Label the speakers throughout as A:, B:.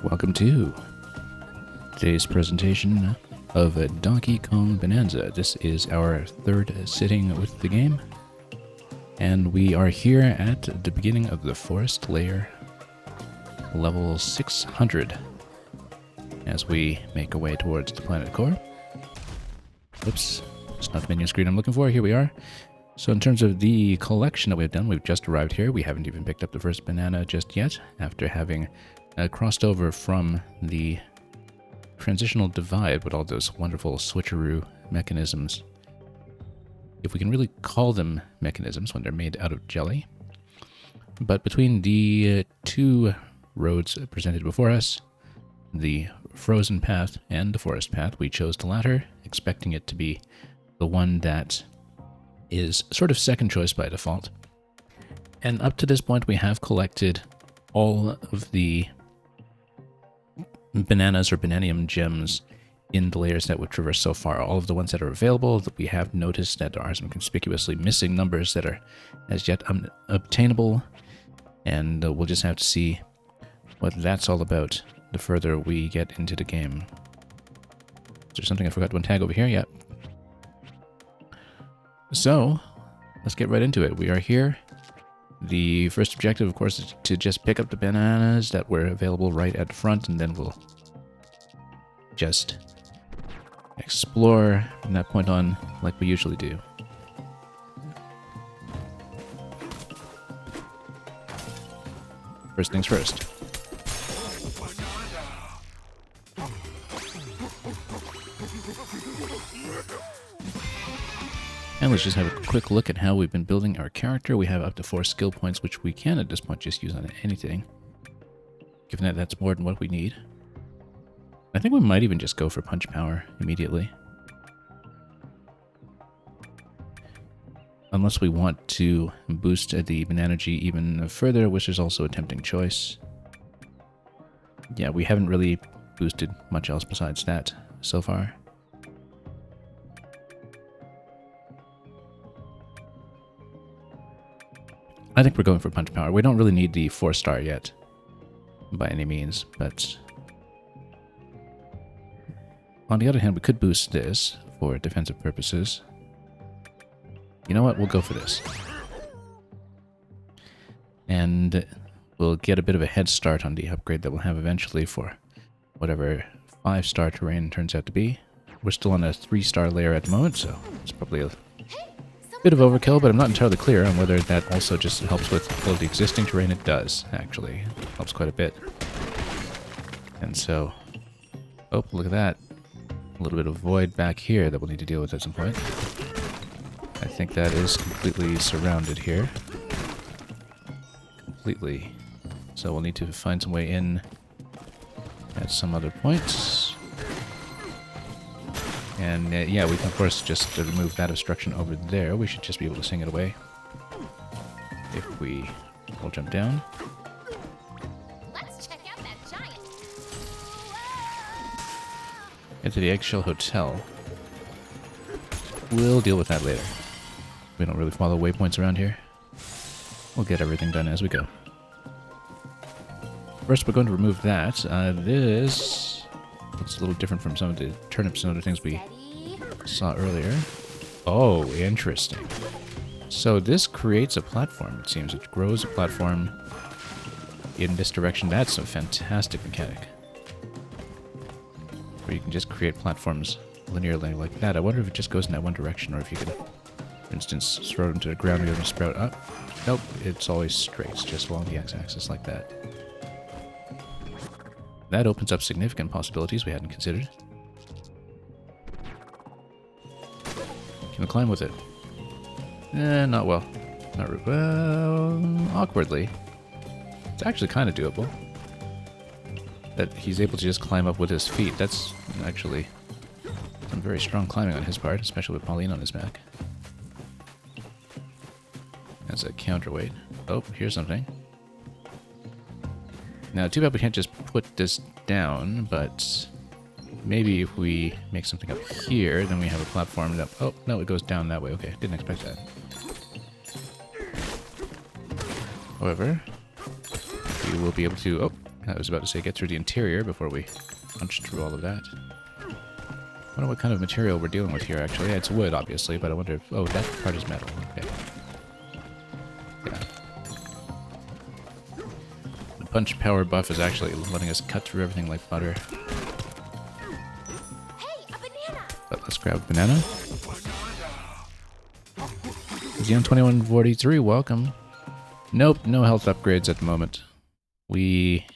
A: Welcome to today's presentation of Donkey Kong Bonanza. This is our third sitting with the game, and we are here at the beginning of the forest layer, level 600, as we make our way towards the planet core. Oops, it's not the menu screen I'm looking for. Here we are. So in terms of the collection that we've done, we've just arrived here. We haven't even picked up the first banana just yet, after having crossed over from the transitional divide with all those wonderful switcheroo mechanisms. If we can really call them mechanisms when they're made out of jelly. But between the two roads presented before us, the frozen path and the forest path, we chose the latter, expecting it to be the one that is sort of second choice by default. And up to this point, we have collected all of the bananas or bananium gems in the layers that we've traversed so far. All of the ones that are available. That we have noticed that there are some conspicuously missing numbers that are as yet unobtainable, and we'll just have to see what that's all about the further we get into the game. Is there something I forgot to untag over here? Yep. So, let's get right into it. We are here. The first objective, of course, is to just pick up the bananas that were available right at the front, and then we'll just explore from that point on like we usually do. First things first. And let's just have a quick look at how we've been building our character. We have up to 4 skill points, which we can at this point just use on anything, given that that's more than what we need. I think we might even just go for punch power immediately. Unless we want to boost the Bananza even further, which is also a tempting choice. Yeah, we haven't really boosted much else besides that so far. I think we're going for punch power. We don't really need the 4-star yet, by any means, but on the other hand, we could boost this for defensive purposes. You know what? We'll go for this. And we'll get a bit of a head start on the upgrade that we'll have eventually for whatever 5-star terrain turns out to be. We're still on a 3-star layer at the moment, so it's probably a bit of overkill, but I'm not entirely clear on whether that also just helps with all the existing terrain. It does, actually. It helps quite a bit. And so... oh, look at that. A little bit of void back here that we'll need to deal with at some point. I think that is completely surrounded here. Completely. So we'll need to find some way in at some other points. And yeah, we can of course just remove that obstruction over there. We should just be able to sing it away. If we will jump down.
B: Let's check out that giant.
A: Get to the Eggshell Hotel. We'll deal with that later. We don't really follow waypoints around here. We'll get everything done as we go. First, we're going to remove that. This looks a little different from some of the turnips and other things we saw earlier. Oh, interesting. So this creates a platform, it seems. It grows a platform in this direction. That's a fantastic mechanic. Where you can just create platforms linearly like that. I wonder if it just goes in that one direction, or if you could, for instance, throw them to the ground and sprout up. Nope, it's always straight, just along the x-axis like that. That opens up significant possibilities we hadn't considered. Can we climb with it? Not well. Not well, awkwardly. It's actually kind of doable. That he's able to just climb up with his feet. That's actually some very strong climbing on his part, especially with Pauline on his back. That's a counterweight. Oh, here's something. Now, too bad we can't just put this down, but maybe if we make something up here, then we have a platform that... oh, no, it goes down that way. Okay, didn't expect that. However, we will be able to... oh, I was about to say get through the interior before we punch through all of that. I wonder what kind of material we're dealing with here, actually. Yeah, it's wood, obviously, but I wonder if... Oh, that part is metal. Okay. Yeah. The punch power buff is actually letting us cut through everything like butter.
B: Hey, a banana!
A: But let's grab a banana. Xeon 2143, welcome. Nope, no health upgrades at the moment. We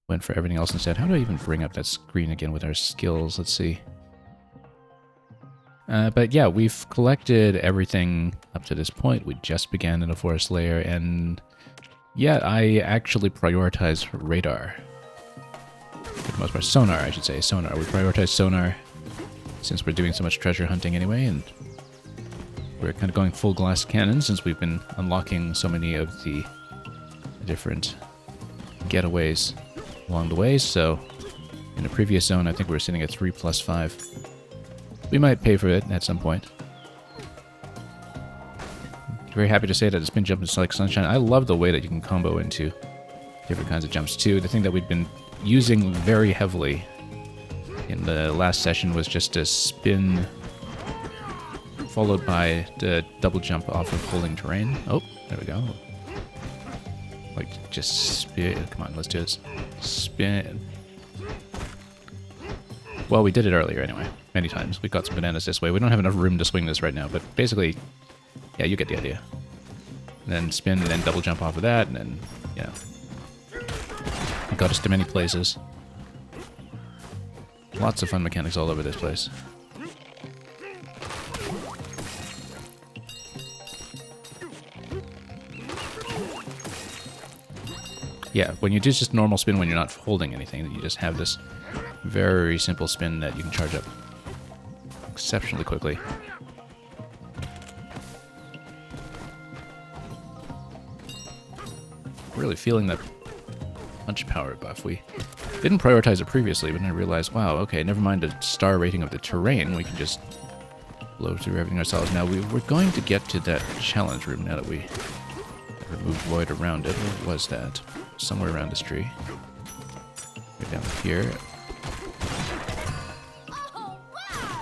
A: went for everything else instead. How do I even bring up that screen again with our skills? Let's see. But yeah, we've collected everything up to this point. We just began in the forest layer, and yeah, I actually prioritize radar. For the most part, sonar, I should say. Sonar. We prioritize sonar since we're doing so much treasure hunting anyway, and we're kind of going full glass cannon since we've been unlocking so many of the different getaways along the way. So in the previous zone, I think we were sitting at 3+5. We might pay for it at some point. Very happy to say that it's been jumping like sunshine. I love the way that you can combo into different kinds of jumps too. The thing that we've been using very heavily in the last session was just a spin followed by the double jump off of holding terrain. Oh, there we go. Like, just spin. Come on, let's do this. Spin. Well, we did it earlier anyway. Many times. We got some bananas this way. We don't have enough room to swing this right now, but basically, yeah, you get the idea. And then spin, and then double jump off of that, and then, yeah. It got us to many places. Lots of fun mechanics all over this place. Yeah, when you do just normal spin when you're not holding anything, you just have this very simple spin that you can charge up exceptionally quickly. Really feeling that punch power buff. We didn't prioritize it previously, but then I realized, wow, okay, never mind the star rating of the terrain, we can just blow through everything ourselves. Now, we're going to get to that challenge room now that we removed void around it. Where was that? Somewhere around this tree. Right down here.
B: Oh, wow!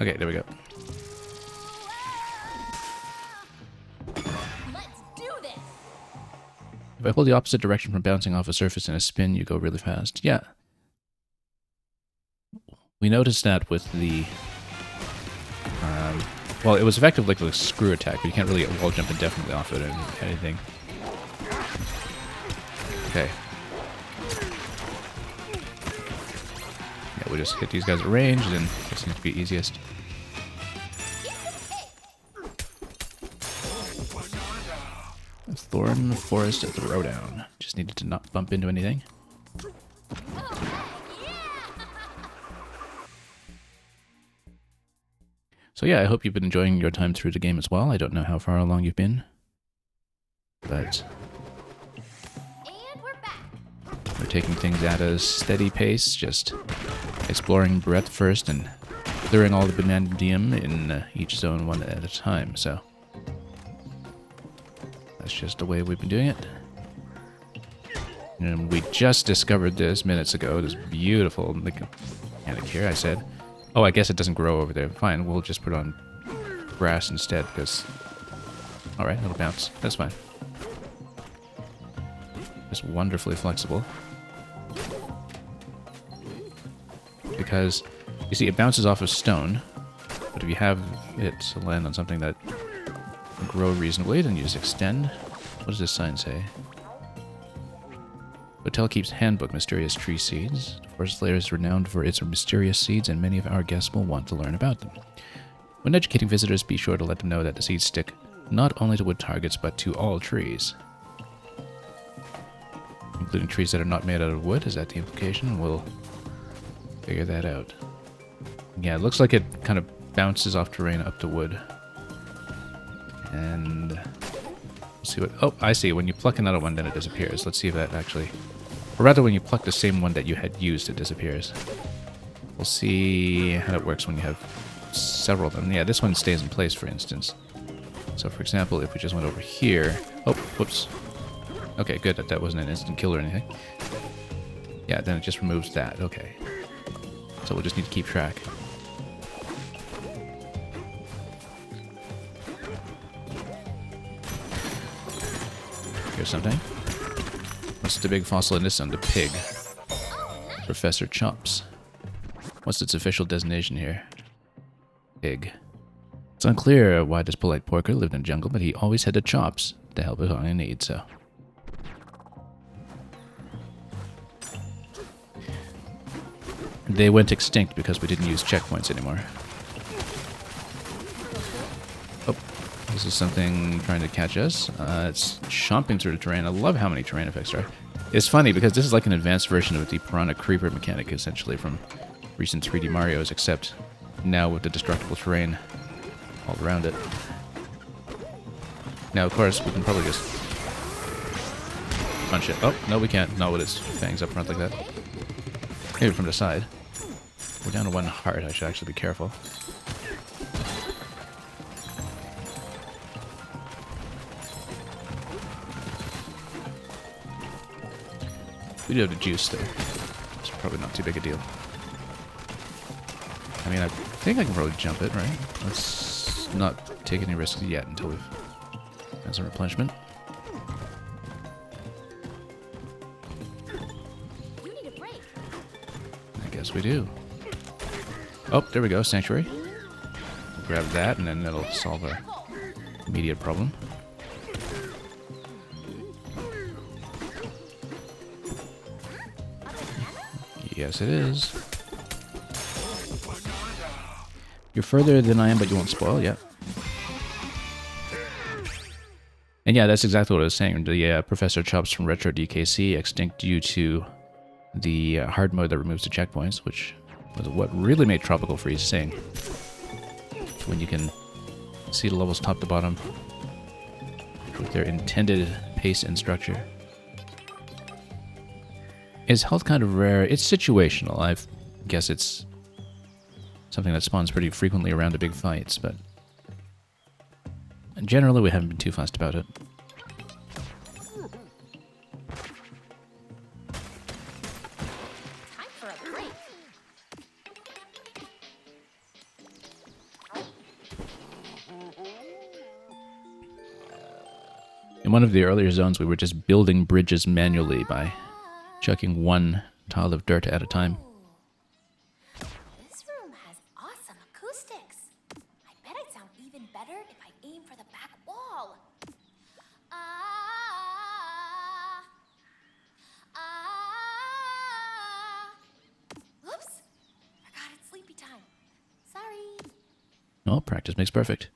A: Okay, there we go.
B: Let's do this!
A: If I hold the opposite direction from bouncing off a surface in a spin, you go really fast. Yeah. We noticed that with the... well, it was effectively like a screw attack, but you can't really wall jump indefinitely off it or anything. Okay. Yeah, we just hit these guys at range, and it seems to be easiest. Thorn Forest Throwdown. Just needed to not bump into anything. So yeah, I hope you've been enjoying your time through the game as well. I don't know how far along you've been, but
B: And we're back.
A: we're taking things at a steady pace, just exploring breadth first and clearing all the vanadium in each zone one at a time. So that's just the way we've been doing it. And we just discovered this minutes ago, this beautiful mechanic here. I said, oh, I guess it doesn't grow over there. Fine, we'll just put it on grass instead, because... Alright, it'll bounce. That's fine. It's wonderfully flexible. Because, you see, it bounces off of stone, but if you have it land on something that can grow reasonably, then you just extend. What does this sign say? Hotel keeps handbook mysterious tree seeds. The forest layer is renowned for its mysterious seeds, and many of our guests will want to learn about them. When educating visitors, be sure to let them know that the seeds stick not only to wood targets, but to all trees. Including trees that are not made out of wood. Is that the implication? We'll figure that out. Yeah, it looks like it kind of bounces off terrain up to wood. And... we'll see what... oh, I see. When you pluck another one, then it disappears. Let's see if that actually... or rather, when you pluck the same one that you had used, it disappears. We'll see how it works when you have several of them. Yeah, this one stays in place, for instance. So, for example, if we just went over here... oh, whoops. Okay, good. That wasn't an instant kill or anything. Yeah, then it just removes that. Okay. So we'll just need to keep track. Here's something. What's the big fossil in this one? The pig. Professor Chops. What's its official designation here? Pig. It's unclear why this polite porker lived in the jungle, but he always had the chops to help us on in need, so. They went extinct because we didn't use checkpoints anymore. Oh, this is something trying to catch us. It's chomping through the terrain. I love how many terrain effects there are. It's funny because this is like an advanced version of the Piranha Creeper mechanic, essentially, from recent 3D Marios, except now with the destructible terrain all around it. Now, of course, we can probably just punch it. Oh, no, we can't. Not with its fangs up front like that. Maybe from the side. We're down to 1 heart. I should actually be careful. We do have the juice, though. It's probably not too big a deal. I mean, I think I can probably jump it, right? Let's not take any risks yet until we've done some replenishment.
B: You need a break.
A: I guess we do. Oh, there we go, Sanctuary. We'll grab that, and then that'll solve our immediate problem. Yes, it is. You're further than I am, but you won't spoil. Yeah. And yeah, that's exactly what I was saying. The Professor Chops from Retro DKC extinct due to the hard mode that removes the checkpoints, which was what really made Tropical Freeze sing. When you can see the levels top to bottom with their intended pace and structure. Is health kind of rare? It's situational. I guess it's something that spawns pretty frequently around the big fights, but generally we haven't been too fussed about it.
B: Time for a break.
A: In one of the earlier zones, we were just building bridges manually by chucking 1 tile of dirt at a time.
B: This room has awesome acoustics. I bet I'd sound even better if I aim for the back wall. Oops. Forgot it's sleepy time. Sorry.
A: Well, practice makes perfect.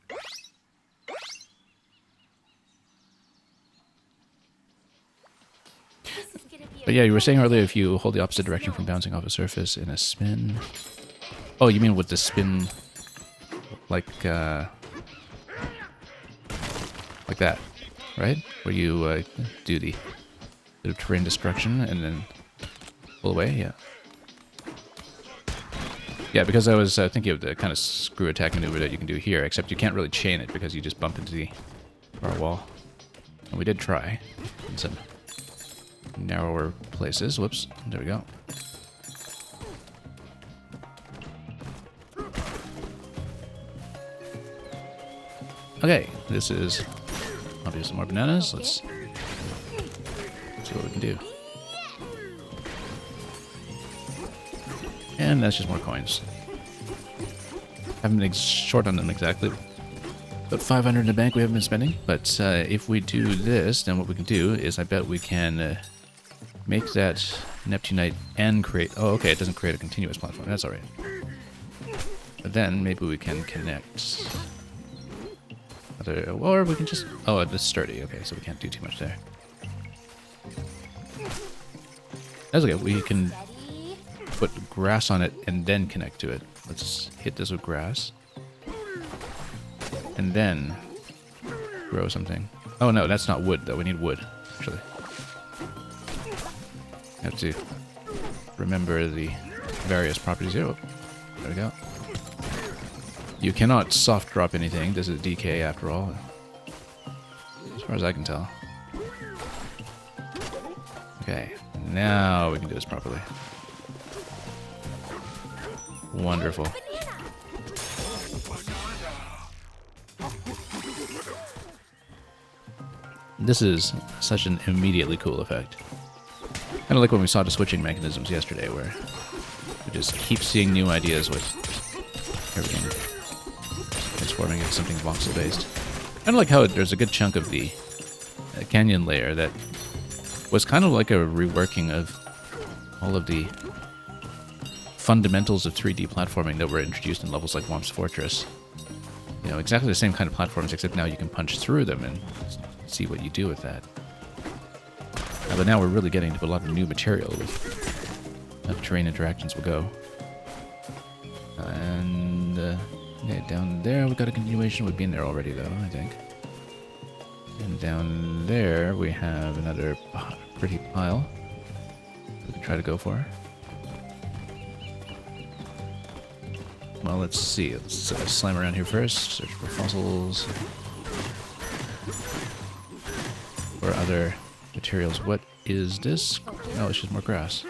B: This is gonna be a
A: But yeah, you were saying earlier if you hold the opposite direction from bouncing off a surface in a spin... Oh, you mean with the spin... like that, right? Where you do the bit of terrain destruction and then pull away, yeah. Yeah, because I was thinking of the kind of screw attack maneuver that you can do here, except you can't really chain it because you just bump into the bar wall. And we did try in some narrower places. Whoops, there we go. Okay, this is obviously more bananas. Let's see what we can do. And that's just more coins. Haven't been short on them exactly. About 500 in the bank we haven't been spending. But if we do this, then what we can do is I bet we can make that Neptunite and create... Oh, okay, it doesn't create a continuous platform. That's alright. But then maybe we can connect... Or we can just... Oh, it's sturdy. Okay, so we can't do too much there. That's okay. We can
B: ready.
A: put grass on it and then connect to it. Let's hit this with grass. And then grow something. Oh no, that's not wood though. We need wood, actually. Have to remember the various properties here. Oh, there we go. You cannot soft drop anything. This is DK after all. As far as I can tell. Okay, now we can do this properly. Wonderful. This is such an immediately cool effect. Kind of like when we saw the switching mechanisms yesterday, where we just keep seeing new ideas with everything transforming into something voxel-based. Kind of like how there's a good chunk of the canyon layer that was kind of like a reworking of all of the fundamentals of 3D platforming that were introduced in levels like Womp's Fortress. You know, exactly the same kind of platforms, except now you can punch through them and see what you do with that. But now we're really getting to a lot of new material with how the terrain interactions will go. And yeah, down there we got a continuation. We've been there already though, I think. And down there we have another pretty pile we can try to go for. Well, let's see. Let's slam around here first. Search for fossils. Or other materials. What is this? Oh, it's just more grass.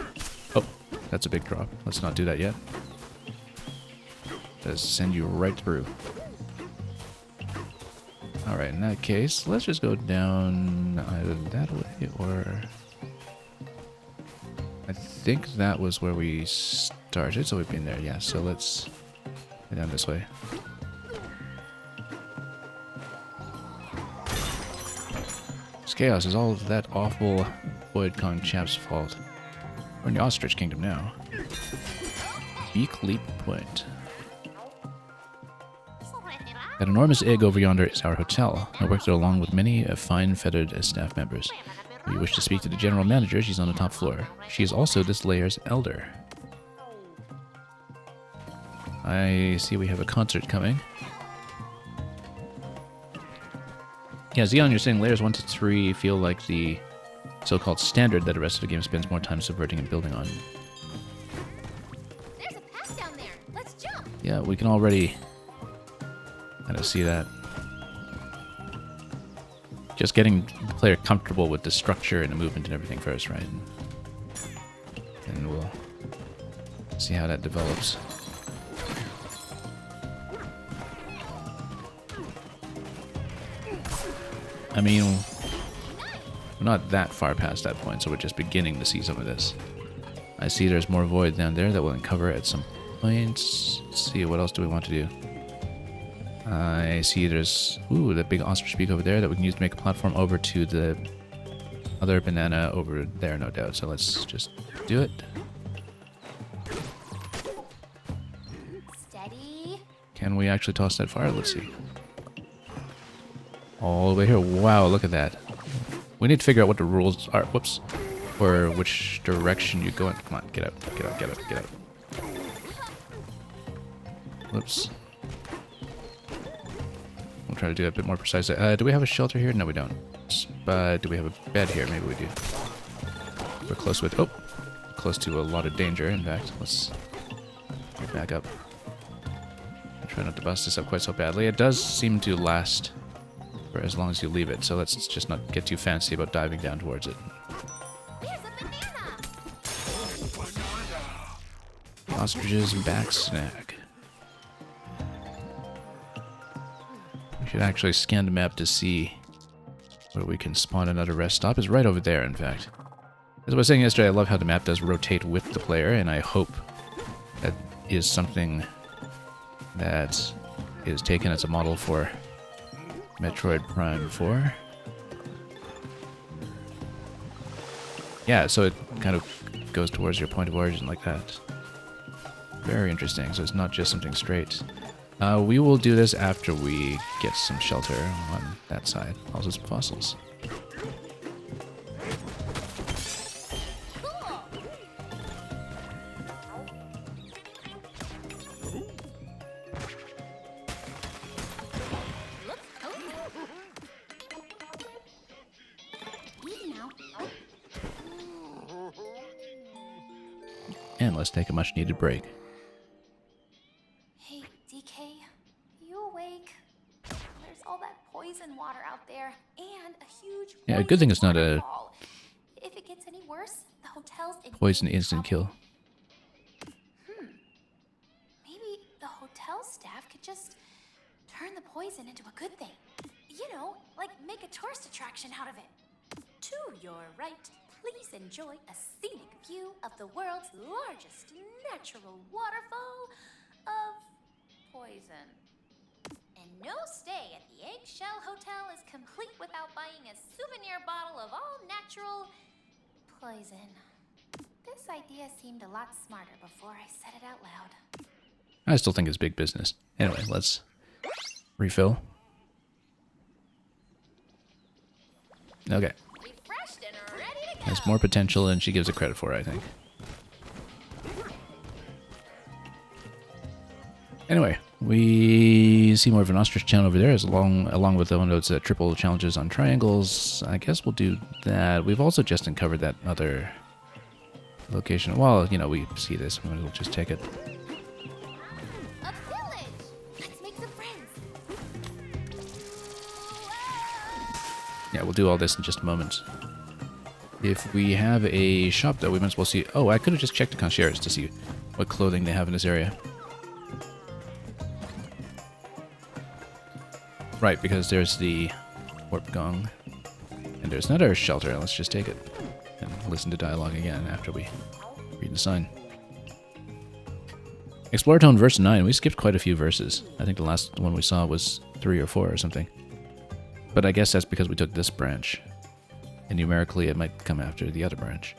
A: Oh, that's a big drop. Let's not do that yet. Does send you right through. Alright, in that case, let's just go down either that way or... I think that was where we started, so we've been there, yeah. So let's go down this way. This chaos is all of that awful Void Kong chap's fault. We're in the Ostrich Kingdom now. Beak Leap Point. That enormous egg over yonder is our hotel. I work there along with many fine feathered staff members. If you wish to speak to the general manager, she's on the top floor. She is also this layer's elder. I see we have a concert coming. Yeah, Xeon, you're saying layers 1 to 3 feel like the so-called standard that the rest of the game spends more time subverting and building on.
B: There's a path down there. Let's jump.
A: Yeah, we can already kind of see that. Just getting the player comfortable with the structure and the movement and everything first, right? And we'll see how that develops. I mean, we're not that far past that point, so we're just beginning to see some of this. I see there's more void down there that we'll uncover at some point. Let's see, what else do we want to do? I see there's, ooh, that big ostrich beak over there that we can use to make a platform over to the other banana over there, no doubt. So let's just do it.
B: Steady.
A: Can we actually toss that far? Let's see. All the way here. Wow, look at that. We need to figure out what the rules are. Whoops. Or which direction you go in. Come on, get out, get out, get out, get out. Whoops. We'll try to do it a bit more precisely. Do we have a shelter here? No, we don't. But do we have a bed here? Maybe we do. We're close with... Oh! Close to a lot of danger, in fact. Let's get back up. Try not to bust this up quite so badly. It does seem to last for as long as you leave it, so let's just not get too fancy about diving down towards it.
B: There's a banana.
A: Ostrich's back snack. We should actually scan the map to see where we can spawn another rest stop. It's right over there, in fact. As I was saying yesterday, I love how the map does rotate with the player, and I hope that is something that is taken as a model for Metroid Prime 4. Yeah, so it kind of goes towards your point of origin like that. Very interesting, so it's not just something straight. We will do this after we get some shelter on that side. Also some fossils. And let's take a much needed break.
B: Hey, DK, you awake? There's all that poison water out there, and a huge
A: Yeah, a good thing it's not a
B: waterfall. If it gets any worse, the hotel's in
A: Poison
B: big
A: instant
B: trouble.
A: kill.
B: Maybe the hotel staff could just turn the poison into a good thing. You know, like make a tourist attraction out of it. To your right, please enjoy a scenic view of the world's largest natural waterfall of poison. And no stay at the Eggshell Hotel is complete without buying a souvenir bottle of all natural poison. This idea seemed a lot smarter before I said it out loud.
A: I still think it's big business. Anyway, let's refill. Okay.
B: Refreshed and ready to go.
A: Has more potential than she gives it credit for, I think. Anyway, we see more of an ostrich town over there, along with the one of those triple challenges on triangles. I guess we'll do that. We've also just uncovered that other location. Well, you know, we see this. We'll just take it.
B: A village! Let's make some friends.
A: Yeah, we'll do all this in just a moment. If we have a shop, though, we might as well see... Oh, I could have just checked the concierge to see what clothing they have in this area. Right, because there's the warp gong. And there's another shelter. Let's just take it and listen to dialogue again after we read the sign. Explore Tone verse 9. We skipped quite a few verses. I think the last one we saw was 3 or 4 or something. But I guess that's because we took this branch. And numerically it might come after the other branch.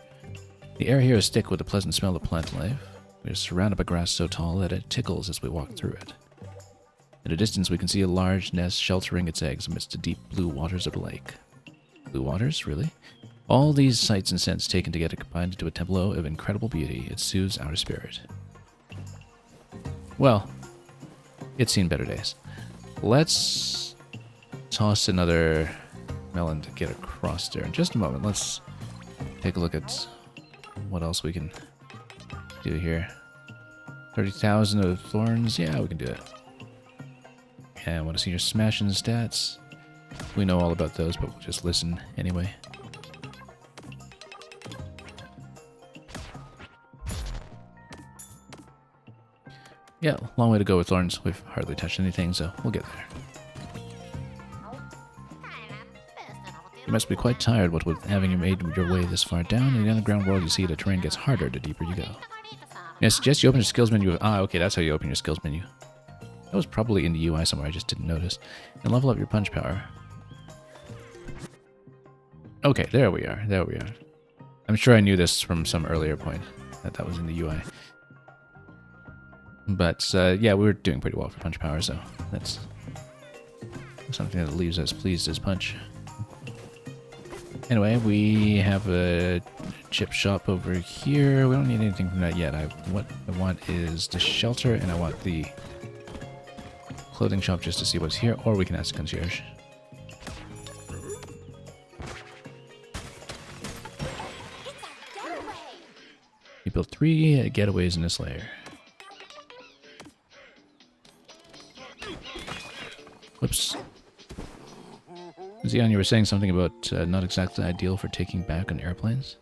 A: The air here is thick with a pleasant smell of plant life. We are surrounded by grass so tall that it tickles as we walk through it. At a distance, we can see a large nest sheltering its eggs amidst the deep blue waters of the lake. Blue waters? Really? All these sights and scents taken together combined into a tableau of incredible beauty. It soothes our spirit. Well, it's seen better days. Let's toss another melon to get across there in just a moment. Let's take a look at what else we can do here. 30,000 of thorns. Yeah, we can do it. And want to see your smashing stats? We know all about those, but we'll just listen anyway. Yeah, long way to go with thorns. We've hardly touched anything, so we'll get there. You must be quite tired what with having made your way this far down. In the underground world, you see the terrain gets harder the deeper you go. I suggest you open your skills menu. Okay, that's how you open your skills menu. That was probably in the UI somewhere, I just didn't notice. And level up your punch power. Okay, there we are. There we are. I'm sure I knew this from some earlier point, that was in the UI. But, yeah, we were doing pretty well for punch power, so that's something that leaves us pleased as punch. Anyway, we have a chip shop over here. We don't need anything from that yet. What I want is the shelter, and I want the clothing shop just to see what's here, or we can ask the concierge.
B: It's our getaway!
A: We built 3 getaways in this layer. Whoops. Zion, you were saying something about not exactly ideal for taking back on airplanes?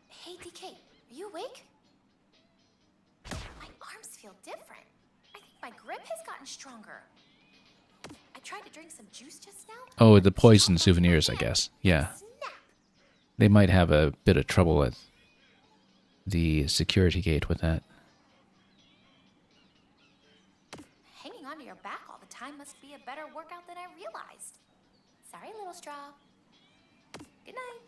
B: Hey, DK, are you awake? My arms feel different. I think my grip has gotten stronger. I tried to drink some juice just now.
A: Oh, the poison souvenirs, I guess. Yeah.
B: Snap!
A: They might have a bit of trouble at the security gate with that.
B: Hanging onto your back all the time must be a better workout than I realized. Sorry, little straw. Good night.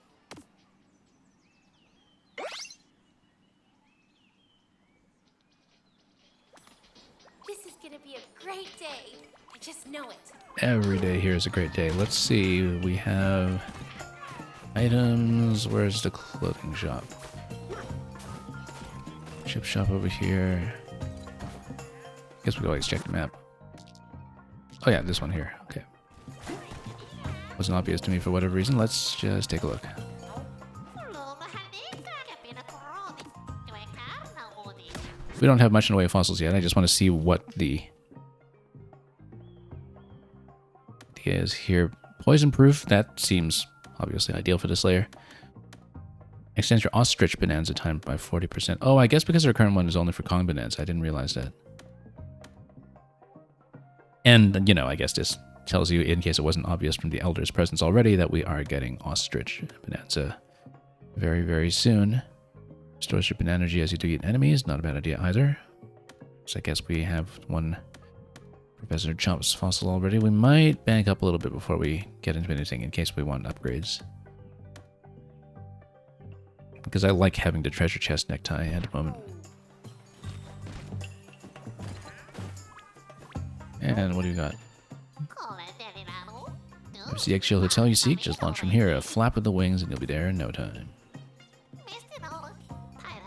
B: This is gonna be a great day. I just know it.
A: Every day here is a great day. Let's see. We have items. Where's the clothing shop? Chip shop over here. Guess we can always check the map. Oh yeah, this one here. Okay. Wasn't obvious to me for whatever reason. Let's just take a look. We don't have much in the way of fossils yet. I just want to see what the idea is here. Poison proof. That seems obviously ideal for this layer. Extends your ostrich bonanza time by 40%. Oh, I guess because our current one is only for Kong bonanza. I didn't realize that. And, you know, I guess this tells you, in case it wasn't obvious from the Elder's presence already, that we are getting ostrich bonanza very, very soon. Restores your banana energy as you defeat enemies. Not a bad idea either. So I guess we have one Professor Chomp's fossil already. We might bank up a little bit before we get into anything in case we want upgrades. Because I like having the treasure chest necktie at the moment. And what do you got? There's the egg-shell hotel you seek. Just launch from here. A flap of the wings and you'll be there in no time.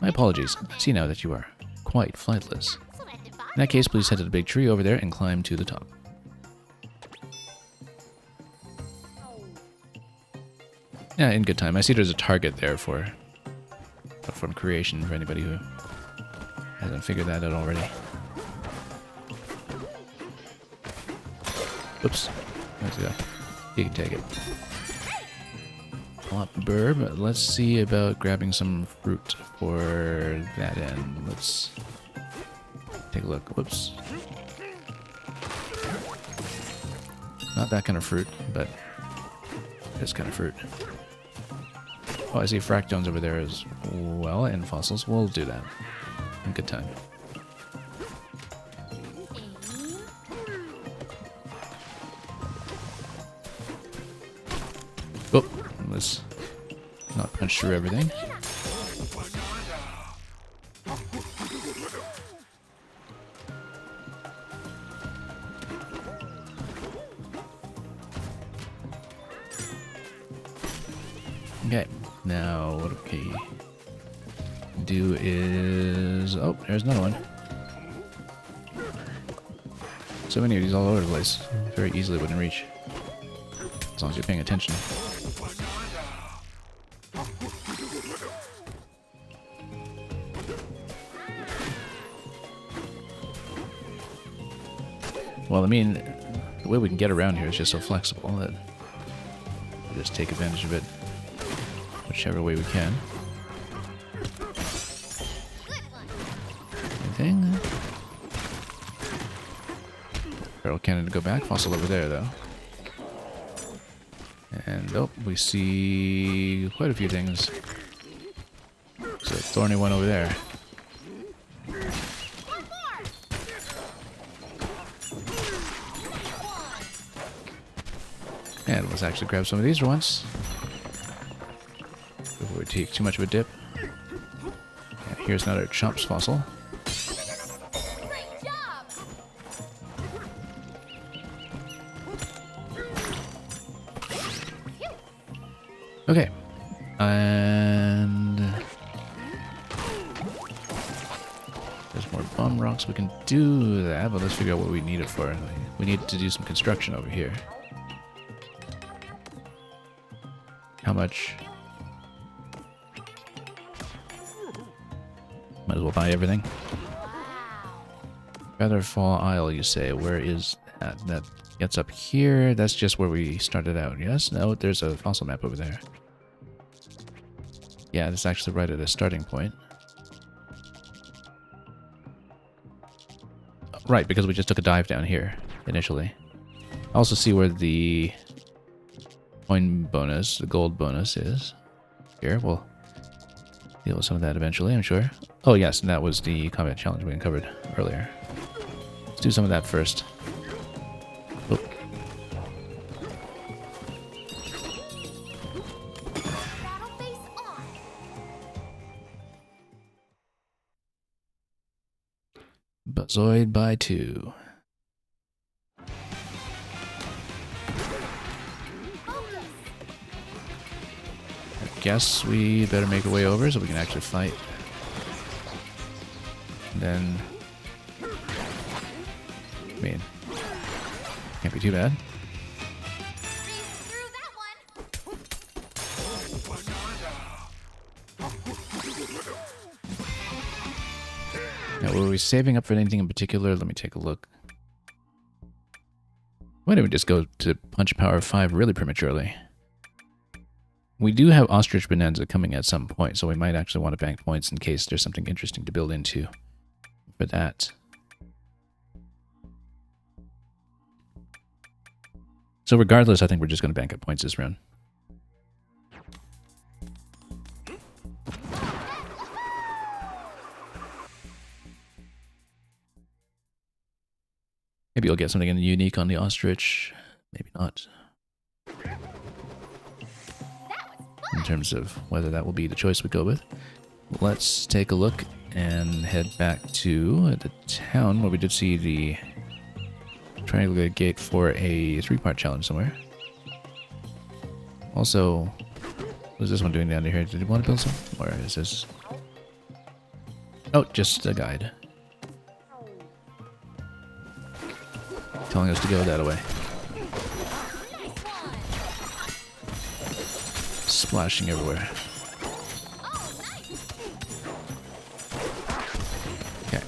A: My apologies. I see now that you are quite flightless. In that case, please head to the big tree over there and climb to the top. Yeah, in good time. I see there's a target there for platform creation for anybody who hasn't figured that out already. Oops. Let's go. You can take it. Plop burb. Let's see about grabbing some fruit for that end. Let's take a look. Whoops. Not that kind of fruit, but this kind of fruit. Oh, I see fractones over there as well, and fossils. We'll do that in good time. Oh, let's not punch through everything. Okay, now what we do is... Oh, there's another one. So many of these all over the place. Very easily within reach. As long as you're paying attention. Well, I mean, the way we can get around here is just so flexible that we just take advantage of it whichever way we can. Anything? Barrel cannon to go back. Fossil over there, though. And, oh, we see quite a few things. There's a thorny one over there. And let's actually grab some of these once. Before we take too much of a dip. And here's another Chomp's fossil. Okay. And there's more bum rocks. We can do that, but let's figure out what we need it for. We need to do some construction over here. How much? Might as well buy everything. Featherfall Isle, you say. Where is that? That gets up here. That's just where we started out. Yes? No, there's a fossil map over there. Yeah, it's actually right at a starting point. Right, because we just took a dive down here initially. I also see where the coin bonus, the gold bonus is. Here, we'll deal with some of that eventually, I'm sure. Oh yes, and that was the combat challenge we uncovered earlier. Let's do some of that first. Oh. Buzzoid by 2. Guess we better make our way over so we can actually fight. And then, I mean, can't be too bad. Now, were we saving up for anything in particular? Let me take a look. Why didn't we just go to punch power 5 really prematurely? We do have Ostrich Bonanza coming at some point, so we might actually want to bank points in case there's something interesting to build into for that. So regardless, I think we're just going to bank up points this round. Maybe you'll get something unique on the Ostrich. Maybe not. In terms of whether that will be the choice we go with. Let's take a look and head back to the town where we did see the triangular gate for a 3-part challenge somewhere. Also, what is this one doing down here? Did you want to build some? Or is this... Oh, just a guide. Telling us to go that way. Splashing everywhere. Okay.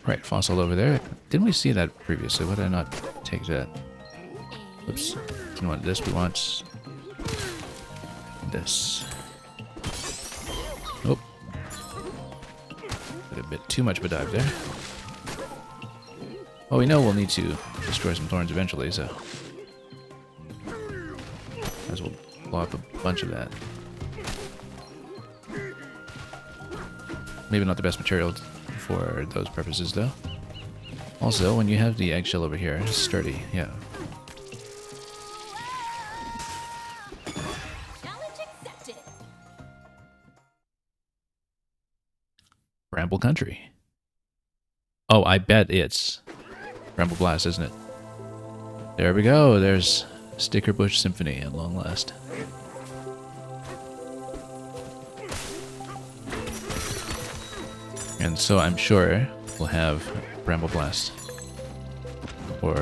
A: Right, fossil over there. Didn't we see that previously? Why did I not take that? Oops. Didn't want this, we want this. Oh. Did a bit too much of a dive there. Well, we know we'll need to destroy some thorns eventually, so might as well blow up a bunch of that. Maybe not the best material for those purposes, though. Also, when you have the eggshell over here, it's sturdy, yeah.
B: Challenge accepted.
A: Bramble Country. Oh, I bet it's Bramble Blast, isn't it? There we go. There's Sticker Bush Symphony at long last. And so I'm sure we'll have Bramble Blast. Or,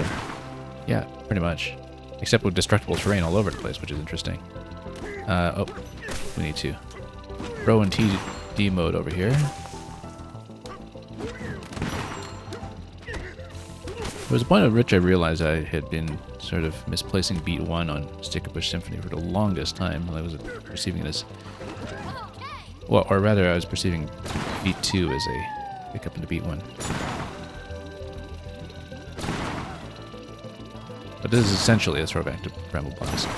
A: yeah, pretty much. Except with destructible terrain all over the place, which is interesting. Oh, we need to throw in TD mode over here. There was a point at which I realized I had been sort of misplacing beat 1 on Sticker Bush Symphony for the longest time. I was perceiving it as... Well, or rather, I was perceiving beat 2 as a pickup into beat 1. But this is essentially a throwback to Bramble Blast.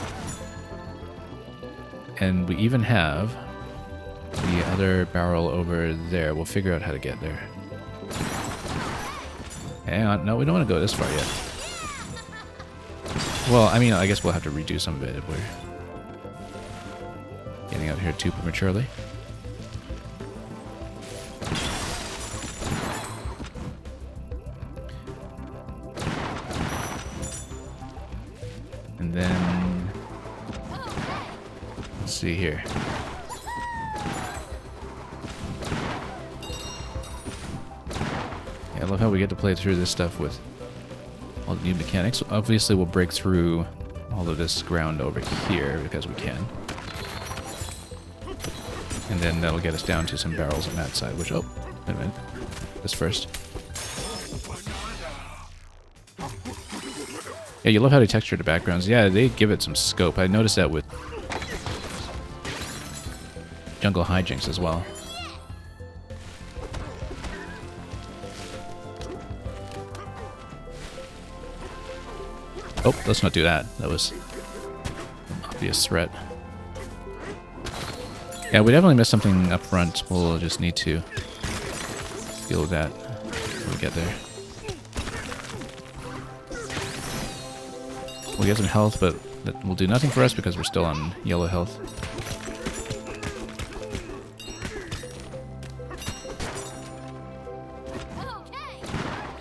A: And we even have the other barrel over there. We'll figure out how to get there. Hang on, no, we don't want to go this far yet. Well, I mean, I guess we'll have to redo some of it if we're getting out here too prematurely. And then... let's see here. I love how we get to play through this stuff with all the new mechanics. Obviously, we'll break through all of this ground over here because we can. And then that'll get us down to some barrels on that side, which... oh, wait a minute. This first. Yeah, you love how they texture the backgrounds. Yeah, they give it some scope. I noticed that with Jungle Hijinks as well. Oh, let's not do that. That was an obvious threat. Yeah, we definitely missed something up front. We'll just need to deal with that when we get there. We'll get some health, but that will do nothing for us because we're still on yellow health.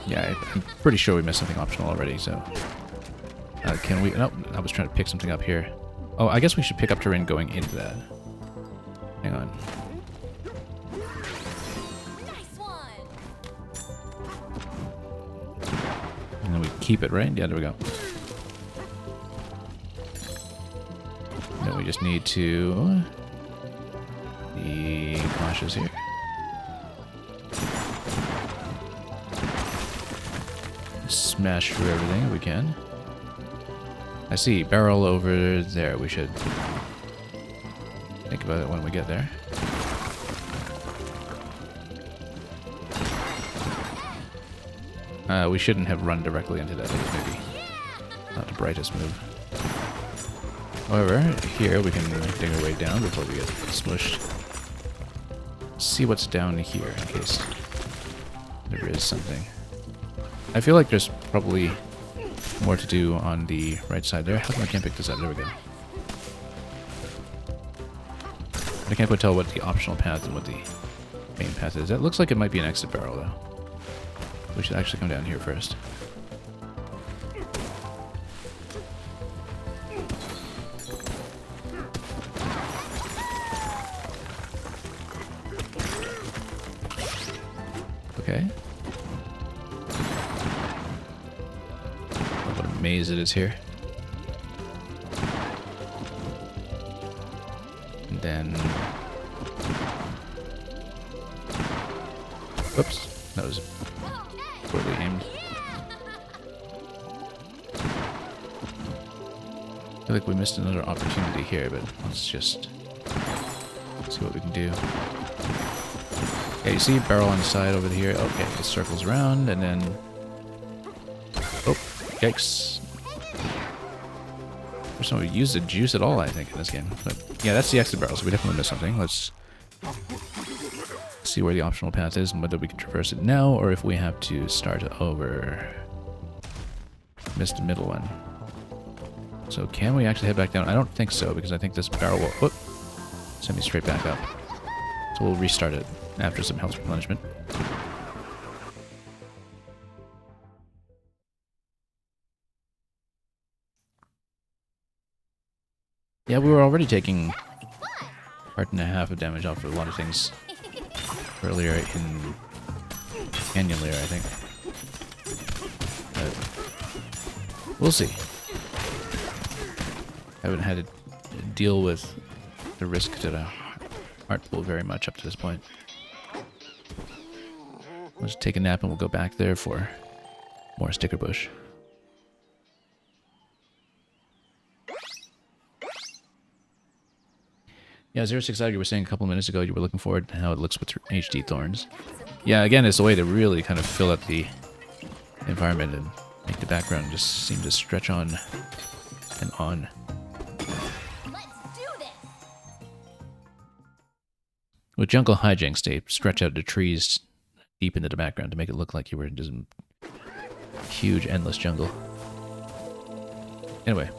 A: Yeah, I'm pretty sure we missed something optional already, so... can we... no, I was trying to pick something up here. Oh, I guess we should pick up terrain going into that. Hang on.
B: Nice one.
A: And then we keep it, right? Yeah, there we go. Then we just need to be cautious here. smash through everything if we can. I see barrel over there. We should think about it when we get there. We shouldn't have run directly into that. That was maybe not the brightest move. However, here we can dig our way down before we get smushed. See what's down here in case there is something. I feel like there's probably more to do on the right side there. How come I can't pick this up? There we go. I can't quite tell what the optional path and what the main path is. That looks like it might be an exit barrel though. We should actually come down here first. Okay. What a maze it is here. And then... Whoops. That was poorly aimed. I feel like we missed another opportunity here, but let's just see what we can do. Yeah, you see barrel on the side over here. Okay, it circles around and then... Oh, yikes. There's no use the juice at all, I think, in this game. But yeah, that's the exit barrel, so we definitely missed something. Let's see where the optional path is and whether we can traverse it now or if we have to start over. Missed the middle one. So can we actually head back down? I don't think so, because I think this barrel will whoop, send me straight back up. So we'll restart it after some health replenishment. Yeah, we were already taking part and a half of damage off of a lot of things earlier in Canyon Lair, I think. But we'll see. I haven't had to deal with the risk to the heart pool very much up to this point. Let's take a nap and we'll go back there for more sticker bush. Yeah, 06 you were saying a couple of minutes ago you were looking forward to how it looks with HD thorns. Yeah, again, it's a way to really kind of fill up the environment and make the background just seem to stretch on and on.
B: Let's do this.
A: With jungle hijinks, they stretch out the trees deep into the background to make it look like you were in this huge, endless jungle. Anyway.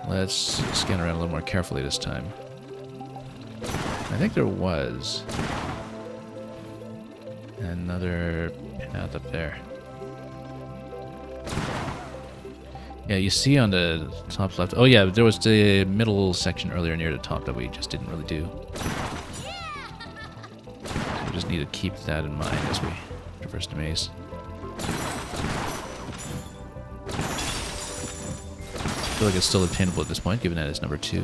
A: Let's scan around a little more carefully this time. I think there was another path up there. Yeah, you see on the top left. Oh yeah, there was the middle section earlier near the top that we just didn't really do. So we just need to keep that in mind as we traverse the maze. I feel like it's still obtainable at this point, given that it's number 2.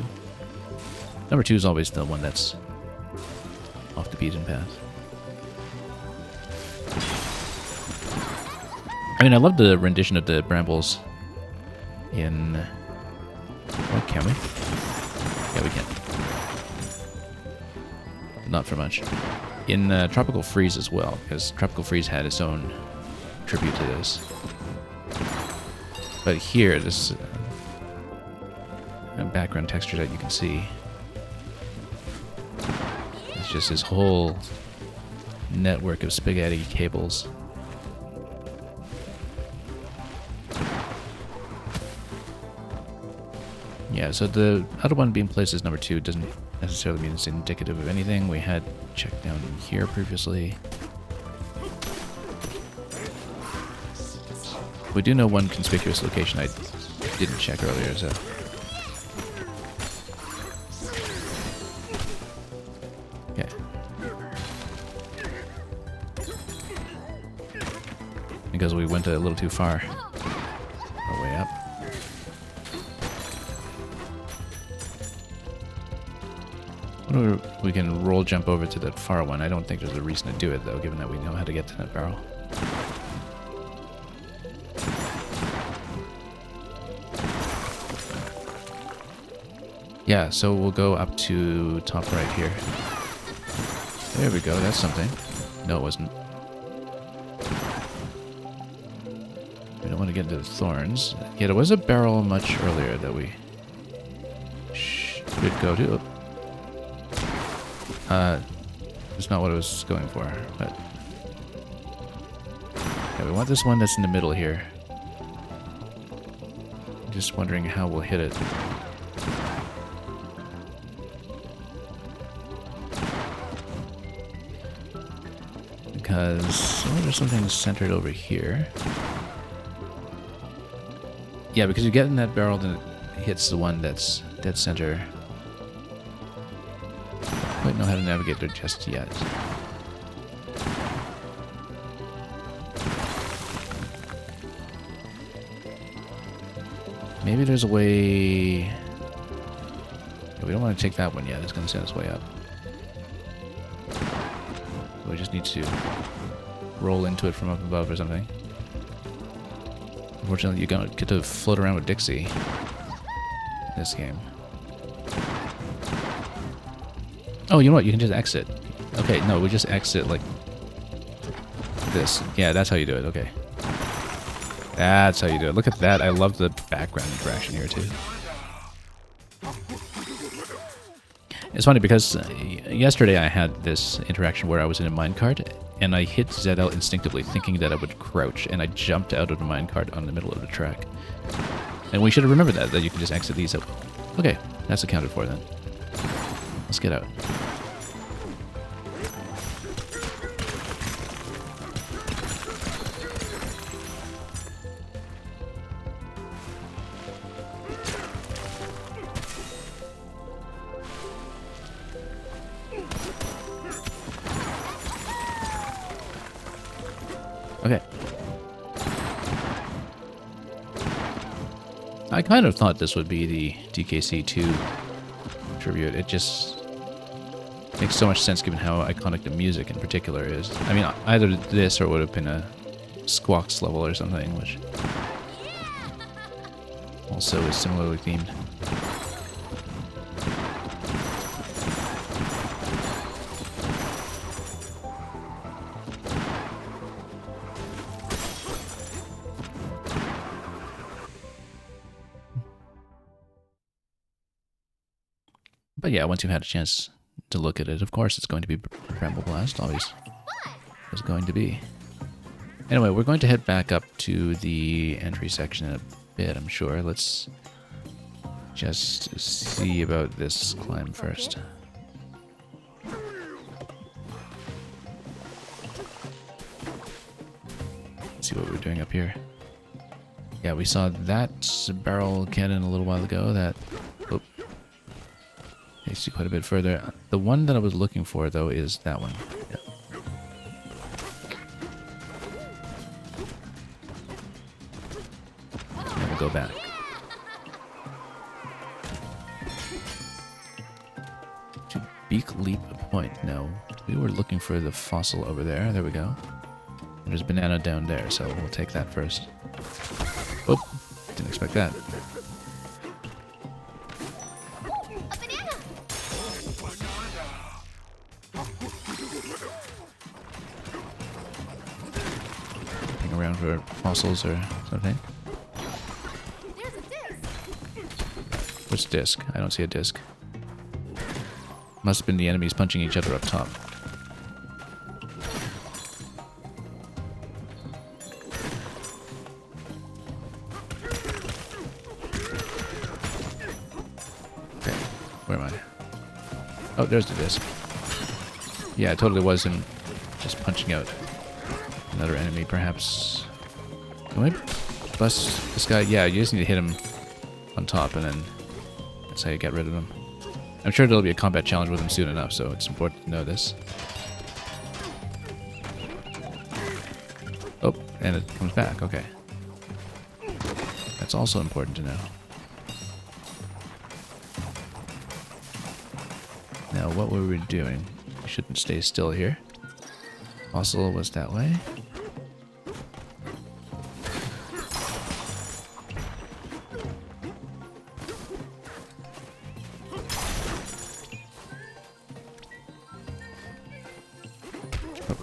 A: Number 2 is always the one that's off the beaten path. I mean, I love the rendition of the brambles in... Oh, can we? Yeah, we can. Not for much. In Tropical Freeze as well, because Tropical Freeze had its own tribute to this. But here, this background texture that you can see. It's just this whole network of spaghetti cables. Yeah, so the other one being placed as number 2 doesn't necessarily mean it's indicative of anything. We had checked down here previously. We do know one conspicuous location I didn't check earlier, so... Okay. Because we went a little too far. Our way up. We can roll jump over to that far one. I don't think there's a reason to do it, though, given that we know how to get to that barrel. Yeah, so we'll go up to top right here. There we go, that's something. No, it wasn't. We don't want to get into the thorns. Yeah, there was a barrel much earlier that we should go to. It's not what I was going for, but... Yeah, we want this one that's in the middle here. Just wondering how we'll hit it. Because there's something centered over here. Yeah, because you get in that barrel, then it hits the one that's dead center. I don't know how to navigate there just yet. Maybe there's a way... Yeah, we don't want to take that one yet. It's going to send us way up. We just need to roll into it from up above or something. Unfortunately, you don't get to float around with Dixie in this game. Oh, you know what? You can just exit. Okay, no, we just exit like this. Yeah, that's how you do it. Okay. That's how you do it. Look at that. I love the background interaction here, too. It's funny because yesterday I had this interaction where I was in a minecart and I hit ZL instinctively thinking that I would crouch, and I jumped out of the minecart on the middle of the track. And we should have remembered that you can just exit these out. Okay, that's accounted for then. Let's get out. Okay. I kind of thought this would be the DKC2 tribute. It just makes so much sense given how iconic the music in particular is. I mean, either this or it would have been a Squawks level or something, which also is similarly themed. But yeah, once you've had a chance to look at it, of course it's going to be Bramble Blast, always. It's going to be. Anyway, we're going to head back up to the entry section in a bit, I'm sure. Let's just see about this climb first. Let's see what we're doing up here. Yeah, we saw that barrel cannon a little while ago. That... Oh, takes you quite a bit further. The one that I was looking for, though, is that one. Yeah. And we'll go back. To Beak Leap Point. No. We were looking for the fossil over there. There we go. And there's a banana down there, so we'll take that first. Oh, didn't expect that. Around for fossils or something.
B: There's a disc.
A: What's disc? I don't see a disc. Must have been the enemies punching each other up top. Okay, where am I? Oh, there's the disc. Yeah, it totally wasn't just punching out another enemy, perhaps. Can I bust this guy? Yeah, you just need to hit him on top, and then that's how you get rid of him. I'm sure there'll be a combat challenge with him soon enough, so it's important to know this. Oh, and it comes back. Okay. That's also important to know. Now, what were we doing? We shouldn't stay still here. Fossil was that way.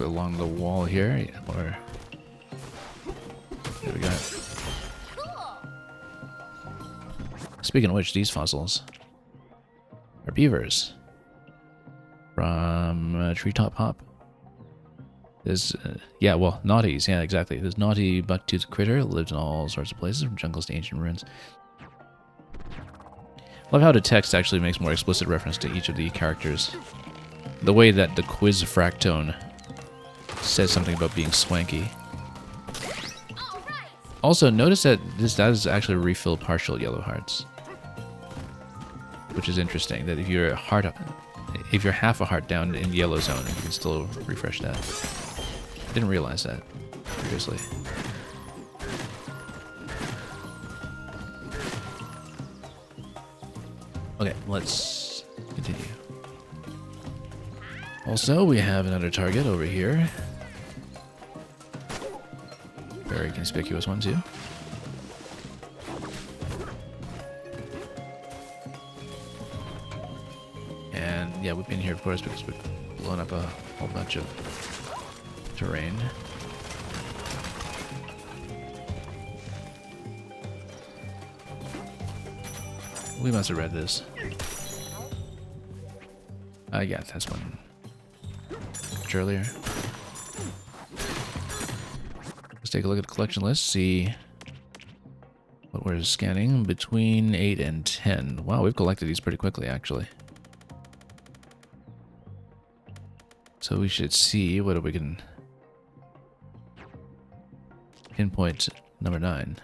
A: directly along the wall here, or there we go. Speaking of which, these fossils are beavers from Treetop Hop. There's, yeah, well, naughties, yeah, exactly. This naughty buck-toothed critter lives in all sorts of places, from jungles to ancient ruins. Love how the text actually makes more explicit reference to each of the characters. The way that the quiz fractone says something about being swanky. Also, notice that this does actually refill partial yellow hearts, which is interesting. That if you're half a heart down in the yellow zone, you can still refresh that. Didn't realize that previously. Okay, let's continue. Also, we have another target over here. Very conspicuous one, too. And yeah, we've been here, of course, because we've blown up a whole bunch of terrain. We must have read this. Yeah, that's one much earlier. Let's take a look at the collection list, see what we're scanning. Between 8 and 10. Wow, we've collected these pretty quickly, actually. So we should see whether we can pinpoint number 9.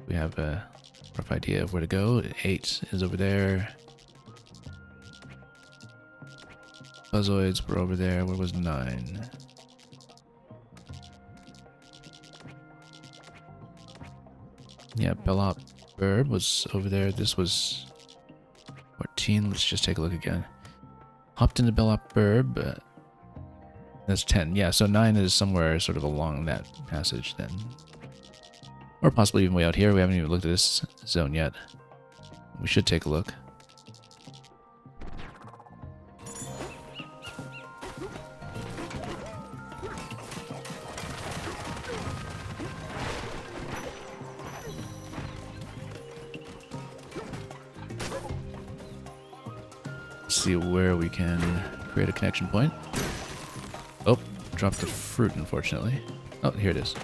A: We have a rough idea of where to go. 8 is over there. Buzzoids were over there. Where was 9? Yeah, Bellop Burb was over there. This was 14. Let's just take a look again. Hopped into Bellop Burb. That's 10. Yeah, so 9 is somewhere sort of along that passage then. Or possibly even way out here. We haven't even looked at this zone yet. We should take a look. See where we can create a connection point. Oh, dropped the fruit, unfortunately. Oh, here it is.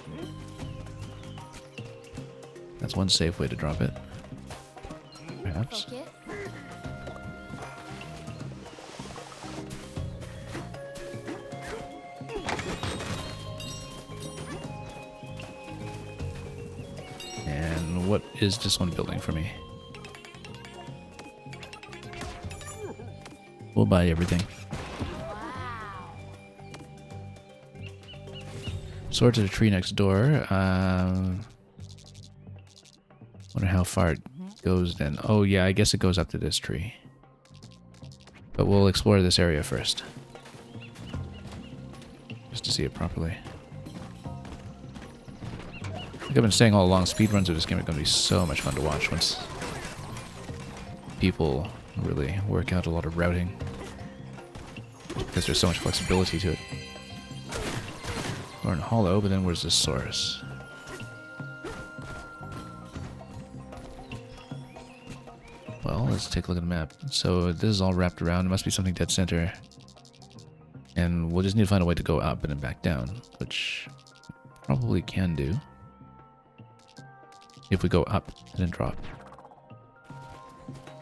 A: That's one safe way to drop it. Perhaps. And what is this one building for me? We'll buy everything. Sword to the tree next door. Wonder how far it goes then. Oh yeah, I guess it goes up to this tree. But we'll explore this area first. Just to see it properly. Like I've been saying all along, speedruns of this game are going to be so much fun to watch once people really work out a lot of routing. Because there's so much flexibility to it. Thorn Hollow, but then where's the source? Well, let's take a look at the map. So this is all wrapped around. It must be something dead center. And we'll just need to find a way to go up and then back down, which probably can do. If we go up and then drop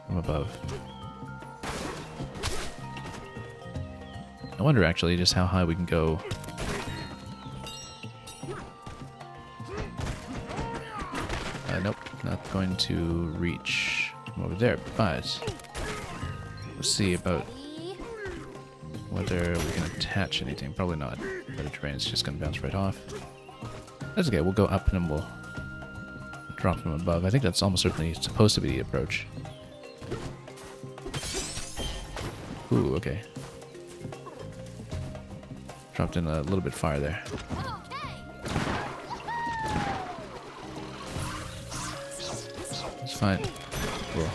A: from above. I wonder actually just how high we can go. Nope, not going to reach from over there, but we'll see about whether we can attach anything. Probably not. But the terrain is just going to bounce right off. That's okay, we'll go up and then we'll drop from above. I think that's almost certainly supposed to be the approach. Ooh, okay. Dropped in a little bit far there. It's fine. Cool.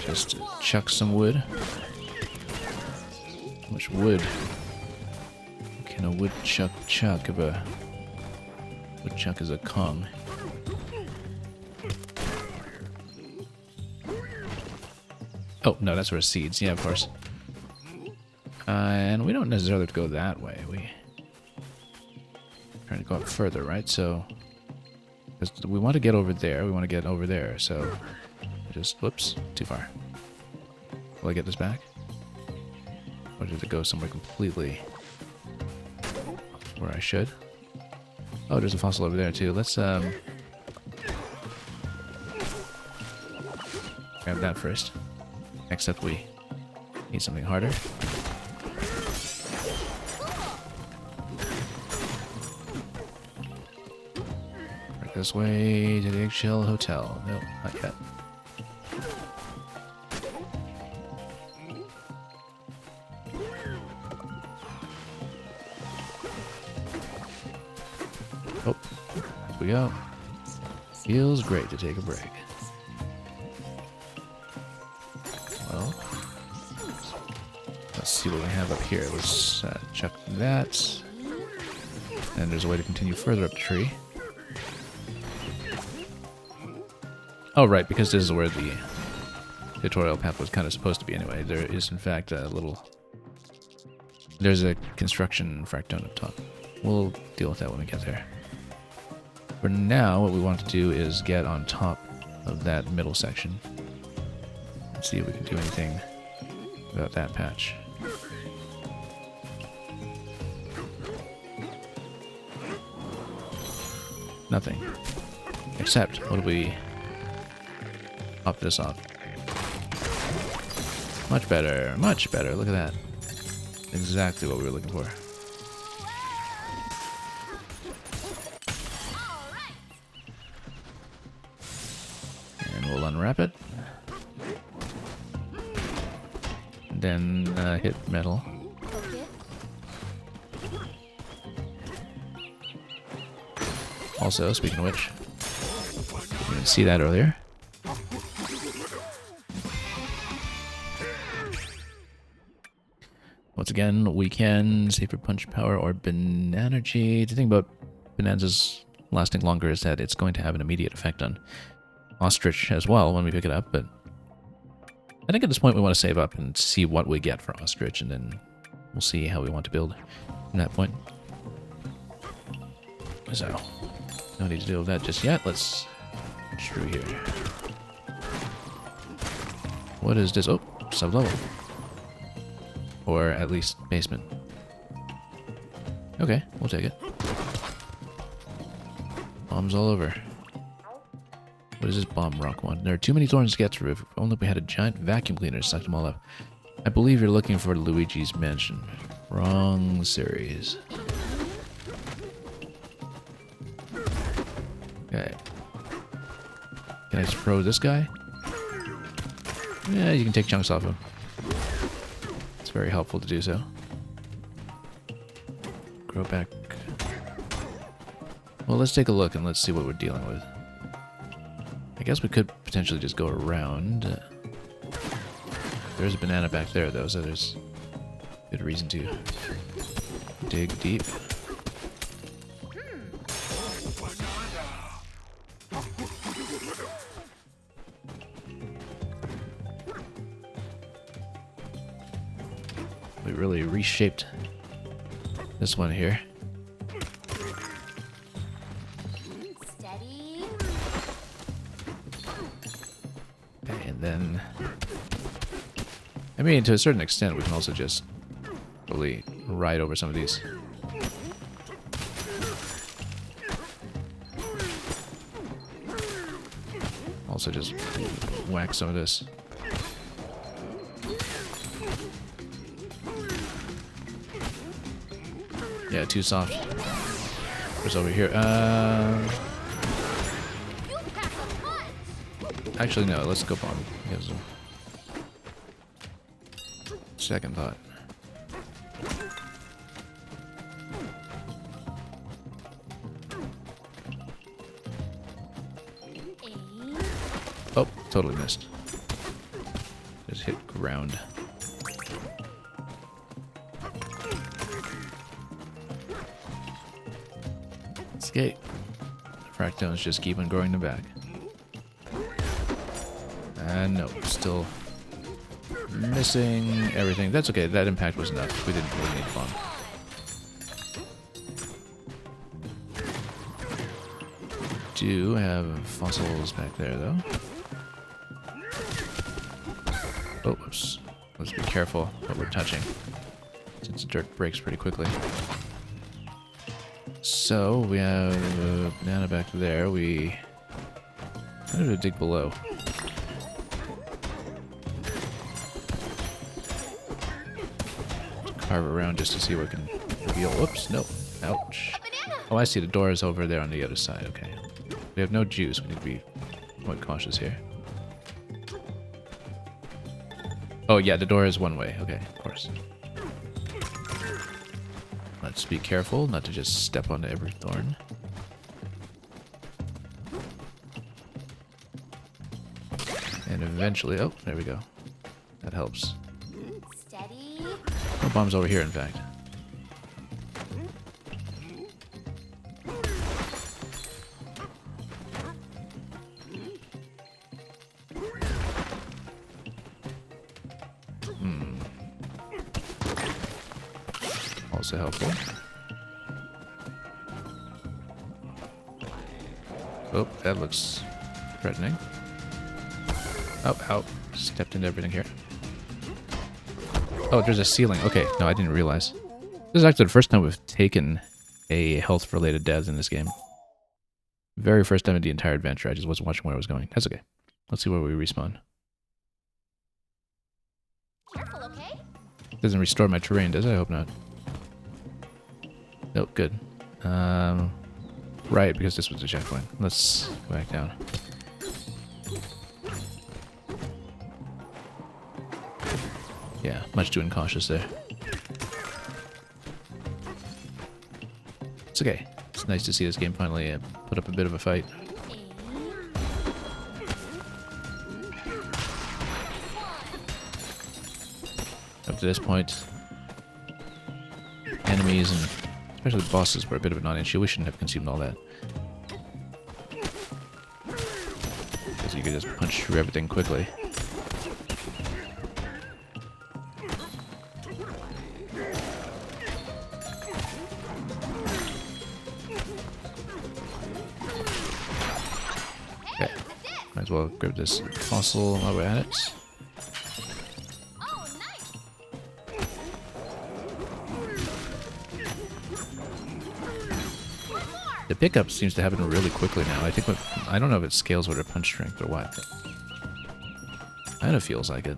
A: Just chuck some wood. How much wood can a woodchuck chuck if a woodchuck is a Kong? Oh, no, that's where seeds. Yeah, of course. And we don't necessarily have to go that way. We trying to go up further, right? So, because we want to get over there. We want to get over there. So, just whoops, too far. Will I get this back? Or did it go somewhere completely where I should? Oh, there's a fossil over there too. Let's grab that first. Except we need something harder. Right this way to the Eggshell Hotel. Nope, not yet. Oh, here we go. Feels great to take a break. Well, let's see what we have up here. Let's check that. And there's a way to continue further up the tree. Oh, right, because this is where the tutorial path was kind of supposed to be anyway. There is, in fact, a little... There's a construction fractone up top. We'll deal with that when we get there. For now, what we want to do is get on top of that middle section. And see if we can do anything about that patch. Nothing. Except, what do we... Pop this off. Much better, much better. Look at that. Exactly what we were looking for. And we'll unwrap it. And then hit metal. Also, speaking of which, you didn't see that earlier. Once again, we can save for punch power or Bananza. The thing about Bananza's lasting longer is that it's going to have an immediate effect on Ostrich as well when we pick it up, but I think at this point we want to save up and see what we get for Ostrich, and then we'll see how we want to build from that point. So, no need to deal with that just yet. Let's push through here. What is this? Oh, sub-level. Or at least basement. Okay, we'll take it. Bombs all over. What is this bomb rock one? There are too many thorns to get through. If only we had a giant vacuum cleaner to suck them all up. I believe you're looking for Luigi's Mansion. Wrong series. Okay. Can I just throw this guy? Yeah, you can take chunks off him. It's very helpful to do so. Grow back. Well, let's take a look and let's see what we're dealing with. I guess we could potentially just go around. There's a banana back there, though, so there's good reason to dig deep. We really reshaped this one here.
B: Steady.
A: And then, I mean, to a certain extent, we can also just really ride over some of these. Also just whack some of this. Yeah, too soft. What's over here? Actually, no. Let's go bomb. Because second thought. Oh, totally missed. Just hit ground. Escape. Fractones just keep on growing them back. And no, still missing everything. That's okay, that impact was enough. We didn't really need a bomb. Do have fossils back there though. Oh, whoops. Let's be careful what we're touching, since the dirt breaks pretty quickly. So, we have a banana back there. I'm gonna dig below. Carve around just to see what can reveal. Whoops, no. Ouch. Oh, I see. The door is over there on the other side. Okay. We have no juice. We need to be quite cautious here. Oh, yeah, the door is one way. Okay, of course. Let's be careful not to just step onto every thorn. And eventually... Oh, there we go. That helps.
B: Steady.
A: No bombs over here, in fact. Also helpful. Oh, that looks threatening. Oh, ow. Stepped into everything here. Oh, there's a ceiling. Okay, no, I didn't realize. This is actually the first time we've taken a health-related death in this game. Very first time in the entire adventure. I just wasn't watching where I was going. That's okay. Let's see where we respawn.
B: Careful, okay?
A: Doesn't restore my terrain, does it? I hope not. Nope, good. Right, because this was a checkpoint. Let's go back down. Yeah, much too incautious there. It's okay. It's nice to see this game finally put up a bit of a fight. Up to this point, enemies and especially the bosses were a bit of a non-issue. We shouldn't have consumed all that. Because you could just punch through everything quickly. Okay, might as well grab this fossil while we're at it. The pickup seems to happen really quickly now. I think I don't know if it scales with our punch strength or what. Kind of feels like it.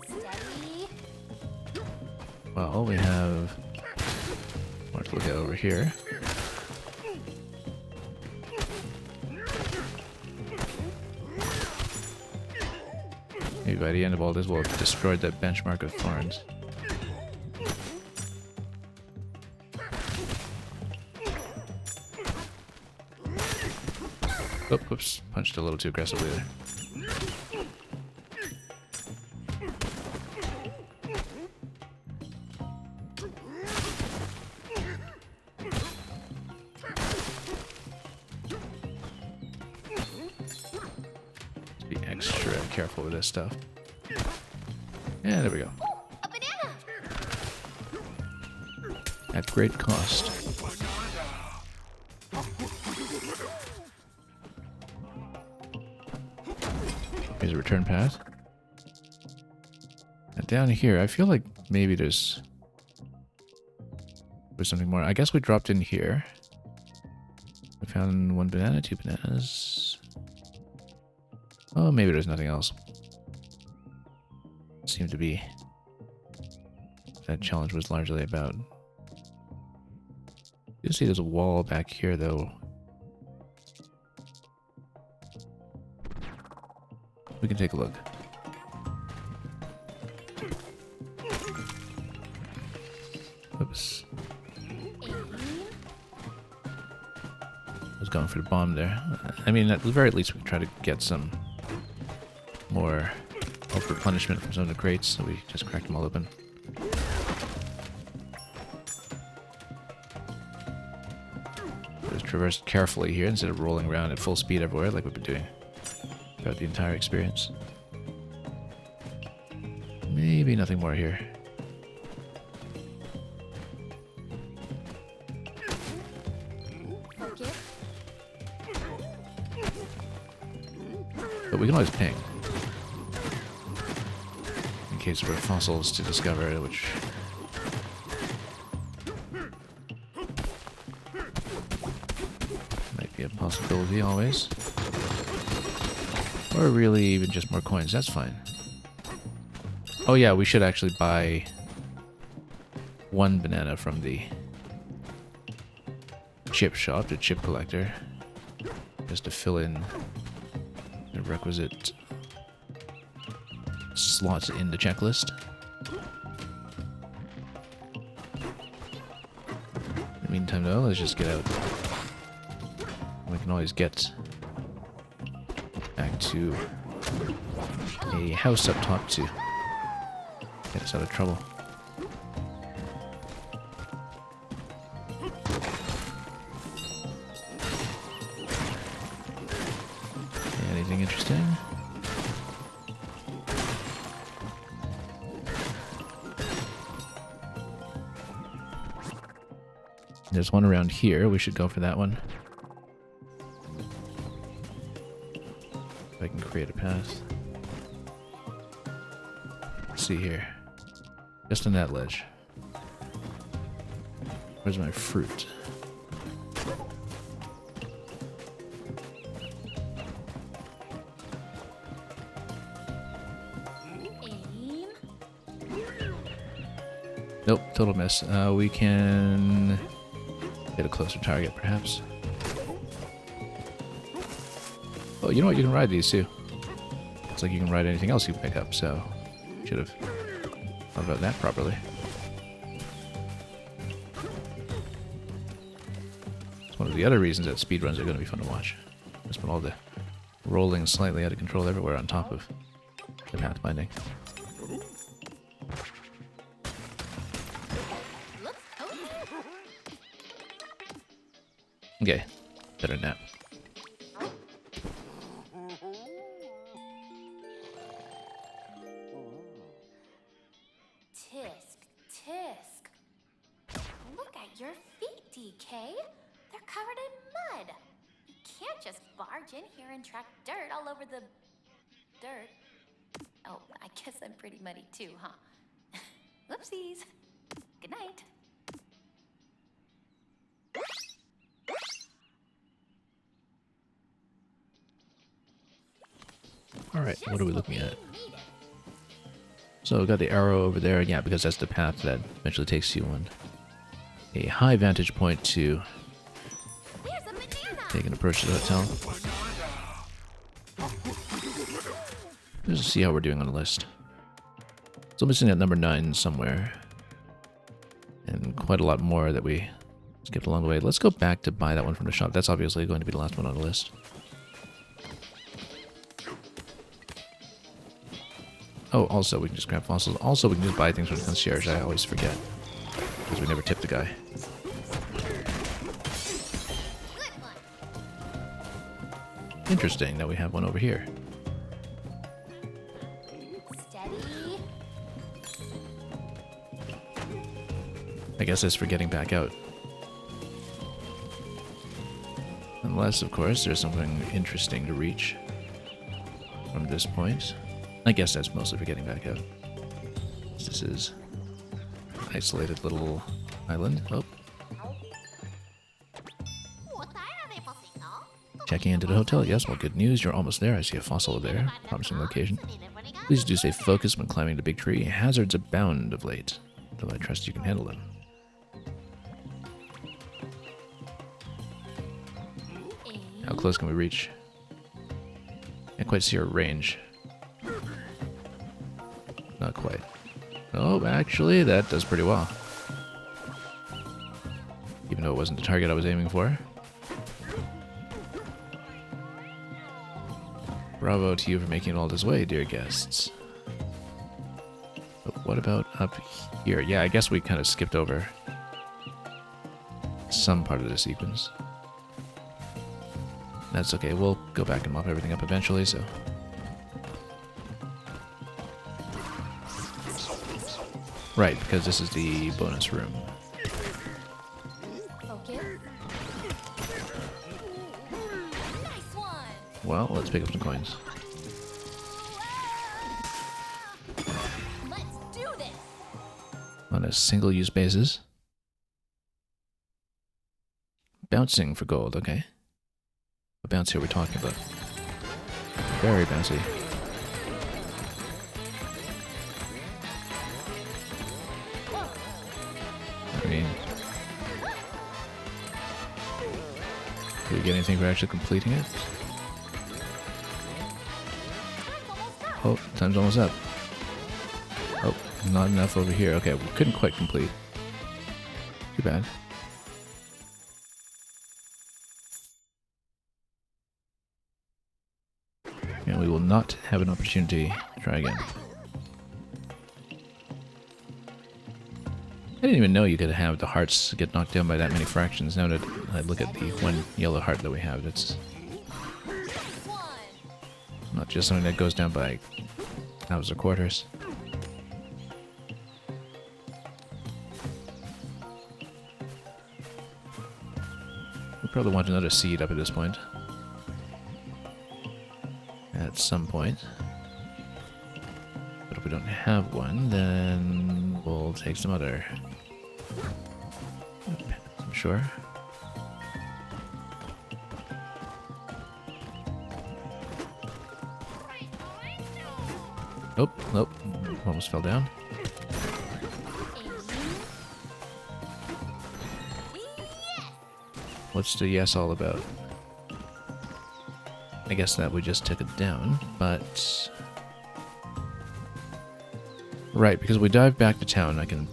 B: Steady.
A: Well, we have more to look at over here. Maybe by the end of all this, we'll have destroyed that benchmark of thorns. Oh, whoops. Punched a little too aggressively there. Be extra careful with this stuff. Yeah, there we go.
B: Ooh, a banana.
A: At great cost. Here's a return path. And down here, I feel like maybe there's something more. I guess we dropped in here. We found one banana, two bananas. Oh, maybe there's nothing else. Seemed to be that challenge was largely about. You see there's a wall back here though. We can take a look. Oops.
B: Aim.
A: I was going for the bomb there. I mean, at the very least, we try to get some more health replenishment from some of the crates, so we just cracked them all open. Just traverse carefully here instead of rolling around at full speed everywhere like we've been doing throughout the entire experience. Maybe nothing more here. But we can always ping. In case there were fossils to discover, which... might be a possibility always. Or really even just more coins, that's fine. Oh yeah, we should actually buy one banana from the chip shop, the chip collector, just to fill in the requisite slots in the checklist. In the meantime though, let's just get out. We can always get back to a house up top to get us out of trouble. Anything interesting? There's one around here. We should go for that one. If I can create a path. Let's see here. Just on that ledge. Where's my fruit?
B: Aim.
A: Nope, total miss. We can hit a closer target, perhaps. Oh, you know what? You can ride these too. It's like you can ride anything else you pick up, so should have thought about that properly. It's one of the other reasons that speedruns are going to be fun to watch. Just with all the rolling slightly out of control everywhere on top of the path binding.
B: Looks cozy.
A: Okay, better nap.
B: Tisk, tisk. Look at your feet, DK. They're covered in mud. You can't just barge in here and track dirt all over the dirt. Oh, I guess I'm pretty muddy too, huh? Whoopsies. Good night.
A: Alright, what are we looking at? So we've got the arrow over there, yeah, because that's the path that eventually takes you on a high vantage point to
B: There's a banana.
A: take an approach to the hotel. Let's see how we're doing on the list. Still missing at number 9 somewhere. And quite a lot more that we skipped along the way. Let's go back to buy that one from the shop. That's obviously going to be the last one on the list. Oh, also, we can just grab fossils. Also, we can just buy things from the concierge. I always forget. Because we never tip the guy.
B: Good one.
A: Interesting that we have one over here.
B: Steady.
A: I guess that's for getting back out. Unless, of course, there's something interesting to reach from this point. I guess that's mostly for getting back out. This is an isolated little island. Oh. Checking into the hotel. Yes, well, good news. You're almost there. I see a fossil over there. Promising location. Please do stay focused when climbing the big tree. Hazards abound of late, though I trust you can handle them. How close can we reach? Can't quite see our range. Not quite. Oh, actually, that does pretty well. No, it wasn't the target I was aiming for. Bravo to you for making it all this way, dear guests. But what about up here? Yeah, I guess we kind of skipped over some part of the sequence. That's okay, we'll go back and mop everything up eventually, so... Right, because this is the bonus room.
B: Focus. Nice one.
A: Well, let's pick up some coins.
B: Let's do this.
A: On a single-use basis. Bouncing for gold, okay. What bounce here are we talking about? Very bouncy. I mean... Do we get anything for actually completing it? Oh, time's almost up. Oh, not enough over here. Okay, we couldn't quite complete. Too bad. And we will not have an opportunity to try again. I didn't even know you could have the hearts get knocked down by that many fractions. Now that I look at the one yellow heart that we have, it's not just something that goes down by thousands or quarters. We probably want another seed up at this point. At some point. But if we don't have one, then we'll take some other. I'm sure. Nope, nope. Almost fell down. What's the yes all about? I guess that we just took it down, but... Right, because we dive back to town, I can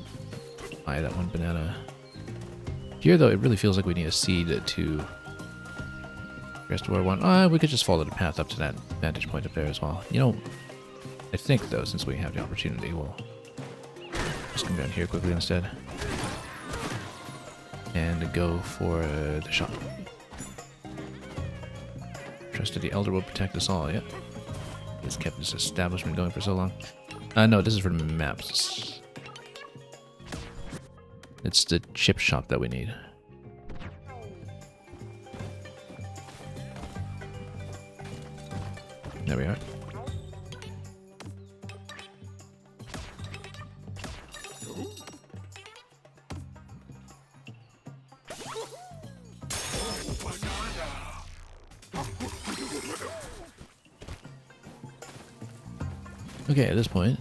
A: buy that one banana. Here, though, it really feels like we need a seed to rest where one. We could just follow the path up to that vantage point up there as well. You know, I think, though, since we have the opportunity, we'll just come down here quickly instead. And go for the shop. Trusted the Elder will protect us all, yeah. He's kept this establishment going for so long. No, this is for the maps. It's the chip shop that we need. There we are. Okay, at this point,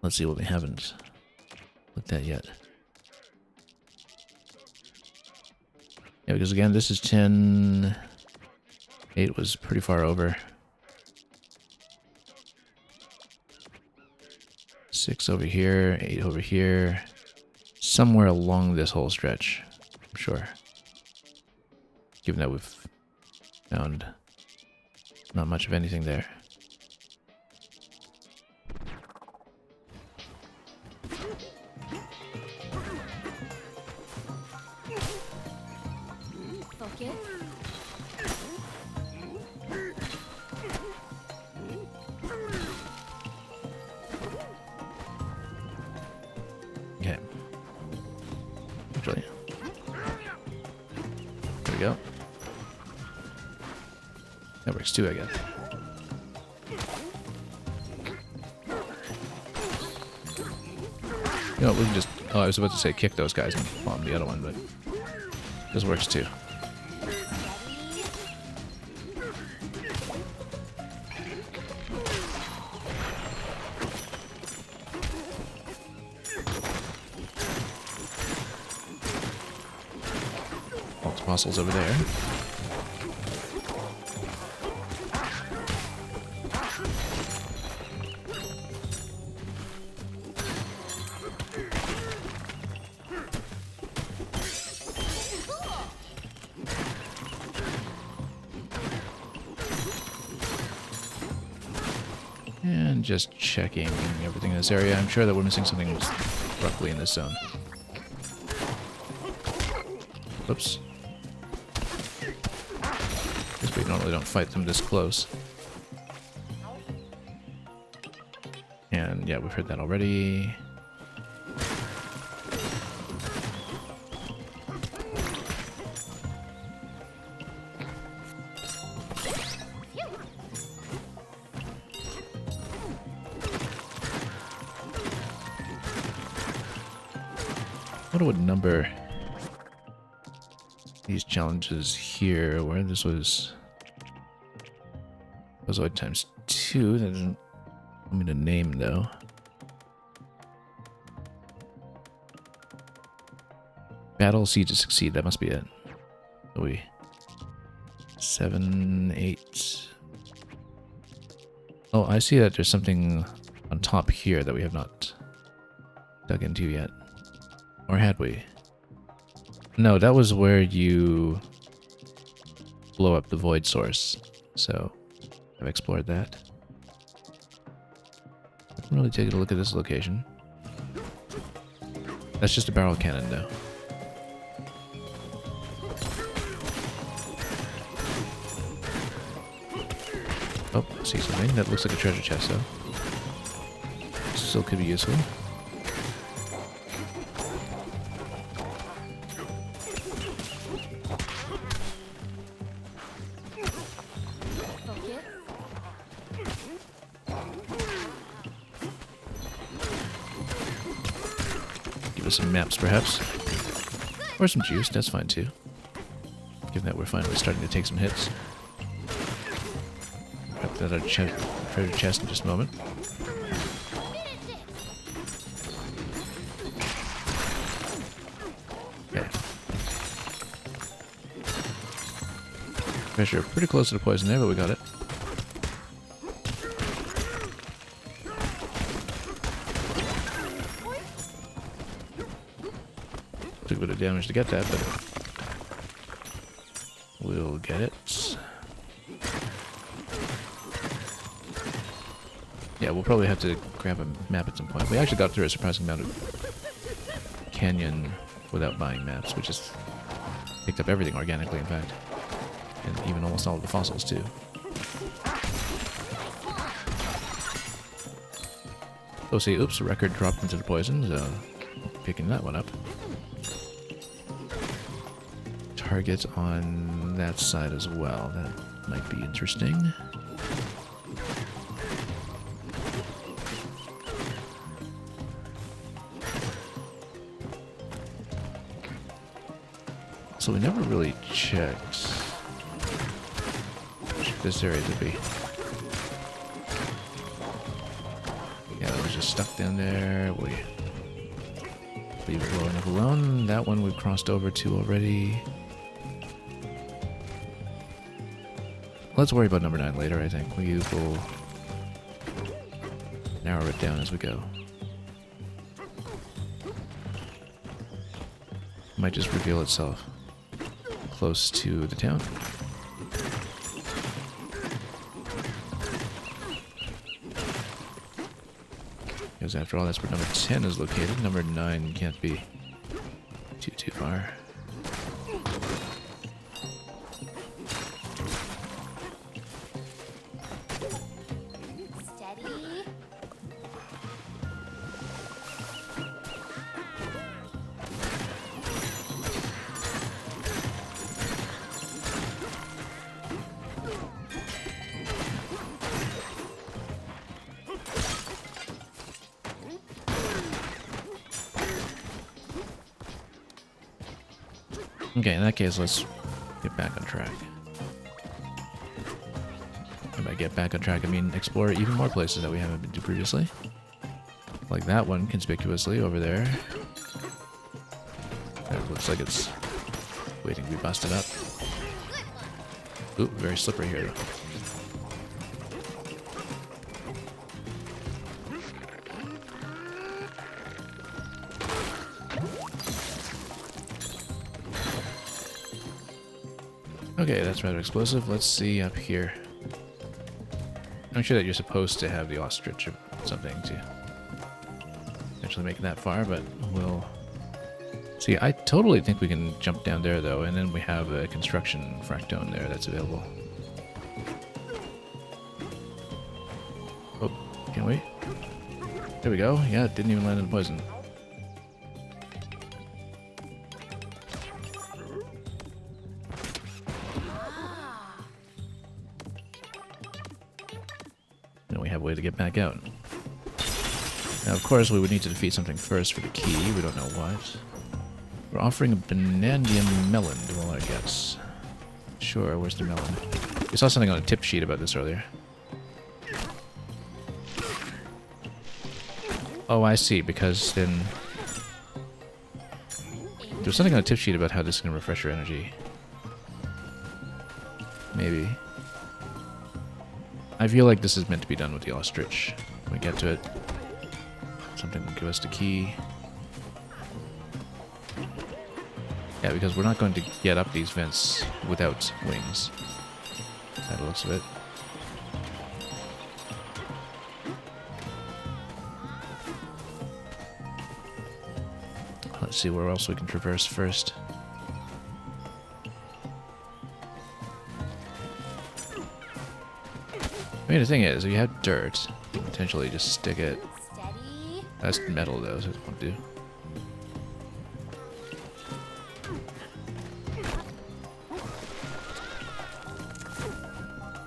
A: let's see what we haven't looked at yet. Yeah, because again, this is 10. 8 was pretty far over. 6 over here, 8 over here. Somewhere along this whole stretch, I'm sure. Given that we've found not much of anything there.
B: Focus.
A: Okay. Actually. There we go. That works too, I guess. You know, we can just... Oh, I was about to say kick those guys and bomb the other one, but this works too. Muscles over there. And just checking everything in this area. I'm sure that we're missing something roughly in this zone. Oops. Guess we normally don't fight them this close. And yeah, we've heard that already. I wonder what number these challenges here, where this was times 2. That doesn't want me to name though. Battle C to succeed, that must be it. So we 7, 8. Oh, I see that there's something on top here that we have not dug into yet. Or had we? No, that was where you blow up the void source. So I've explored that. I can really take a look at this location. That's just a barrel cannon though. Oh, I see something. That looks like a treasure chest though. Still could be useful. Give us some maps, perhaps. Or some juice, that's fine too. Given that we're finally starting to take some hits. Grab that treasure chest in just a moment. Okay. Pressure pretty close to the poison there, but we got it. Took a bit of damage to get that, but we'll get it. Yeah, we'll probably have to grab a map at some point. We actually got through a surprising amount of canyon without buying maps. We just picked up everything organically, in fact. And even almost all of the fossils, too. Oh, see, oops, a record dropped into the poison, so picking that one up. Target on that side as well. That might be interesting. So we never really checked this area to be. Yeah, that was just stuck down there. We leave it low enough alone. That one we've crossed over to already. Let's worry about number 9 later, I think. We will narrow it down as we go. Might just reveal itself close to the town. Because after all, that's where number 10 is located. Number 9 can't be too far.
B: Steady.
A: Okay, in that case, let's get back on track. And by get back on track, I mean explore even more places that we haven't been to previously. Like that one, conspicuously, over there. That looks like it's waiting to be busted up. Ooh, very slippery here, though. Okay, that's rather explosive. Let's see up here. I'm sure that you're supposed to have the ostrich or something to eventually make it that far, but we'll see. I totally think we can jump down there, though, and then we have a construction fractone there that's available. Oh, can we? There we go. Yeah, it didn't even land in the poison. Then we have a way to get back out. Now, of course, we would need to defeat something first for the key. We don't know what. We're offering a Bananza melon to all our guests. Sure, where's the melon? We saw something on a tip sheet about this earlier. Oh, I see, because then... There was something on a tip sheet about how this can refresh your energy. Maybe. I feel like this is meant to be done with the ostrich. When we get to it. Something will give us the key. Yeah, because we're not going to get up these vents without wings. By the looks of it. Let's see where else we can traverse first. I mean, the thing is, if you have dirt, you can potentially just stick it.
B: Steady.
A: That's metal, though, so it won't do.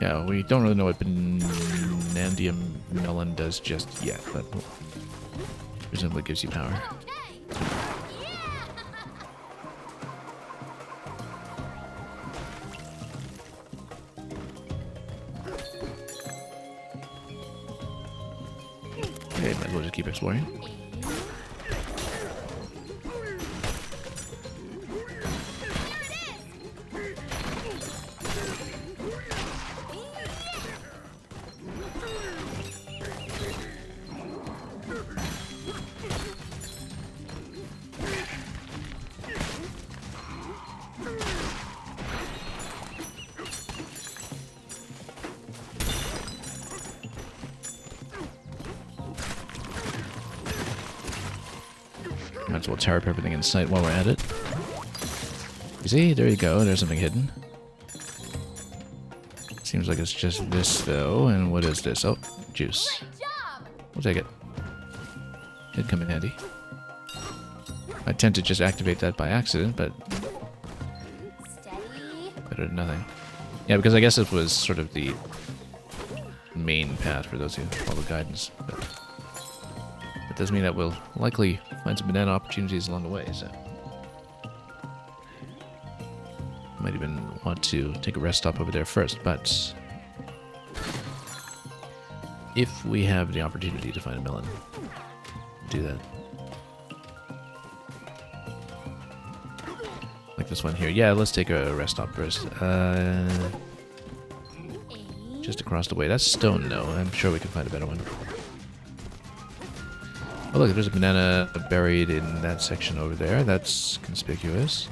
A: Yeah, we don't really know what Bananza melon does just yet, but presumably gives you power. Okay, might as well just keep exploring. Might as well tear up everything in sight while we're at it. You see? There you go. There's something hidden. Seems like it's just this, though. And what is this? Oh, juice. We'll take it. It'd come in handy. I tend to just activate that by accident, but better than nothing. Yeah, because I guess it was sort of the main path for those who follow guidance. But it does mean that we'll likely find some banana opportunities along the way, so might even want to take a rest stop over there first, but if we have the opportunity to find a melon, do that. Like this one here. Yeah, let's take a rest stop first. Just across the way. That's stone, though. I'm sure we can find a better one. Oh, look, there's a banana buried in that section over there. That's conspicuous.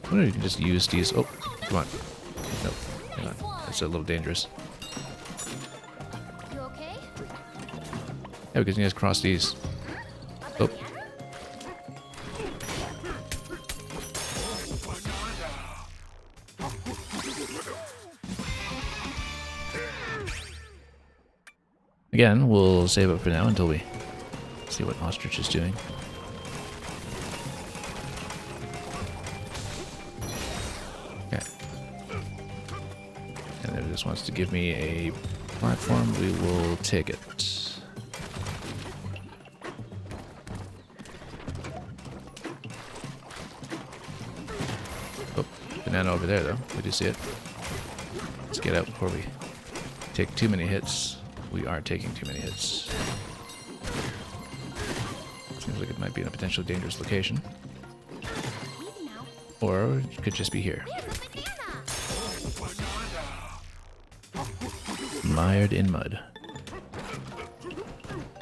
A: I wonder if you can just use these. Oh, come on. Nope. Hang on. That's a little dangerous.
B: You okay?
A: Yeah, because you guys cross these. Oh. Again, we'll save it for now until we see what Ostrich is doing. Okay. And if this wants to give me a platform, we will take it. Oh, banana over there, though. We do see it. Let's get out before we take too many hits. We are taking too many hits. Seems like it might be in a potentially dangerous location. Or it could just be here. Mired in mud.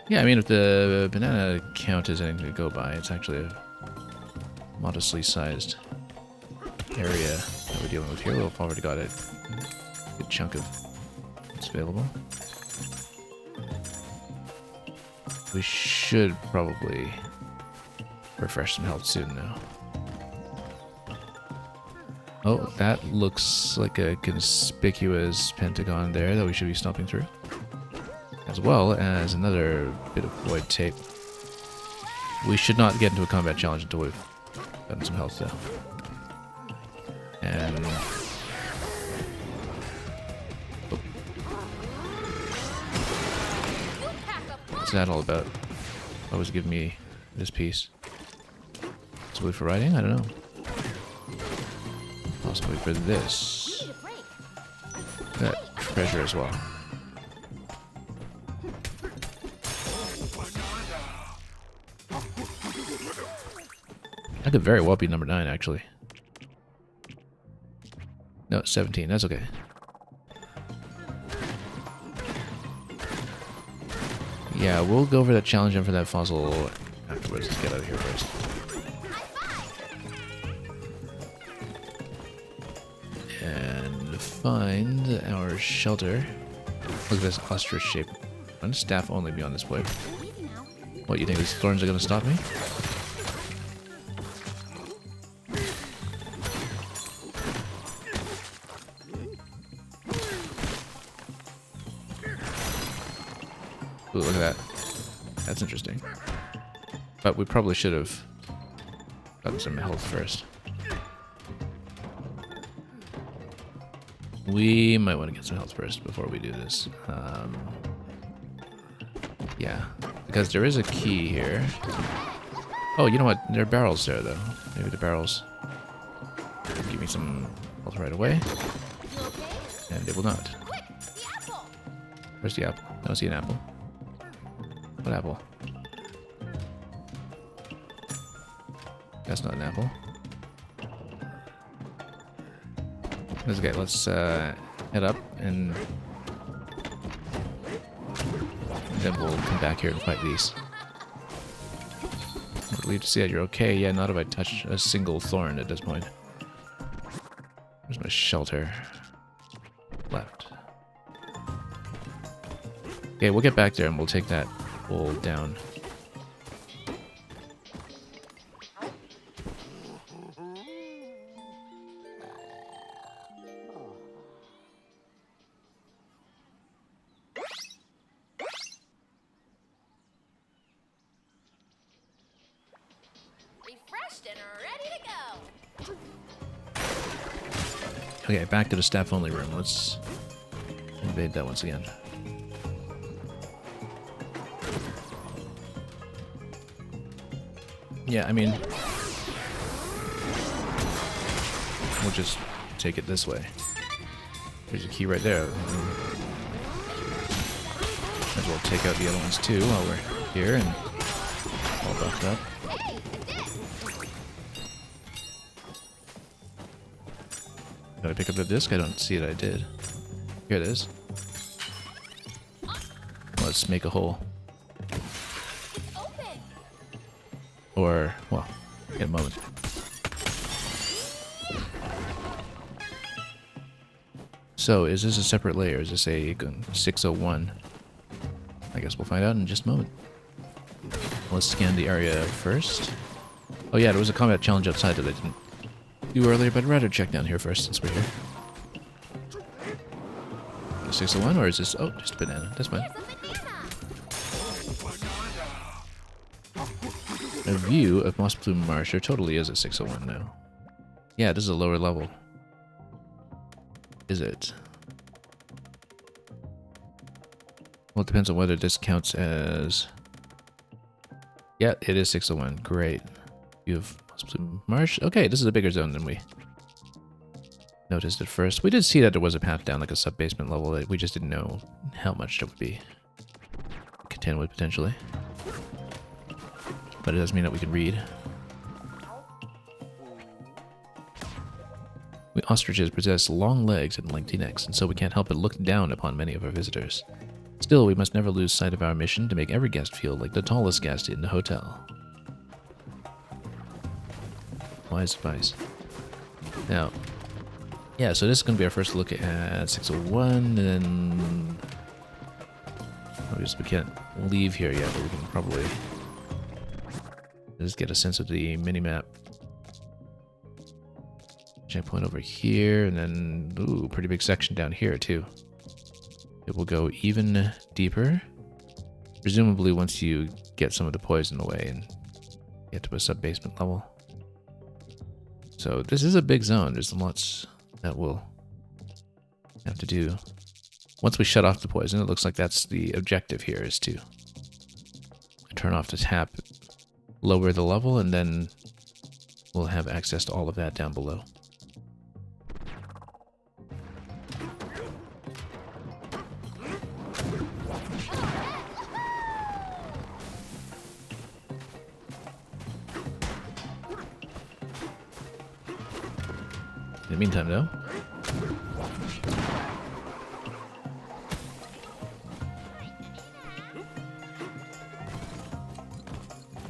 A: Yeah, I mean, if the banana count is anything to go by, it's actually a modestly sized area that we're dealing with here. We've already got a good chunk of health's available. We should probably refresh some health soon now. Oh, that looks like a conspicuous pentagon there that we should be stomping through. As well as another bit of void tape. We should not get into a combat challenge until we've gotten some health though. And... oh. What's that all about? Always give me this piece. Possibly for writing? I don't know. Possibly for this. That treasure as well. That could very well be number 9, actually. No, 17. That's okay. Yeah, we'll go over that challenge and for that fossil afterwards. Let's get out of here first. And find our shelter. Look at this ostrich shape. One staff only beyond this point. What, you think these thorns are going to stop me? Ooh, look at that. That's interesting. But we probably should have gotten some health first. We might want to get some health first before we do this. Yeah, because there is a key here. Oh, you know what? There are barrels there, though. Maybe the barrels will give me some health right away. And they will not. Where's the apple? I don't see an apple. What apple? That's not an apple. That's okay. Let's head up and then we'll come back here and fight these. I'm relieved to see that you're okay. Yeah, not if I touch a single thorn at this point. Where's my shelter? Left. Okay, we'll get back there and we'll take that hole down.
B: Refreshed and ready to go.
A: Okay, back to the staff-only room. Let's invade that once again. Yeah, I mean, we'll just take it this way. There's a key right there. Might as well take out the other ones too while we're here and all buffed up. Did I pick up the disc? I don't see it. I did. Here it is. Let's make a hole. Or, well, in a moment. So, is this a separate layer? Is this a 601? I guess we'll find out in just a moment. Let's scan the area first. Oh yeah, there was a combat challenge outside that I didn't do earlier, but I'd rather check down here first since we're here. A 601, or is this... oh, just a banana. That's fine. A view of Moss Plume Marsh. There totally is a 601 now. Yeah, this is a lower level. Is it? Well, it depends on whether this counts as... yeah, it is 601. Great. View of Moss Plume Marsh. Okay, this is a bigger zone than we noticed at first. We did see that there was a path down, like a sub-basement level, that we just didn't know how much that would be. Contend with, potentially. But it doesn't mean that we can read. We ostriches possess long legs and lengthy necks, and so we can't help but look down upon many of our visitors. Still, we must never lose sight of our mission to make every guest feel like the tallest guest in the hotel. Wise advice. Now, Yeah, so this is going to be our first look at 601, and then obviously we can't leave here yet, but we can probably just get a sense of the minimap. Checkpoint over here, and then, ooh, pretty big section down here too. It will go even deeper, presumably once you get some of the poison away and get to a sub-basement level. So this is a big zone. There's lots that we'll have to do. Once we shut off the poison, it looks like that's the objective here, is to turn off the tap, lower the level, and then we'll have access to all of that down below. In the meantime, though,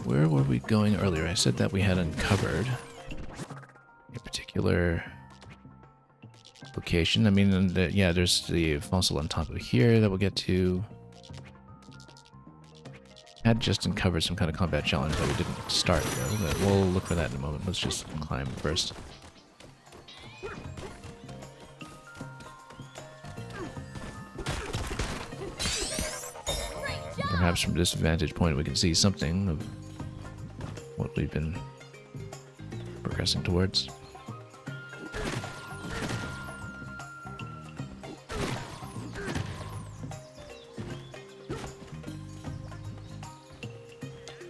A: where were we going earlier? I said that we had uncovered a particular location. I mean, yeah, there's the fossil on top of here that we'll get to. Had just uncovered some kind of combat challenge that we didn't start with, but we'll look for that in a moment. Let's just climb first. Perhaps from this vantage point we can see something of what we've been progressing towards.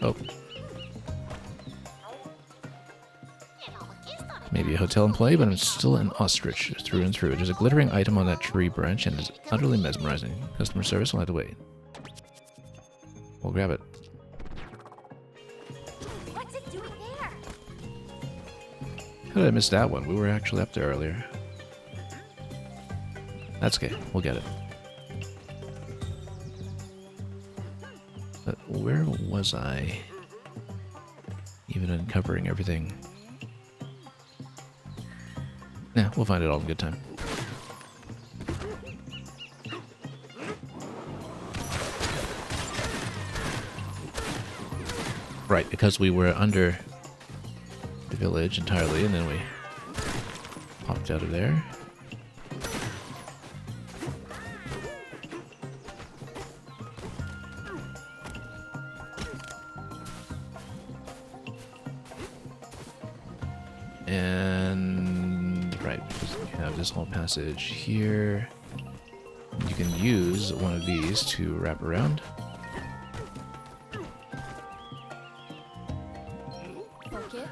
A: Oh. Maybe a hotel in play, but I'm still an ostrich through and through. There's a glittering item on that tree branch and it's utterly mesmerizing. Customer service will have to wait. We'll grab it.
B: What's it doing there?
A: How did I miss that one? We were actually up there earlier. That's okay. We'll get it. But where was I? Even uncovering everything. Nah, we'll find it all in good time. Right, because we were under the village entirely, and then we popped out of there. And right, we have this whole passage here. You can use one of these to wrap around.
B: Focus.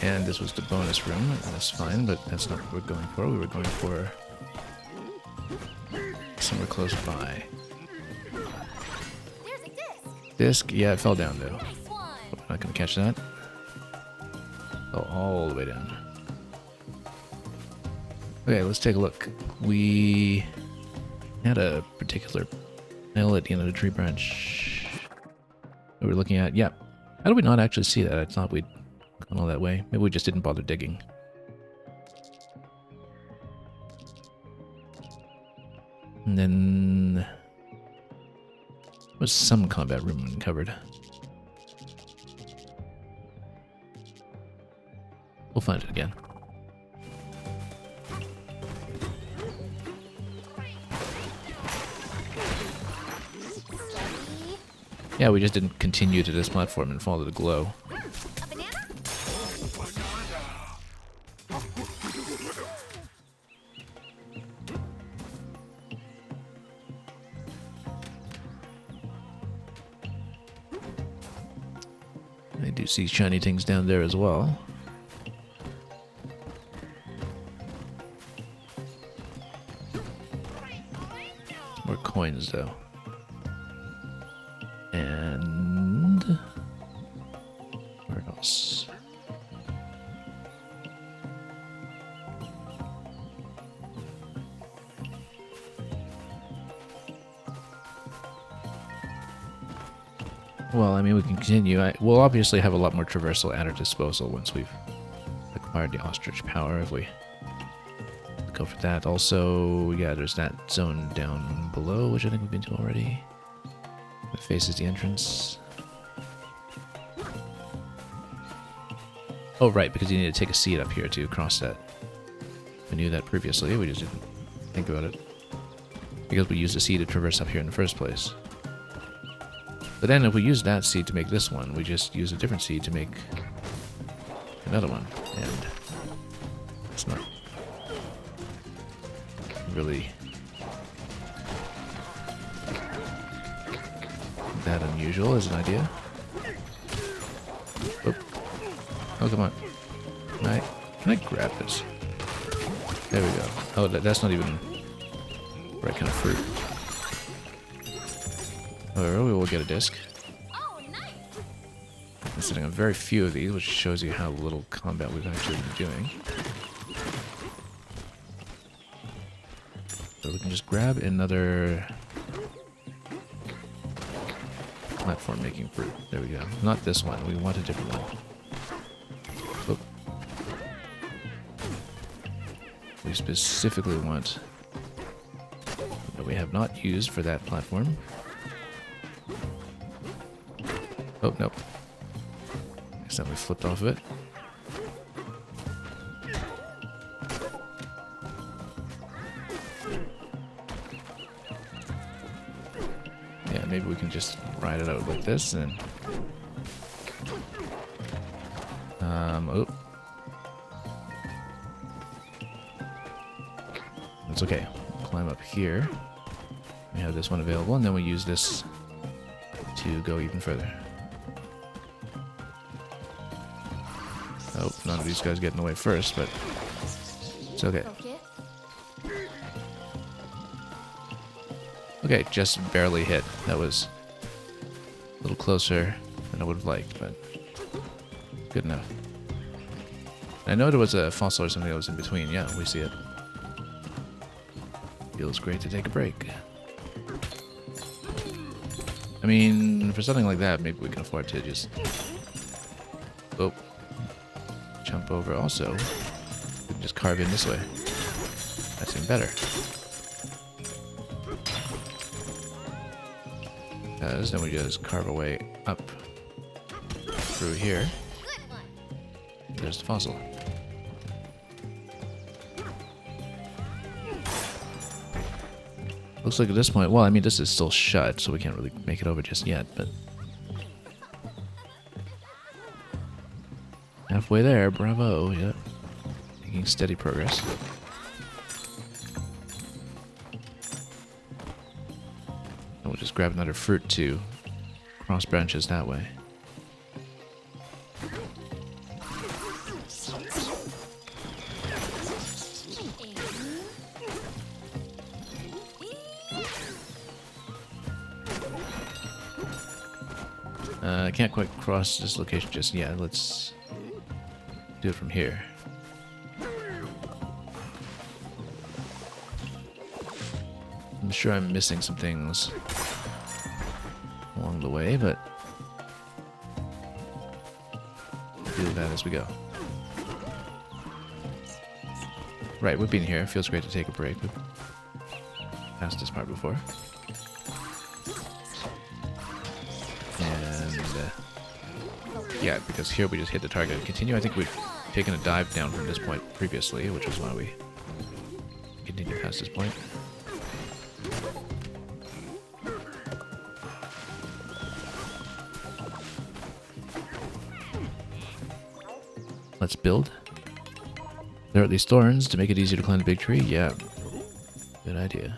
A: And this was the bonus room, and that's fine, but that's not what we're going for. We were going for somewhere close by.
B: There's a disc.
A: Disc? Yeah, it fell down though.
B: Nice one.
A: I'm not gonna catch that. Oh, all the way down. Okay, let's take a look. We had a particular nail at the end of the tree branch that we're looking at. Yeah. How do we not actually see that? I thought we'd gone all that way. Maybe we just didn't bother digging. And then there was some combat room uncovered. We'll find it again.
B: Steady.
A: Yeah, we just didn't continue to this platform and follow the glow.
B: A banana?
A: I do see shiny things down there as well. More coins, though. And where else? Well, I mean, we can continue. We'll obviously have a lot more traversal at our disposal once we've acquired the ostrich power, if we go for that. Also, yeah, there's that zone down below, which I think we've been to already. That faces the entrance. Oh, right, because you need to take a seat up here to cross that. We knew that previously, we just didn't think about it. Because we used a seed to traverse up here in the first place. But then if we use that seed to make this one, we just use a different seed to make another one. And it's not really that unusual as an idea. Oh, oh come on. Can I grab this? There we go. Oh, that's not even the right kind of fruit. However, we will get a disc.
B: Oh, nice.
A: I'm sitting on very few of these, which shows you how little combat we've actually been doing. So we can just grab another platform making fruit. There we go. Not this one. We want a different one. Oh. We specifically want that we have not used for that platform. Oh, nope. Accidentally flipped off of it. Yeah, maybe we can just ride it out like this and... oh. That's okay. We'll climb up here. We have this one available, and then we use this to go even further. Oh, none of these guys getting away first, but it's okay. Okay, just barely hit. That was a little closer than I would have liked, but good enough. I know there was a fossil or something that was in between. Yeah, we see it. Feels great to take a break. I mean, for something like that, maybe we can afford to just... Oh. Jump over also. We can just carve in this way. That's even better. Because then we just carve our way up through here. There's the fossil. Looks like at this point, well, I mean, this is still shut, so we can't really make it over just yet, but... halfway there, bravo, yeah. Making steady progress. And we'll just grab another fruit to cross branches that way. I can't quite cross this location just yet. Let's do it from here. I'm sure I'm missing some things along the way, but we'll do that as we go. Right, we've been here. It feels great to take a break. We've passed this part before. Yeah, because here we just hit the target and continue. I think we've taken a dive down from this point previously, which is why we continue past this point. Let's build. There are these thorns to make it easier to climb the big tree. Yeah, good idea.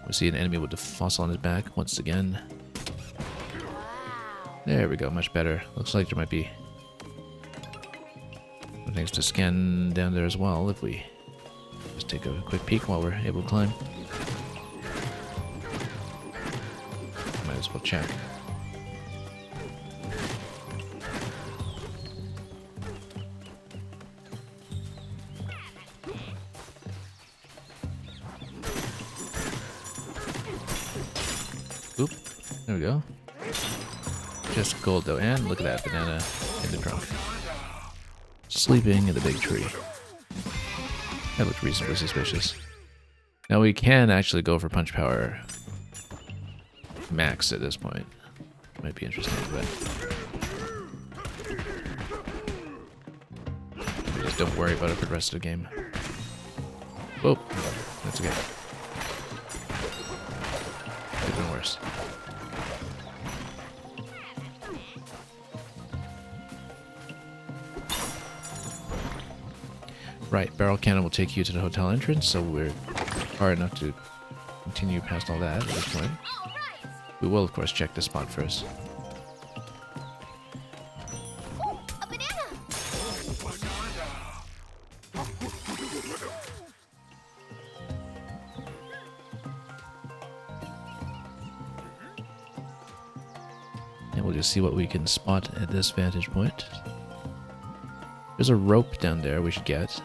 A: We see an enemy with the fossil on his back once again. There we go, much better. Looks like there might be some things to scan down there as well if we just take a quick peek while we're able to climb. Might as well check. Oop, there we go. Just gold though, and look at that banana in the trunk. Sleeping in the big tree. That looked reasonably suspicious. Now we can actually go for punch power max at this point. Might be interesting, but just don't worry about it for the rest of the game. Whoa, that's okay. Could have been worse. Right, barrel cannon will take you to the hotel entrance, so we're far enough to continue past all that at this point. We will, of course, check the spot first.
B: Ooh, a banana!
A: And we'll just see what we can spot at this vantage point. There's a rope down there we should get,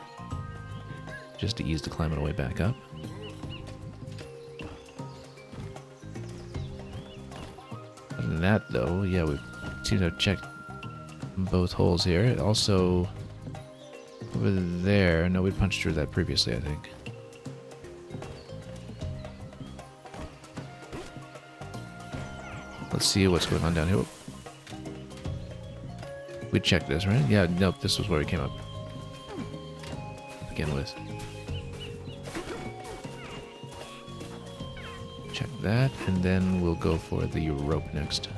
A: just to ease the climb on the way back up. Other than that, though, yeah, we seem to have checked both holes here. Also, over there, no, we punched through that previously, I think. Let's see what's going on down here. We checked this, right? Yeah, nope, this was where we came up. To begin with. Check that, and then we'll go for the rope next.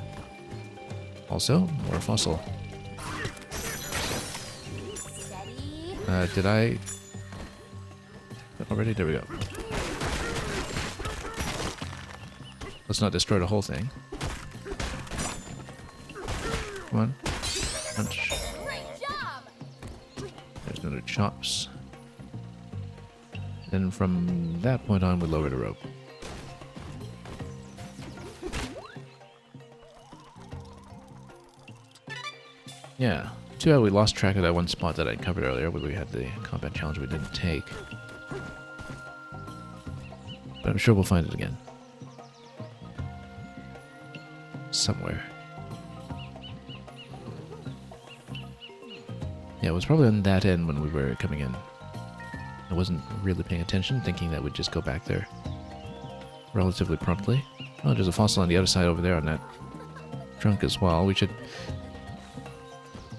A: Also, more fossil.
B: Steady.
A: Did I... Already? There we go. Let's not destroy the whole thing. Come on. Punch.
B: Great job!
A: There's another chops. Then from that point on, we lower the rope. Yeah. Too bad we lost track of that one spot that I covered earlier where we had the combat challenge we didn't take. But I'm sure we'll find it again. Somewhere. Yeah, it was probably on that end when we were coming in. I wasn't really paying attention, thinking that we'd just go back there relatively promptly. Oh, there's a fossil on the other side over there on that trunk as well. We should...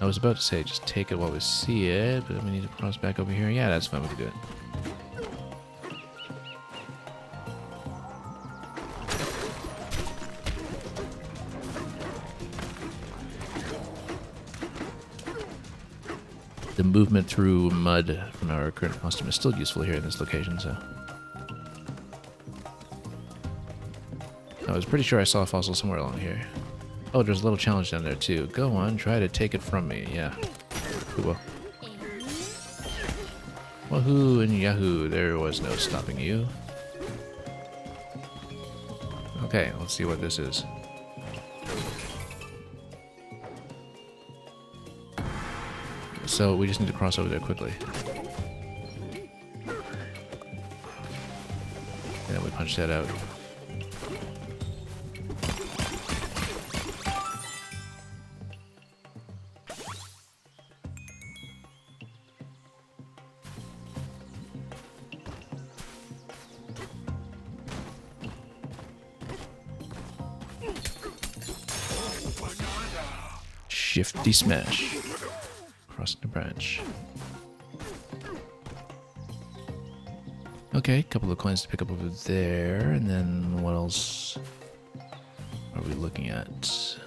A: I was about to say just take it while we see it, but we need to cross back over here. Yeah, that's fine, we can do it. The movement through mud from our current costume is still useful here in this location, so... I was pretty sure I saw a fossil somewhere along here. Oh, there's a little challenge down there too. Go on, try to take it from me. Yeah. We will. Woohoo and yahoo! There was no stopping you. Okay, let's see what this is. So we just need to cross over there quickly. And then we punch that out. Shifty smash. Crossing the branch. Okay, a couple of coins to pick up over there, and then what else are we looking at?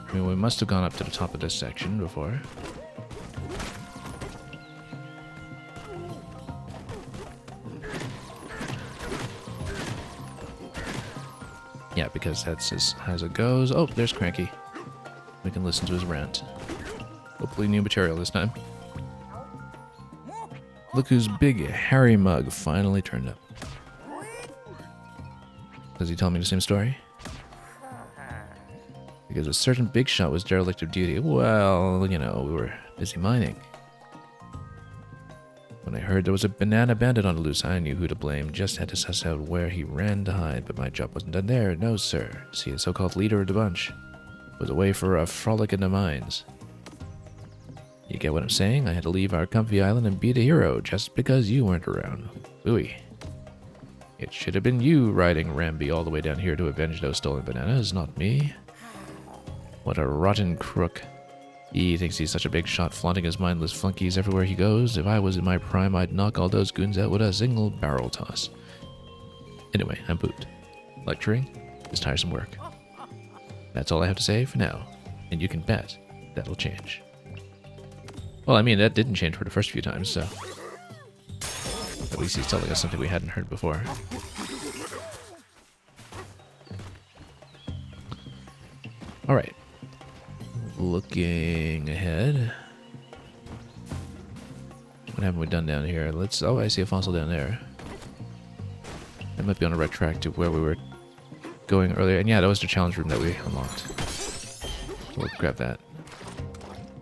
A: I mean, we must have gone up to the top of this section before. Yeah, because that's as high as it goes. Oh, there's Cranky. We can listen to his rant. Hopefully new material this time. Look whose big, hairy mug finally turned up. Does he tell me the same story? Because a certain big shot was derelict of duty. Well, you know, we were busy mining when I heard there was a banana bandit on the loose. I knew who to blame, just had to suss out where he ran to hide, but my job wasn't done there. No, sir. See, the so-called leader of the bunch was away for a frolic in the mines. You get what I'm saying? I had to leave our comfy island and be the hero just because you weren't around. Ooey. It should have been you riding Ramby all the way down here to avenge those stolen bananas, not me. What a rotten crook. He thinks he's such a big shot, flaunting his mindless flunkies everywhere he goes. If I was in my prime, I'd knock all those goons out with a single barrel toss. Anyway, I'm pooped. Lecturing is tiresome work. That's all I have to say for now. And you can bet that'll change. Well, I mean, that didn't change for the first few times, so... At least he's telling us something we hadn't heard before. Alright. Looking ahead. What haven't we done down here? Let's... Oh, I see a fossil down there. That might be on the right track to where we were going earlier. And yeah, that was the challenge room that we unlocked. We'll grab that.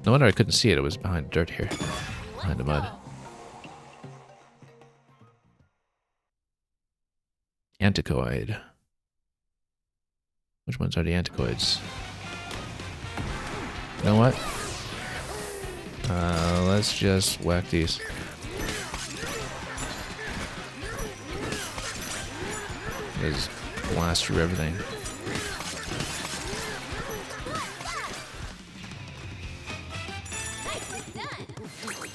A: No wonder I couldn't see it. It was behind the dirt here. Behind the mud. Anticoid. Which ones are the anticoids? You know what? Let's just whack these. Just blast through everything.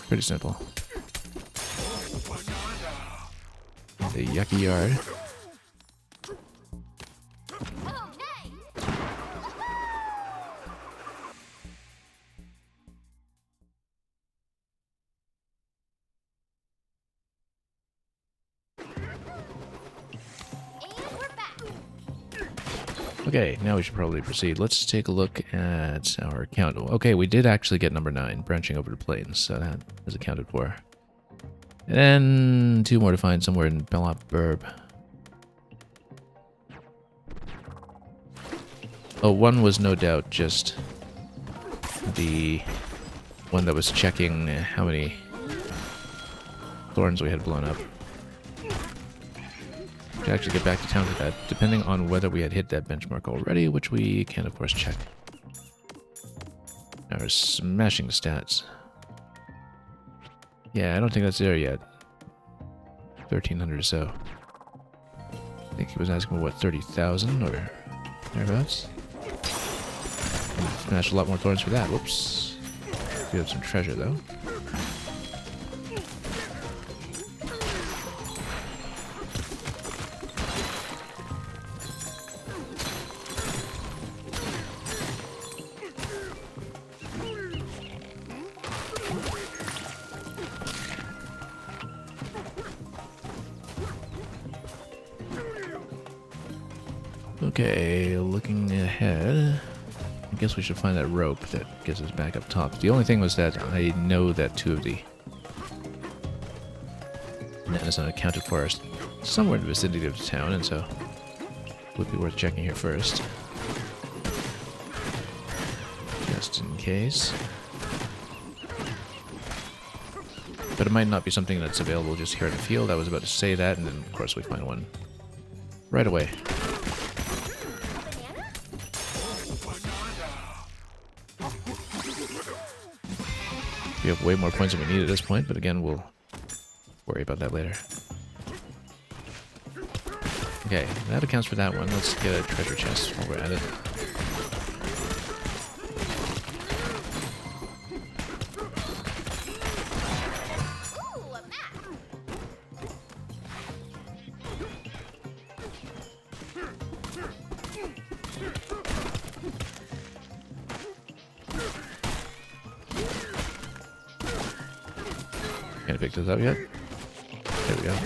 A: Pretty simple. The yucky yard. Okay, now we should probably proceed. Let's take a look at our count. Okay, we did actually get number 9, branching over the plains, so that is accounted for. And then 2 more to find somewhere in Bellop Burb. Oh, one was no doubt just the one that was checking how many thorns we had blown up. To actually get back to town for that, depending on whether we had hit that benchmark already, which we can of course check. Now we're smashing the stats. Yeah, I don't think that's there yet. 1,300 or so. I think he was asking for what, 30,000 or thereabouts? Smashed a lot more thorns for that. Whoops. We have some treasure though. Okay, looking ahead, I guess we should find that rope that gets us back up top. The only thing was that I know that 2 of the bananas unaccounted for us somewhere in the vicinity of the town, and so it would be worth checking here first. Just in case. But it might not be something that's available just here in the field. I was about to say that, and then of course we find one right away. We have way more points than we need at this point, but again, we'll worry about that later. Okay, that accounts for that one. Let's get a treasure chest while we're at it. Can't pick those up yet. There we go.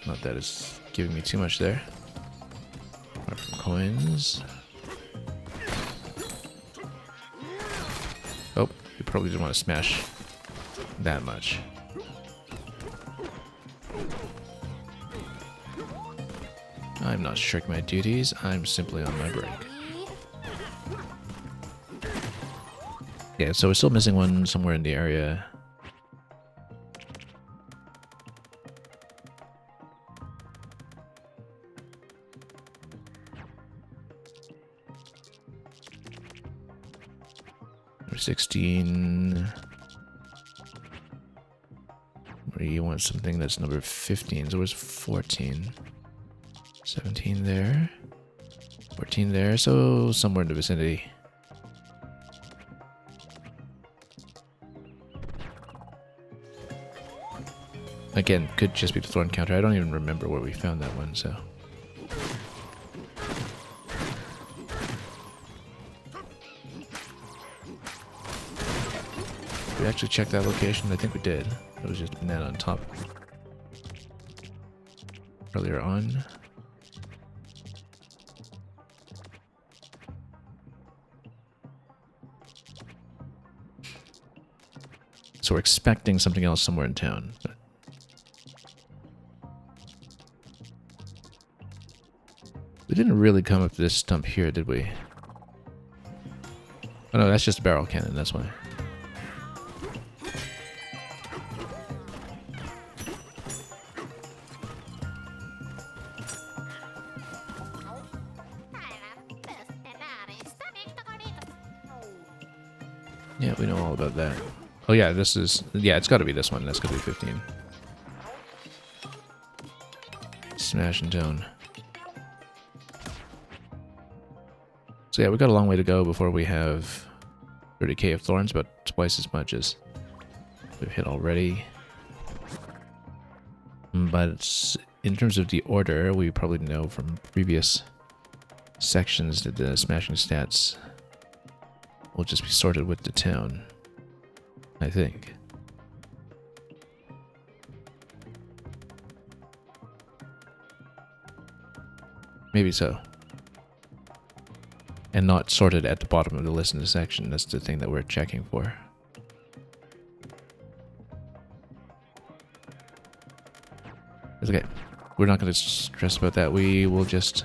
A: Not that it's giving me too much there. Apart from coins. Oh, you probably didn't want to smash that much. I'm not shirking my duties, I'm simply on my break. Yeah, so we're still missing one somewhere in the area. Number 16. Or you want something that's number 15. So where's 14? 17 there. 14 there. So somewhere in the vicinity. Again, could just be the thorn counter. I don't even remember where we found that one, so. Did we actually check that location? I think we did. It was just banana on top. Earlier on. So we're expecting something else somewhere in town. But we didn't really come up to this stump here, did we? Oh no, that's just a barrel cannon, that's why. Yeah, we know all about that. Oh yeah, this is... Yeah, it's got to be this one. That's got to be 15. Smash and tone. So yeah, we got a long way to go before we have 30k of thorns, about twice as much as we've hit already. But in terms of the order, we probably know from previous sections that the smashing stats will just be sorted with the town, I think. Maybe so. And not sorted at the bottom of the list in the section. That's the thing that we're checking for. It's okay. We're not going to stress about that. We will just,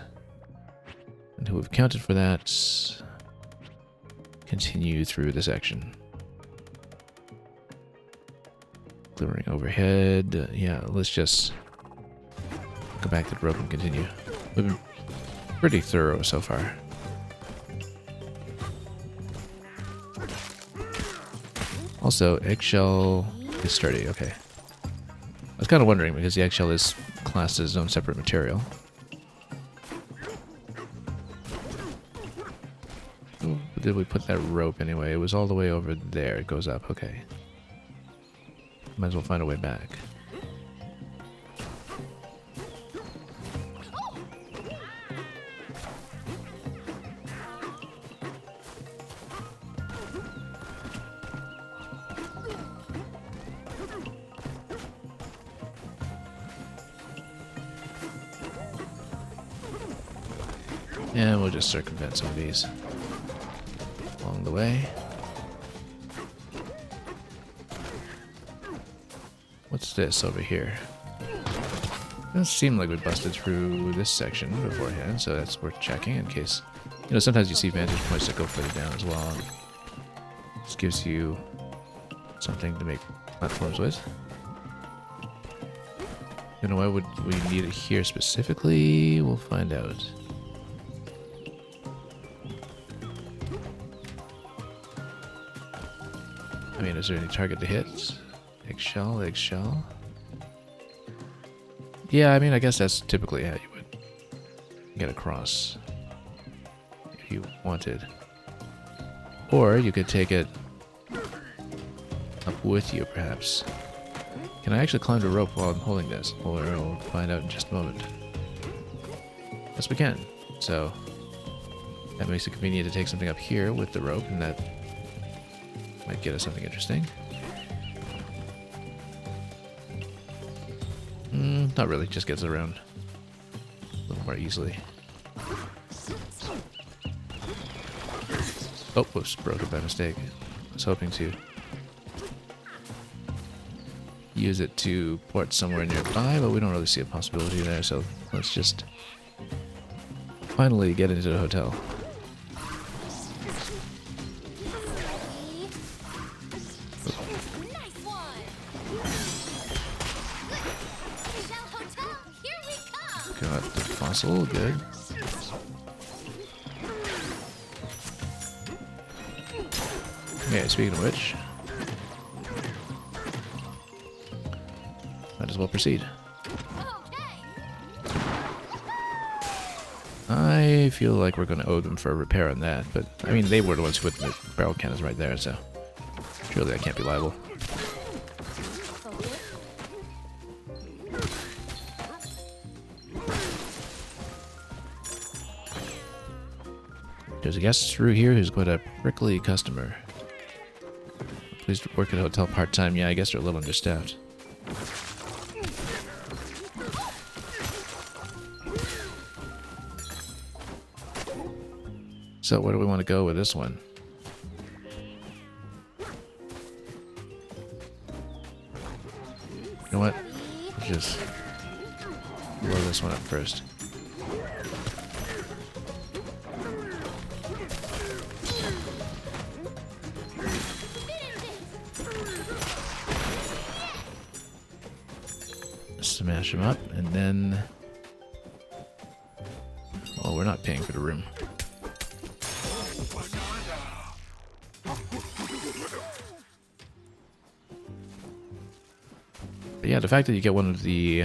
A: until we've accounted for that, continue through the section. Clearing overhead. Yeah, let's just go back to the rope and continue. We've been pretty thorough so far. Also, eggshell is sturdy. Okay. I was kind of wondering because the eggshell is classed as its own separate material. Did we put that rope anyway? It was all the way over there. It goes up. Okay. Might as well find a way back. And we'll just circumvent some of these along the way. What's this over here? Doesn't seem like we busted through this section beforehand, so that's worth checking in case. You know, sometimes you see vantage points that go further down as well. This gives you something to make platforms with. You know, why would we need it here specifically? We'll find out. I mean, is there any target to hit? Eggshell, eggshell. Yeah, I mean, I guess that's typically how you would get across if you wanted. Or you could take it up with you, perhaps. Can I actually climb the rope while I'm holding this? Or we'll find out in just a moment. Yes, we can. So that makes it convenient to take something up here with the rope, and that might get us something interesting. Not really, just gets around a little more easily. Oh, whoops, broke it by mistake. I was hoping to use it to port somewhere nearby, but we don't really see a possibility there, so let's just finally get into the hotel. Got the fossil, good. Okay, speaking of which, might as well proceed. I feel like we're going to owe them for a repair on that, but I mean, they were the ones who put the barrel cannons right there, so surely I can't be liable. There's a guest through here who's quite a prickly customer. Please work at a hotel part-time. Yeah, I guess they're a little understaffed. So where do we want to go with this one? You know what? Let's just blow this one up first. Smash him up, and then... Oh, we're not paying for the room. But yeah, the fact that you get one of the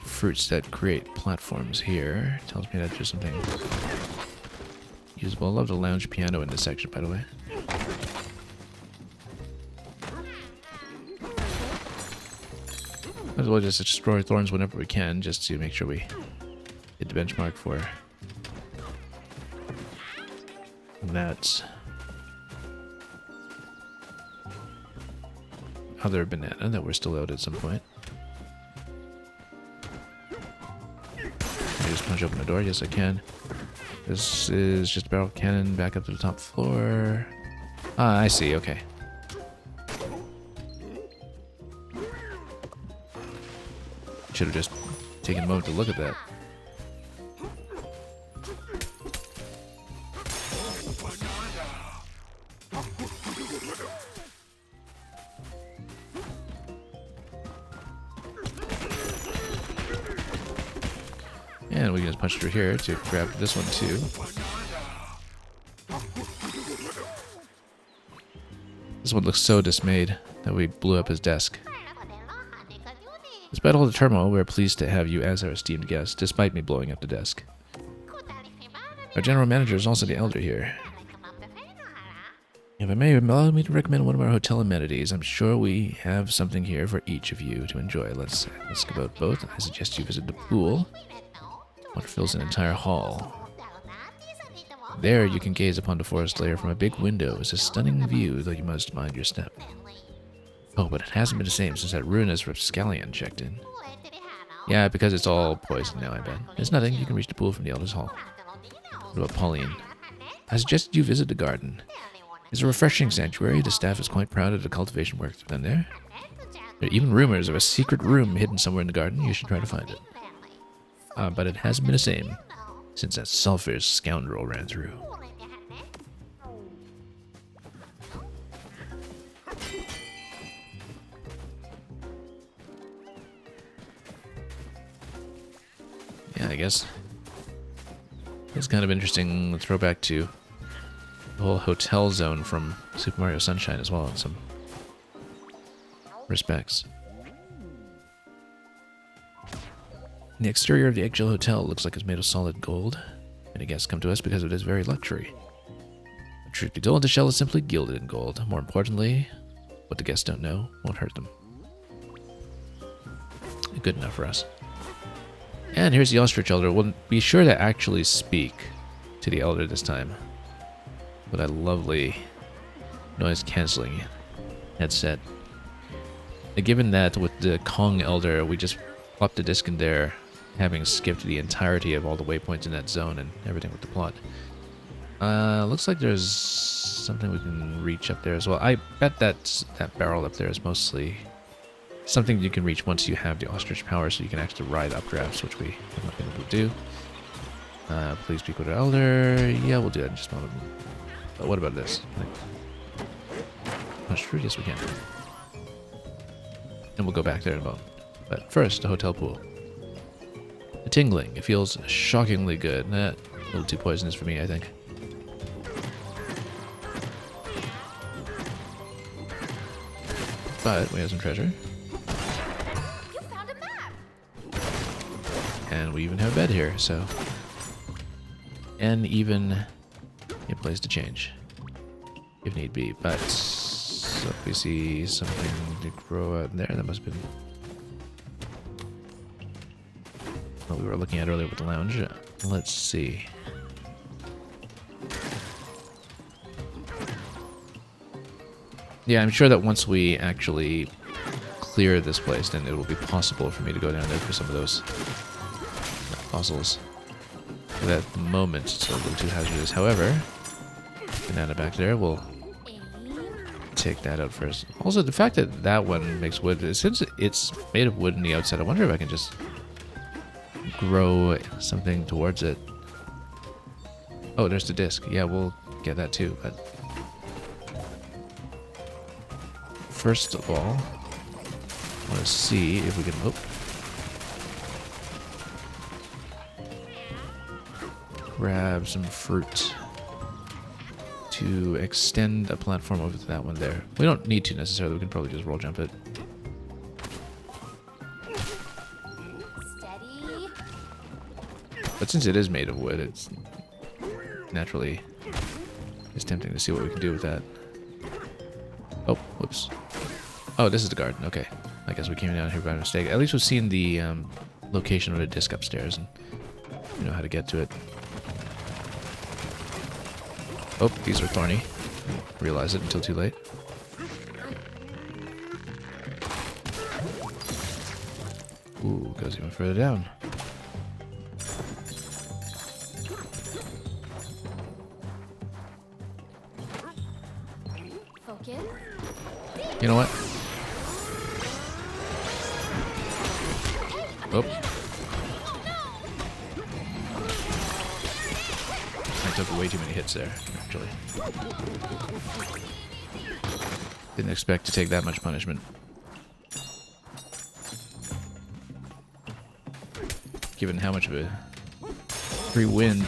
A: fruits that create platforms here tells me that there's something usable. I love the lounge piano in this section, by the way. Might as well just destroy thorns whenever we can, just to make sure we hit the benchmark for that other banana that we're still out at some point. Can I just punch open the door? Yes, I can. This is just a barrel cannon back up to the top floor. Ah, I see, okay. Should have just taken a moment to look at that. And we can just punch through here to grab this one too. This one looks so dismayed that we blew up his desk. Despite all the turmoil, we're pleased to have you as our esteemed guest, despite me blowing up the desk. Our general manager is also the elder here. If I may allow me to recommend one of our hotel amenities, I'm sure we have something here for each of you to enjoy. Let's ask about both. I suggest you visit the pool. Water fills an entire hall. There you can gaze upon the forest layer from a big window. It's a stunning view, though you must mind your step. Oh, but it hasn't been the same since that ruinous rapscallion checked in. Yeah, because it's all poison now, I bet. It's nothing. You can reach the pool from the Elder's Hall. What about Pauline? I suggest you visit the garden. It's a refreshing sanctuary. The staff is quite proud of the cultivation work done there. There are even rumors of a secret room hidden somewhere in the garden. You should try to find it. But it hasn't been the same since that sulphurous scoundrel ran through. Yeah, I guess it's kind of interesting throwback to the whole hotel zone from Super Mario Sunshine as well in some respects. The exterior of the Eggshell Hotel looks like it's made of solid gold. Many guests come to us because of its very luxury. Truth be told, the shell is simply gilded in gold. More importantly, what the guests don't know won't hurt them. Good enough for us. And here's the Ostrich Elder. We'll be sure to actually speak to the Elder this time. With a lovely noise-canceling headset. And given that with the Kong Elder, we just plopped the disc in there, having skipped the entirety of all the waypoints in that zone and everything with the plot. Looks like there's something we can reach up there as well. I bet that barrel up there is mostly something you can reach once you have the ostrich power, so you can actually ride updrafts, which we have not been able to do. Please speak with our elder. Yeah, we'll do that in just a moment. But what about this? Punch through? Yes, we can. And we'll go back there in a moment. But first, the hotel pool. The tingling. It feels shockingly good. A little too poisonous for me, I think. but we have some treasure.
B: You found a map.
A: And we even have a bed here, so... And even a place to change, if need be. But so if we see something to grow out there, that must have been what we were looking at earlier with the lounge. Let's see. Yeah, I'm sure that once we actually clear this place, then it will be possible for me to go down there for some of those fossils. But at the moment, it's a little too hazardous. However, banana back there, we'll take that out first. Also, the fact that that one makes wood, since it's made of wood on the outside, I wonder if I can just grow something towards it. Oh, there's the disc. Yeah, we'll get that too. But first of all, I want to see if we can... Oh. Grab some fruit to extend a platform over to that one there. We don't need to necessarily. We can probably just roll jump it.
B: Steady.
A: But since it is made of wood, it's naturally it's tempting to see what we can do with that. Oh, whoops. Oh, this is the garden. Okay. I guess we came down here by mistake. At least we've seen the location of the disc upstairs and we know how to get to it. Oh, these are thorny. Didn't realize it until too late. Ooh, goes even further down.
B: Focus.
A: You know what? Oh. I took way too many hits there, actually. Didn't expect to take that much punishment. Given how much of a free win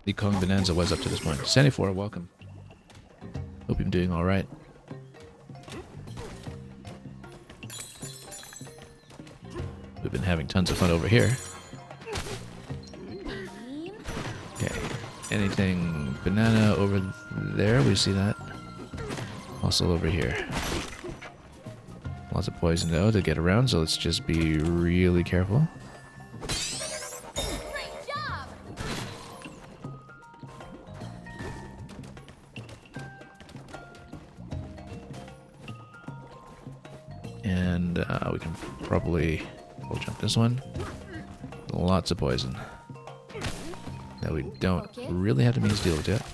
A: the Kong Bonanza was up to this point. 74, welcome. Hope you're doing alright. We've been having tons of fun over here. Okay. Anything banana over there? We see that. Also over here. Lots of poison though to get around, so let's just be really careful.
B: Great job.
A: And we can probably... We'll jump this one. Lots of poison. That we don't really have the means to deal with yet.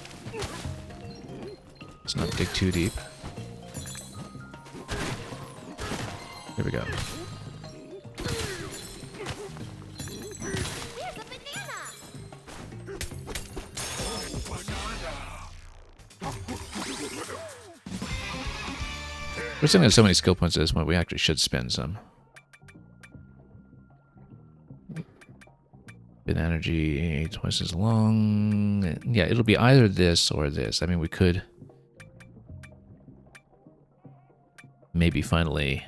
A: Let's not dig too deep. Here we go.
B: Here's a banana.
A: We're sitting at so many skill points at this point, we actually should spend some. Bit energy, twice as long. Yeah, it'll be either this or this. I mean, we could maybe finally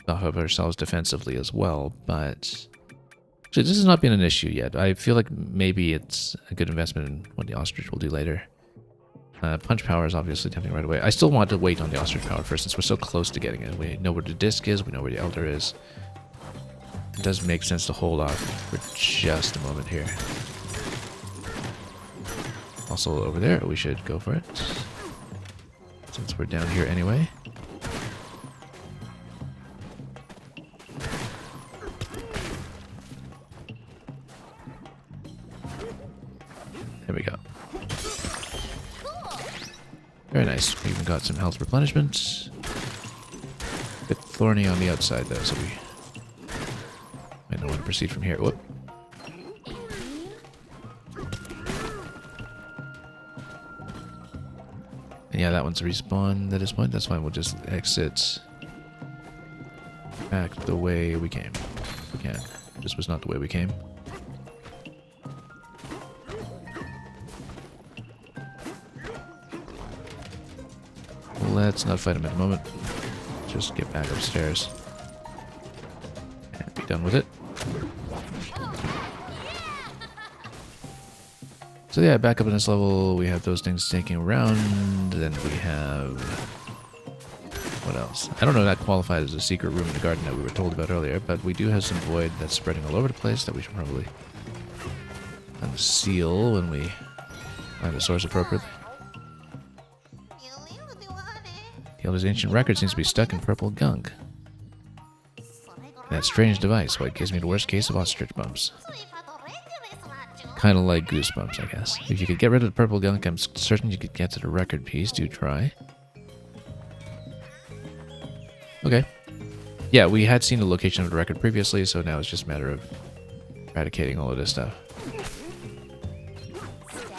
A: buff up ourselves defensively as well, but actually, this has not been an issue yet. I feel like maybe it's a good investment in what the ostrich will do later. Punch power is obviously tempting right away. I still want to wait on the ostrich power first, since we're so close to getting it. We know where the disc is, we know where the elder is. It does make sense to hold off for just a moment here. Also over there, we should go for it, since we're down here anyway. There we go. Very nice. We even got some health replenishment. Bit thorny on the outside though, so we might not want to proceed from here. Whoop. And yeah, that one's a respawn at this point. That's fine. We'll just exit back the way we came. If we can. This was not the way we came. let's not fight him at the moment. Just get back upstairs. And be done with it. So yeah, back up in this level, we have those things taking around. Then we have... what else? I don't know if that qualified as a secret room in the garden that we were told about earlier, but we do have some void that's spreading all over the place that we should probably unseal when we find the source appropriately. The elder's ancient record seems to be stuck in purple gunk. That strange device, why it gives me the worst case of ostrich bumps. Kind of like goosebumps, I guess. If you could get rid of the purple gunk, I'm certain you could get to the record piece. Do try. Okay. Yeah, we had seen the location of the record previously, so now it's just a matter of eradicating all of this stuff.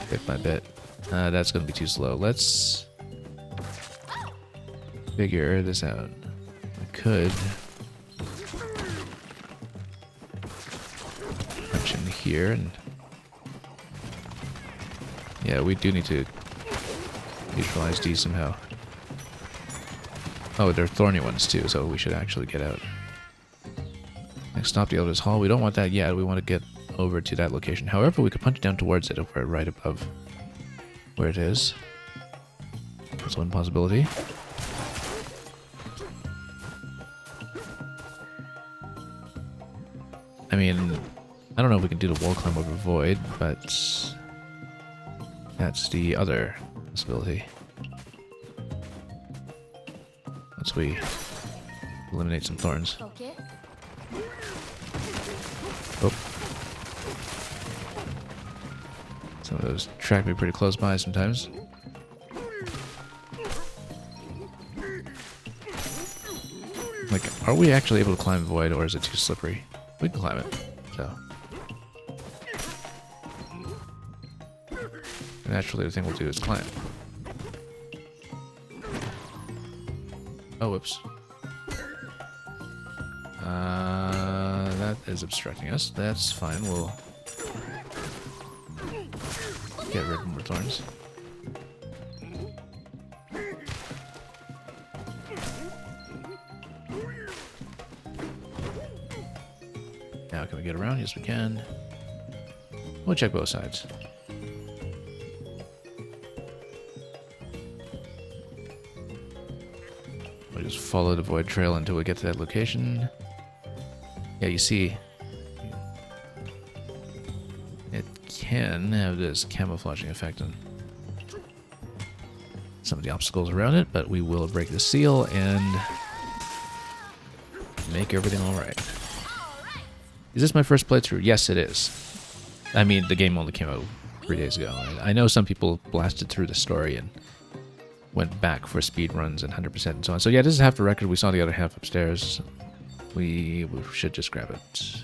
A: Bit by bit. That's going to be too slow. Let's figure this out. I could punch in here and... yeah, we do need to neutralize these somehow. Oh, they're thorny ones too, so we should actually get out. Next stop, the Elder's Hall. We don't want that yet. We want to get over to that location. However, we could punch down towards it if we're right above where it is. That's one possibility. I mean, I don't know if we can do the wall climb over void, but that's the other possibility. Once we eliminate some thorns.
B: Okay.
A: Oh. Some of those track me pretty close by sometimes. Like, are we actually able to climb void, or is it too slippery? We can climb it, so. Naturally, the thing we'll do is climb. Oh, whoops. That is obstructing us. That's fine. We'll get rid of more thorns. Now, can we get around? Yes, we can. We'll check both sides. We'll just follow the void trail until we get to that location. Yeah, you see, it can have this camouflaging effect on some of the obstacles around it, but we will break the seal and make everything alright. Is this my first playthrough? Yes, it is. I mean, the game only came out 3 days ago. I know some people blasted through the story and went back for speed runs and 100% and so on. So yeah, this is half the record. We saw the other half upstairs. We should just grab it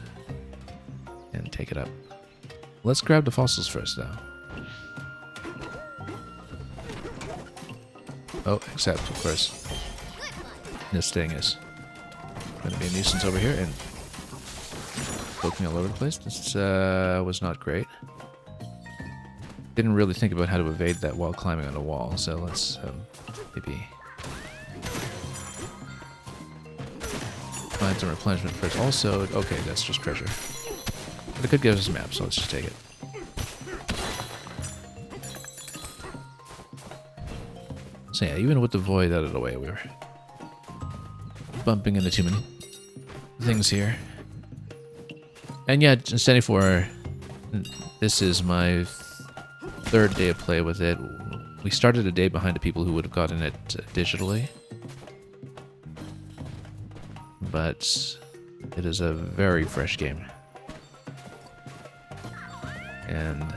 A: and take it up. Let's grab the fossils first, though. Oh, except, of course, this thing is going to be a nuisance over here and poke me all over the place. This was not great. Didn't really think about how to evade that while climbing on a wall, so let's maybe find some replenishment first. Also, okay, that's just treasure. But it could give us a map, so let's just take it. So yeah, even with the void out of the way, we were bumping into too many things here. And yeah, 74, this is my third day of play with it. We started a day behind the people who would have gotten it digitally. But it is a very fresh game. And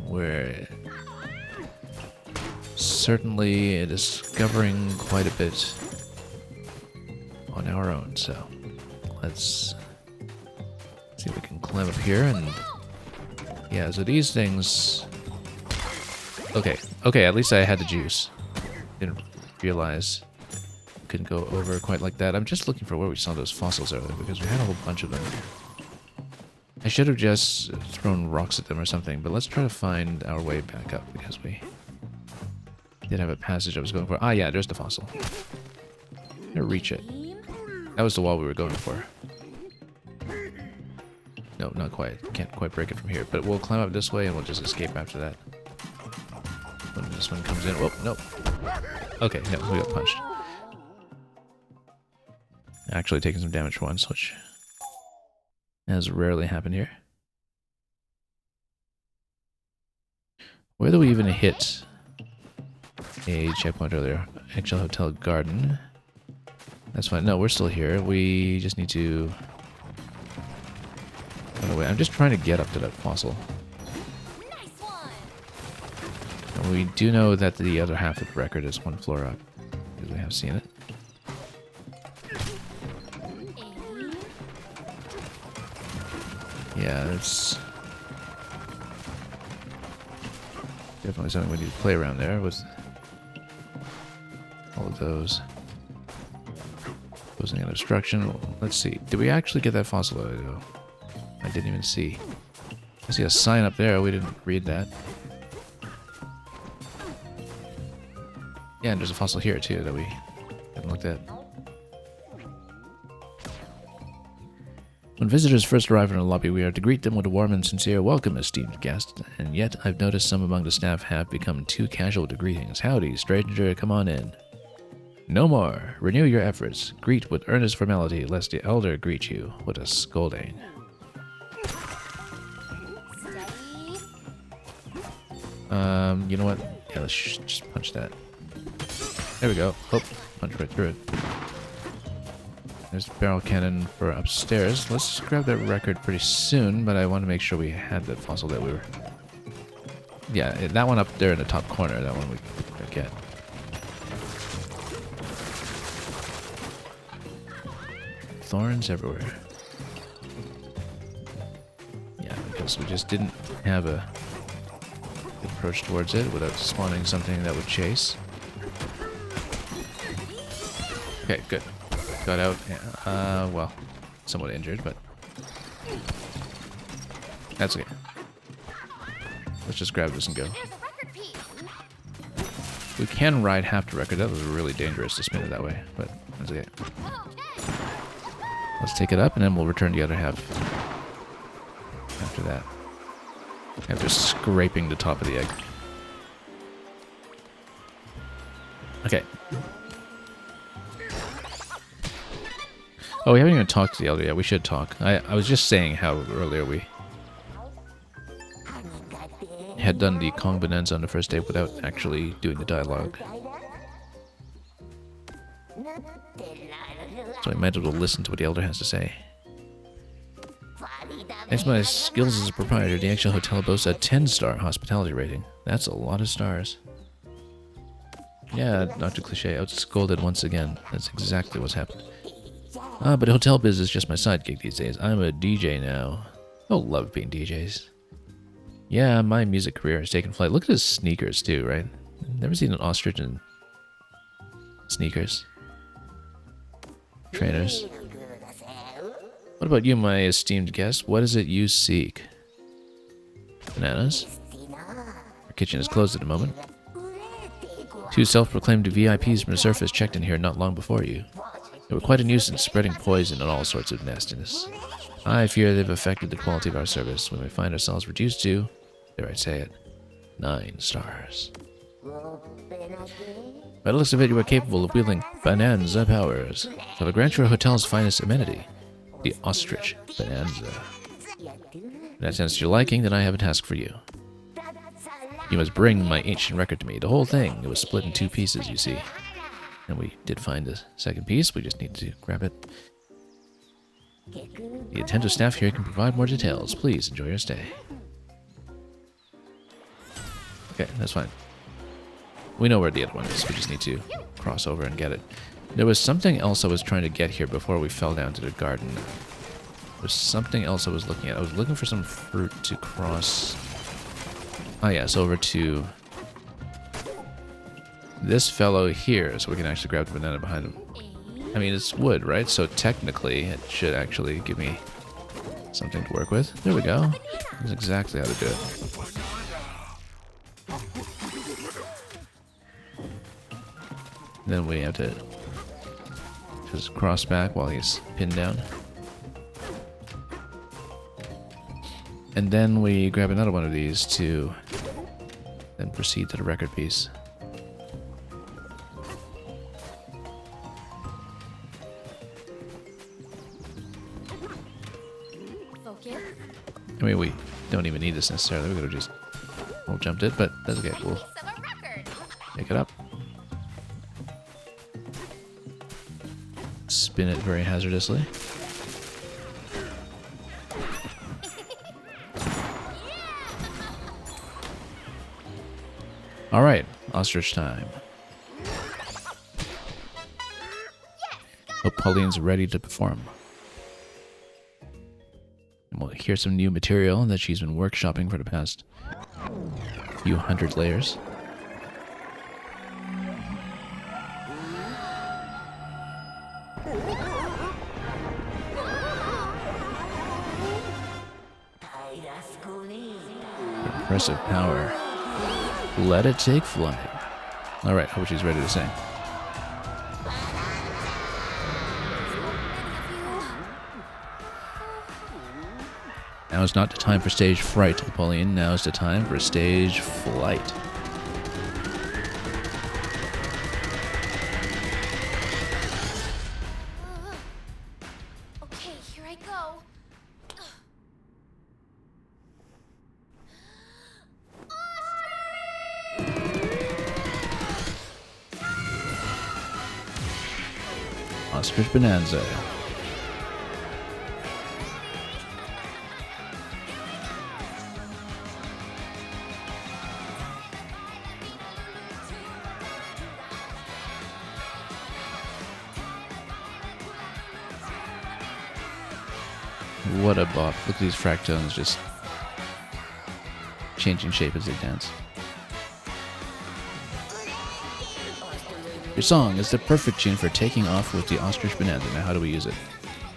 A: we're certainly discovering quite a bit on our own, so let's see if we can climb up here. And yeah, so these things, okay, at least I had the juice. Didn't realize we couldn't go over quite like that. I'm just looking for where we saw those fossils earlier, because we had a whole bunch of them. I should have just thrown rocks at them or something, but let's try to find our way back up because we did have a passage I was going for. Ah, yeah, there's the fossil. I'm gonna reach it. That was the wall we were going for. No, not quite. Can't quite break it from here, but we'll climb up this way and we'll just escape after that. When this one comes in. Whoa, nope. Okay, yeah, we got punched. Actually taking some damage for once, which has rarely happened here. Where do we even hit a checkpoint earlier? Eggshell Hotel Garden. That's fine. No, we're still here. We just need to... By the way, I'm just trying to get up to that fossil.
B: Nice one.
A: And we do know that the other half of the record is one floor up, because we have seen it. Yeah, it's definitely something we need to play around there with all of those. Posing an obstruction. Let's see. Did we actually get that fossil? I didn't even see. I see a sign up there. We didn't read that. Yeah, and there's a fossil here too that we haven't looked at. When visitors first arrive in a lobby, we are to greet them with a warm and sincere welcome, esteemed guests, and yet I've noticed some among the staff have become too casual to greetings. Howdy, stranger, come on in. No more. Renew your efforts. Greet with earnest formality, lest the elder greet you with a scolding.
B: Steady.
A: You know what? Yeah, let's just punch that. There we go. Oh, punch right through it. There's the barrel cannon for upstairs. Let's grab that record pretty soon, but I want to make sure we had that fossil that we were... Yeah, that one up there in the top corner, that one we could get. Thorns everywhere. Yeah, because we just didn't have a good approach towards it without spawning something that would chase. Okay, good. Got out. Well, somewhat injured, but that's okay. Let's just grab this and go.
B: There's a record piece.
A: We can ride half the record. That was really dangerous to spin it that way, but that's okay.
B: Okay.
A: Let's take it up, and then we'll return the other half after that. After scraping the top of the egg. Okay. Oh, we haven't even talked to the elder yet. We should talk. I was just saying how earlier we had done the Kong Bananza on the first day without actually doing the dialogue. So I might as well listen to what the elder has to say. Thanks to my skills as a proprietor, the Eggshell Hotel boasts a 10-star hospitality rating. That's a lot of stars. Yeah, Dr. Cliché outscolded once again. That's exactly what's happened. Ah, but hotel biz is just my side gig these days. I'm a DJ now. Oh, love being DJs. Yeah, my music career has taken flight. Look at his sneakers too, right? Never seen an ostrich in sneakers. Trainers. What about you, my esteemed guest? What is it you seek? Bananas? Our kitchen is closed at the moment. 2 self-proclaimed VIPs from the surface checked in here not long before you. They were quite a nuisance, spreading poison and all sorts of nastiness. I fear they've affected the quality of our service. We may find ourselves reduced to, dare I say it, 9 stars. By the looks of it, you are capable of wielding Bananza powers. So I'll grant your hotel's finest amenity, the ostrich Bananza. If that sounds to your liking, then I have a task for you. You must bring my ancient record to me. The whole thing. It was split in 2 pieces, you see. And we did find the second piece. We just need to grab it. The attentive staff here can provide more details. Please enjoy your stay. Okay, that's fine. We know where the other one is. We just need to cross over and get it. There was something else I was trying to get here before we fell down to the garden. There's something else I was looking at. I was looking for some fruit to cross. Ah, yes, over to this fellow here, so we can actually grab the banana behind him. I mean, it's wood, right? So technically, it should actually give me Something to work with. There we go. That's exactly how to do it. Then we have to just cross back while he's pinned down. And then we grab another one of these to then proceed to the record piece. I mean, we don't even need this necessarily. We could have just jumped it, but that's okay. We'll pick it up. Spin it very hazardously. Alright, ostrich time. Hope Pauline's ready to perform. And we'll hear some new material that she's been workshopping for the past few hundred layers. Impressive power. Let it take flight. Alright, hope she's ready to sing. Now is not the time for stage fright, Pauline. Now is the time for stage flight.
B: Okay, here I go.
A: Ostrich Bananza. What a bop. Look at these fractones just changing shape as they dance. Your song is the perfect tune for taking off with the Ostrich Bananza. Now, how do we use it?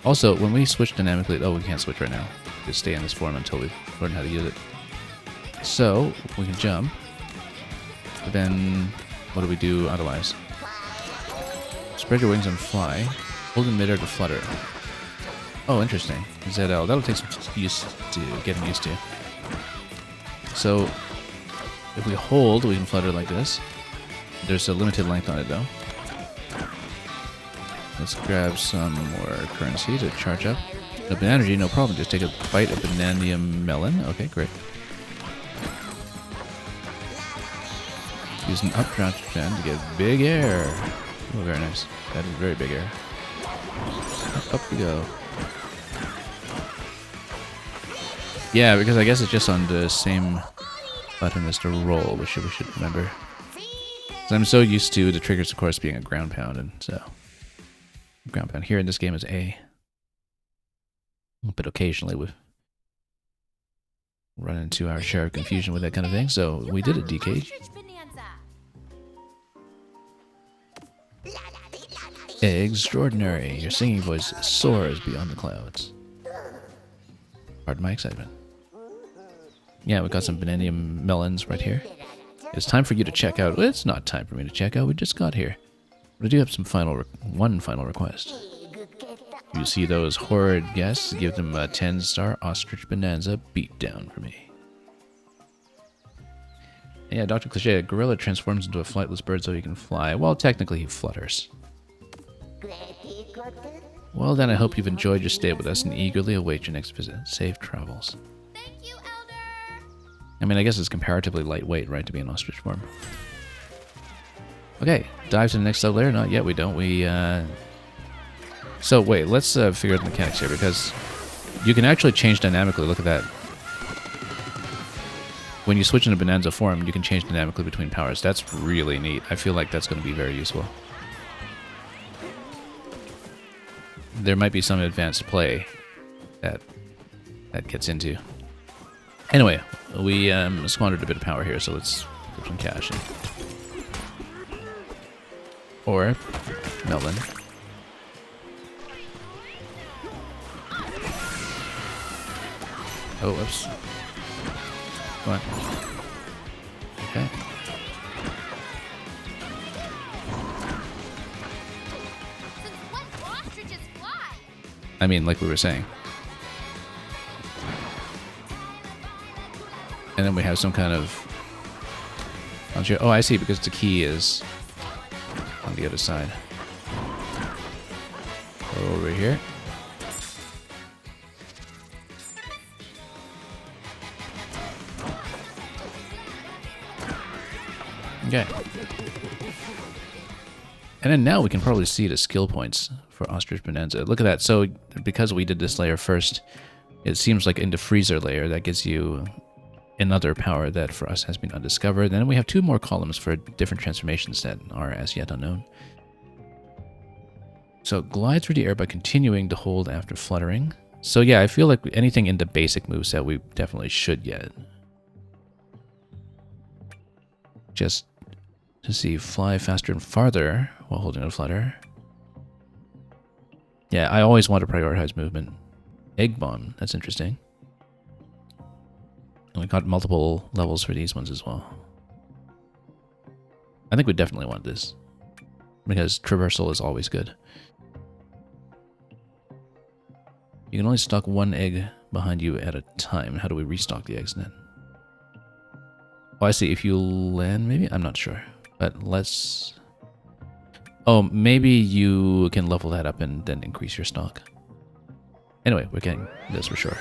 A: Also, when we switch dynamically... Oh, we can't switch right now. Just stay in this form until we learn how to use it. So, we can jump. But then, what do we do otherwise? Spread your wings and fly. Hold in midair to flutter. Oh, interesting. ZL. That'll take some getting used to. So, if we hold, we can flutter like this. There's a limited length on it, though. Let's grab some more currency to charge up. No energy, no problem. Just take a bite of bananium melon. Okay, great. Use an updraft fan to get big air. Oh, very nice. That is very big air. Up we go. Yeah, because I guess it's just on the same button as the roll, which we should remember. I'm so used to the triggers, of course, being a ground pound, and so ground pound here in this game is A. But occasionally we run into our share of confusion with that kind of thing, so we did it, DK. Extraordinary. Your singing voice soars beyond the clouds. Pardon my excitement. Yeah, we got some bananium melons right here. It's time for you to check out. Well, it's not time for me to check out. We just got here. But I do have some one final request. You see those horrid guests? Give them a 10-star Ostrich Bananza beatdown for me. Yeah, Dr. Cliché, a gorilla transforms into a flightless bird so he can fly. Well, technically he flutters. Well, then I hope you've enjoyed your stay with us and eagerly await your next visit. Safe travels.
B: Thank you, Elder.
A: I mean, I guess it's comparatively lightweight, right, to be in ostrich form. Okay, dive to the next sub-layer. Not yet, we don't. So, wait, let's figure out the mechanics here, because you can actually change dynamically. Look at that. When you switch into Bananza form, you can change dynamically between powers. That's really neat. I feel like that's going to be very useful. There might be some advanced play that gets into. Anyway, we squandered a bit of power here, so let's put some cash in. Or Melvin. Oh, whoops. Come on. Okay.
B: Since when ostriches fly?
A: I mean, like we were saying. And then we have some kind of... Oh, I see, because the key is on the other side. Over here. Okay. And then now we can probably see the skill points for Ostrich Bananza. Look at that. So because we did this layer first, it seems like in the freezer layer that gives you another power that for us has been undiscovered. And then we have 2 more columns for different transformations that are as yet unknown. So glide through the air by continuing to hold after fluttering. So yeah, I feel like anything in the basic moveset we definitely should get. Just to see fly faster and farther while holding a flutter. Yeah, I always want to prioritize movement. Egg bomb, that's interesting. And we got multiple levels for these ones as well. I think we definitely want this, because traversal is always good. You can only stock 1 egg behind you at a time. How do we restock the eggs then? Oh, I see. If you land, maybe? I'm not sure. But let's... Oh, maybe you can level that up and then increase your stock. Anyway, we're getting this for sure.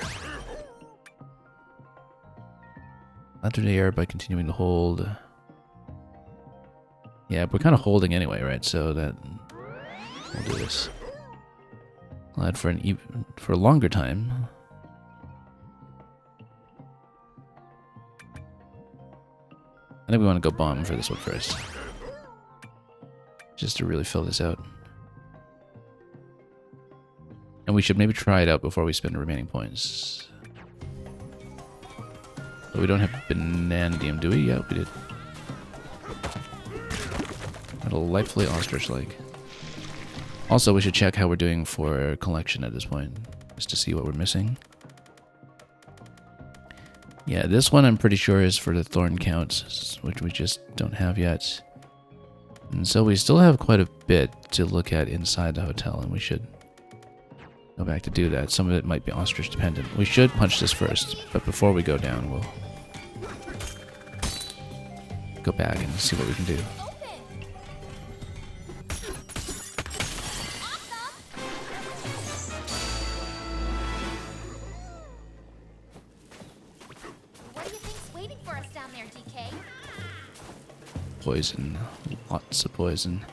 A: Enter the air by continuing to hold. Yeah, we're kind of holding anyway, right? So that... We'll do this. Glide for for a longer time. I think we want to go bomb for this one first. Just to really fill this out. And we should maybe try it out before we spend the remaining points. But we don't have Banandium, do we? Yeah, we did. Delightfully ostrich-like. Also, we should check how we're doing for collection at this point, just to see what we're missing. Yeah, this one I'm pretty sure is for the thorn count, which we just don't have yet. And so we still have quite a bit to look at inside the hotel, and we should go back to do that. Some of it might be ostrich dependent. We should punch this first, but before we go down, we'll go back and see what we can do. Poison. Lots of poison.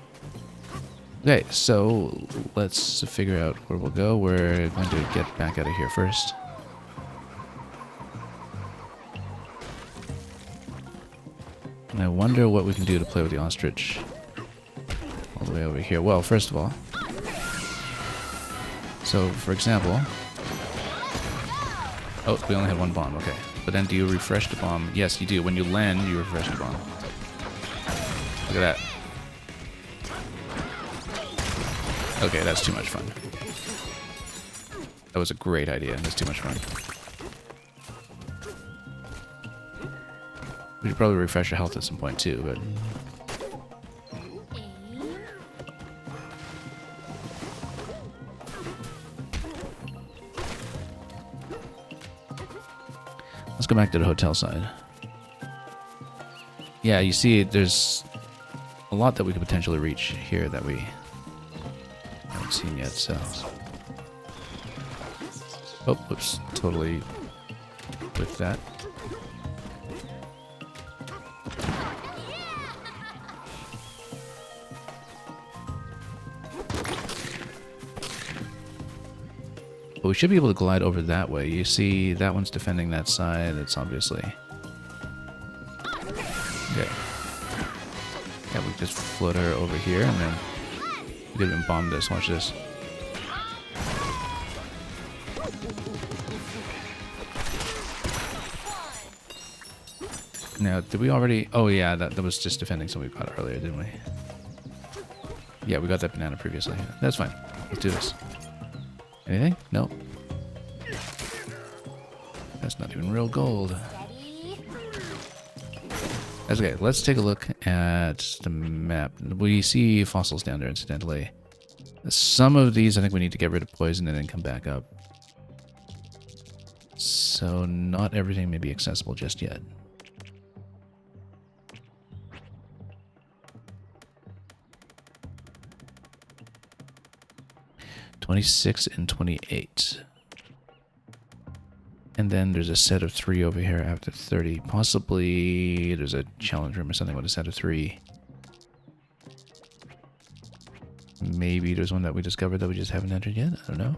A: Okay, so let's figure out where we'll go. We're going to get back out of here first. And I wonder what we can do to play with the ostrich all the way over here. Well, first of all, so for example, oh, we only had 1 bomb, okay. But then do you refresh the bomb? Yes, you do. When you land, you refresh the bomb. Look at that. Okay, that's too much fun. That was a great idea. That's too much fun. We should probably refresh your health at some point too, but... Let's go back to the hotel side. Yeah, you see, there's a lot that we could potentially reach here that we haven't seen yet, so... Oh, whoops, totally with that. But we should be able to glide over that way. You see, that one's defending that side. It's obviously... Okay. Yeah, we just float her over here, and then we could even bomb this. Watch this. Now, did we already... Oh, yeah, that was just defending something we got earlier, didn't we? Yeah, we got that banana previously. That's fine. Let's do this. Anything? No. That's not even real gold.
B: Steady.
A: That's okay. Let's take a look at the map. We see fossils down there, incidentally. Some of these, I think we need to get rid of poison and then come back up. So not everything may be accessible just yet. $26 and $28. And then there's a set of 3 over here after 30. Possibly there's a challenge room or something with a set of 3. Maybe there's one that we discovered that we just haven't entered yet. I don't know.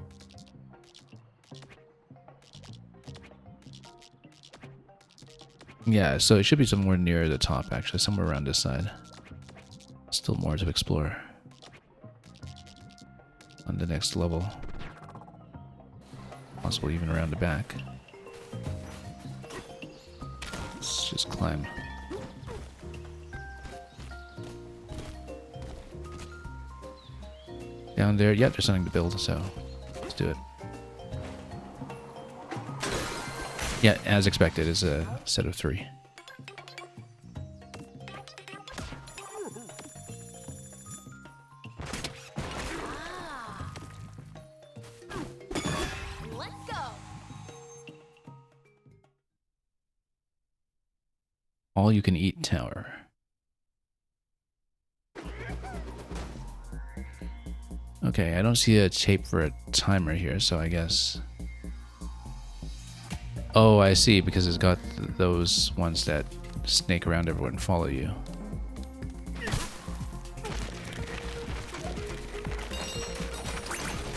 A: Yeah, so it should be somewhere near the top, actually. Somewhere around this side. Still more to explore. On the next level. Possibly even around the back. Let's just climb. Down there, yeah, there's something to build, so let's do it. Yeah, as expected, it's a set of 3.
B: Let's go.
A: All you can eat tower. Okay, I don't see a tape for a timer here, so I guess... Oh, I see, because it's got those ones that snake around everywhere and follow you.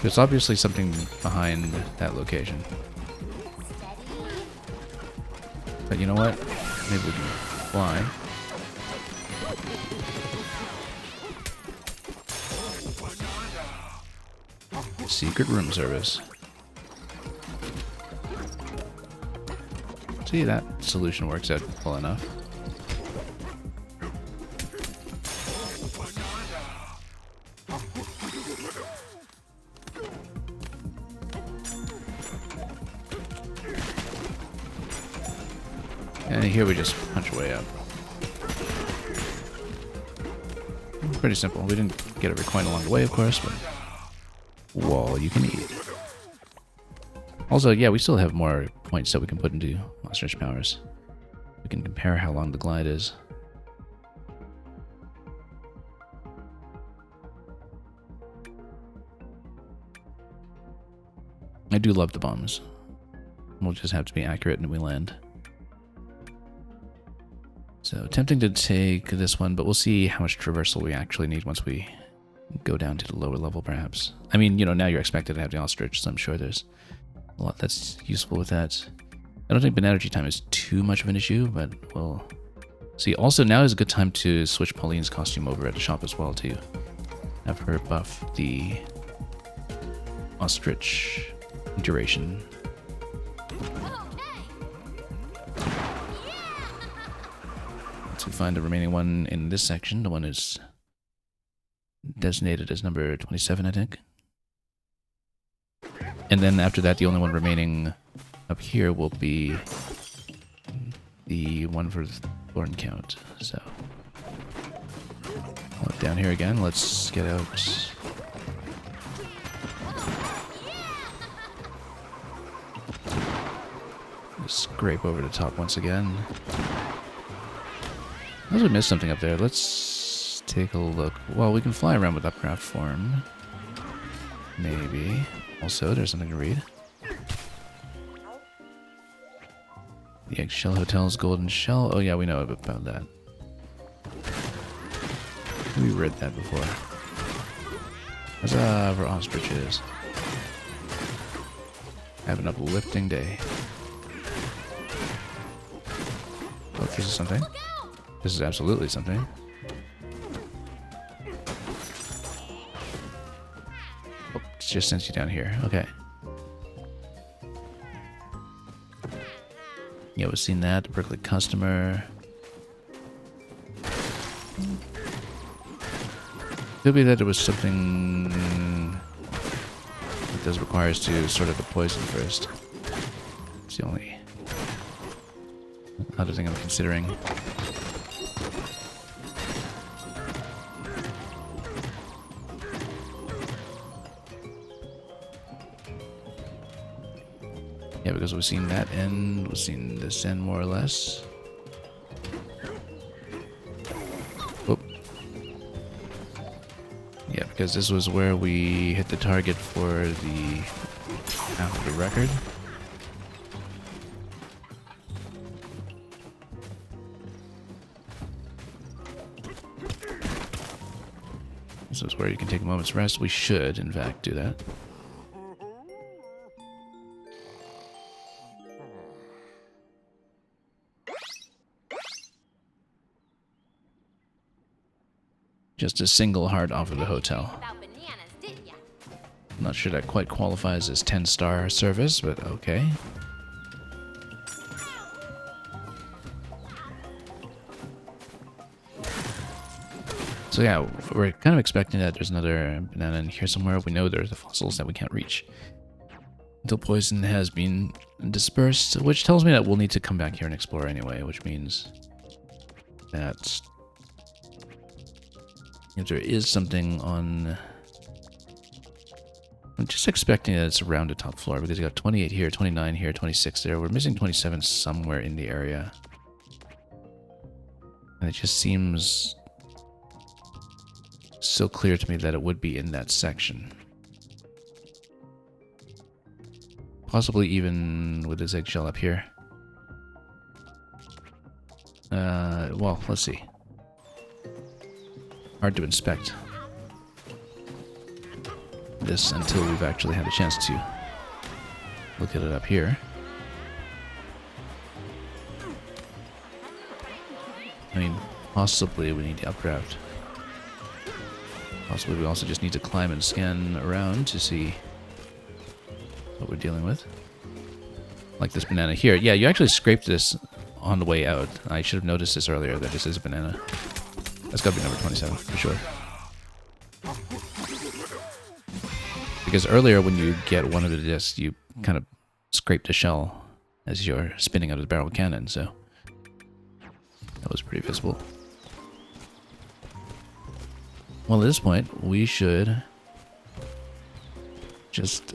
A: There's obviously something behind that location. But you know what? Maybe we can fly. Secret room service. See, that solution works out well enough. And here we just punch away up. Pretty simple. We didn't get every coin along the way, of course, but wall you can eat. Also, yeah, we still have more points that we can put into ostrich powers. We can compare how long the glide is. I do love the bombs. We'll just have to be accurate when we land. So, tempting to take this one, but we'll see how much traversal we actually need once we go down to the lower level, perhaps. I mean, you know, now you're expected to have the ostrich, so I'm sure there's a lot that's useful with that. I don't think Bananza time is too much of an issue, but we'll see. Also, now is a good time to switch Pauline's costume over at the shop as well, to have her buff the ostrich duration. To find the remaining one in this section, the one is designated as number 27, I think. And then after that, the only one remaining up here will be the one for Thorn Count. So, down here again, let's get out. Scrape over the top once again. I also missed something up there. Let's take a look. Well, we can fly around with upcraft form. Maybe. Also, there's something to read. The Eggshell Hotel's Golden Shell. Oh yeah, we know about that. We read that before. Huzzah for ostriches. Have an uplifting day. Oh, this is something. This is absolutely something. Oh, it just sends you down here. Okay. Yeah, we've seen that. Berkeley customer. Could be that it was something that does require us to sort out the poison first. It's the only Other thing I'm considering. Yeah, because we've seen that end, we've seen this end more or less. Whoop. Yeah, because this was where we hit the target for the half of the record. This is where you can take a moment's rest. We should, in fact, do that. Just a single heart off of the hotel.
B: About bananas, didn't ya?
A: I'm not sure that quite qualifies as 10-star service, but okay. So yeah, we're kind of expecting that there's another banana in here somewhere. We know there's the fossils that we can't reach until poison has been dispersed, which tells me that we'll need to come back here and explore anyway, which means that if there is something on... I'm just expecting that it's around the top floor because you got 28 here, 29 here, 26 there. We're missing 27 somewhere in the area. And it just seems so clear to me that it would be in that section. Possibly even with this eggshell up here. Well, let's see. Hard to inspect this until we've actually had a chance to look at it up here. I mean, possibly we need the updraft. Possibly we also just need to climb and scan around to see what we're dealing with. Like this banana here. Yeah, you actually scraped this on the way out. I should have noticed this earlier, that this is a banana. That's got to be number 27, for sure. Because earlier when you get one of the discs, you kind of scrape the shell as you're spinning out of the barrel cannon, so that was pretty visible. Well, at this point, we should just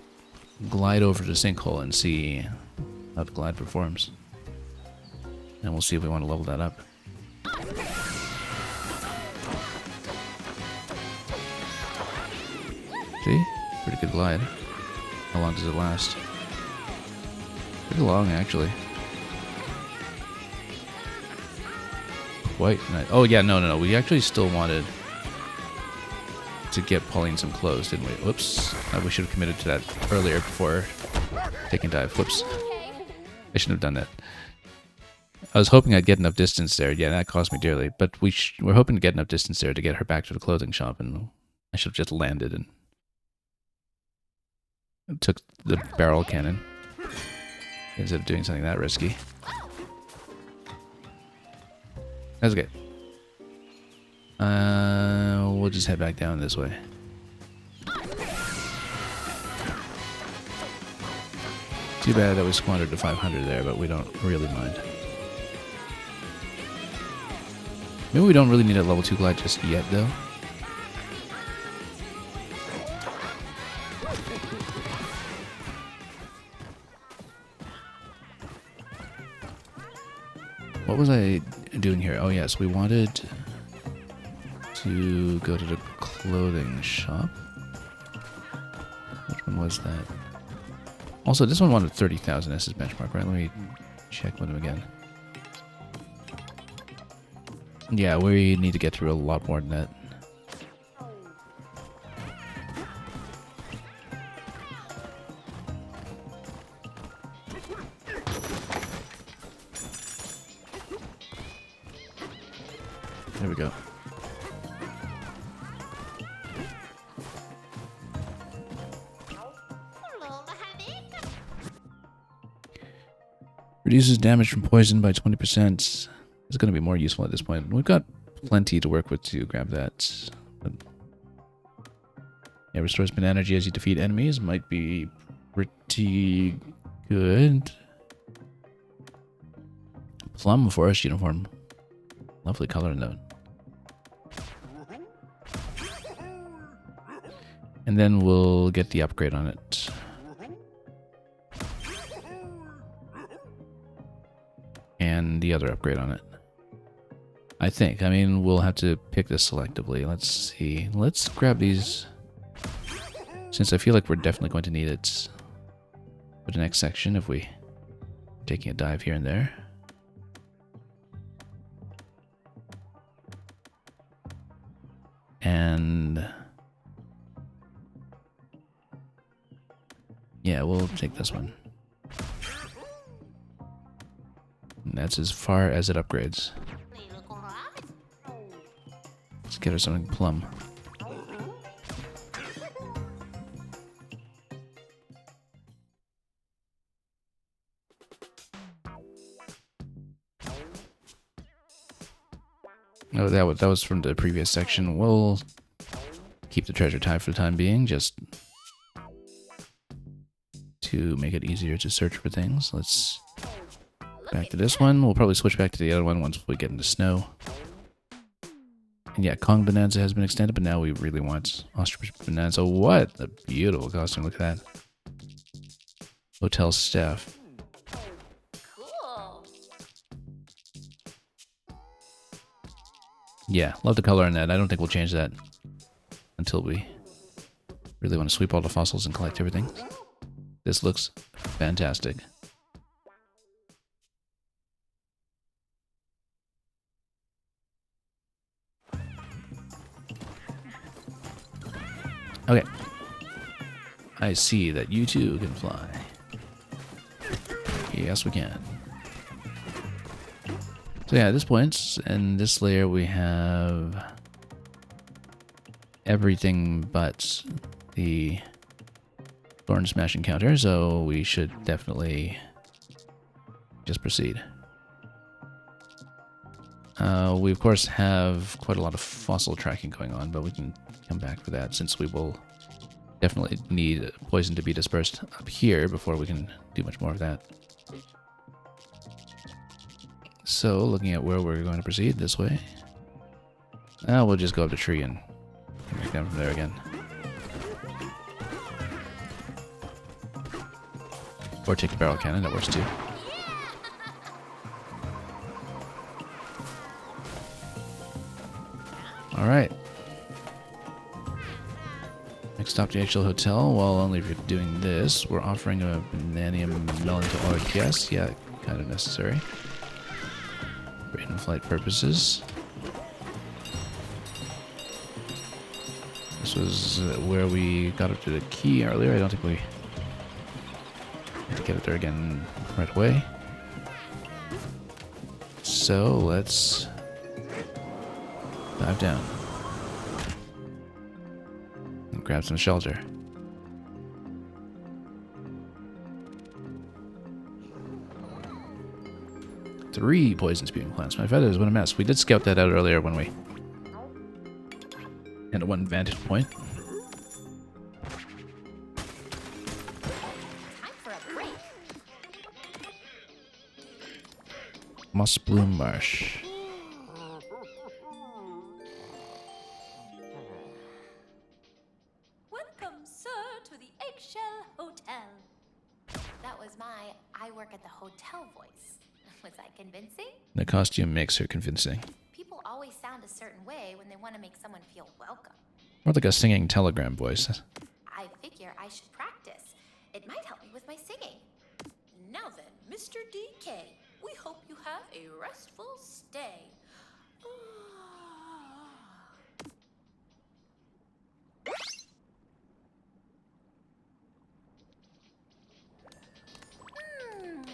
A: glide over to the sinkhole and see how the glide performs. And we'll see if we want to level that up. See? Pretty good glide. How long does it last? Pretty long, actually. Quite nice. Oh, yeah, no. We actually still wanted to get Pauline some clothes, didn't we? Whoops. We should have committed to that earlier before taking dive. Whoops. I shouldn't have done that. I was hoping I'd get enough distance there. Yeah, that cost me dearly. But we're hoping to get enough distance there to get her back to the clothing shop, and I should have just landed and took the barrel cannon instead of doing something that risky. That's okay. We'll just head back down this way. Too bad that we squandered the 500 there, but we don't really mind. Maybe we don't really need a level 2 glide just yet, though. What was I doing here? Oh yes, we wanted to go to the clothing shop. Which one was that? Also, this one wanted 30,000 as his benchmark, right? Let me check with him again. Yeah, we need to get through a lot more than that. There we go. Reduces damage from poison by 20%. It's going to be more useful at this point. We've got plenty to work with to grab that. But yeah, restores min energy as you defeat enemies. Might be pretty good. plum forest uniform. Lovely color note. And then we'll get the upgrade on it. And the other upgrade on it. I think. I mean, we'll have to pick this selectively. Let's see. Let's grab these. Since I feel like we're definitely going to need it for the next section if we taking a dive here and there. And yeah, we'll take this one. And that's as far as it upgrades. Let's get her something plum. Oh, that was from the previous section. We'll keep the treasure tile for the time being, just to make it easier to search for things. Let's back to this one. We'll probably switch back to the other one once we get into snow. And yeah, Kong Bananza has been extended, but now we really want Ostrich Bananza. What a beautiful costume. Look at that. Hotel staff.
B: Cool.
A: Yeah, love the color on that. I don't think we'll change that until we really want to sweep all the fossils and collect everything. This looks fantastic. Okay. I see that you too can fly. Yes, we can. So yeah, at this point, in this layer, we have everything but the thorn smash encounter, so we should definitely just proceed. We of course have quite a lot of fossil tracking going on, but we can come back for that since we will definitely need poison to be dispersed up here before we can do much more of that. So, looking at where we're going to proceed, this way. We'll just go up the tree and come back down from there again. Or take the barrel cannon, that works too. Alright. Next stop, the actual hotel. Well, only if you're doing this. We're offering a bananium melon to all guests. Yeah, kind of necessary. For in-flight purposes. This was where we got up to the key earlier. I don't think we have to get up there again right away. So, let's dive down. And grab some shelter. Three poison spewing plants. My feathers, what a mess. We did scout that out earlier when we had a one vantage point.
B: Time for a break.
A: Moss Bloom Marsh.
B: Welcome, sir, to the Eggshell Hotel. That was my I work at the hotel voice. Was I convincing?
A: The costume makes her convincing.
B: People always sound a certain way when they want to make someone feel welcome.
A: More like a singing telegram voice.
B: I figure I should practice. It might help me with my singing. Now then, Mr. DK, we hope you have a restful stay.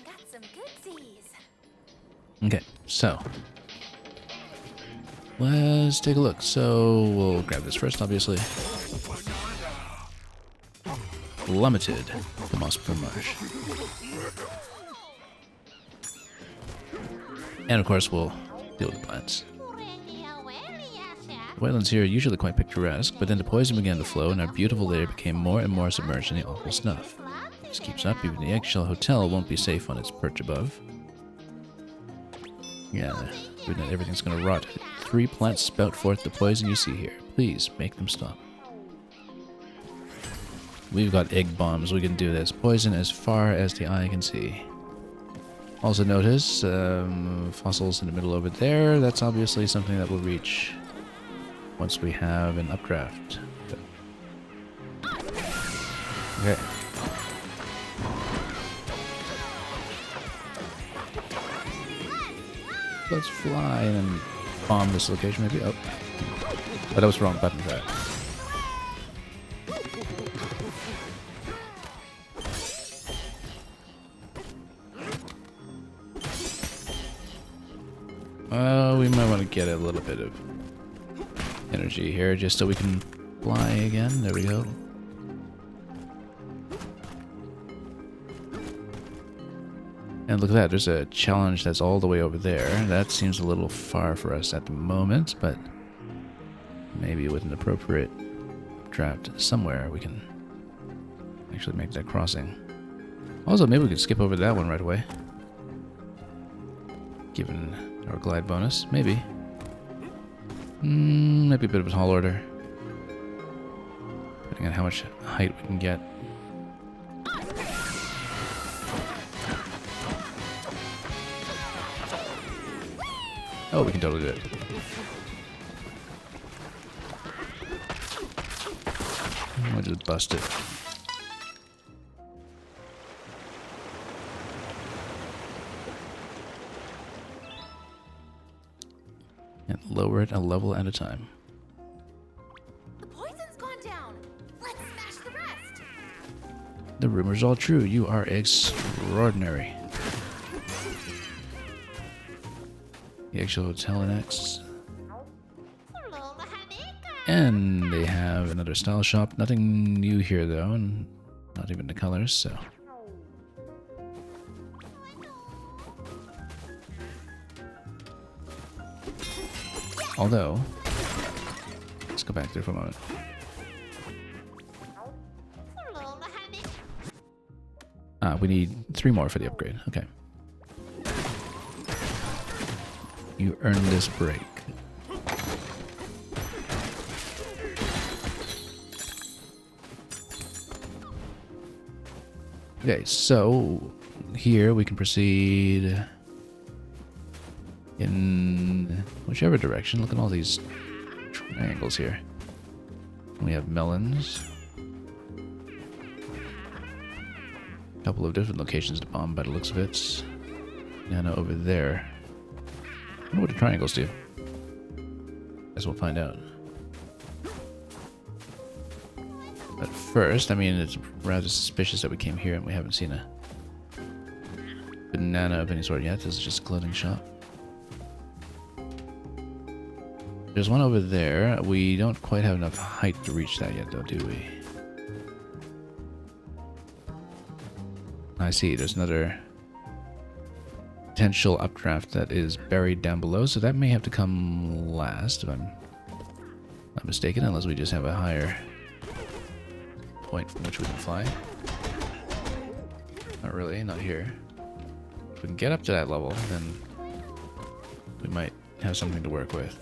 B: Got some goodsies.
A: Okay, so let's take a look. So we'll grab this first, obviously. Plummeted the Moss Plume Marsh. And of course, we'll deal with the plants. The wetlands here are usually quite picturesque, but then the poison began to flow, and our beautiful lair became more and more submerged in the awful snuff. If this keeps up, even the Eggshell Hotel won't be safe on its perch above. Yeah, everything's gonna rot. 3 plants spout forth the poison you see here. Please, make them stop. We've got egg bombs, we can do this. Poison as far as the eye can see. Also notice, fossils in the middle over there. That's obviously something that will reach once we have an updraft. Okay. Let's fly and then bomb this location maybe. Oh. But that was the wrong button for that. We might want to get a little bit of energy here just so we can fly again. There we go. And look at that, there's a challenge that's all the way over there. That seems a little far for us at the moment, but maybe with an appropriate draft somewhere we can actually make that crossing. Also, maybe we could skip over that one right away. Given our glide bonus, maybe. Maybe a bit of a tall order. Depending on how much height we can get. Oh, we can totally do it. We'll just bust it. And lower it a level at a time.
B: The poison's gone down. Let's smash the rest.
A: The rumor's all true. You are extraordinary. The actual hotel next. And they have another style shop. Nothing new here though, and not even the colors, so. Although, let's go back there for a moment. Ah, we need 3 more for the upgrade. Okay. You earned this break. Okay, so here we can proceed in whichever direction. Look at all these triangles here. We have melons. A couple of different locations to bomb by the looks of it. Nano over there. I wonder what the triangles do. Guess we'll find out. But first, I mean, it's rather suspicious that we came here and we haven't seen a banana of any sort yet. This is just a clothing shop. There's one over there. We don't quite have enough height to reach that yet, though, do we? I see. There's another potential updraft that is buried down below, so that may have to come last, if I'm not mistaken, unless we just have a higher point from which we can fly. Not really, not here. If we can get up to that level, then we might have something to work with.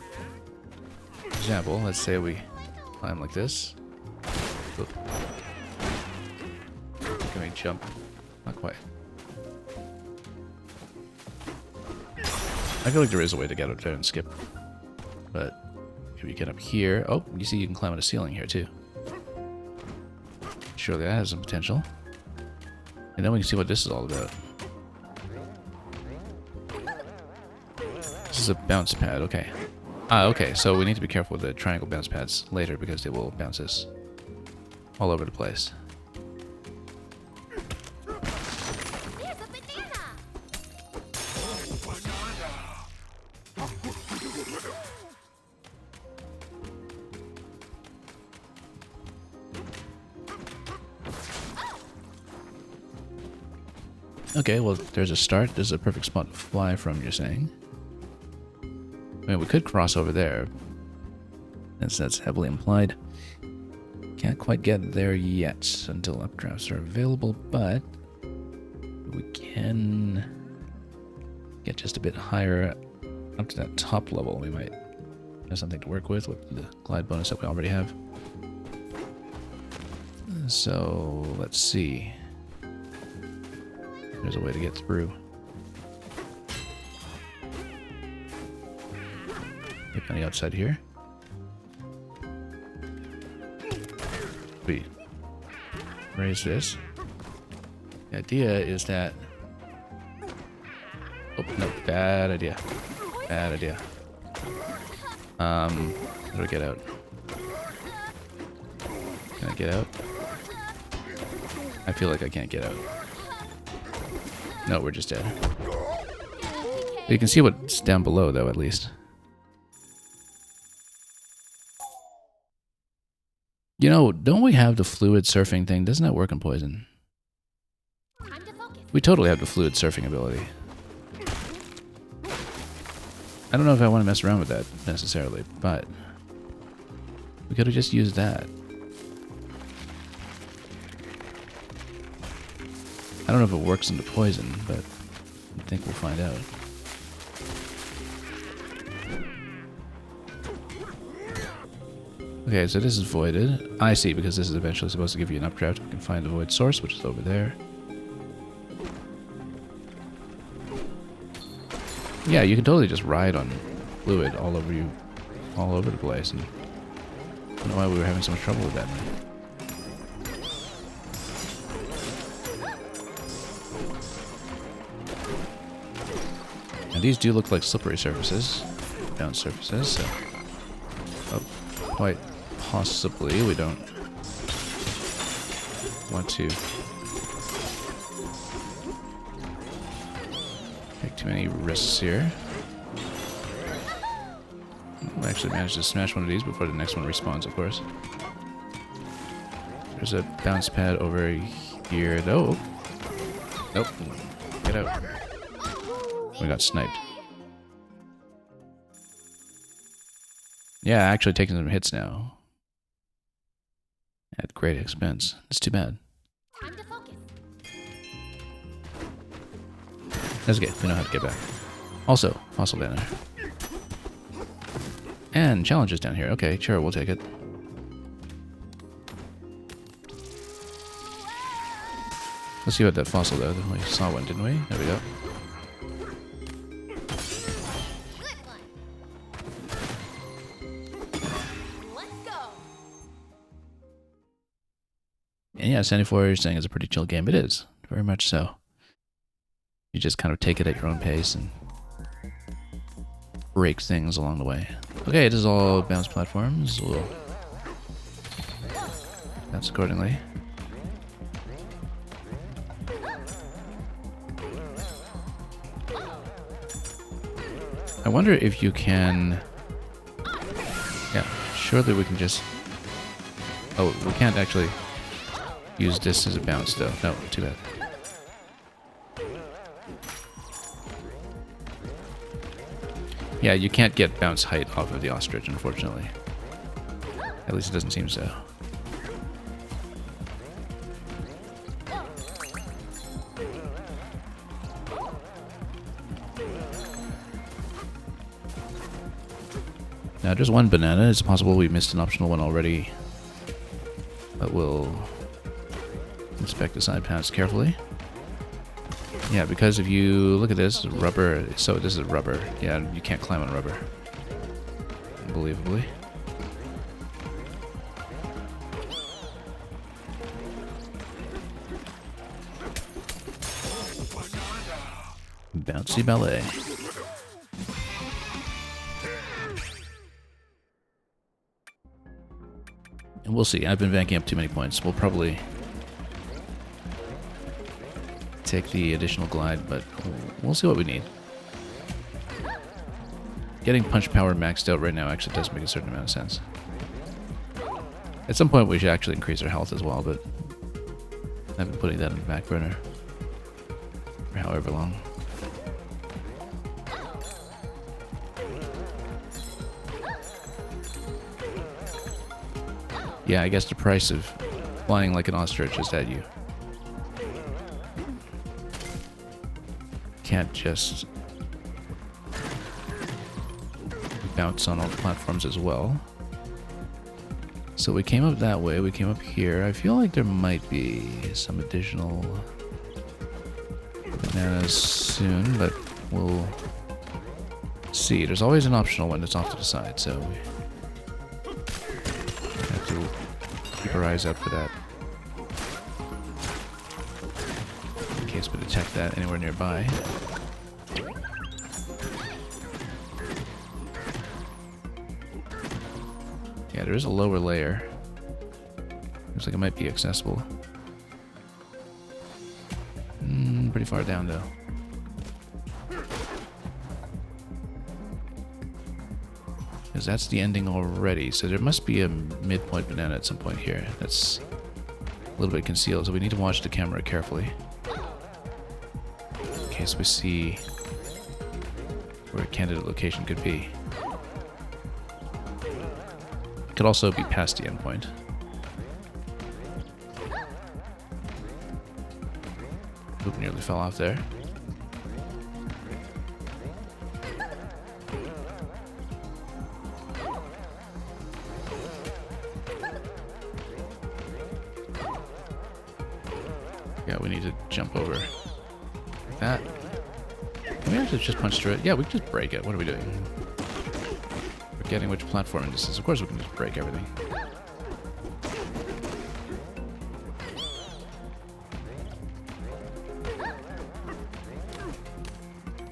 A: For example, let's say we climb like this. Oop. Can we jump? Not quite. I feel like there is a way to get up there and skip. But if you get up here... Oh, you see you can climb on the ceiling here too. Surely that has some potential. And then we can see what this is all about. This is a bounce pad, okay. Ah, okay, so we need to be careful with the triangle bounce pads later because they will bounce us all over the place.
B: There's a banana.
A: Okay, well, there's a start. This is a perfect spot to fly from, you're saying. I mean, we could cross over there. That's heavily implied. Can't quite get there yet until updrafts are available, but we can get just a bit higher up to that top level, we might have something to work with the glide bonus that we already have. So, let's see. There's a way to get through. Maybe on the outside here. We raise this. The idea is that... Oh, no, bad idea. Bad idea. How do I get out? Can I get out? I feel like I can't get out. No, we're just dead. But you can see what's down below, though, at least. You know, don't we have the fluid surfing thing? Doesn't that work on poison? We totally have the fluid surfing ability. I don't know if I want to mess around with that, necessarily, but... we could have just used that. I don't know if it works into poison, but I think we'll find out. Okay, so this is voided. I see, because this is eventually supposed to give you an updraft. We can find the void source, which is over there. Yeah, you can totally just ride on fluid all over you, all over the place. And I don't know why we were having so much trouble with that. And these do look like slippery surfaces, bounce surfaces, so quite possibly we don't want to take too many risks here. We'll actually manage to smash one of these before the next one respawns, of course. There's a bounce pad over here, though. Nope. Get out. We got sniped. Yeah, actually taking some hits now. At great expense. It's too bad. That's okay. We know how to get back. Also, fossil banner. And challenges down here. Okay, sure, we'll take it. Let's see what that fossil though. We saw one, didn't we? There we go. And yeah, 74 is saying it's a pretty chill game. It is. Very much so. You just kind of take it at your own pace and break things along the way. Okay, this is all bounce platforms. We'll bounce accordingly. I wonder if you can... Yeah, surely we can just... Oh, we can't actually use this as a bounce though. No, too bad. Yeah, you can't get bounce height off of the ostrich, unfortunately. At least it doesn't seem so. Now, there's one banana. It's possible we missed an optional one already. But we'll inspect the side paths carefully. Yeah, because if you look at this, rubber, so this is rubber. Yeah, you can't climb on rubber. Unbelievably. Bouncy ballet. And we'll see. I've been banking up too many points. We'll probably take the additional glide, but we'll see what we need. Getting punch power maxed out right now actually does make a certain amount of sense. At some point we should actually increase our health as well, but I've been putting that in the back burner for however long. Yeah, I guess the price of flying like an ostrich is that you can't just bounce on all the platforms as well. So we came up that way, we came up here. I feel like there might be some additional bananas soon, but we'll see. There's always an optional one that's off to the side, so we have to keep our eyes out for that. In case we detect that anywhere nearby. Yeah, there is a lower layer. Looks like it might be accessible. Pretty far down though. Because that's the ending already, so there must be a midpoint banana at some point here. That's a little bit concealed, so we need to watch the camera carefully. In case we see where a candidate location could be. Could also be past the endpoint. Oop, nearly fell off there. Yeah, we need to jump over like that. Can we actually just punch through it? Yeah, we can just break it. What are we doing? Forgetting which platform this is. Of course we can just break everything.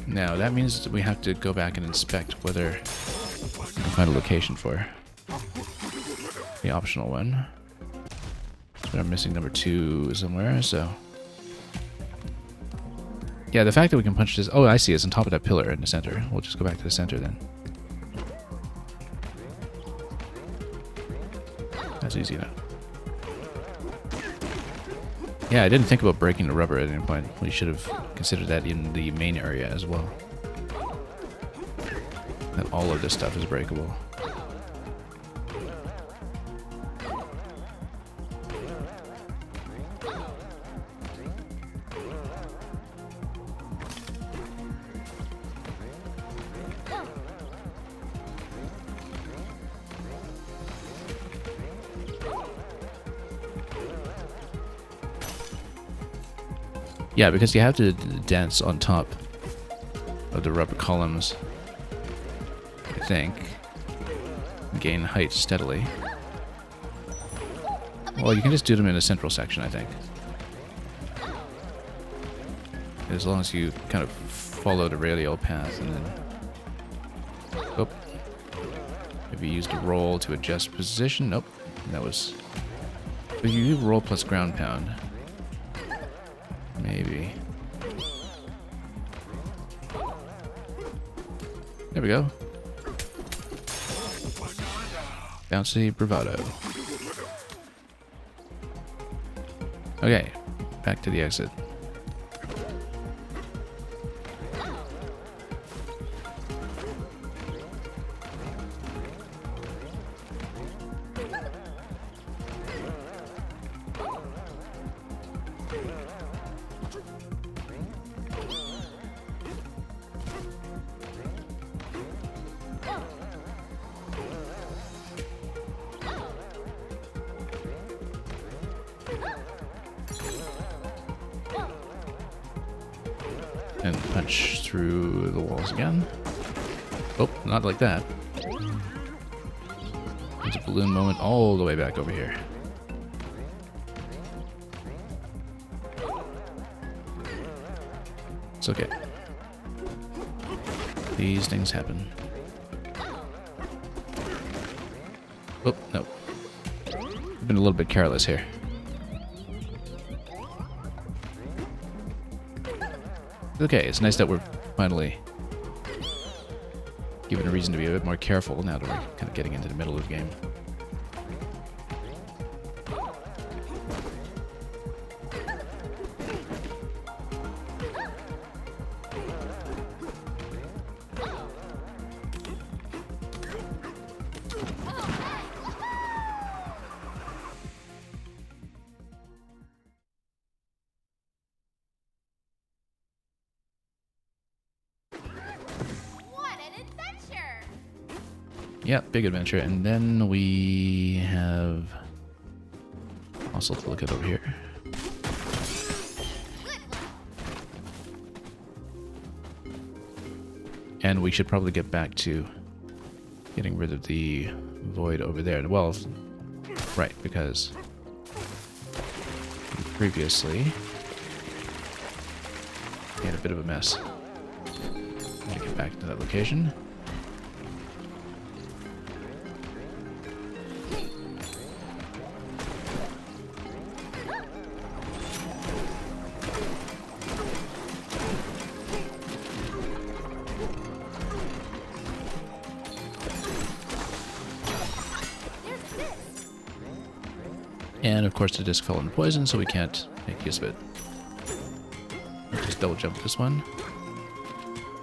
A: Now, that means that we have to go back and inspect whether we can find a location for the optional one. So I'm missing number 2 somewhere, so... Yeah, the fact that we can punch this... Oh, I see. It's on top of that pillar in the center. We'll just go back to the center then. That's easy enough. Yeah, I didn't think about breaking the rubber at any point. We should have considered that in the main area as well. That all of this stuff is breakable. Yeah, because you have to dance on top of the rubber columns, I think. Gain height steadily. Well, you can just do them in a central section, I think. As long as you kind of follow the radial path and then... Oh. Maybe use the roll to adjust position. Nope. That was... But you do roll plus ground pound. Maybe. There we go. Bouncy bravado. Okay, back to the exit. And punch through the walls again. Oh, not like that. There's a balloon moment all the way back over here. It's okay. These things happen. Oh, no. I've been a little bit careless here. Okay, it's nice that we're finally given a reason to be a bit more careful now that we're kind of getting into the middle of the game.
B: What an adventure!
A: Yeah, big adventure. And then we have also to look at over here. And we should probably get back to getting rid of the void over there. Well, right, because previously we had a bit of a mess. Gotta get back to that location. And of course the disc fell in poison, so we can't make use of it. We'll just double jump this one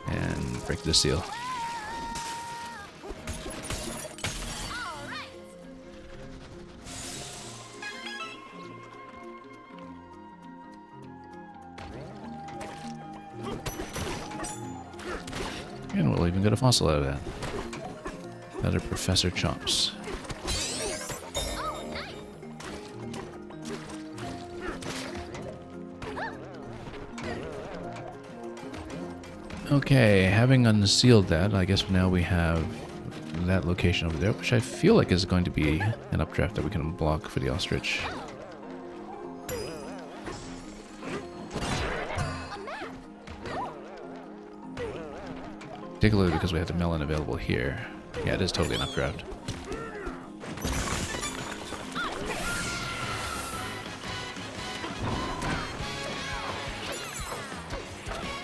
A: and break the seal. And we'll even get a fossil out of that. Another Professor Chomps. Okay, having unsealed that, I guess now we have that location over there, which I feel like is going to be an updraft that we can block for the ostrich. Particularly because we have the melon available here. Yeah, it is totally an updraft.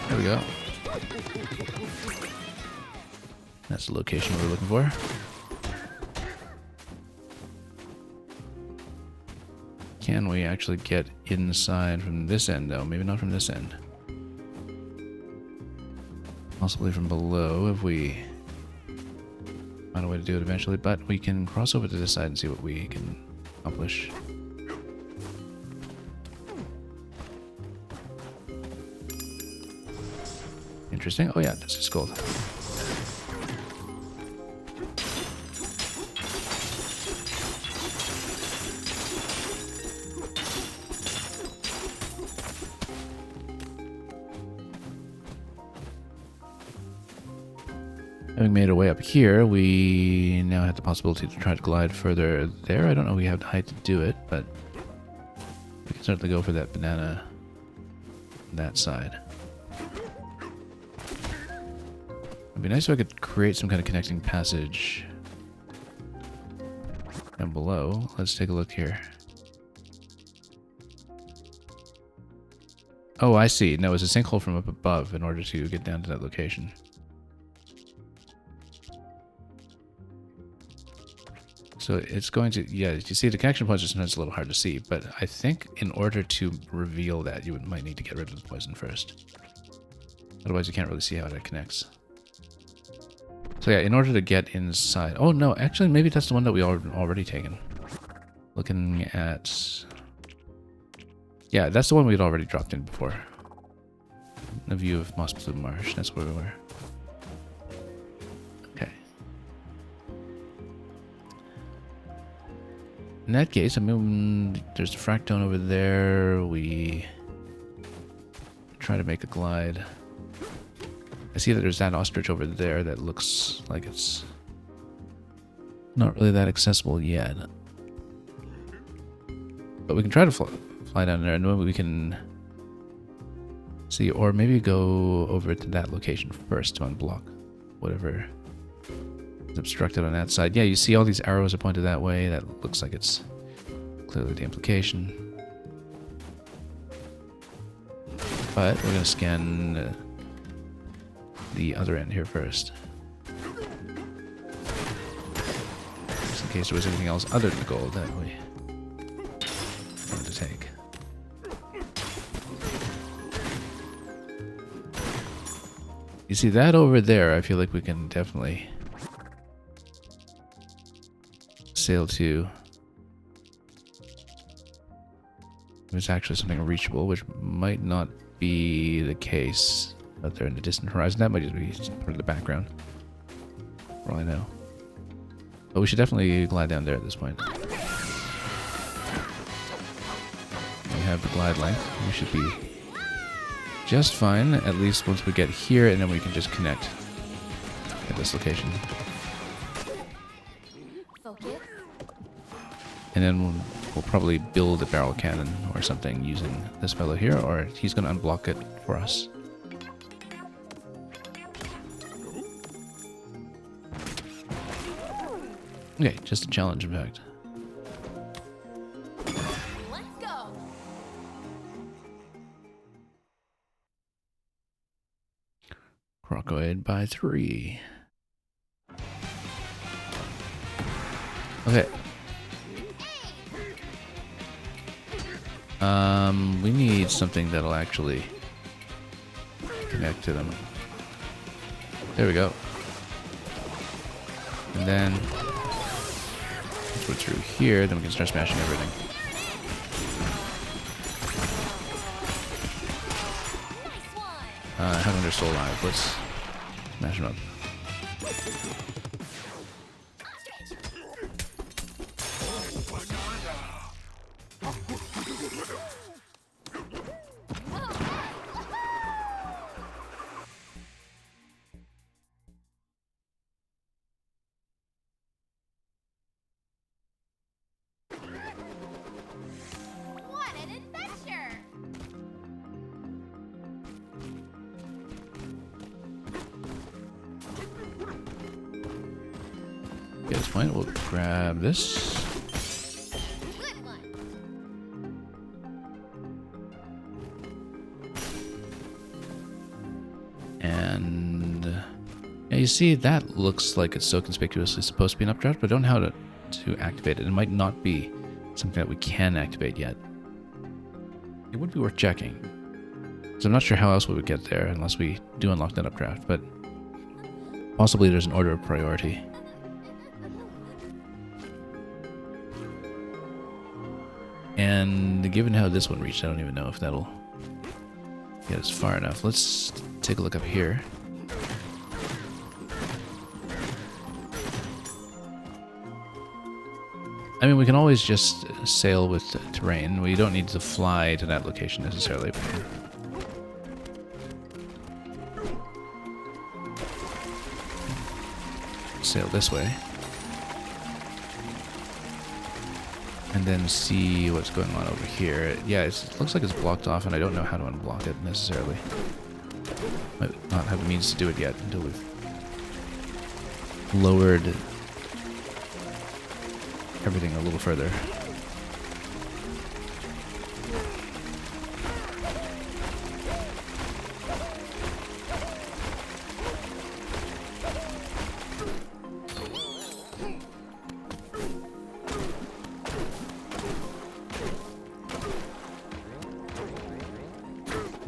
A: There we go. That's the location we were looking for. Can we actually get inside from this end, though? Maybe not from this end. Possibly from below if we find a way to do it eventually, but we can cross over to this side and see what we can accomplish. Interesting. Oh yeah, this is gold. Having made our way up here, we now have the possibility to try to glide further there. I don't know if we have the height to do it, but we can certainly go for that banana on that side. It'd be nice if I could create some kind of connecting passage down below. Let's take a look here. Oh, I see. No, it's a sinkhole from up above in order to get down to that location. So it's going to, yeah, you see the connection points are sometimes a little hard to see, but I think in order to reveal that, you might need to get rid of the poison first. Otherwise you can't really see how that connects. So yeah, in order to get inside, oh no, actually maybe that's the one that we already taken. Looking at, yeah, that's the one we'd already dropped in before. A view of Moss Plume Marsh, that's where we were. Okay. In that case, I mean, there's the fractone over there. We try to make a glide. I see that there's that ostrich over there that looks like it's not really that accessible yet. But we can try to fly down there and then we can see, or maybe go over to that location first to unblock whatever is obstructed on that side. Yeah, you see all these arrows are pointed that way. That looks like it's clearly the implication. But we're going to scan the other end here first. Just in case there was anything else other than gold that we wanted to take. You see that over there, I feel like we can definitely sail to. There's actually something reachable, which might not be the case out there in the distant horizon. That might just be part of the background, for all I know. But we should definitely glide down there at this point. We have the glide length. We should be just fine, at least once we get here, and then we can just connect at this location.
B: Focus.
A: And then we'll probably build a barrel cannon or something using this fellow here, or he's going to unblock it for us. Okay, just a challenge, in fact.
B: Let's go.
A: Crocoid by 3. Okay. We need something that'll actually connect to them. There we go. And then once we're through here, then we can start smashing everything.
B: Nice one.
A: How come they're still alive? Let's smash them up.
B: What an adventure!
A: At this point, we'll grab this.
B: Good one.
A: And yeah, you see, that looks like it's so conspicuously supposed to be an updraft, but I don't know how to activate it. It might not be something that we can activate yet. It would be worth checking. Because I'm not sure how else we would get there unless we do unlock that updraft, but possibly there's an order of priority. And given how this one reached, I don't even know if that'll get us far enough. Let's take a look up here. I mean, we can always just sail with terrain. We don't need to fly to that location necessarily. Sail this way. And then see what's going on over here. Yeah, it looks like it's blocked off, and I don't know how to unblock it necessarily. Might not have the means to do it yet until we've lowered everything a little further.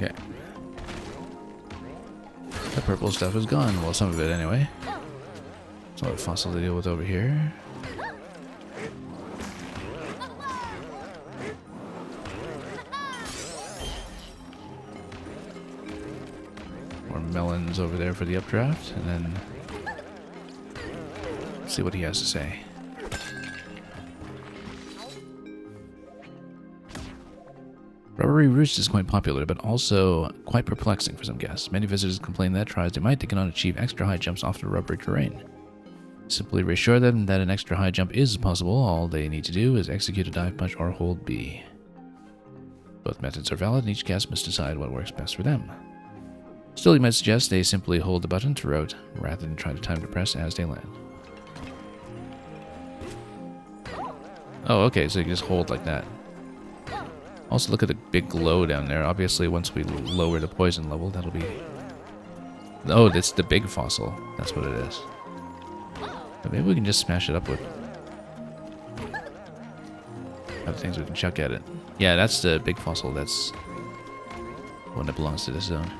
A: Okay. The purple stuff is gone. Well, some of it anyway. Some of the fossil to deal with over here. More melons over there for the updraft, and then see what he has to say. Rubbery Roost is quite popular, but also quite perplexing for some guests. Many visitors complain that tries they might, they cannot achieve extra high jumps off the rubbery terrain. Simply reassure them that an extra high jump is possible. All they need to do is execute a dive punch or hold B. Both methods are valid, and each guest must decide what works best for them. Still, you might suggest they simply hold the button to route, rather than try to time to press as they land. Oh, okay, so you can just hold like that. Also, look at the big glow down there. Obviously, once we lower the poison level, that'll be... Oh, it's the big fossil. That's what it is. But maybe we can just smash it up with other things we can chuck at it. Yeah, that's the big fossil. That's one that belongs to this zone.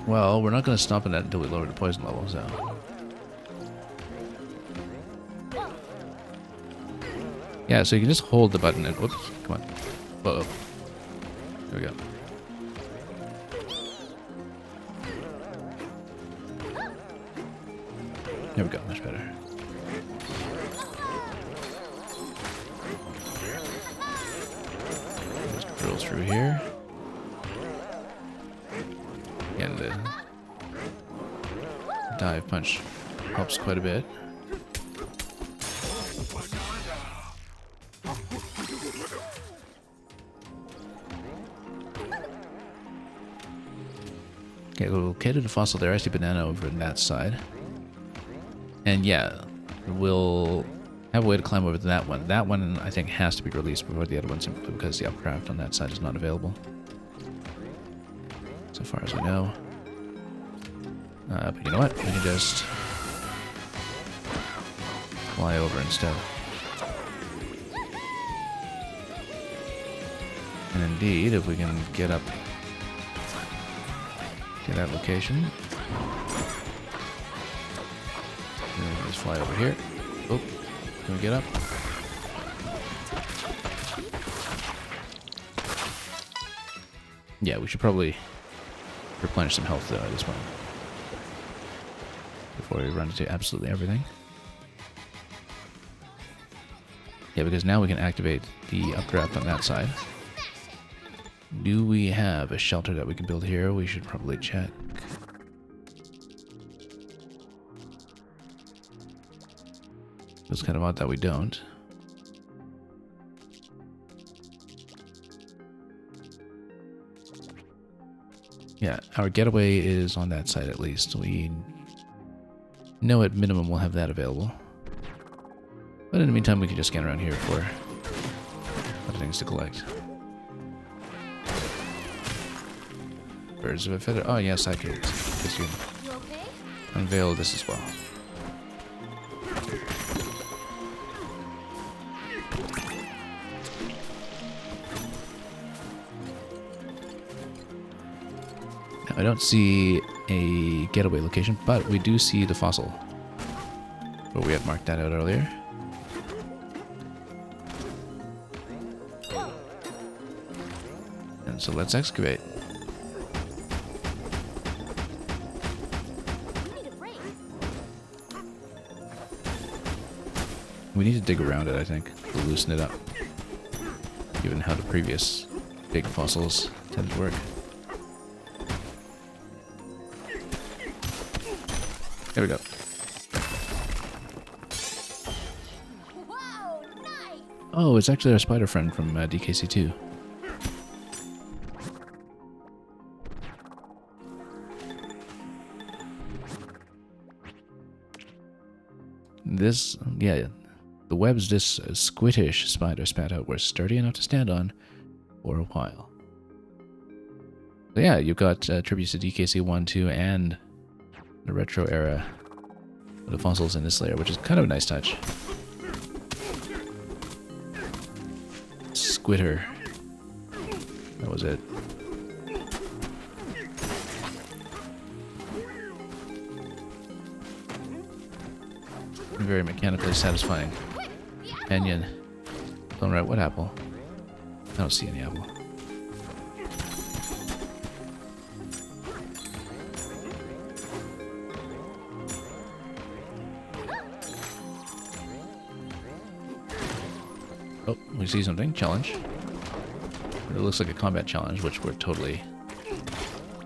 A: Well, we're not going to stop at that until we lower the poison level, so... Yeah, so you can just hold the button and... Whoops, come on. Whoa. There we go. There we go, much better. Just drill through here. Again, the dive punch helps quite a bit. Okay, located a fossil there. I see banana over on that side. And yeah, we'll have a way to climb over to that one. That one, I think, has to be released before the other one, simply because the upcraft on that side is not available. So far as we know. But you know what? We can just fly over instead. And indeed, if we can get up to that location, then just fly over here. Oh, can we get up? Yeah, we should probably replenish some health though at this point before we run into absolutely everything. Yeah, because now we can activate the updraft on that side. Do we have a shelter that we can build here? We should probably check. It's kind of odd that we don't. Yeah, our getaway is on that side at least. We know at minimum we'll have that available. But in the meantime, we can just scan around here for other things to collect. Birds of a feather. Oh yes, I could. Guess you
B: okay?
A: unveil this as well. Now, I don't see a getaway location, but we do see the fossil where we had marked that out earlier. And so let's excavate. We need to dig around it, I think, to loosen it up. Given how the previous big fossils tend to work. There we go.
B: Whoa, nice.
A: Oh, it's actually our spider friend from DKC2. This, yeah, the webs this squiddish spider spat out were sturdy enough to stand on for a while. So yeah, you've got tributes to DKC 1, 2, and the retro era of the fossils in this layer, which is kind of a nice touch. Squitter. That was it. Very mechanically satisfying. Canyon. Alright, what apple? I don't see any apple. Oh, we see something. Challenge. It looks like a combat challenge, which we're totally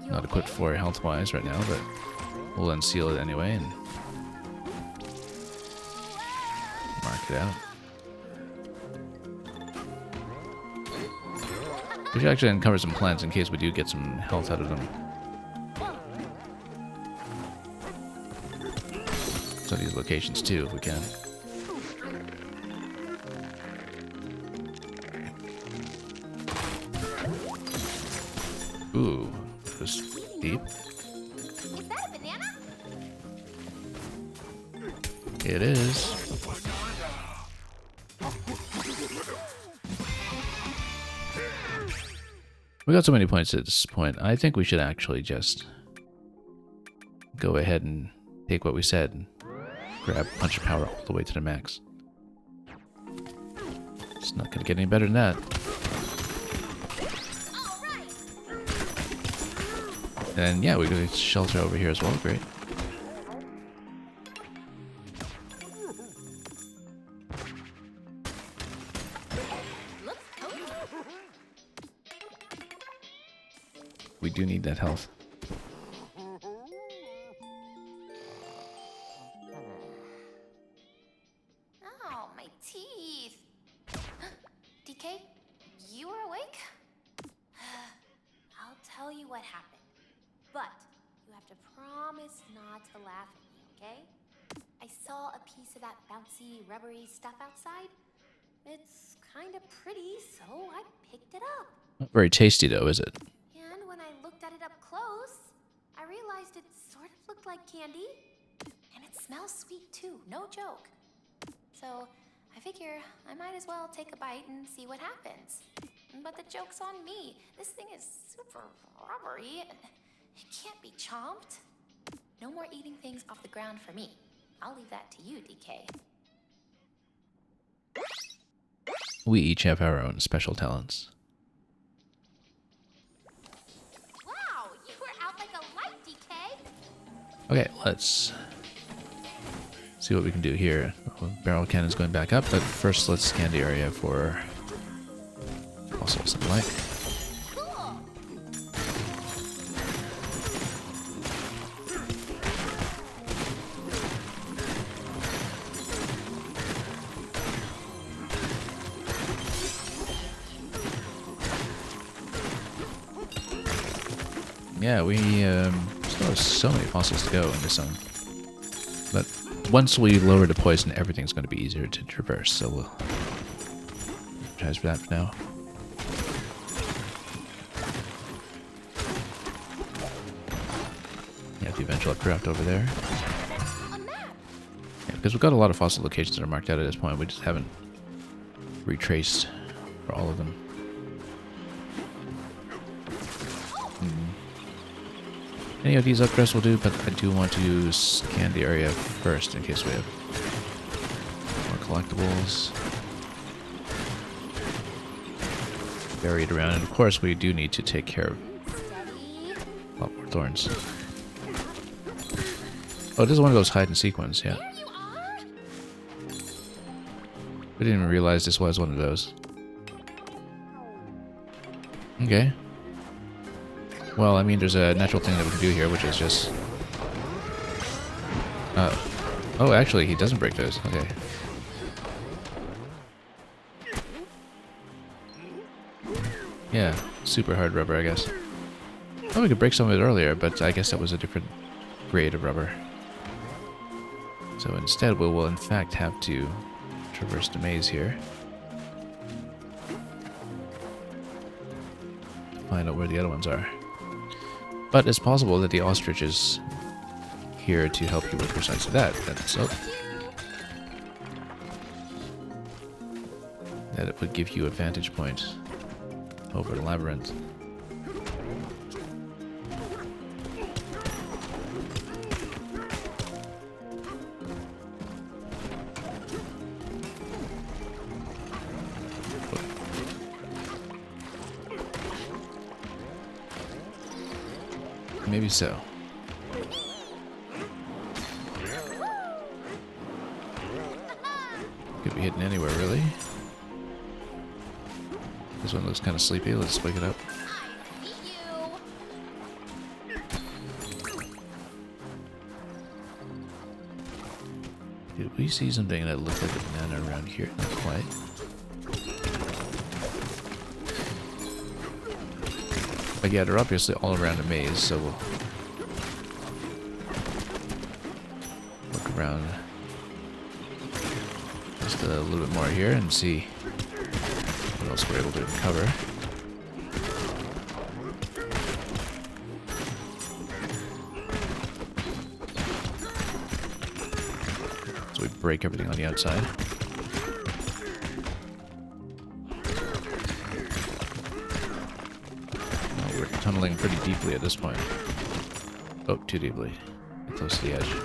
A: not equipped for health-wise right now, but we'll unseal it anyway and mark it out. We should actually uncover some plants in case we do get some health out of them. So these locations too, if we can. Ooh, it was deep.
B: Is that a banana?
A: It is. We got so many points at this point. I think we should actually just go ahead and take what we said and grab punch of power all the way to the max. It's not going to get any better than that. And yeah, we got shelter over here as well. Great. We do need that health.
B: Oh, my teeth. DK, you were awake? I'll tell you what happened. But you have to promise not to laugh at me, okay? I saw a piece of that bouncy, rubbery stuff outside. It's kind of pretty, so I picked it up.
A: Not very tasty though, is it?
B: And when I looked at it up close, I realized it sort of looked like candy. And it smells sweet too, no joke. So I figure I might as well take a bite and see what happens. But the joke's on me. This thing is super rubbery. It can't be chomped. No more eating things off the ground for me. I'll leave that to you, DK.
A: We each have our own special talents.
B: Wow, you were out like a light, DK.
A: Okay, let's see what we can do here. Barrel cannon's going back up, but first let's scan the area for fossils and the like.
B: Cool.
A: Yeah, we still have so many fossils to go in this zone. But once we lower the poison, everything's going to be easier to traverse, so we'll try for that for now. Yeah, the eventual updraft over there.
B: A map.
A: Yeah, because we've got a lot of fossil locations that are marked out at this point. We just haven't retraced for all of them. Any of these updrafts will do, but I do want to scan the area first in case we have more collectibles buried around. And of course, we do need to take care of
B: Steady.
A: a lot more thorns. Oh, this is one of those hide and seek ones, yeah.
B: There you are.
A: We didn't even realize this was one of those. Okay. Well, I mean, there's a natural thing that we can do here, which is just... oh, actually, he doesn't break those. Okay. Yeah, super hard rubber, I guess. Oh, we could break some of it earlier, but I guess that was a different grade of rubber. So instead, we will in fact have to traverse the maze here. Find out where the other ones are. But it's possible that the ostrich is here to help you with precisely that. So that it would give you a vantage point over the labyrinth. Maybe so. Could be hidden anywhere, really. This one looks kind of sleepy. Let's wake it up.
B: I see you.
A: Did we see something that looked like a banana around here? Not quite. But yeah, they're obviously all around a maze, so we'll look around just a little bit more here and see what else we're able to uncover. So we break everything on the outside. Oh, we're tunneling pretty deeply at this point. Oh, too deeply. Close to the edge.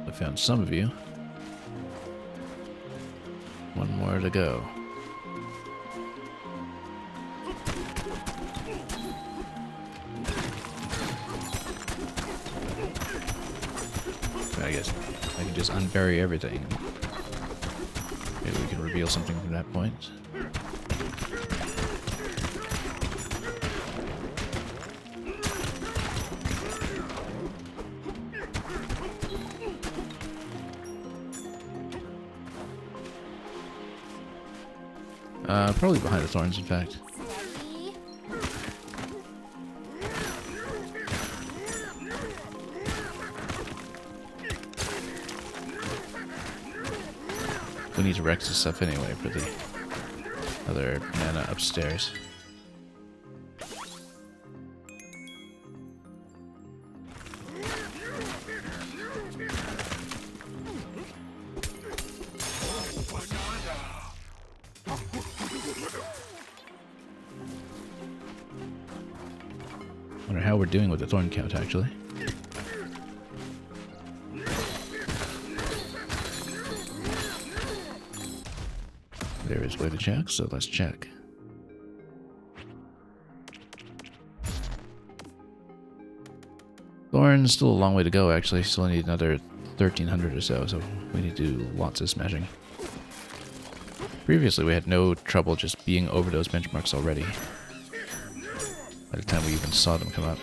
A: I found some of you. One more to go. I guess I can just unbury everything. Maybe we can reveal something from that point. Probably behind the thorns, in fact.
B: Steady.
A: We need to wreck this stuff anyway for the other mana upstairs. Wonder how we're doing with the thorn count, actually. There is way to check, so let's check. Thorn's still a long way to go, actually. Still need another 1,300 or so we need to do lots of smashing. Previously, we had no trouble just being over those benchmarks already, by the time we even saw them come up.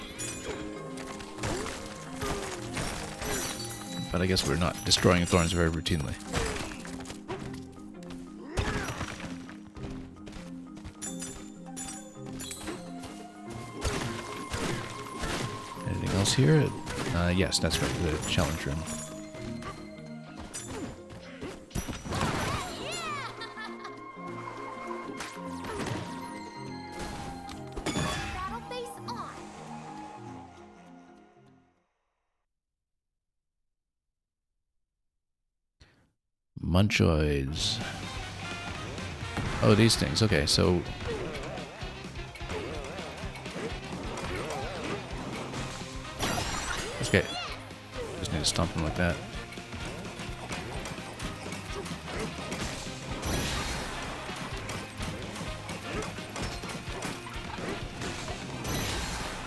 A: But I guess we're not destroying thorns very routinely. Anything else here? Yes, that's right, the challenge room.
B: Battle face on.
A: Munchoids. Oh, these things. Okay, so... Okay. Just need to stomp them like that.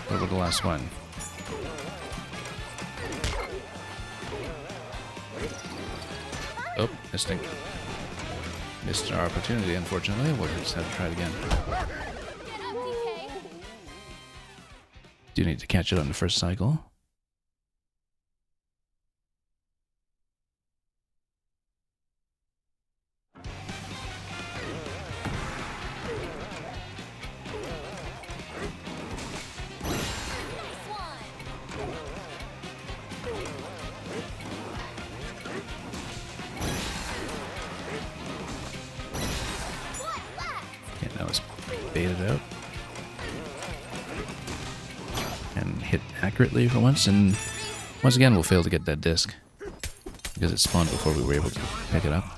A: What about the last one? Oh, missed our opportunity, unfortunately. We'll just have to try it again.
B: Get up, DK.
A: Do need to catch it on the first cycle.
B: Nice one. One left.
A: Okay, now let's bait it out. And hit accurately for once, and once again we'll fail to get that disc. Because it spawned before we were able to pick it up.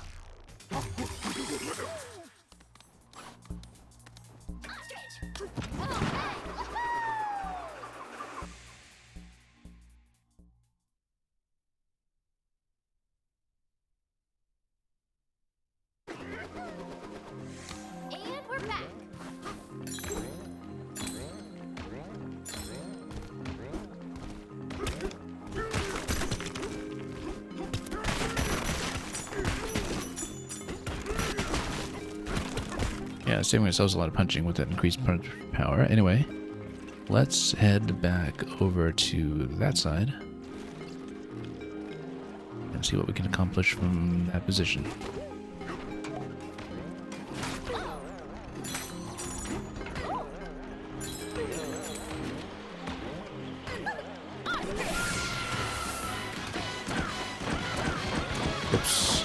B: And we're back.
A: Yeah, saving ourselves a lot of punching with that increased punch power. Anyway, let's head back over to that side and see what we can accomplish from that position. Oops.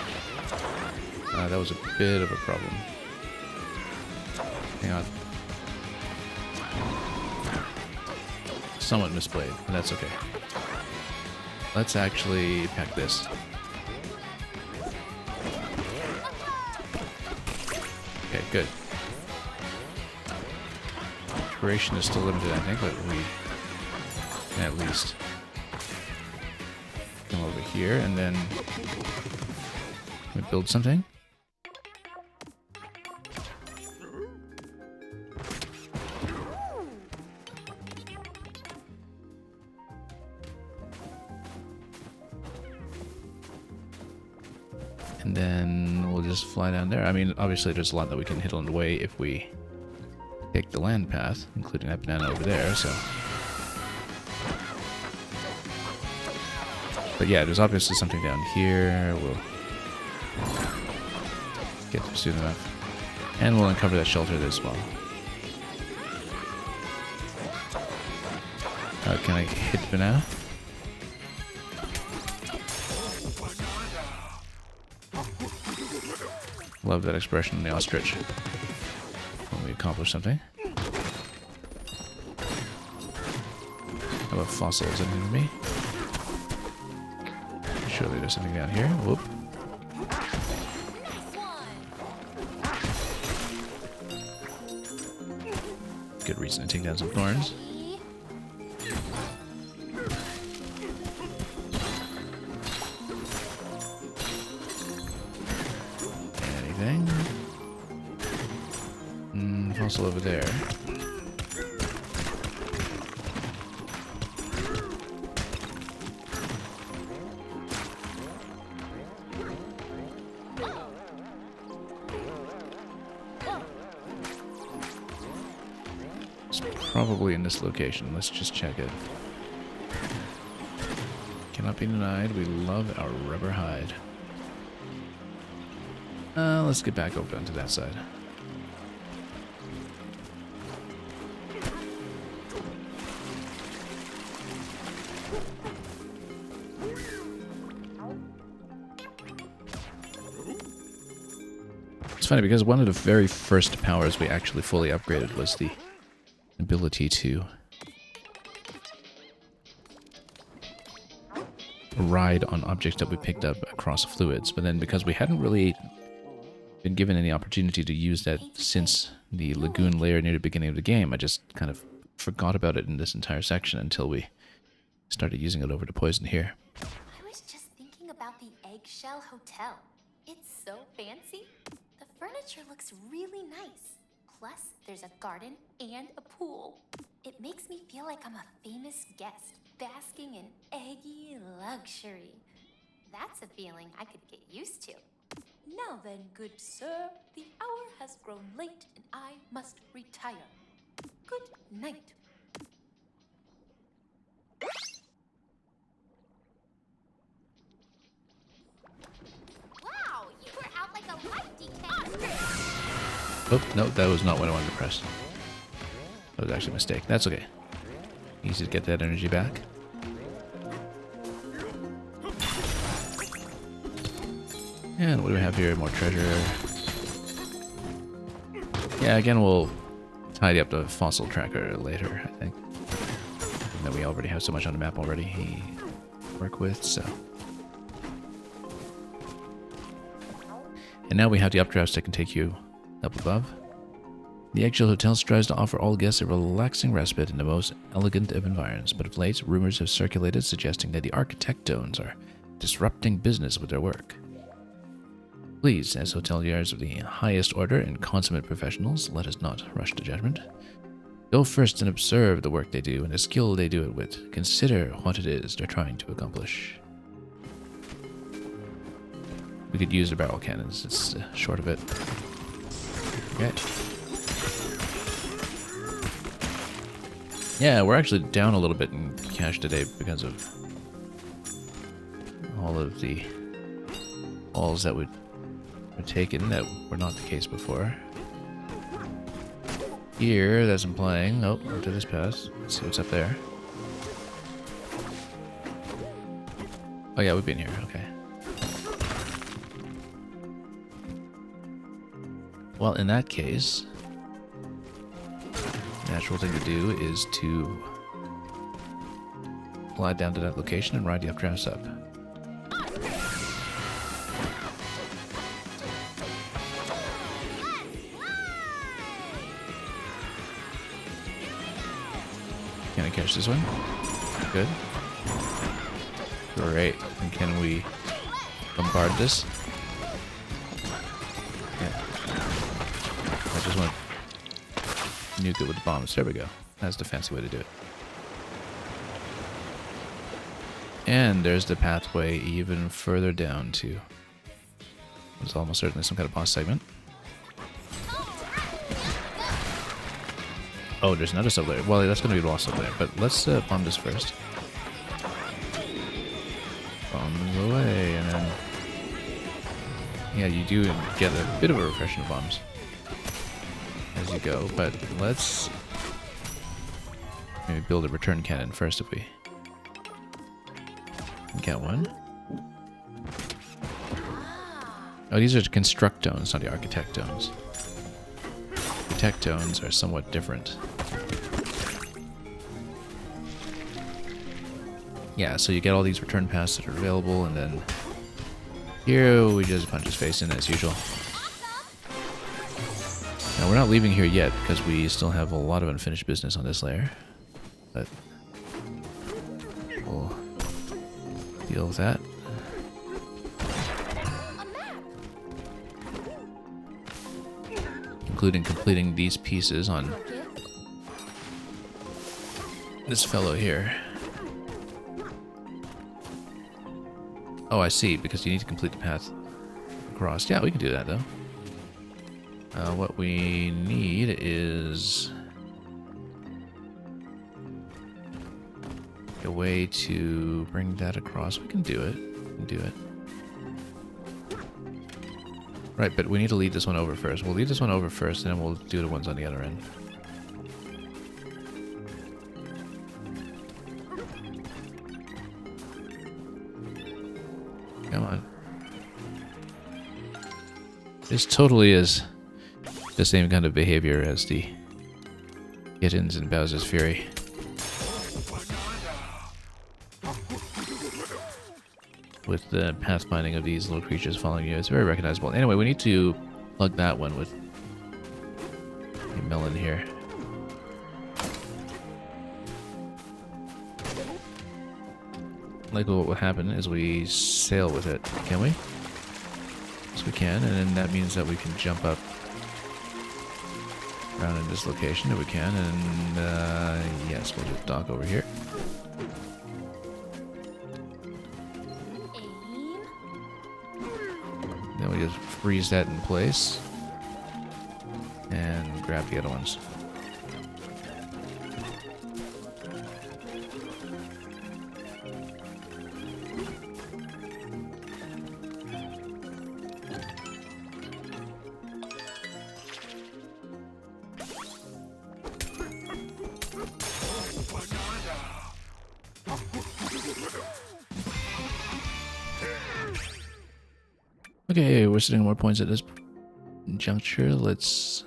A: That was a bit of a problem. Hang on. Somewhat misplayed, but that's okay. Let's actually pack this. Okay, good. Duration is still limited, I think, but we can at least come over here and then we build something. then we'll just fly down there. I mean, obviously there's a lot that we can hit on the way if we take the land path, including that banana over there, so... But yeah, there's obviously something down here. We'll get there soon enough. And we'll uncover that shelter as well. Can I hit the banana? Love that expression in the ostrich when we accomplish something. How about fossils? Anything to me? Surely there's something down here. Whoop. Good reason to take down some thorns. Anything? Fossil over there. Probably in this location. Let's just check it. Cannot be denied. We love our rubber hide. Let's get back over onto that side. It's funny because one of the very first powers we actually fully upgraded was the ability to ride on objects that we picked up across fluids, but then because we hadn't really been given any opportunity to use that since the lagoon layer near the beginning of the game, I just kind of forgot about it in this entire section until we started using it over the poison here.
B: I was just thinking about the Eggshell Hotel. It's so fancy. The furniture looks really nice. Plus, there's a garden and a pool. It makes me feel like I'm a famous guest, basking in eggy luxury. That's a feeling I could get used to. Now then, good sir, the hour has grown late and I must retire. Good night. Wow, you were out like a light decay.
A: Oh, no, that was not what I wanted to press. That was actually a mistake. That's okay. Easy to get that energy back. And what do we have here? More treasure. Yeah, again, we'll tidy up the fossil tracker later, I think. And then we already have so much on the map already to work with, so... And now we have the updrafts that can take you up above. The Eggshell Hotel strives to offer all guests a relaxing respite in the most elegant of environs, but of late, rumors have circulated suggesting that the architectones are disrupting business with their work. Please, as hoteliers of the highest order and consummate professionals, let us not rush to judgment. Go first and observe the work they do and the skill they do it with. Consider what it is they're trying to accomplish. We could use the barrel cannons, it's short of it. Okay. Yeah, we're actually down a little bit in cash today because of all of the balls that were taken that were not the case before. Here, that's implying... Oh, into this pass. Let's see what's up there. Oh yeah, we've been here, okay. Well, in that case, the natural thing to do is to fly down to that location and ride the updrafts up. Can I catch this one? Good. Great. And can we bombard this? Yeah. I just want to nuke it with the bombs. There we go. That's the fancy way to do it. And there's the pathway even further down to It's almost certainly some kind of boss segment. Oh, there's another sub layer. Well, that's going to be a boss sub layer, but let's bomb this first. Bombs away, and then... Yeah, you do get a bit of a refreshing of bombs as you go, but let's maybe build a return cannon first if we get one. Oh, these are construct tones, not the architect tones. Architect tones are somewhat different. Yeah, so you get all these return paths that are available, and then here we just punch his face in as usual. Now we're not leaving here yet because we still have a lot of unfinished business on this layer, but we'll deal with that. Including completing these pieces on this fellow here. Oh, I see, because you need to complete the path across. Yeah, we can do that, though. What we need is a way to bring that across. We can do it. We can do it. Right, but we need to lead this one over first. We'll lead this one over first, and then we'll do the ones on the other end. Come on. This totally is the same kind of behavior as the kittens in Bowser's Fury. With the pathfinding of these little creatures following you. It's very recognizable. Anyway, we need to plug that one with a melon here. Likely what will happen is we sail with it. Can we? Yes, we can, and then that means that we can jump up around in this location if we can, and yes, we'll just dock over here. Then we just freeze that in place and grab the other ones. Okay, we're sitting more points at this juncture. Let's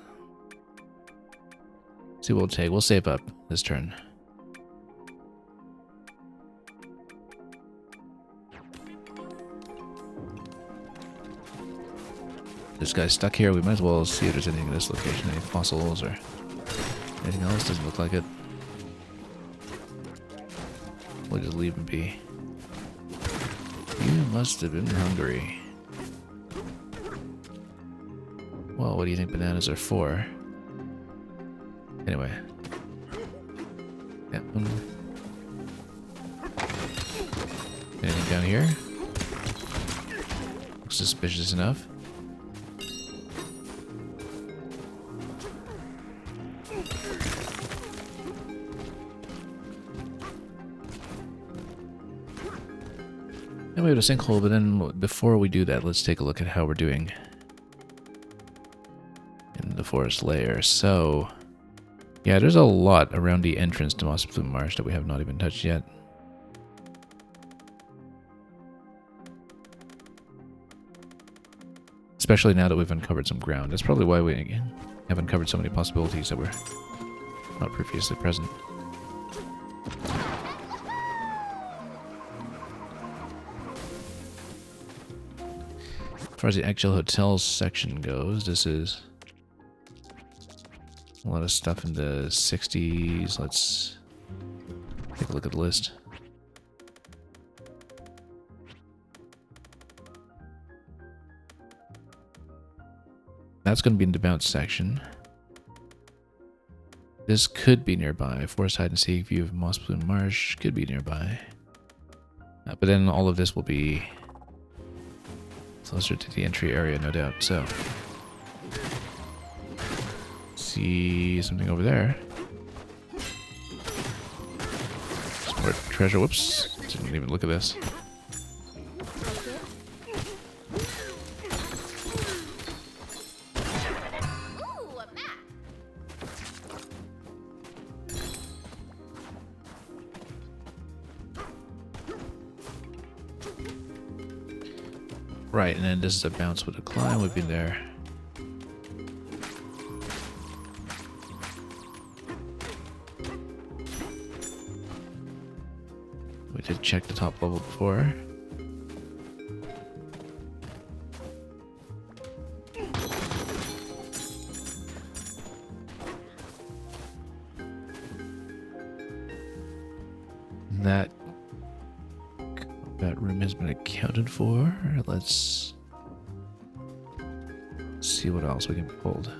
A: see what we'll take. We'll save up this turn. This guy's stuck here. We might as well see if there's anything in this location. Any fossils or anything else? Doesn't look like it. We'll just leave him be. You must have been hungry. Well, what do you think bananas are for? Anyway. Yeah. Anything down here? Looks suspicious enough. And we have a sinkhole, but then before we do that, let's take a look at how we're doing in the forest layer. So, yeah, there's a lot around the entrance to Moss Plume Marsh that we have not even touched yet. Especially now that we've uncovered some ground. That's probably why we have uncovered so many possibilities that were not previously present. As far as the Eggshell Hotels section goes, this is a lot of stuff in the 60s. Let's take a look at the list. That's going to be in the bounce section. This could be nearby. Forest hide and seek, view of Moss Plume Marsh could be nearby. But then all of this will be closer to the entry area, no doubt. So, see something over there. Some more treasure. Whoops! Didn't even look at this.
B: Ooh, a map.
A: Right, and then this is a bounce with a climb. We've been there. We did check the top level before. That room has been accounted for. Let's see what else we can hold.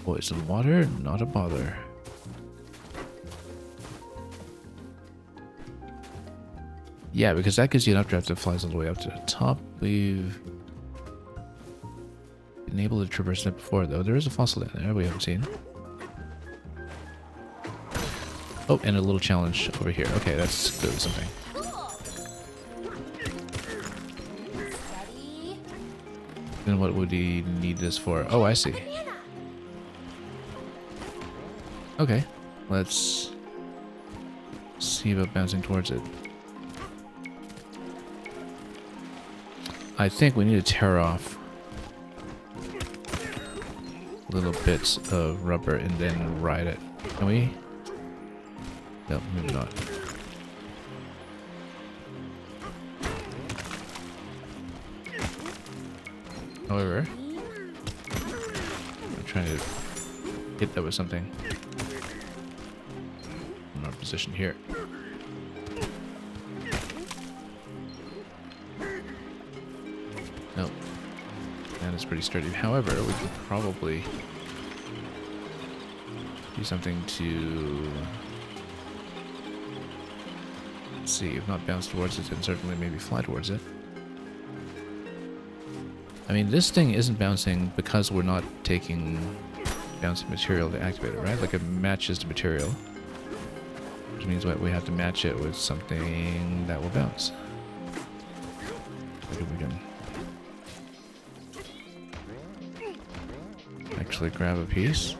A: Poison water, not a bother. Yeah, because that gives you an updraft that flies all the way up to the top. We've been able to traverse that before, though. There is a fossil down there we haven't seen. Oh, and a little challenge over here. Okay, that's clearly something.
B: Cool. Steady.
A: Then what would he need this for? Oh, I see.
B: Banana.
A: Okay, let's see about bouncing towards it. I think we need to tear off little bits of rubber and then ride it. Can we? No, maybe not. However, I'm trying to hit that with something. In our position here. Nope. That is pretty sturdy. However, we could probably do something to... Let's see, if not bounce towards it, then certainly maybe fly towards it. I mean, this thing isn't bouncing because we're not taking bouncing material to activate it, right? Like it matches the material. Which means what we have to match it with something that will bounce. Maybe we can actually grab a piece.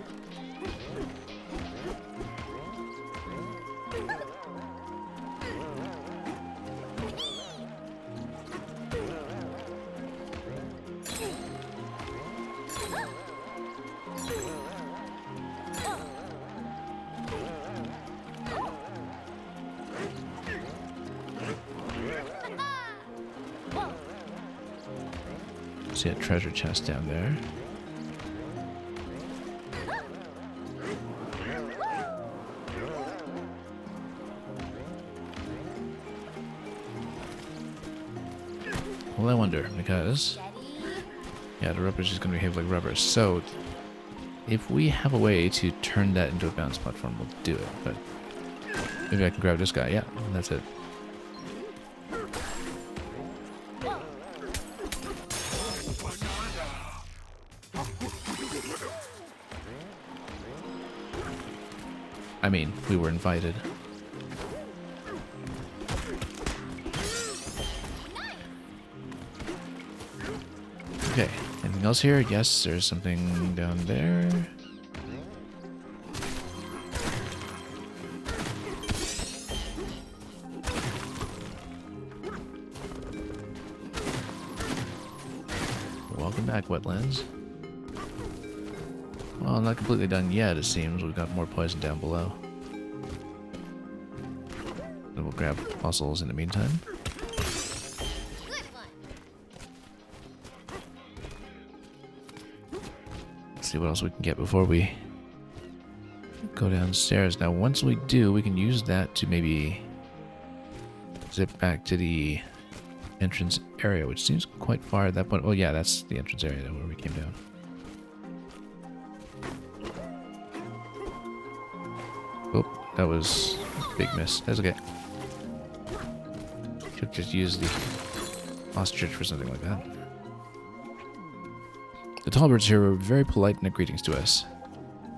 A: See a treasure chest down there. Well, I wonder, because... yeah, the rubber is just going to behave like rubber. So, if we have a way to turn that into a bounce platform, we'll do it. But maybe I can grab this guy. Yeah, that's it. I mean, we were invited. Okay, anything else here? Yes, there's something down there. Welcome back, wetlands. Well, not completely done yet, it seems. We've got more poison down below. Then we'll grab fossils in the meantime.
B: Good one.
A: Let's see what else we can get before we go downstairs. Now, once we do, we can use that to maybe zip back to the entrance area, which seems quite far at that point. Oh yeah, that's the entrance area where we came down. Oh, that was a big miss. That's okay. Should just use the ostrich for something like that. The tall birds here were very polite in their greetings to us.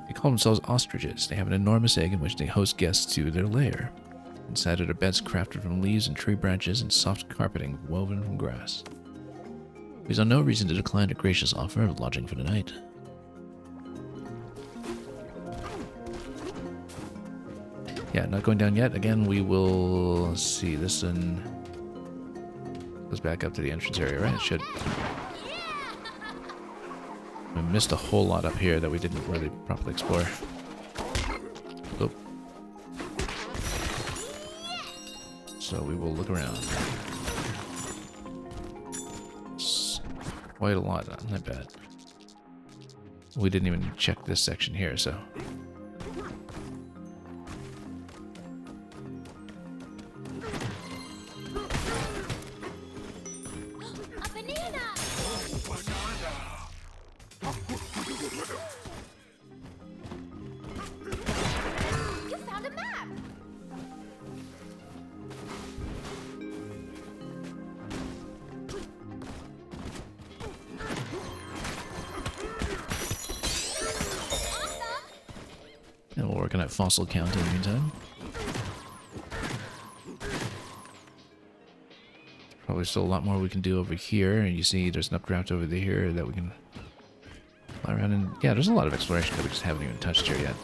A: They call themselves ostriches. They have an enormous egg in which they host guests to their lair. Inside are beds crafted from leaves and tree branches and soft carpeting woven from grass. We saw no reason to decline a gracious offer of lodging for the night. Yeah, not going down yet. Again, we will see this and goes back up to the entrance area, right? It should. We missed a whole lot up here that we didn't really properly explore. Oh. So we will look around. It's quite a lot, not bad. We didn't even check this section here, so. And we'll work on that fossil count in the meantime. Probably still a lot more we can do over here. And you see there's an updraft over here that we can fly around. And yeah, there's a lot of exploration that we just haven't even touched here yet.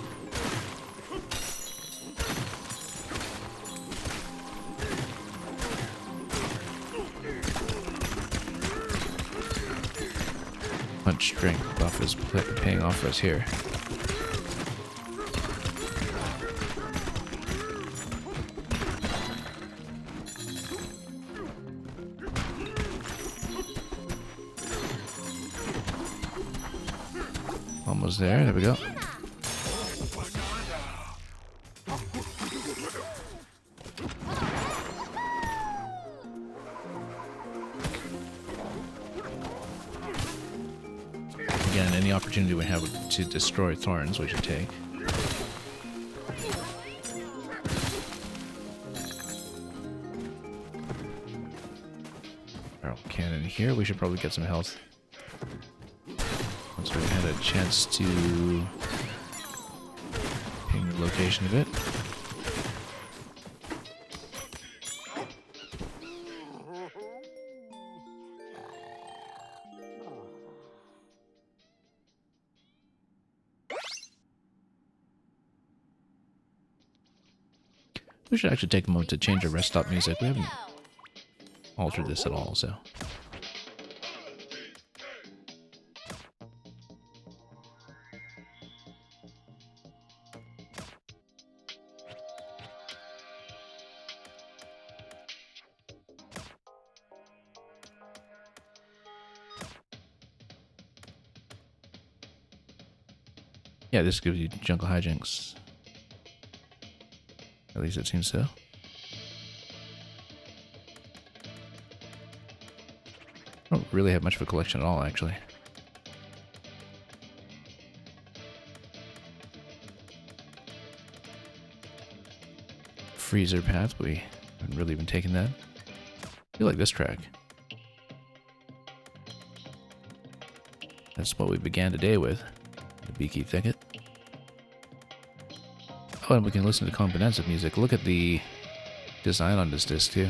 A: Punch strength buff is paying off for us here. Almost there. There we go. Again, any opportunity we have to destroy thorns, we should take. Barrel cannon here. We should probably get some health. Once we had a chance to ping the location a bit. We should actually take a moment to change our rest stop music. We haven't altered this at all, so. Yeah, this gives you jungle hijinks. At least it seems so. I don't really have much of a collection at all, actually. Freezer path, we haven't really been taking that. I feel like this track. That's what we began today with. The Beaky Thicket. Oh, and we can listen to Bananza music. Look at the design on this disc, too.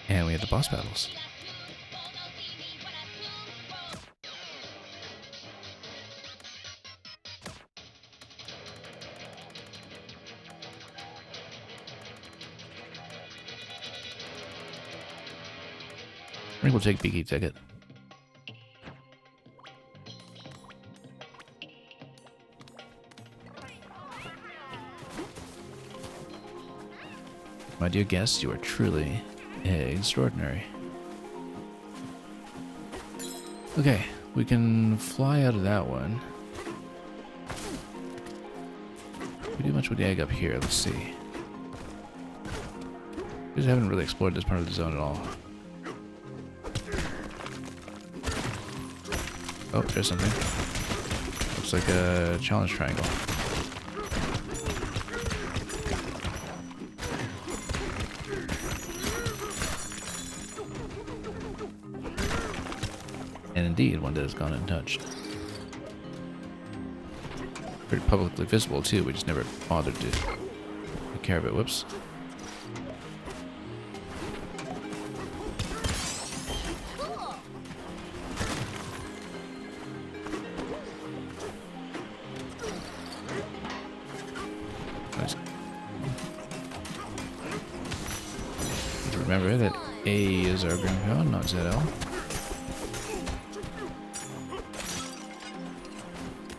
A: And we have the boss battles. I think we'll take Beaky Thicket. My dear guests, you are truly extraordinary. Okay, we can fly out of that one. We do much with the egg up here, let's see. Just haven't really explored this part of the zone at all. Oh, there's something. Looks like a challenge triangle. And indeed, one that has gone untouched. Pretty publicly visible too, we just never bothered to take care of it. Whoops. Nice. Remember that A is our ground pound, not ZL.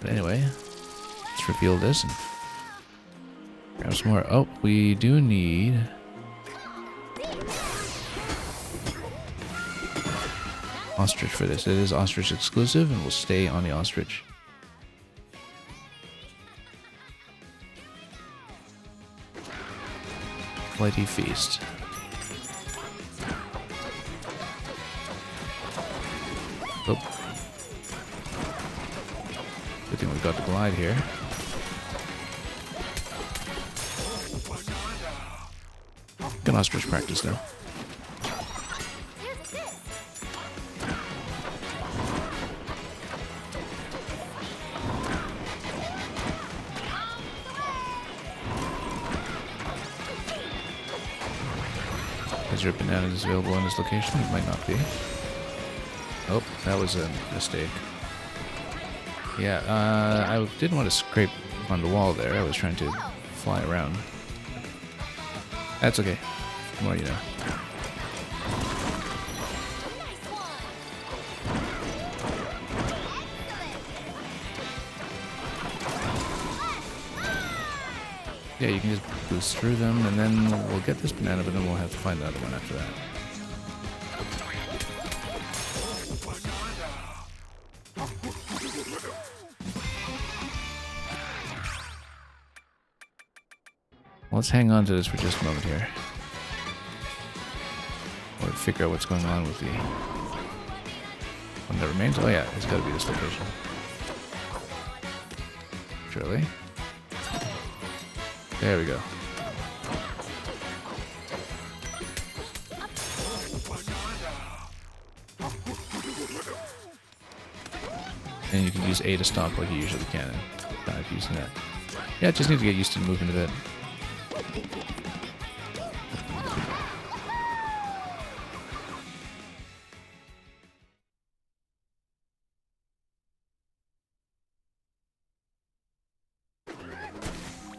A: But anyway, let's reveal this and grab some more. Oh, we do need ostrich for this. It is ostrich exclusive and we'll stay on the ostrich. Flighty feast. Oh. Good thing we've got the glide here. Good ostrich practice though. Is there bananas available in this location? It might not be. Oh, that was a mistake. Yeah, I didn't want to scrape on the wall there. I was trying to fly around. That's okay. The more you know. Yeah, you can just boost through them, and then we'll get this banana, but then we'll have to find another one after that. Let's hang on to this for just a moment here. Or figure out what's going on with the one that remains. Oh yeah, it's got to be this location. Surely. There we go. And you can use A to stop like you usually can. Kind of using that. Yeah, just need to get used to moving a bit.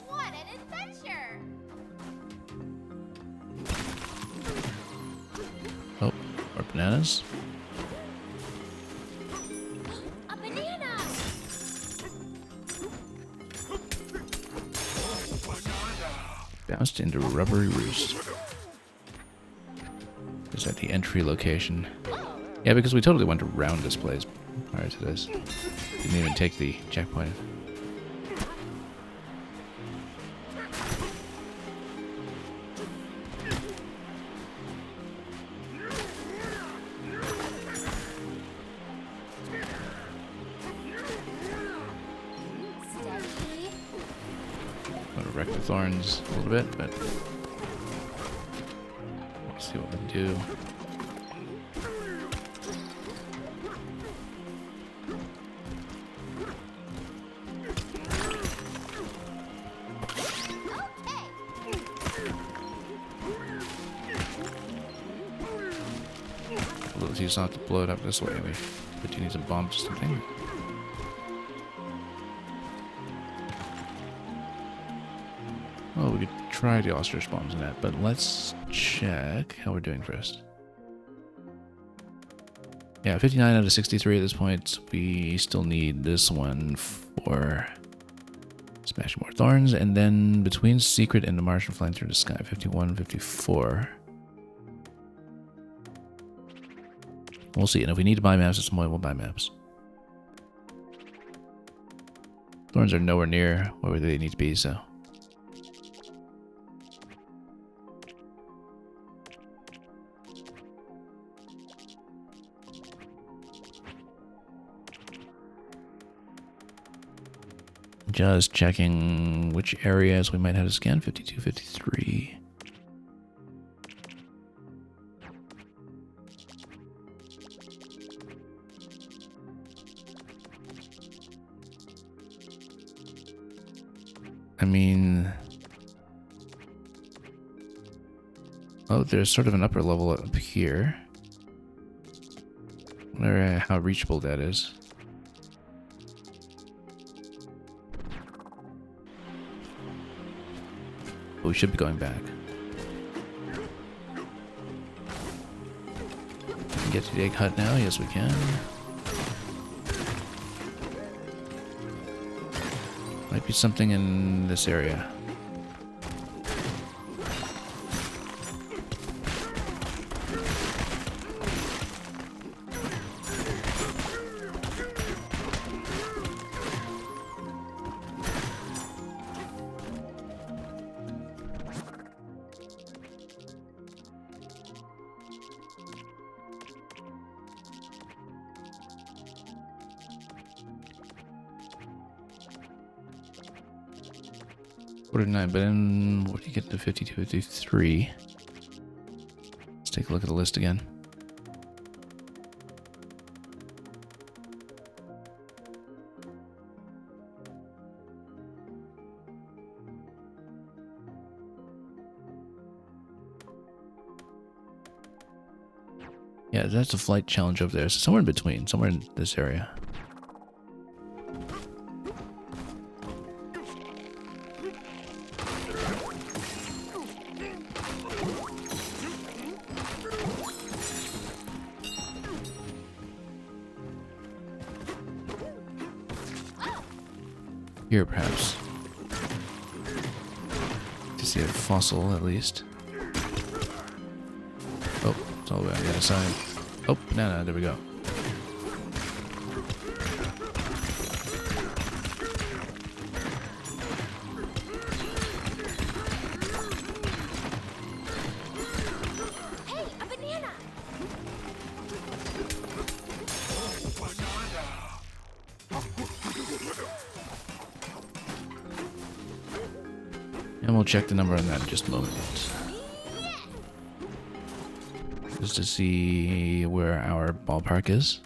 B: What an adventure!
A: Oh, more bananas.
B: A banana!
A: Bounced into a rubbery roost. Is that the entry location? Yeah, because we totally went around this place prior to this. Didn't even take the checkpoint.
B: Steady.
A: Want to wreck the thorns a little bit, but let's see what we can do. A little too soft to blow it up this way, maybe. But you need some bombs or something. Oh, we could try the ostrich bombs in that, but let's check how we're doing first. Yeah, 59 out of 63 at this point. We still need this one for smashing more thorns, and then between secret and the Martian flying through the sky, 51, 54. We'll see, and if we need to buy maps at some point, we'll buy maps. Thorns are nowhere near where they need to be, so. Just checking which areas we might have to scan. 52, 53. I mean... Oh, there's sort of an upper level up here. I wonder how reachable that is. But we should be going back. Get to the egg hut now? Yes, we can. Might be something in this area. But then what do you get to 52, 53? Let's take a look at the list again. Yeah, that's a flight challenge over there. So somewhere in between, somewhere in this area. Here, perhaps. To see a fossil, at least. Oh, it's all the way on the other side. Oh, no, there we go.
B: Hey, a banana!
A: And we'll check the number on that in just a moment. Just to see where our ballpark is.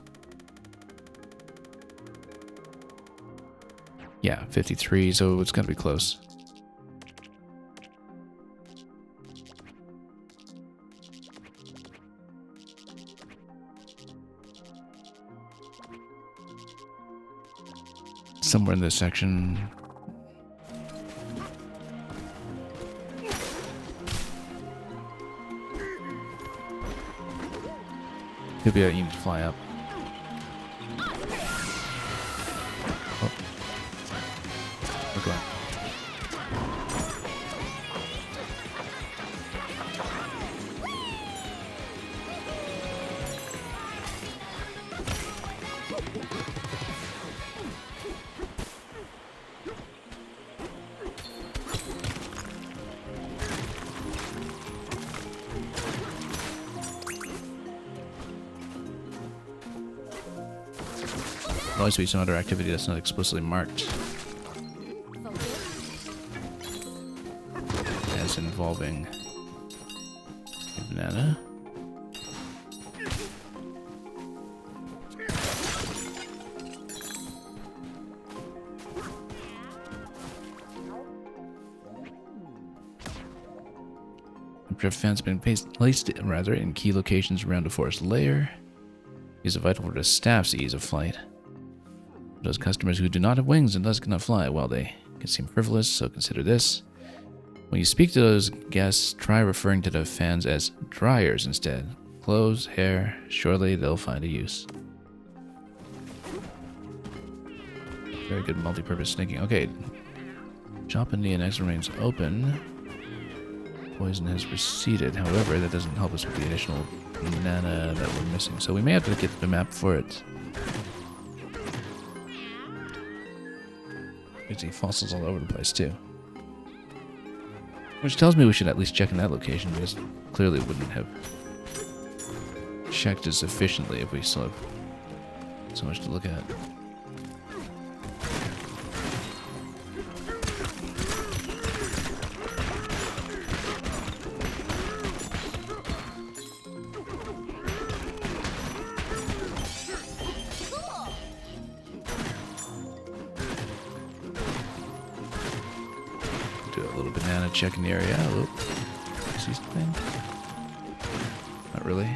A: Yeah, 53, so it's gotta be close. Somewhere in this section. Could be that you need to fly up. Oh. Look away. There'll always be some other activity that's not explicitly marked as involving a banana. Drift fans have been placed in key locations around the forest layer. These are vital for the staff's ease of flight. Those customers who do not have wings and thus cannot fly, well, they can seem frivolous, so consider this. When you speak to those guests, try referring to the fans as dryers instead. Clothes, hair, surely they'll find a use. Very good multi-purpose sneaking. Okay. Shop in the next remains open. Poison has receded. However, that doesn't help us with the additional banana that we're missing. So we may have to get the map for it. You see fossils all over the place too. Which tells me we should at least check in that location, because clearly wouldn't have checked as efficiently if we still have so much to look at. check in the area. Oh, see something? Not really.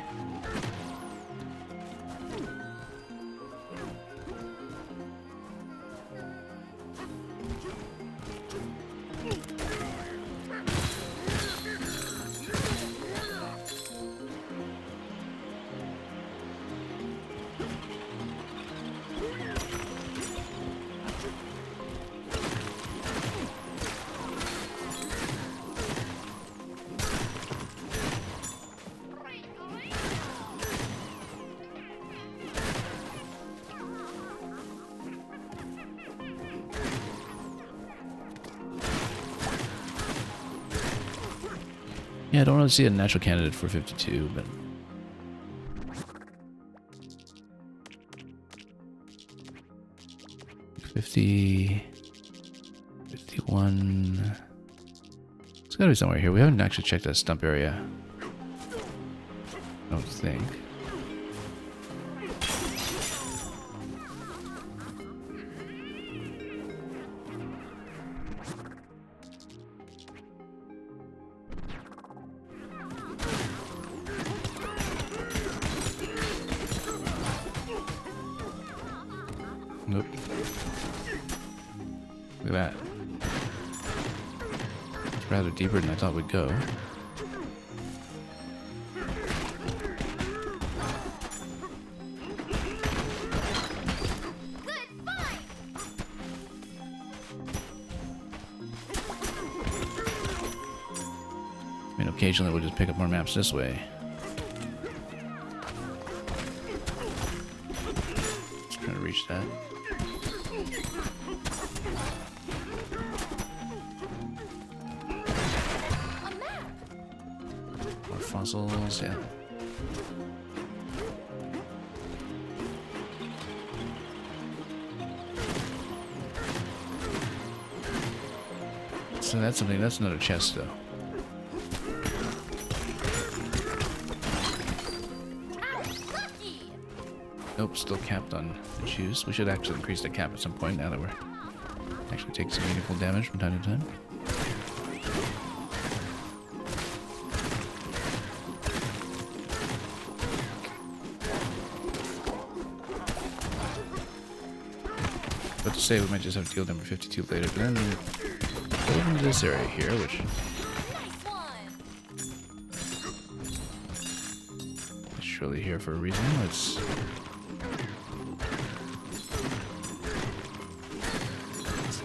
A: Yeah, I don't really see a natural candidate for 52, but... $50... $51... It's gotta be somewhere here. We haven't actually checked that stump area. I don't think. Nope. Look at that. It's rather deeper than I thought we'd go. I mean, occasionally we'll just pick up more maps this way. Just trying to reach that. More fossils, yeah. So that's something, that's another chest though. Nope, still capped on the juice. We should actually increase the cap at some point now that we're actually taking some meaningful damage from time to time. But to say we might just have to deal number 52 later, but then go into this area here, which is surely here for a reason. Let's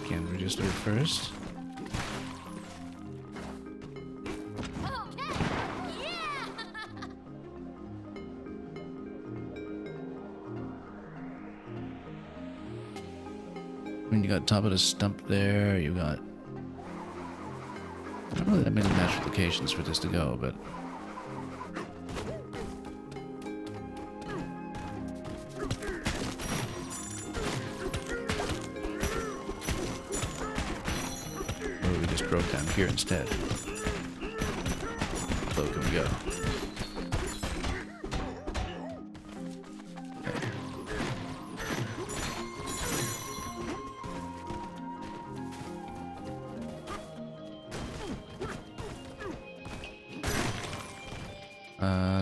A: again register it first. I mean, you got top of the stump there, you got... I don't know that many natural locations for this to go, but... Or we just broke down here instead. So can we go?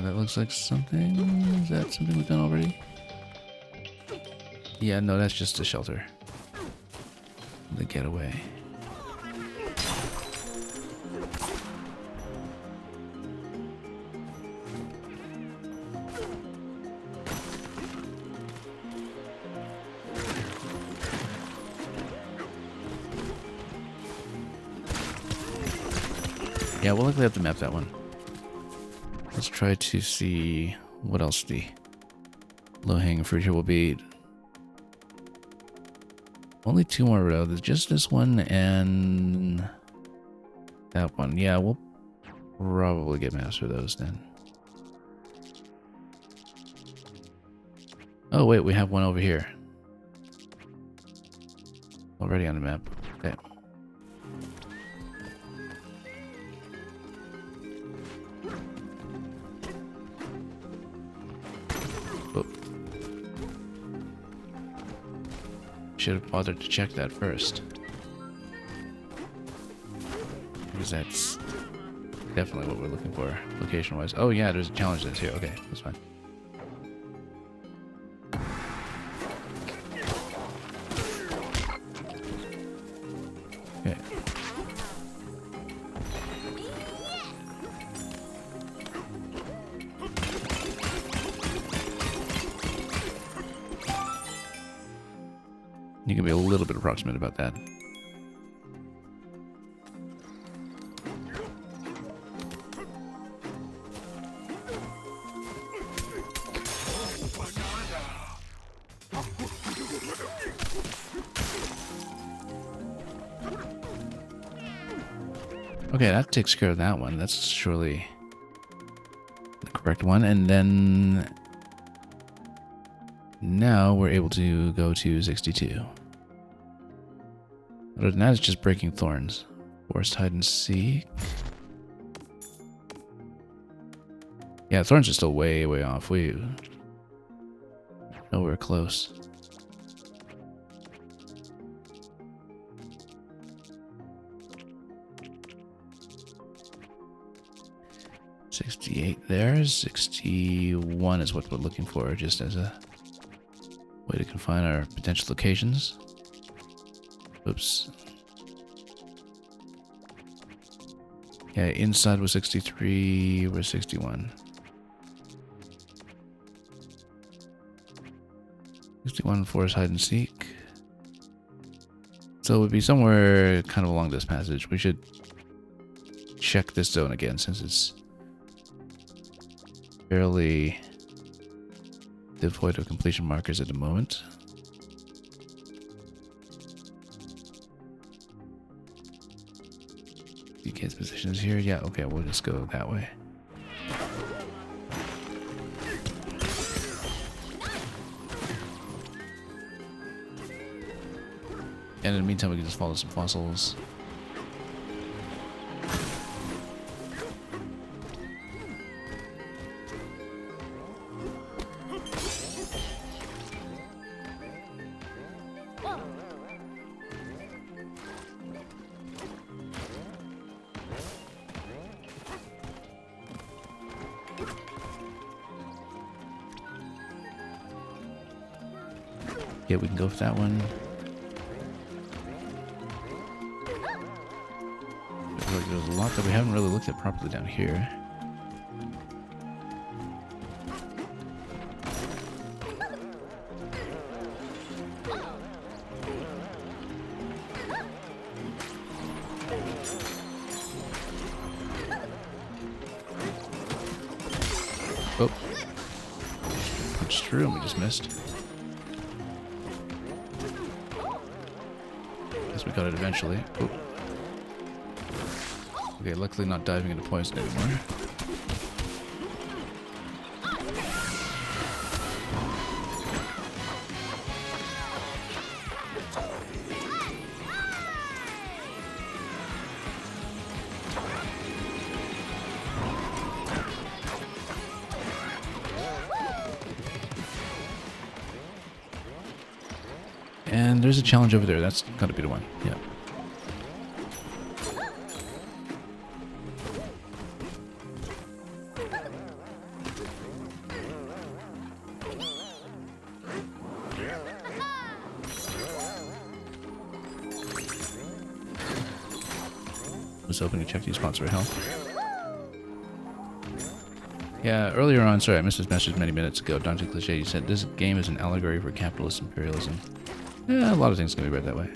A: That looks like something. Is that something we've done already? Yeah, no, that's just a shelter. The getaway. Yeah, we'll likely have to map that one. Let's try to see what else the low-hanging fruit here will be. Only two more roads, just this one and that one. Yeah, we'll probably get maps for those then. Oh wait, we have one over here. Already on the map. Okay. Should have bothered to check that first. because that's definitely what we're looking for, location-wise. Oh yeah, there's a challenge that's here. Okay, that's fine. Okay. You can be a little bit approximate about that. Okay, that takes care of that one. That's surely the correct one. And then now we're able to go to 62. Other than that, it's just breaking thorns. Forest hide and seek. Yeah, thorns are still way, way off. We nowhere close. $68 there. $61 is what we're looking for, just as a way to confine our potential locations. Oops. Yeah, inside was 63, we're 61. 61 forest hide and seek. So it would be somewhere kind of along this passage. We should check this zone again since it's fairly devoid of completion markers at the moment. DK's position is here. Yeah, okay, we'll just go that way. And in the meantime, we can just follow some fossils. Yeah, we can go with that one. There's a lot that we haven't really looked at properly down here. Oh. Punched through and we just missed. Guess we got it eventually. Oh. Okay, luckily not diving into poison anymore. And there's a challenge over there. That's gotta be the one. Yeah. Was hoping to check these spots for health. Yeah, earlier on, sorry, I missed this message many minutes ago. Dante Cliche, you said this game is an allegory for capitalist imperialism. Yeah, a lot of things can be read that way.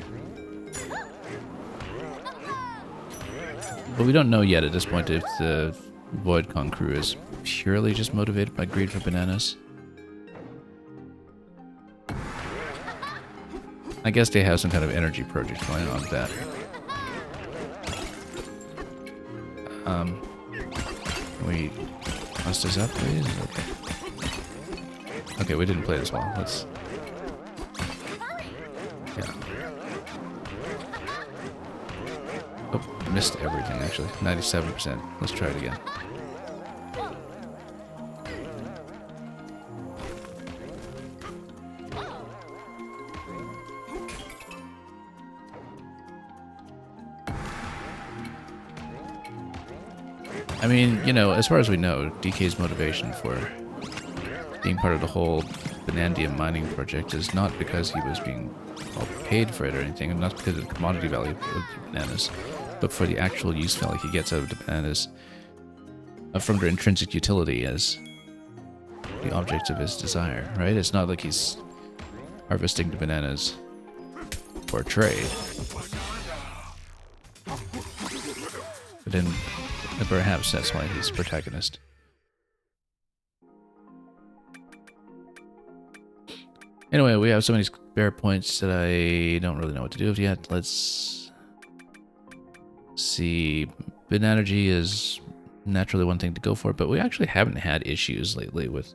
A: But we don't know yet at this point if the VoidCon crew is purely just motivated by greed for bananas. I guess they have some kind of energy project going on with that. Can we bust this up, please? Okay. Okay, we didn't play this well. Let's... Yeah. Oh, missed everything, actually. 97%. Let's try it again. I mean, you know, as far as we know, DK's motivation for being part of the whole Bananza mining project is not because he was being well paid for it or anything, and not because of the commodity value of the bananas, but for the actual use value he gets out of the bananas from their intrinsic utility as the objects of his desire, right? It's not like he's harvesting the bananas for trade. But then perhaps that's why he's protagonist. Anyway, we have so many spare points that I don't really know what to do with yet. Let's see. Energy is naturally one thing to go for, but we actually haven't had issues lately with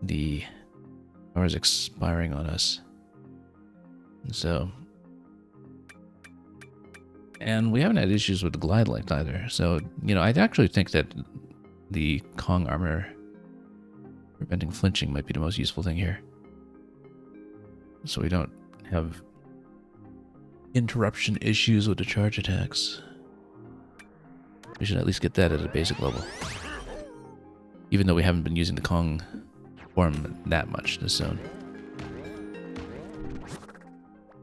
A: the hours expiring on us. So, and we haven't had issues with the glide light either. So, you know, I actually think that the Kong armor preventing flinching might be the most useful thing here. So we don't have interruption issues with the charge attacks. We should at least get that at a basic level. Even though we haven't been using the Kong form that much this zone.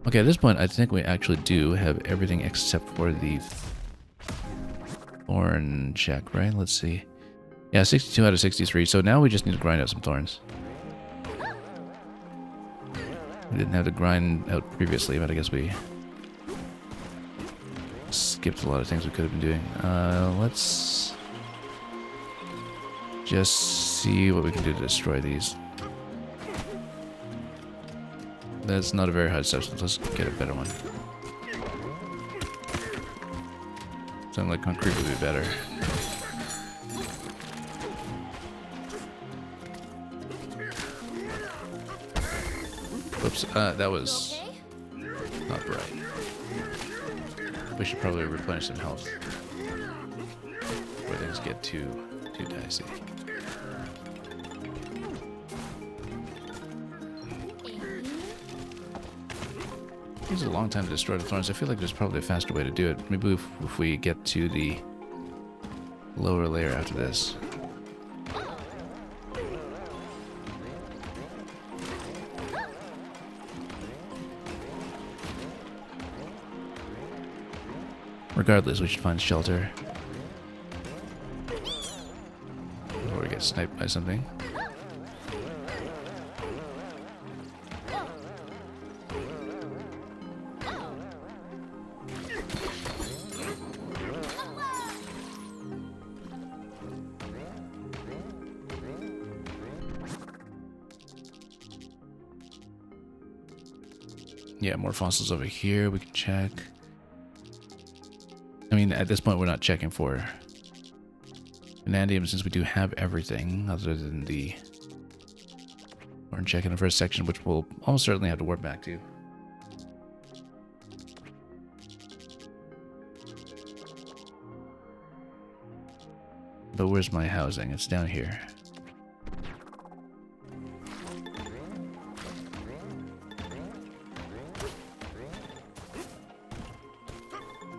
A: Okay, at this point, I think we actually do have everything except for the thorn check, right? Let's see. Yeah, 62 out of 63. So now we just need to grind out some thorns. We didn't have to grind out previously, but I guess we skipped a lot of things we could have been doing. Let's just see what we can do to destroy these. That's not a very hard substance. Let's get a better one. Something like concrete would be better. Whoops, that was not right. We should probably replenish some health before things get too dicey. It takes a long time to destroy the thorns. I feel like there's probably a faster way to do it. Maybe if we get to the lower layer after this. Regardless, we should find shelter before we get sniped by something. Yeah, more fossils over here we can check. I mean, at this point, we're not checking for vanadium since we do have everything other than the thorn check in the first section, which we'll almost certainly have to warp back to. But where's my housing? It's down here.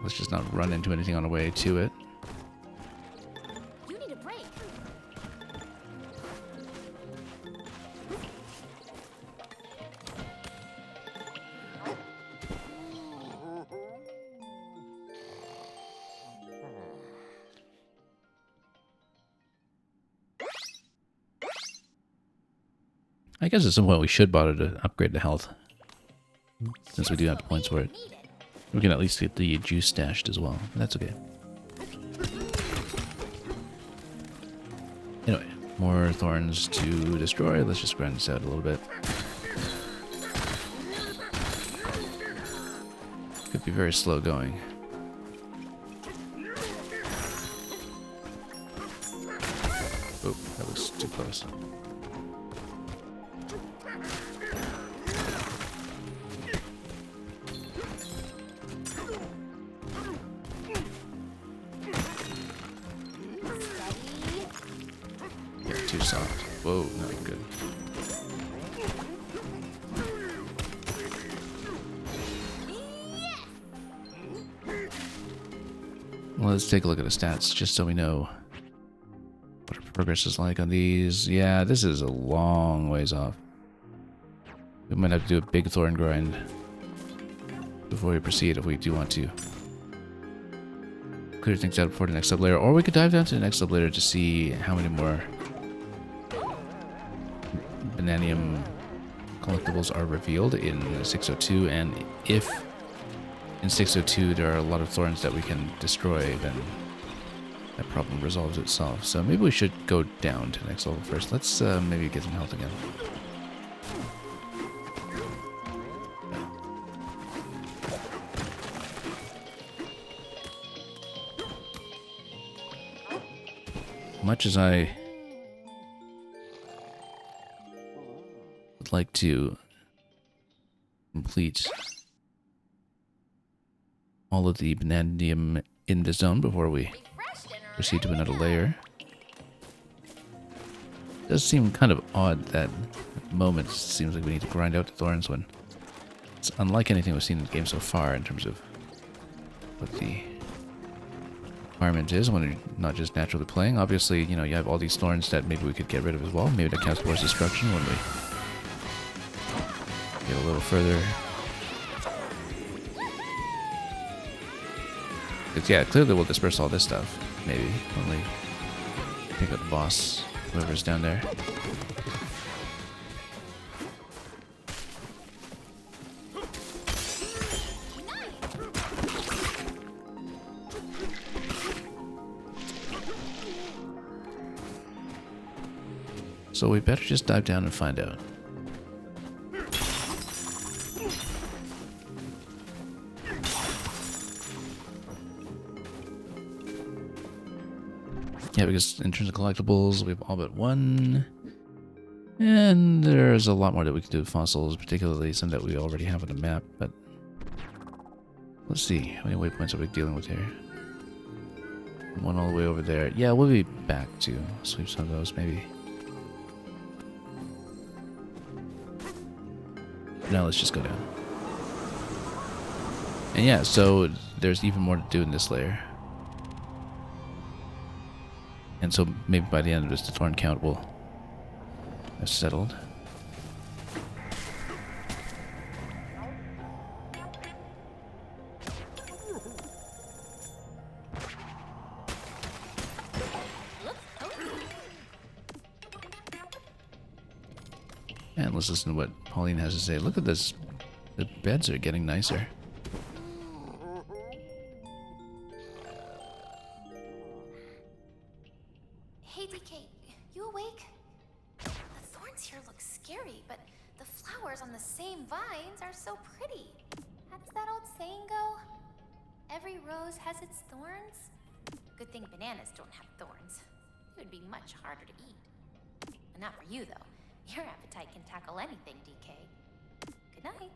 A: Let's just not run into anything on the way to it.
B: You need a break.
A: I guess at some point we should bother to upgrade the health, since we do have the points for it. We can at least get the juice stashed as well. That's okay. Anyway, more thorns to destroy. Let's just grind this out a little bit. Could be very slow going. Oh, that was too close. Too soft. Whoa, not good. Well, let's take a look at the stats just so we know progress is like on these. Yeah, this is a long ways off. We might have to do a big thorn grind before we proceed if we do want to clear things out before the next sub layer. Or we could dive down to the next sub layer to see how many more Bananium collectibles are revealed in 602, and if in 602 there are a lot of thorns that we can destroy, then that problem resolves itself. So maybe we should go down to the next level first. Let's maybe get some health again. Much as I would like to complete all of the Banandium in the zone before we proceed to another layer. It does seem kind of odd that at the moment it seems like we need to grind out the thorns when it's unlike anything we've seen in the game so far in terms of what the requirement is when you're not just naturally playing. Obviously, you know, you have all these thorns that maybe we could get rid of as well. Maybe that counts towards destruction when we get a little further. Because, yeah, clearly we'll disperse all this stuff, maybe, when we pick up the boss, whoever's down there. So we better just dive down and find out. Yeah, because in terms of collectibles, we have all but one. And there's a lot more that we can do with fossils, particularly some that we already have on the map, but let's see, how many waypoints are we dealing with here? One all the way over there. Yeah, we'll be back to sweep some of those, maybe. Now let's just go down. And yeah, so there's even more to do in this layer. And so maybe by the end of this, the thorn count will have settled. And let's listen to what Pauline has to say. Look at this. The beds are getting nicer.
B: Hey, DK, you awake? The thorns here look scary, but the flowers on the same vines are so pretty. How does that old saying go? Every rose has its thorns? Good thing bananas don't have thorns. It would be much harder to eat. But not for you, though. Your appetite can tackle anything, DK. Good night.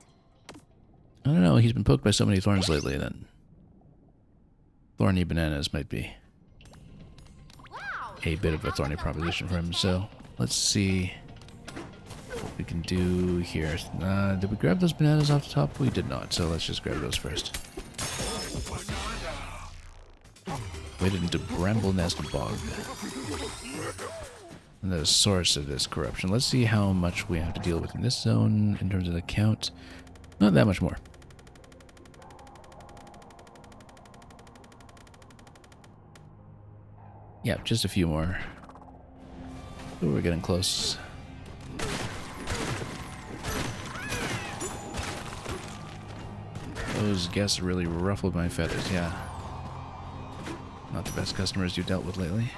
A: I don't know, he's been poked by so many thorns lately that thorny bananas might be a bit of a thorny proposition for him. So let's see what we can do here. Did we grab those bananas off the top? We did not, so let's just grab those first. Waded into Bramble Nest Bog. And the source of this corruption. Let's see how much we have to deal with in this zone in terms of the count. Not that much more. Yeah, just a few more. Ooh, we're getting close. Those guests really ruffled my feathers, yeah. Not the best customers you dealt with lately.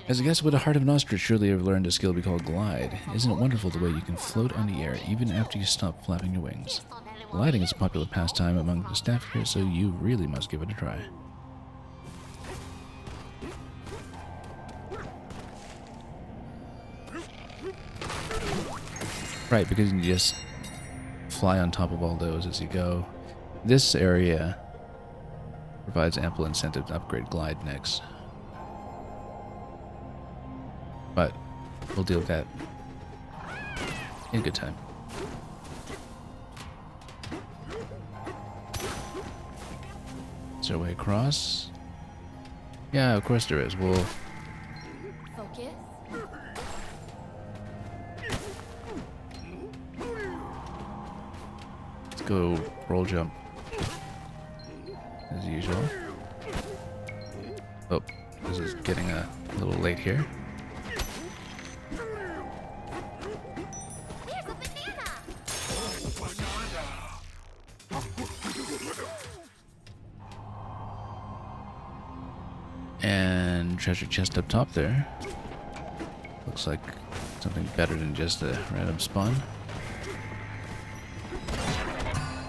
A: As a guest with a heart of an ostrich, surely you've learned a skill we call glide. Isn't it wonderful the way you can float on the air even after you stop flapping your wings? Gliding is a popular pastime among the staff here, so you really must give it a try. Right, because you can just fly on top of all those as you go. This area provides ample incentive to upgrade glide next. But we'll deal with that in good time. Is there a way across? Yeah, of course there is. Well,
B: Focus.
A: let's go roll jump as usual. Oh, this is getting a little late here.
B: There's a banana!
A: And treasure chest up top there. Looks like something better than just a random spawn.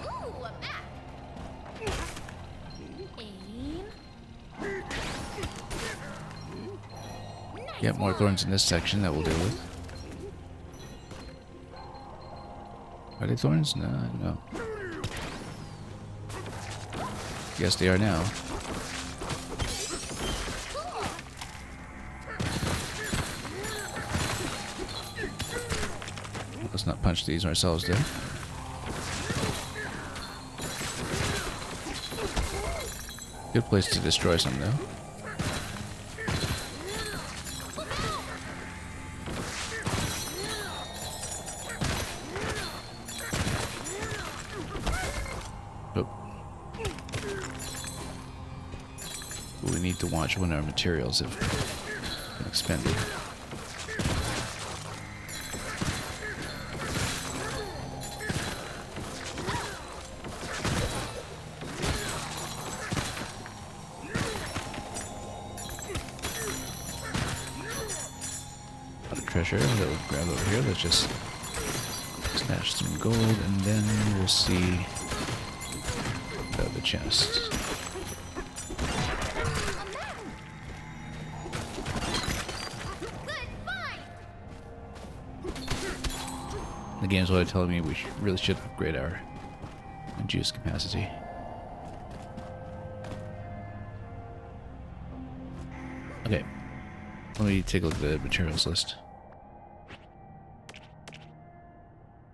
B: Ooh, a map! Aim. Nice
A: Yep, more
B: one.
A: thorns in this section that we'll deal with. Are they thorns? No, no. Yes, they are now. Let's not punch these ourselves, though. Good place to destroy some, though. Oh. We need to watch when our materials have been expended. Treasure that we'll grab over here. Let's just snatch some gold and then we'll see about the chest.
B: Good find!
A: The game's telling me we really should upgrade our juice capacity. Okay, let me take a look at the materials list.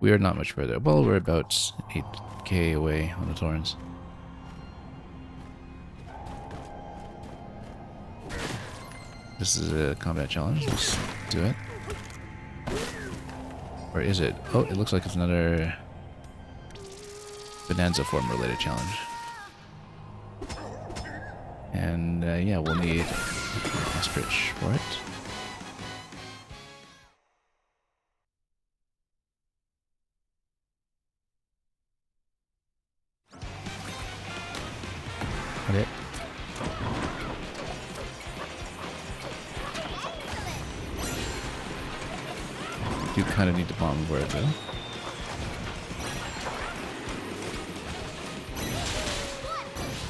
A: We are not much further. Well, we're about 8k away on the thorns. This is a combat challenge. Let's do it. Or is it? Oh, it looks like it's another Bananza form related challenge. And yeah, we'll need ostrich for it. Okay. You kind of need to bomb where it though.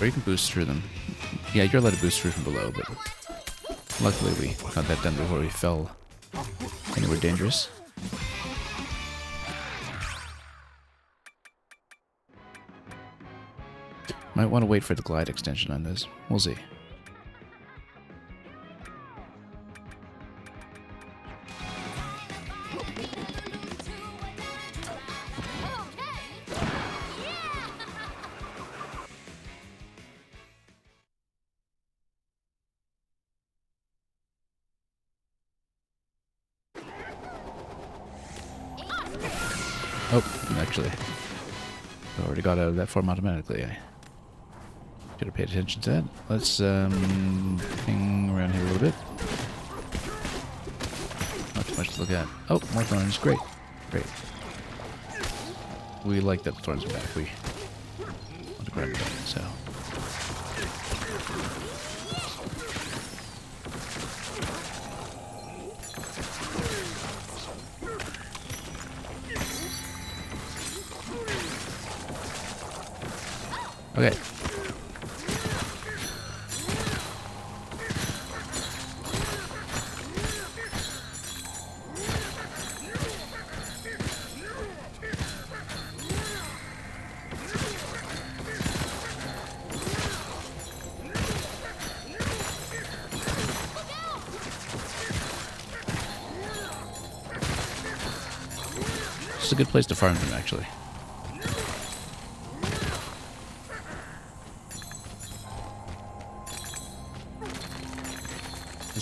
A: Or you can boost through them. Yeah, you're allowed to boost through from below, but luckily we got that done before we fell anywhere dangerous. Might want to wait for the glide extension on this. We'll see. Oh, actually, I already got out of that form automatically. I should have paid attention to that. Let's ping around here a little bit. Not too much to look at. Oh, more thorns. Great. Great. We like that the thorns are back. We want to grab them, so. Okay. It's a good place to farm them, actually.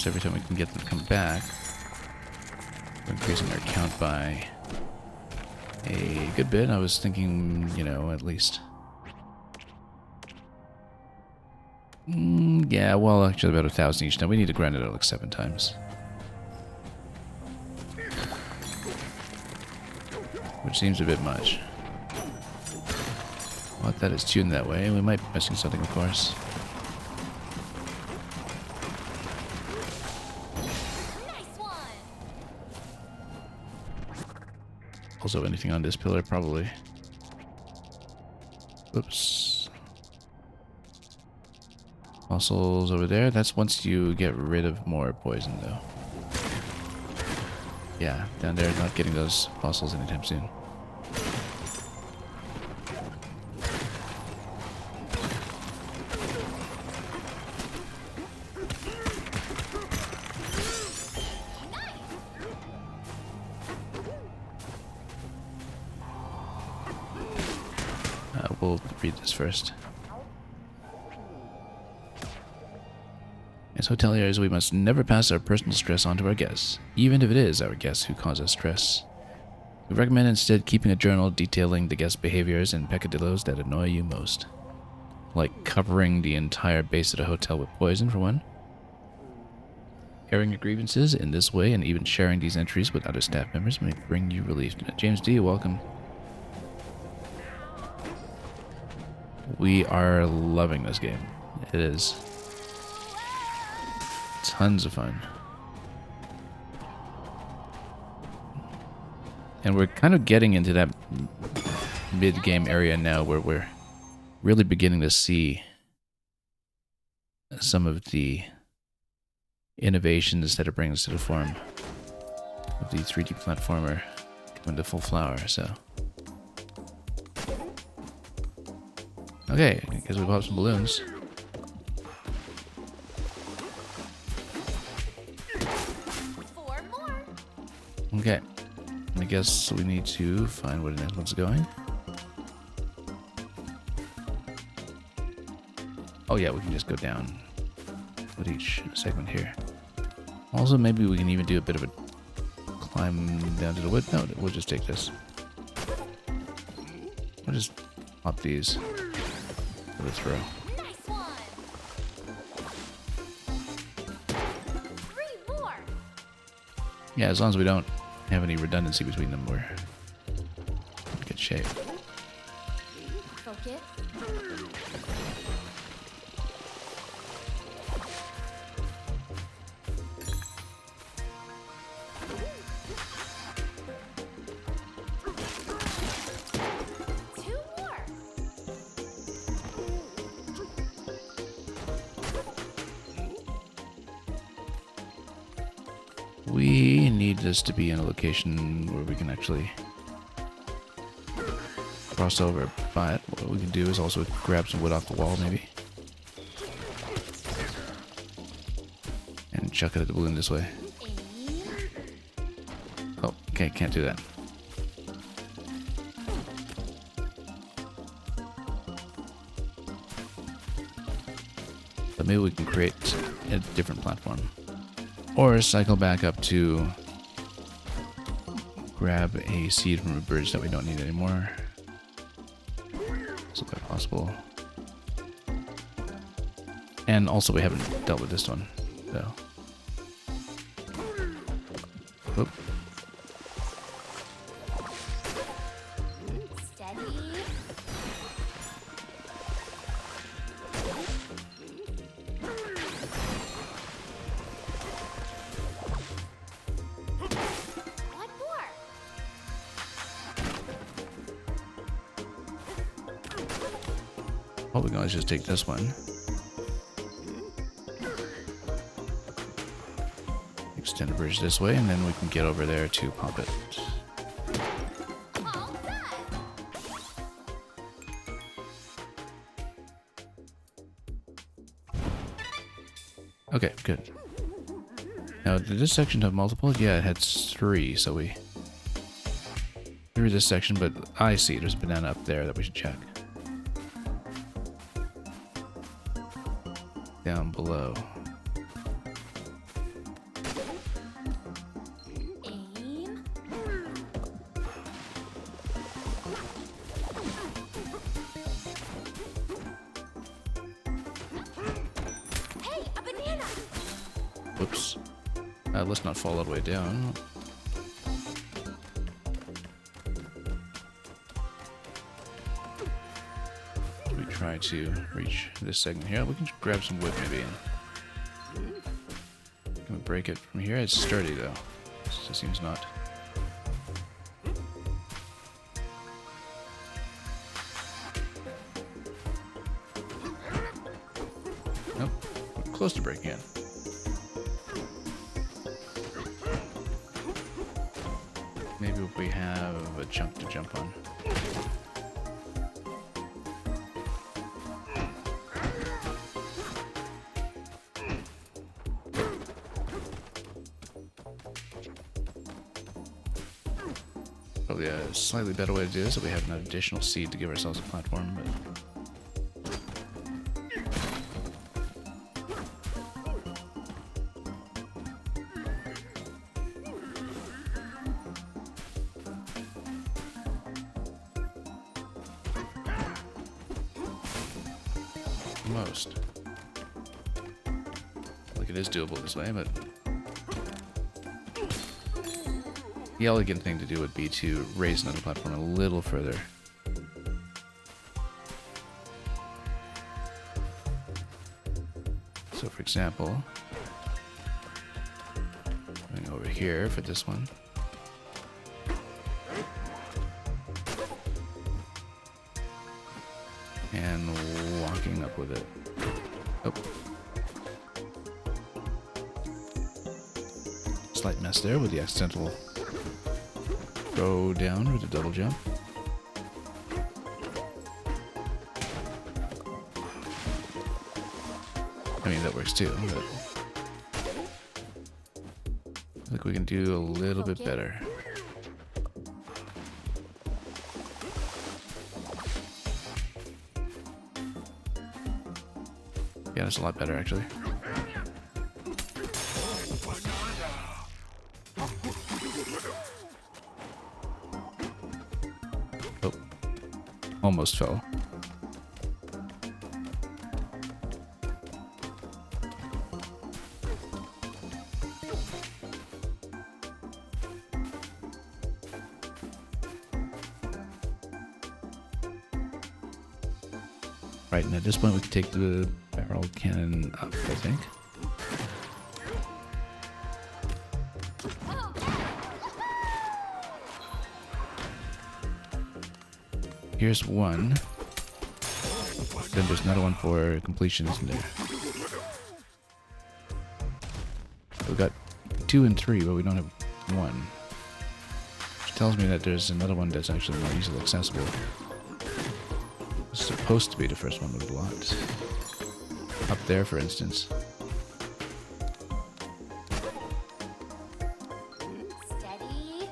A: So every time we can get them to come back, we're increasing our count by a good bit. I was thinking, you know, at least. Yeah, well, actually about 1,000 each. Now we need to grind it out like 7 times. Which seems a bit much. What that is tuned that way. We might be missing something, of course.
B: Nice one.
A: Also, anything on this pillar? Probably. Oops. Fossils over there. That's once you get rid of more poison, though. Yeah, down there, not getting those fossils anytime soon. We'll read this first. As hoteliers, we must never pass our personal stress on to our guests, even if it is our guests who cause us stress. We recommend instead keeping a journal detailing the guest behaviors and peccadillos that annoy you most. Like covering the entire base of the hotel with poison, for one. Airing your grievances in this way and even sharing these entries with other staff members may bring you relief. James D., welcome. We are loving this game. It is tons of fun. And we're kind of getting into that mid-game area now where we're really beginning to see some of the innovations that it brings to the form of the 3D platformer coming to full flower, so. Okay, because we pop some balloons.
B: Four more.
A: Okay, I guess we need to find where the next one's going. Oh yeah, we can just go down with each segment here. Also, maybe we can even do a bit of a climb down to the wood. No, we'll just take this. We'll just pop these. For the throw.
B: Nice one. 3 more.
A: Yeah, as long as we don't have any redundancy between them, we're in good shape.
B: Focus.
A: We need this to be in a location where we can actually cross over, but what we can do is also grab some wood off the wall, maybe. And chuck it at the balloon this way. Oh, okay, can't do that. But maybe we can create a different platform. Or cycle back up to grab a seed from a bridge that we don't need anymore. It's quite possible. And also we haven't dealt with this one, so. Whoop.
B: Steady. One more.
A: Well, we can always just take this one. Extend the bridge this way, and then we can get over there to pop it.
B: All done.
A: Okay, good. Now, did this section have multiple? Yeah, it had 3, so we through this section, but I see there's a banana up there that we should check. Down below. Whoops. Let's not fall all the way down. We try to reach this segment here. We can grab some wood maybe. Can we break it from here? It's sturdy though. It seems not. Nope. We're close to breaking it. Maybe if we have a chunk to jump on. Probably a slightly better way to do this so we have an additional seed to give ourselves a platform, but most. Like it is doable this way, but the elegant thing to do would be to raise another platform a little further. So for example, going over here for this one. And walking up with it. Oh. Slight mess there with the accidental throw down with a double jump. I mean, that works too, but I think we can do a little bit better. Yeah, that's a lot better actually. Oh, almost fell. Right, and at this point we can take the barrel cannon up, I think. Here's one. Then there's another one for completion, isn't there? We got 2 and 3, but we don't have 1. Which tells me that there's another one that's actually more easily accessible. It's supposed to be the first one with blocked. Up there, for instance.
B: Steady.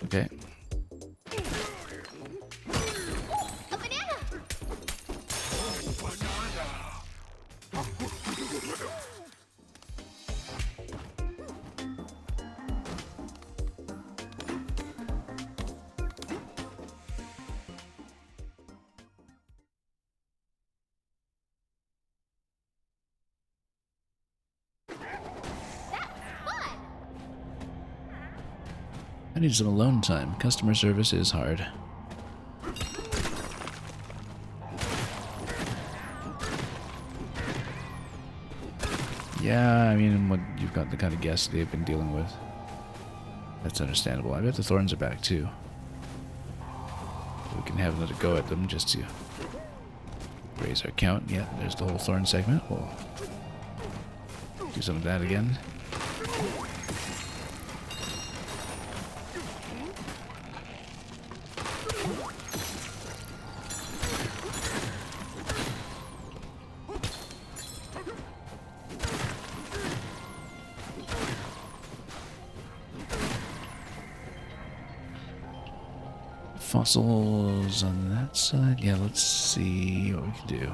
A: Okay.
B: A banana. Fun.
A: I need some alone time. Customer service is hard. Yeah, I mean, when you've got the kind of guests they've been dealing with. That's understandable. I bet the thorns are back too. We can have another go at them just to raise our count. Yeah, there's the whole thorn segment. We'll do some of that again. Fossils on that side. Yeah, let's see what we can do.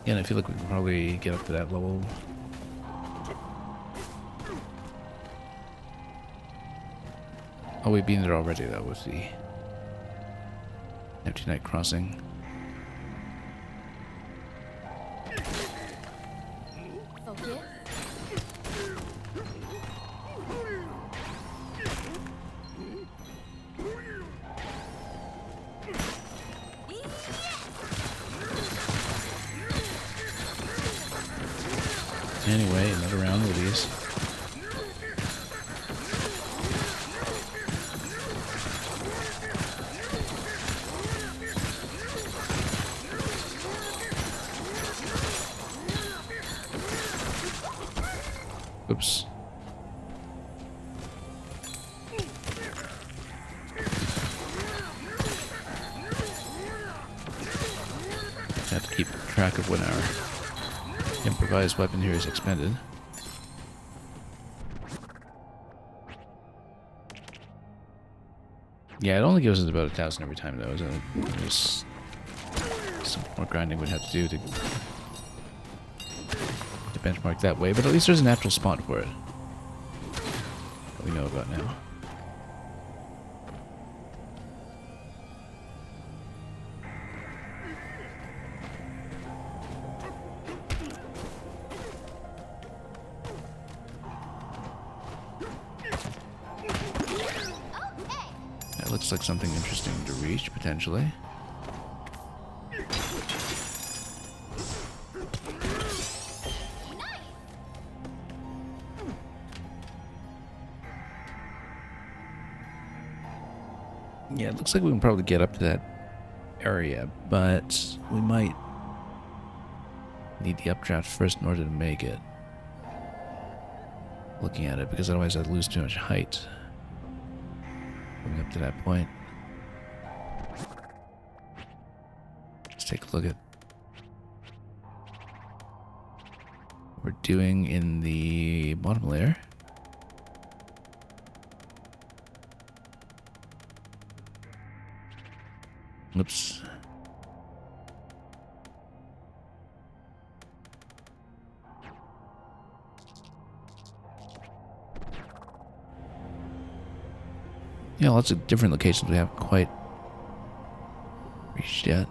A: Yeah, and I feel like we can probably get up to that level. Oh, we've been there already, though, with the Empty Night Crossing.
B: Focus.
A: Anyway, another round with these. Oops. Have to keep track of when our improvised weapon here is expended. Yeah, it only gives us about 1,000 every time, though. So there's some more grinding we'd have to do to benchmark that way, but at least there's a natural spot for it that we know about now. That looks like something interesting to reach, potentially. Yeah, it looks like we can probably get up to that area, but we might need the updraft first in order to make it. Looking at it, because otherwise I'd lose too much height coming up to that point. Let's take a look at what we're doing in the bottom layer. Oops. Yeah, lots of different locations we haven't quite reached yet.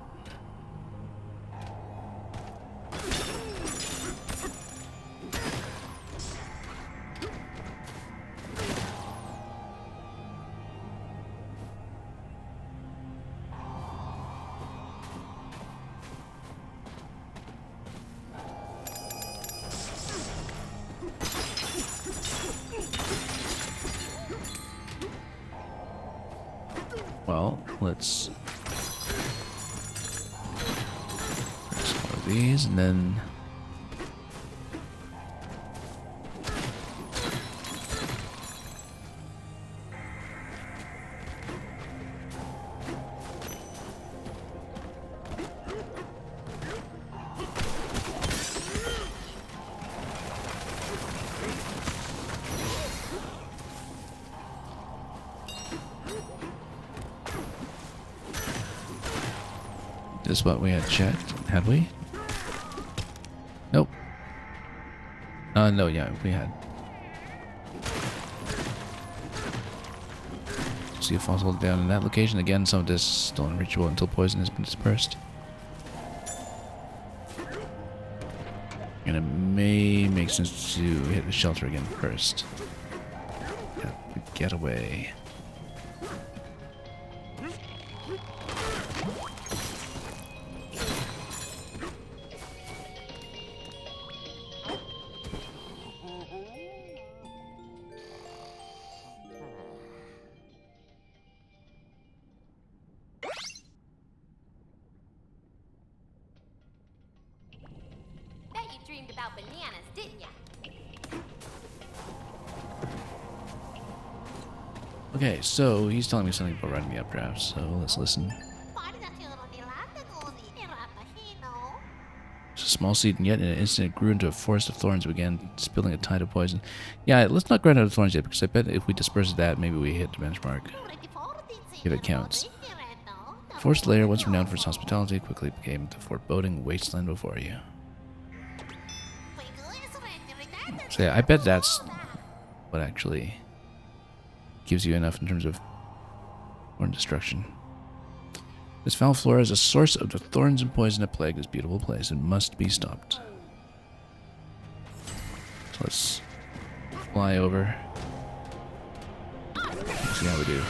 A: Well, let's press one of these and then this is what we had checked, had we? Nope. No, yeah, we had. See a fossil down in that location. Again, some of this is still unreachable until poison has been dispersed. And it may make sense to hit the shelter again first. Got the getaway.
B: Dreamed about bananas, didn't ya?
A: Okay, so he's telling me something about riding the updraft, so let's listen. It's a small seed, and yet in an instant it grew into a forest of thorns and began spilling a tide of poison. Yeah, let's not grind out of thorns yet, because I bet if we disperse that, maybe we hit the benchmark. If it counts. The forest layer, once renowned for its hospitality, quickly became the foreboding wasteland before you. So yeah, I bet that's what actually gives you enough in terms of thorn destruction. This foul flora is a source of the thorns and poison that plague this beautiful place and must be stopped. So let's fly over. See how we do.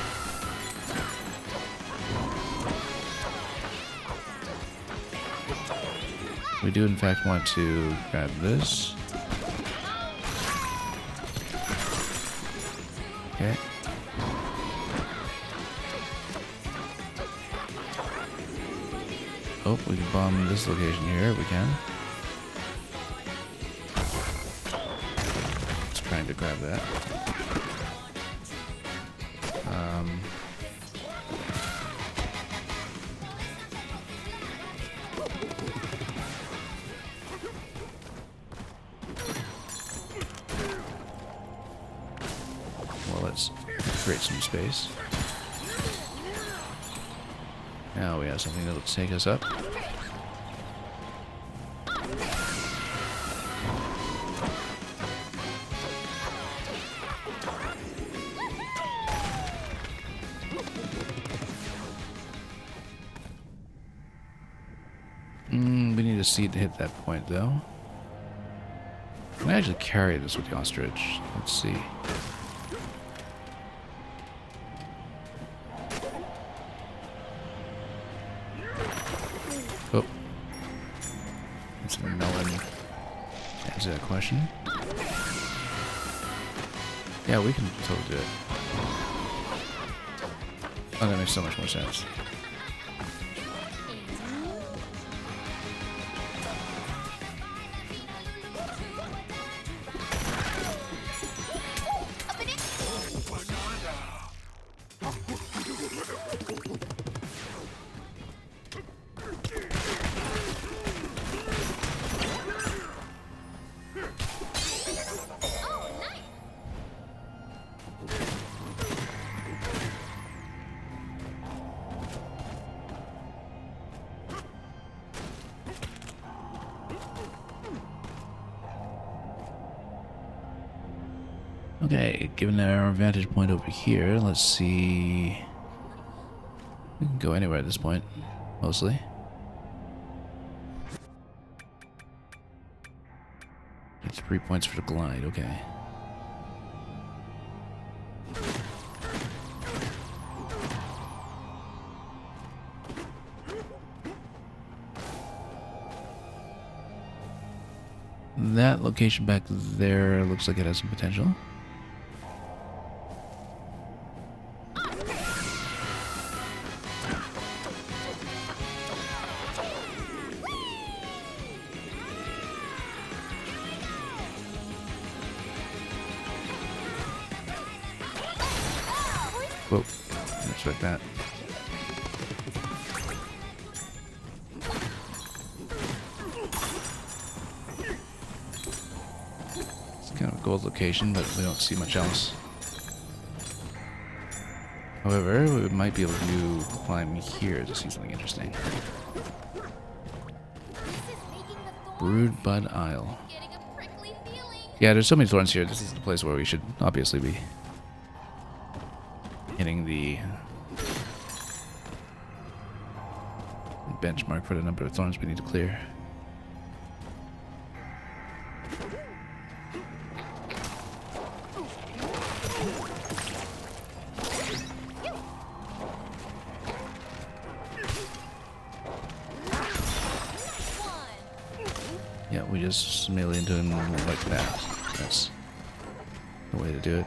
A: We do in fact want to grab this. Okay. Oh, we can bomb this location here. We can. Let's try to grab that. Well, let's create some space. Now we have something that'll take us up. We need a seed to hit that point, though. Can I actually carry this with the ostrich? Let's see. Oh. It's a melon. Answer that question. Yeah, we can totally do it. Oh, that makes so much more sense. Okay, given our vantage point over here, let's see. We can go anywhere at this point, mostly. It's 3 points for the glide, okay. That location back there looks like it has some potential. Whoa, didn't expect that. It's kind of a gold location, but we don't see much else. However, we might be able to climb here to see something interesting. Brood Bud Isle. Yeah, there's so many thorns here. This is the place where we should obviously be hitting the benchmark for the number of thorns we need to clear. Yeah, we just melee into him like that. That's the way to do it.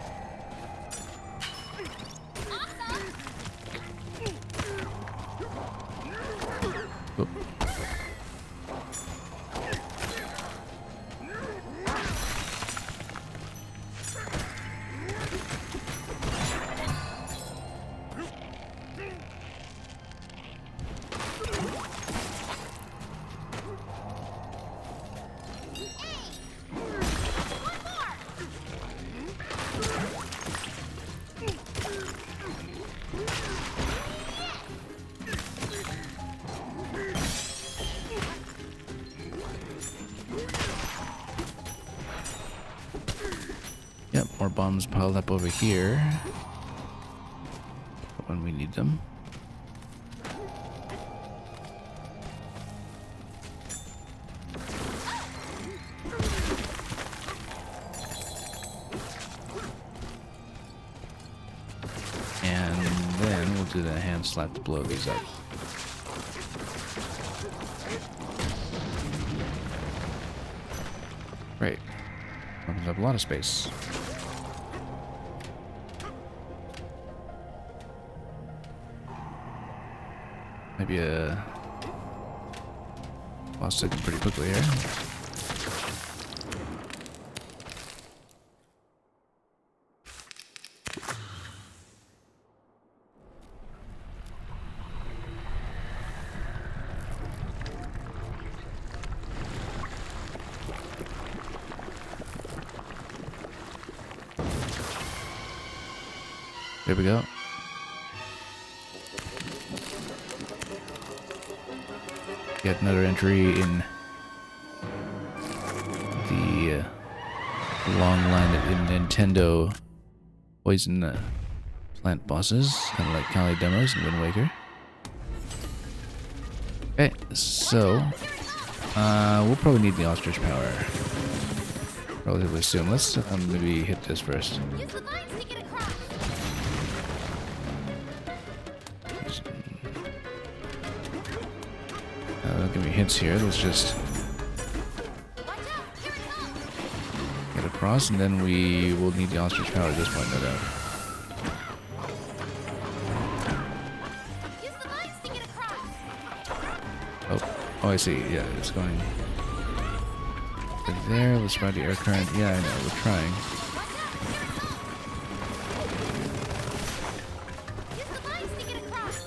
A: Whoop. more bombs piled up over here when we need them. And then we'll do the hand slap to blow these up. Great. Opens up a lot of space. Maybe lost it pretty quickly here. There we go. Yet another entry in the long line of Nintendo poison plant bosses, kind of like Cali demos and Wind Waker. Okay, so we'll probably need the ostrich power relatively soon. Let's maybe hit this first.
B: Use the lines to get across.
A: Don't give me hints here. Let's just
B: Watch out, here it comes.
A: get across, and then we will need the ostrich power at this point, no doubt.
B: Use the lines to get across.
A: Oh, I see. Yeah, it's going there. Let's ride the air current. Yeah, I know. We're trying.
B: Use the lines to get across.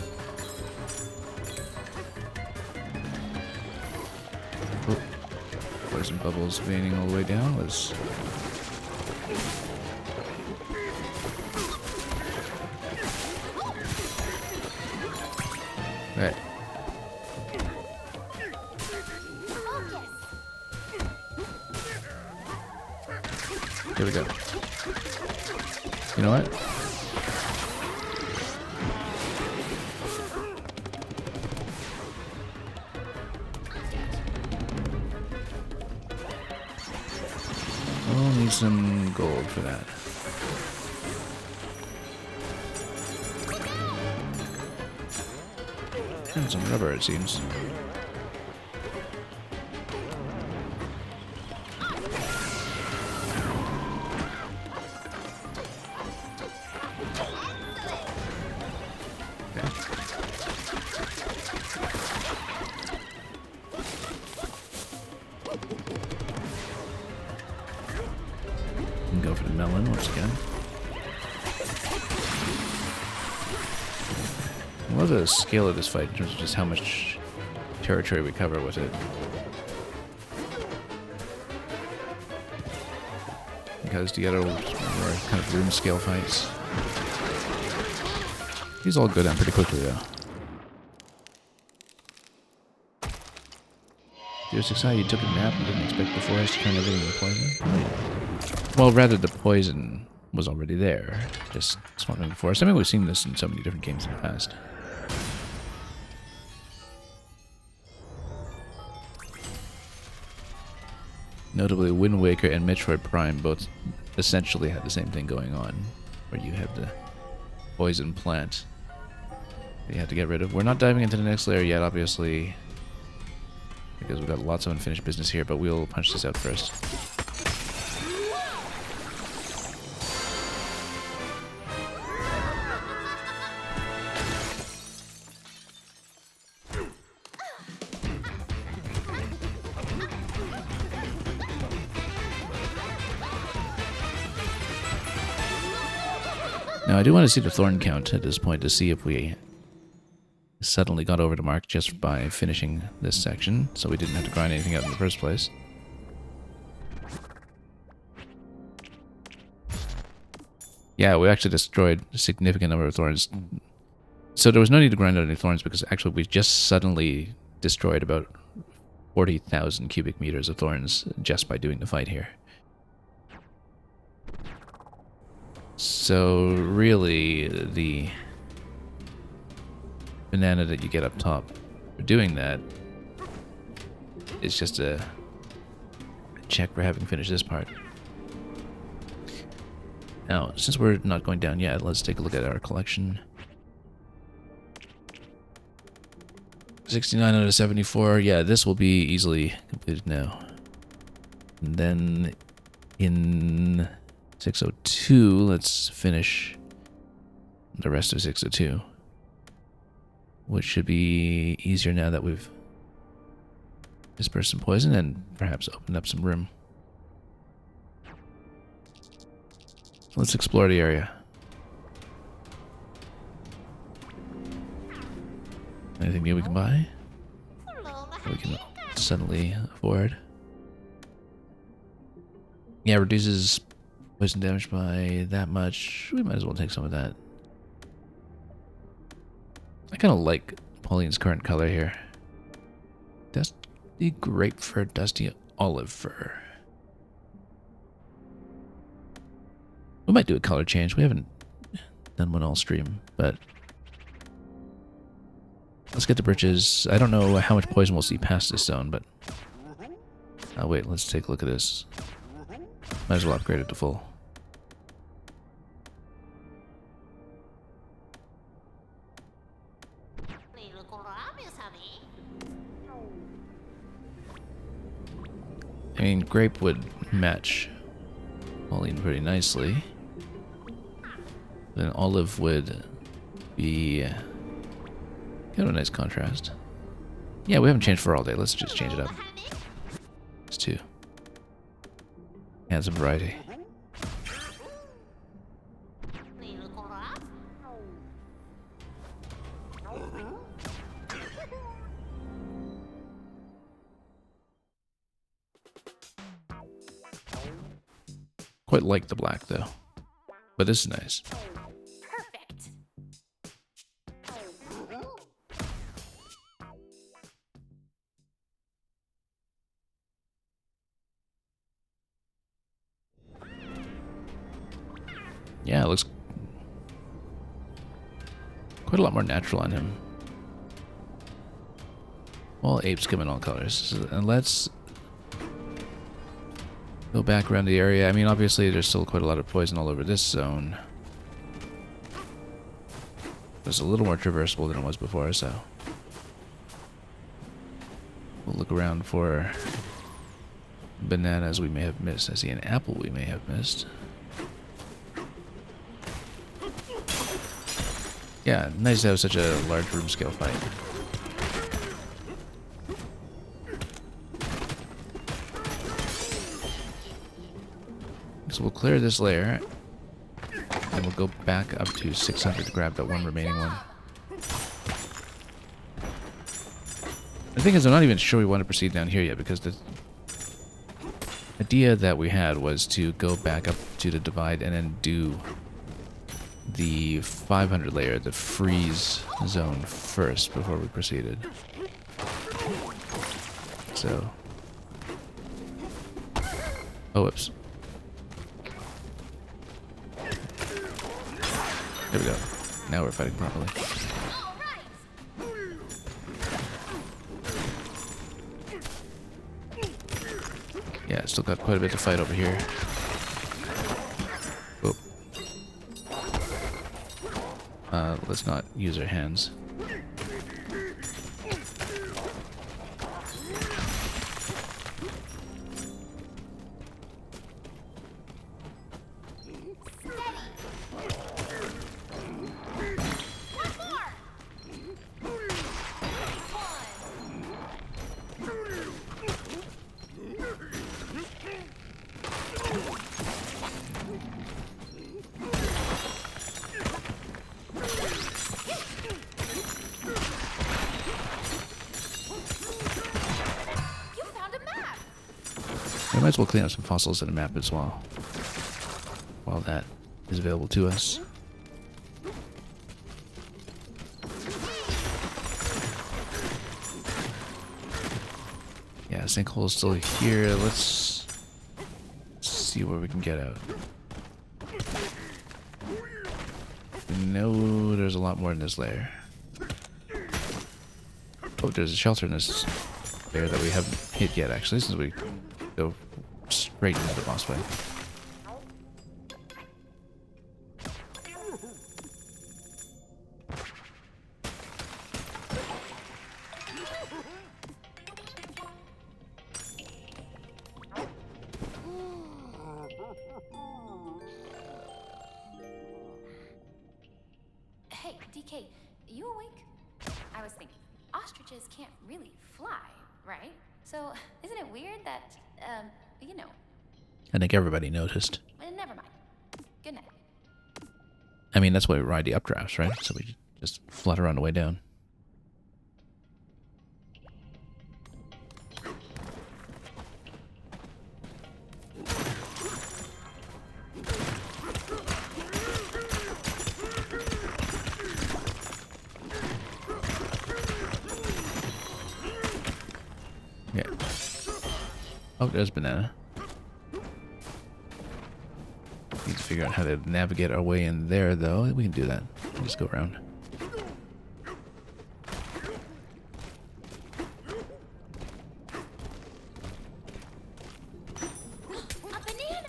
A: Oh, poison bubbles veining all the way down. Let's. Right.
B: Focus.
A: Here we go. You know what? We'll need some gold for that. And some rubber, it seems. Go for the melon once again. I love the scale of this fight in terms of just how much territory we cover with it. Because together we're kind of room scale fights. These all go down pretty quickly though. 06i, you took a nap and didn't expect the forest to turn everything into poison? Oh, yeah. Well, rather the poison was already there, just swamping the forest. I mean, we've seen this in so many different games in the past. Notably, Wind Waker and Metroid Prime both essentially had the same thing going on, where you had the poison plant that you had to get rid of. We're not diving into the next layer yet, obviously, because we've got lots of unfinished business here, but we'll punch this out first. Now, I do want to see the thorn count at this point to see if we suddenly got over the mark just by finishing this section, so we didn't have to grind anything out in the first place. Yeah, we actually destroyed a significant number of thorns. So there was no need to grind out any thorns because actually we just suddenly destroyed about 40,000 cubic meters of thorns just by doing the fight here. So really, the banana that you get up top for doing that is just a check for having finished this part. Now, since we're not going down yet, let's take a look at our collection. 69 out of 74. Yeah, this will be easily completed now. And then in 602, let's finish the rest of 602. Which should be easier now that we've dispersed some poison and perhaps opened up some room. Let's explore the area. Anything new we can buy? We can suddenly afford. Yeah, reduces poison damage by that much. We might as well take some of that. I kind of like Pauline's current color here. Dusty grape fur, dusty olive fur. We might do a color change. We haven't done one all stream, but let's get the britches. I don't know how much poison we'll see past this zone, but wait, let's take a look at this. Might as well upgrade it to full. I mean, grape would match Pauline pretty nicely. Then olive would be kind of a nice contrast. Yeah, we haven't changed for all day. Let's just change it up. It's two. And some variety. Quite like the black though, but this is nice.
B: Perfect.
A: Yeah, it looks quite a lot more natural on him. All apes come in all colors. And let's go back around the area. I mean, obviously there's still quite a lot of poison all over this zone. It's a little more traversable than it was before, so we'll look around for bananas we may have missed. I see an apple we may have missed. Yeah, nice to have such a large room scale fight. So we'll clear this layer, and we'll go back up to 600 to grab that one remaining one. The thing is, I'm not even sure we want to proceed down here yet, because the idea that we had was to go back up to the divide and then do the 500 layer, the freeze zone, first before we proceeded. So... oh, whoops. There we go. Now we're fighting properly. Yeah, still got quite a bit to fight over here. Whoop. Let's not use our hands. We might as well clean up some fossils in the map as well, while that is available to us. Yeah, sinkhole is still here. Let's see where we can get out. No, there's a lot more in this layer. Oh, there's a shelter in this layer that we haven't hit yet, actually, since we go straight into the boss fight.
B: Hey, DK, you awake? I was thinking, ostriches can't really fly, right? So, isn't it weird that, you know,
A: I think everybody noticed.
B: never mind. Good night.
A: I mean, that's why we ride the updrafts, right? So we just flutter on the way down. Yeah. Oh, there's Banana. Need to figure out how to navigate our way in there, though. We can do that. Just go around.
B: A banana!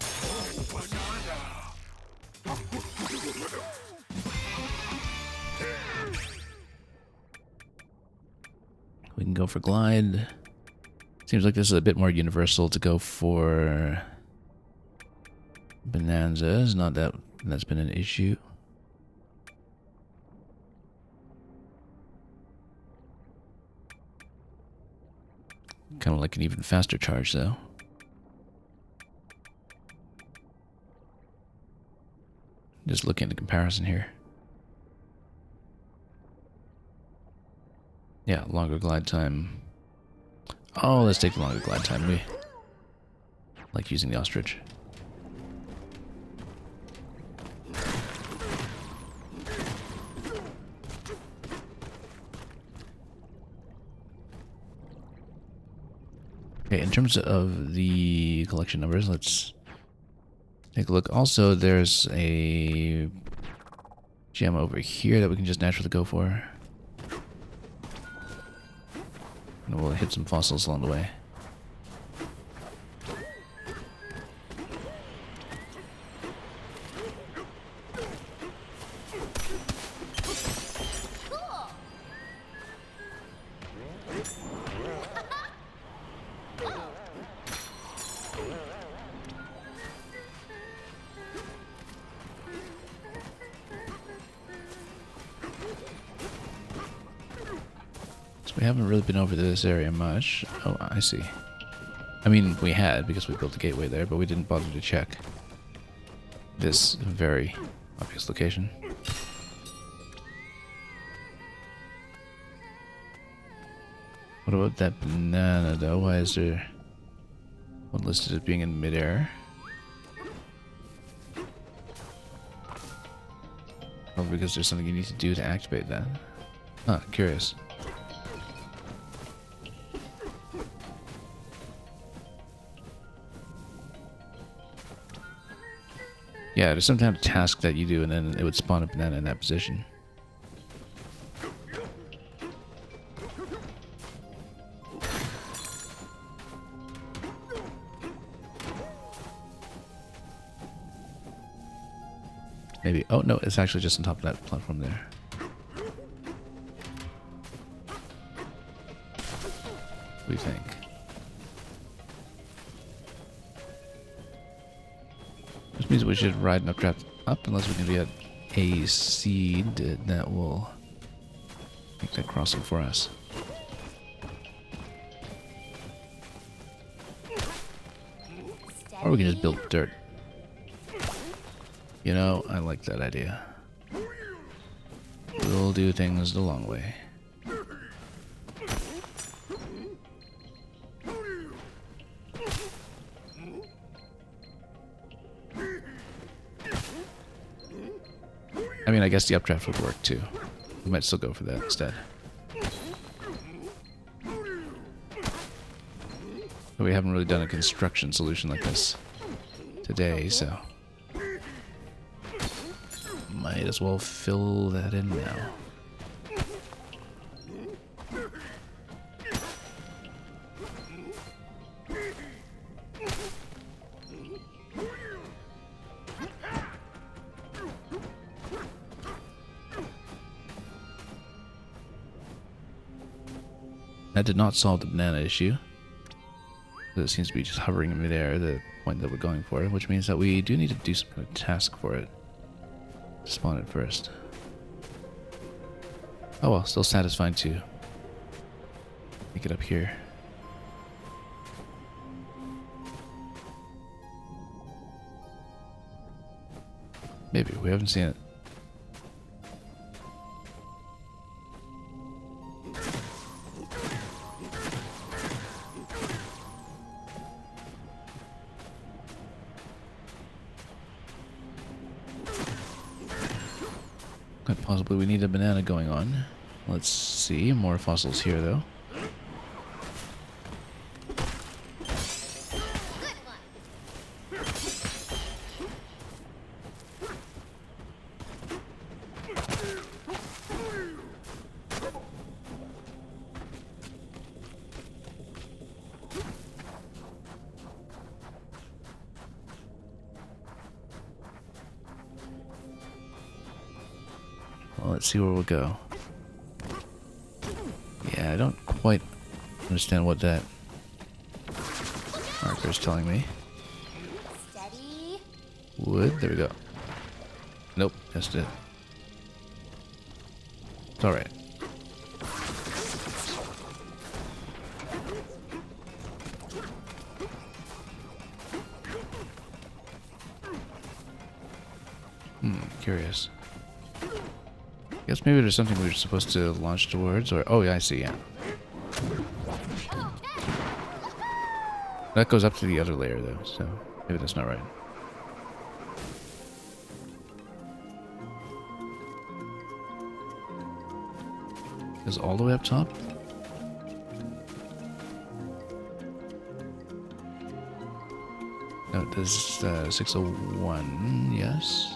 A: We can go for glide. Seems like this is a bit more universal to go for Bananza. It's not that that's been an issue. Kind of like an even faster charge, though. Just looking at the comparison here. Yeah, longer glide time. Oh, let's take the longer glide time. We like using the ostrich. Okay, in terms of the collection numbers, let's take a look. Also, there's a gem over here that we can just naturally go for. And we'll hit some fossils along the way.
B: Cool!
A: So we haven't really been over to this area much. Oh, I see. I mean, we had, because we built a gateway there, but we didn't bother to check this very obvious location. What about that banana, though? Why is there one listed as being in midair? Probably because there's something you need to do to activate that. Huh, curious. Yeah, there's some kind of task that you do, and then it would spawn a banana in that position. Maybe. Oh, no, it's actually just on top of that platform there. We think. Which means we should ride an updraft up unless we can get a seed that will make that crossing for us. Or we can just build dirt. You know, I like that idea. We'll do things the long way. I mean, I guess the updraft would work too. We might still go for that instead. But we haven't really done a construction solution like this today, so might Might as well fill that in now. That did not solve the banana issue. It seems to be just hovering in midair, the point that we're going for, which means that we do need to do some kind of task for it. Spawn it first. Oh well, still satisfying to pick it up here. Maybe, we haven't seen it. Quite possibly we need a banana going on. Let's see, more fossils here though. Well, let's see where we'll go. Yeah, I don't quite understand what that marker is telling me.
B: Steady.
A: Wood, there we go. Nope, missed it. It's alright. Curious. Guess maybe there's something we were supposed to launch towards, or... Oh, yeah, I see, yeah. That goes up to the other layer, though, so maybe that's not right. Is all the way up top? No, it does 601, yes.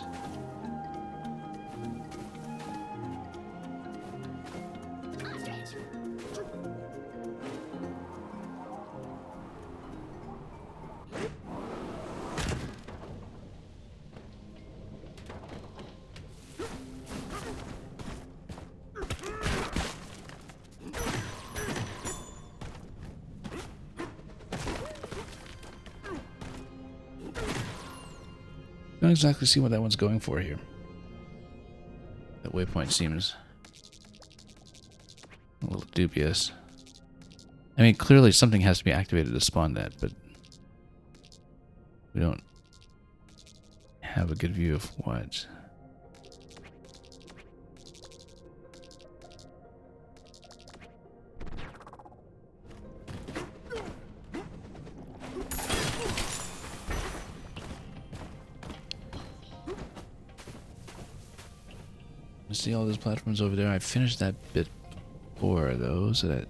A: Don't exactly see what that one's going for here. That waypoint seems a little dubious. I mean, clearly something has to be activated to spawn that, but we don't have a good view of what. See all those platforms over there. I finished that bit before though, so that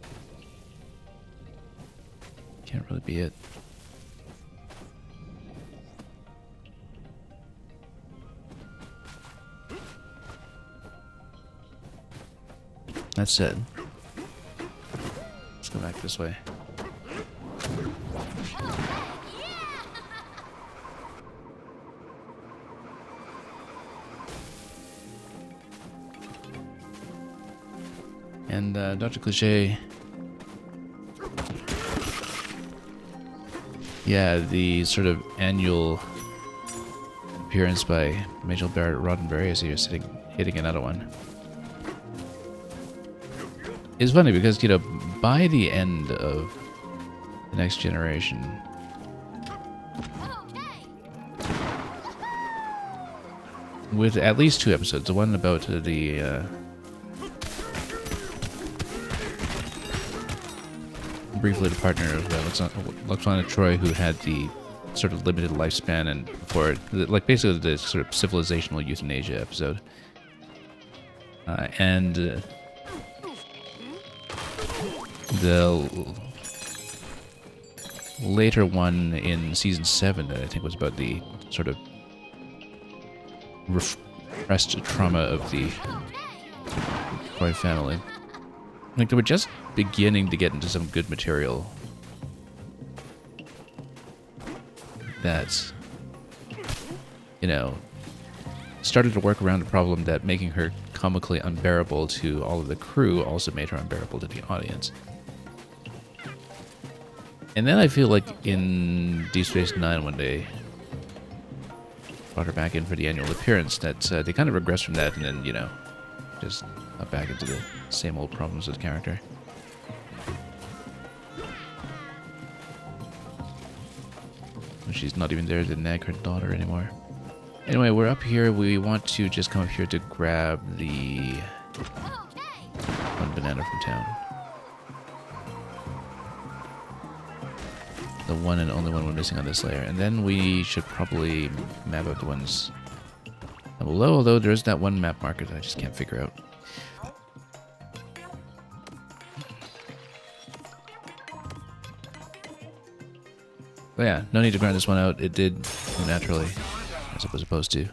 A: can't really be it. That's it. Let's go back this way. And Dr. Cliche, yeah, the sort of annual appearance by Majel Barrett Roddenberry as he was hitting another one. It's funny because, you know, by the end of the next generation, with at least 2 episodes, the one about the briefly the partner of Luxana Troy, who had the sort of limited lifespan, and for like basically the sort of civilizational euthanasia episode, and the later one in season 7 that I think was about the sort of repressed trauma of the Roy family. Like, they were just beginning to get into some good material that, you know, started to work around a problem that making her comically unbearable to all of the crew also made her unbearable to the audience. And then I feel like in Deep Space Nine, when they brought her back in for the annual appearance, that they kind of regressed from that and then, you know, just got back into the same old problems with the character. She's not even there to nag her daughter anymore. Anyway, we're up here. We want to just come up here to grab the one banana from town. The one and only one we're missing on this layer. And then we should probably map out the ones down below, although there's that one map marker that I just can't figure out. But yeah, no need to grind this one out. It did naturally, as it was supposed to.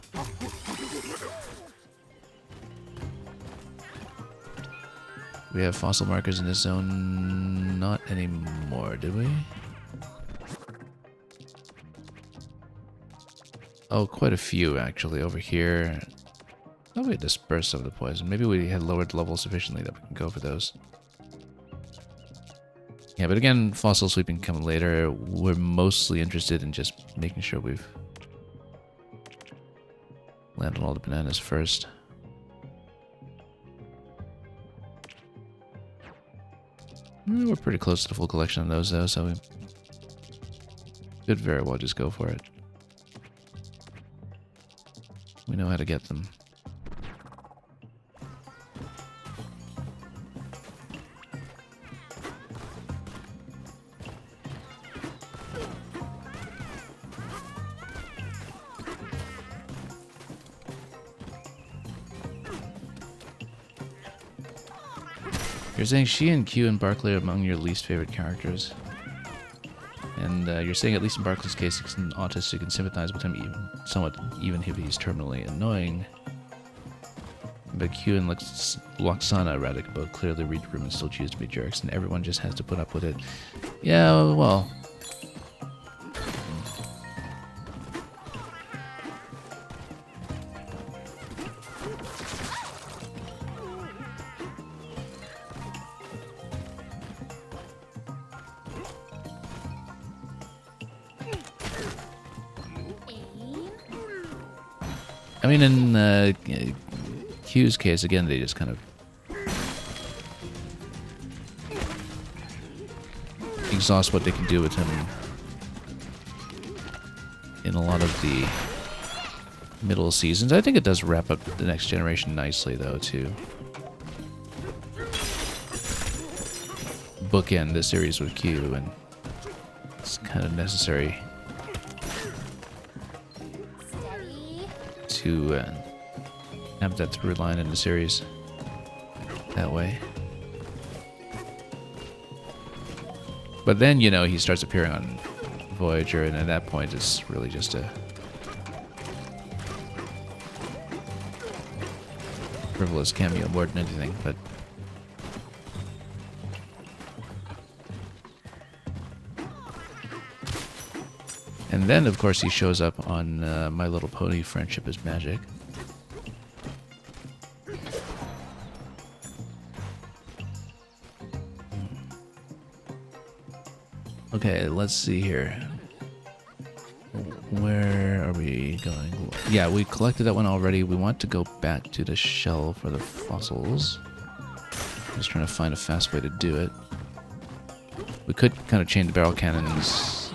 A: We have fossil markers in this zone. Not anymore, did we? Oh, quite a few actually over here. Oh, we dispersed some of the poison. Maybe we had lowered the level sufficiently that we can go for those. Yeah, but again, fossil sweeping come later. We're mostly interested in just making sure we've landed all the bananas first. We're pretty close to the full collection of those though, so we could very well just go for it. We know how to get them. You're saying she and Q and Barclay are among your least favorite characters. And you're saying, at least in Barclay's case, he's an autist, so you can sympathize with him even if he's terminally annoying. But Q and Loxana rather both clearly read the room and still choose to be jerks, and everyone just has to put up with it. Yeah, well... I mean, in Q's case, again, they just kind of exhaust what they can do with him in a lot of the middle seasons. I think it does wrap up the next generation nicely, though, to bookend the series with Q, and it's kind of necessary to have that through line in the series that way. But then, you know, he starts appearing on Voyager, and at that point it's really just a frivolous cameo more than anything. But and then, of course, he shows up on My Little Pony: Friendship is Magic. Okay, let's see here. Where are we going? Yeah, we collected that one already. We want to go back to the shell for the fossils. Just trying to find a fast way to do it. We could kind of chain the barrel cannons.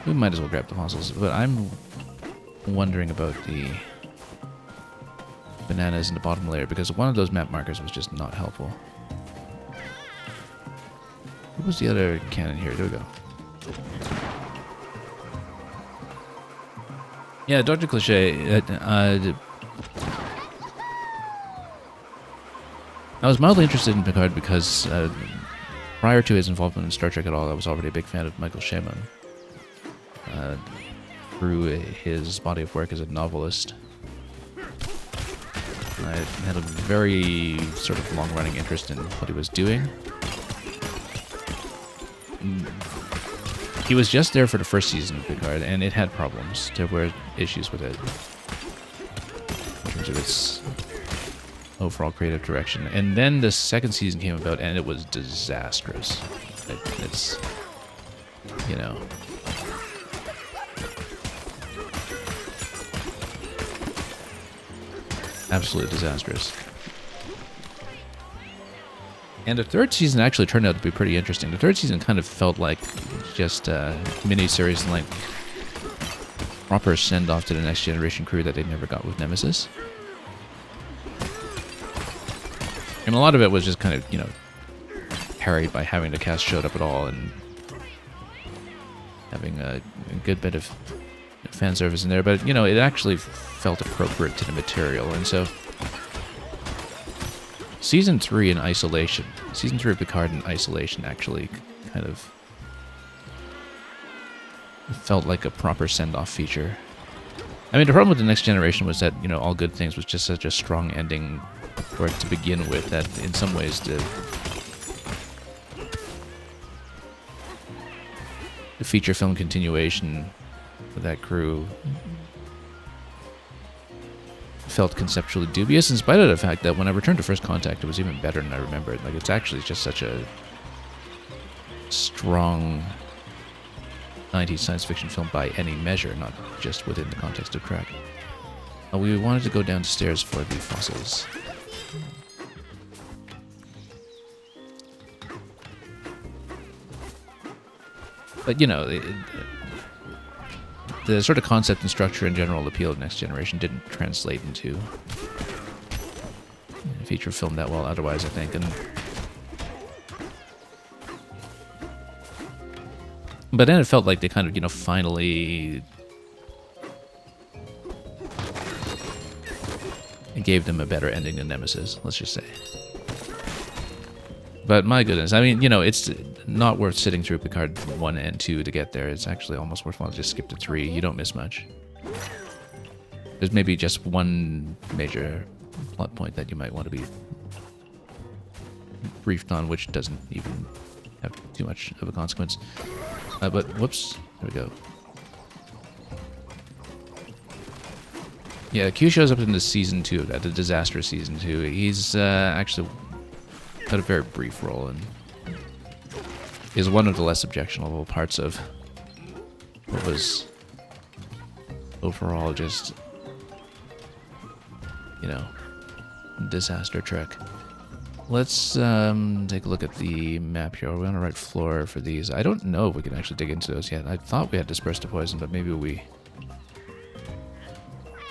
A: We might as well grab the fossils, but I'm wondering about the bananas in the bottom layer, because one of those map markers was just not helpful. What was the other cannon here? There we go. Yeah, Dr. Cliche. I was mildly interested in Picard because prior to his involvement in Star Trek at all, I was already a big fan of Michael Shamon. through his body of work as a novelist. I had a very sort of long-running interest in what he was doing. He was just there for the first season of Picard, and it had problems. There were issues with it in terms of its overall creative direction. And then the second season came about, and it was disastrous. It's, you know... absolutely disastrous. And the third season actually turned out to be pretty interesting. The third season kind of felt like just a mini-series like proper send-off to the Next Generation crew that they never got with Nemesis. And a lot of it was just kind of, you know, carried by having the cast showed up at all and having a good bit of fan service in there. But, you know, it actually felt appropriate to the material. And so Season 3 in isolation, Season 3 of Picard in isolation actually kind of felt like a proper send-off feature. I mean, the problem with The Next Generation was that, you know, All Good Things was just such a strong ending for it to begin with that in some ways the feature film continuation with that crew felt conceptually dubious, in spite of the fact that when I returned to First Contact, it was even better than I remembered. Like, it's actually just such a strong 90s science fiction film by any measure, not just within the context of Trek. We wanted to go downstairs for the fossils. But, you know, the sort of concept and structure and general appeal of Next Generation didn't translate into a feature film that well otherwise, I think. But then it felt like they kind of, you know, finally gave them a better ending than Nemesis, let's just say. But my goodness, I mean, you know, it's not worth sitting through Picard 1 and 2 to get there. It's actually almost worthwhile to just skip to 3. You don't miss much. There's maybe just one major plot point that you might want to be briefed on, which doesn't even have too much of a consequence. But, whoops, there we go. Yeah, Q shows up in the Season 2 of that, the disastrous Season 2. He's actually had a very brief role and is one of the less objectionable parts of what was overall just, you know, disaster Trek. Let's take a look at the map here. Are we on the right floor for these? I don't know if we can actually dig into those yet. I thought we had dispersed the poison, but maybe we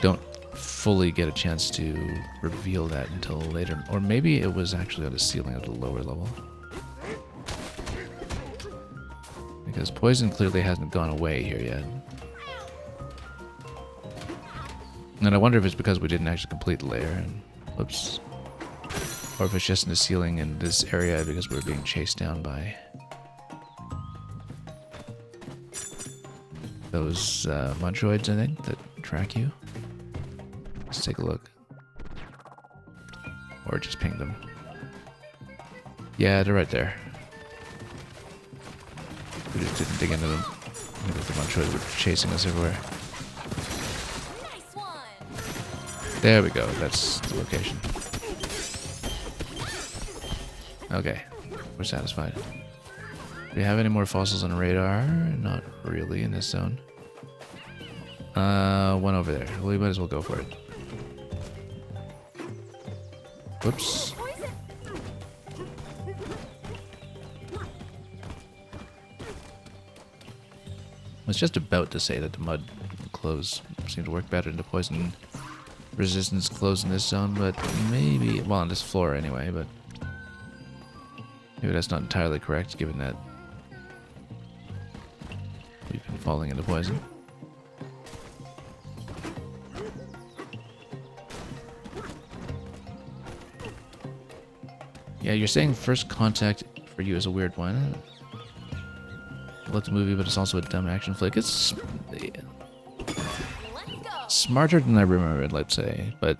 A: don't fully get a chance to reveal that until later. Or maybe it was actually on the ceiling at the lower level. Because poison clearly hasn't gone away here yet. And I wonder if it's because we didn't actually complete the layer. And, whoops. Or if it's just in the ceiling in this area because we're being chased down by those munchoids, I think, that track you. Let's take a look. Or just ping them. Yeah, they're right there. We just didn't dig into them. Maybe the munchoids were chasing us everywhere. There we go, that's the location. Okay, we're satisfied. Do we have any more fossils on the radar? Not really in this zone. One over there. We might as well go for it. Whoops. I was just about to say that the mud clothes seem to work better than the poison resistance clothes in this zone, but maybe, well, on this floor anyway, but maybe that's not entirely correct given that we've been falling into poison. Yeah, you're saying First Contact for you is a weird one. I love the movie, but it's also a dumb action flick. It's smarter than I remembered, let's say. But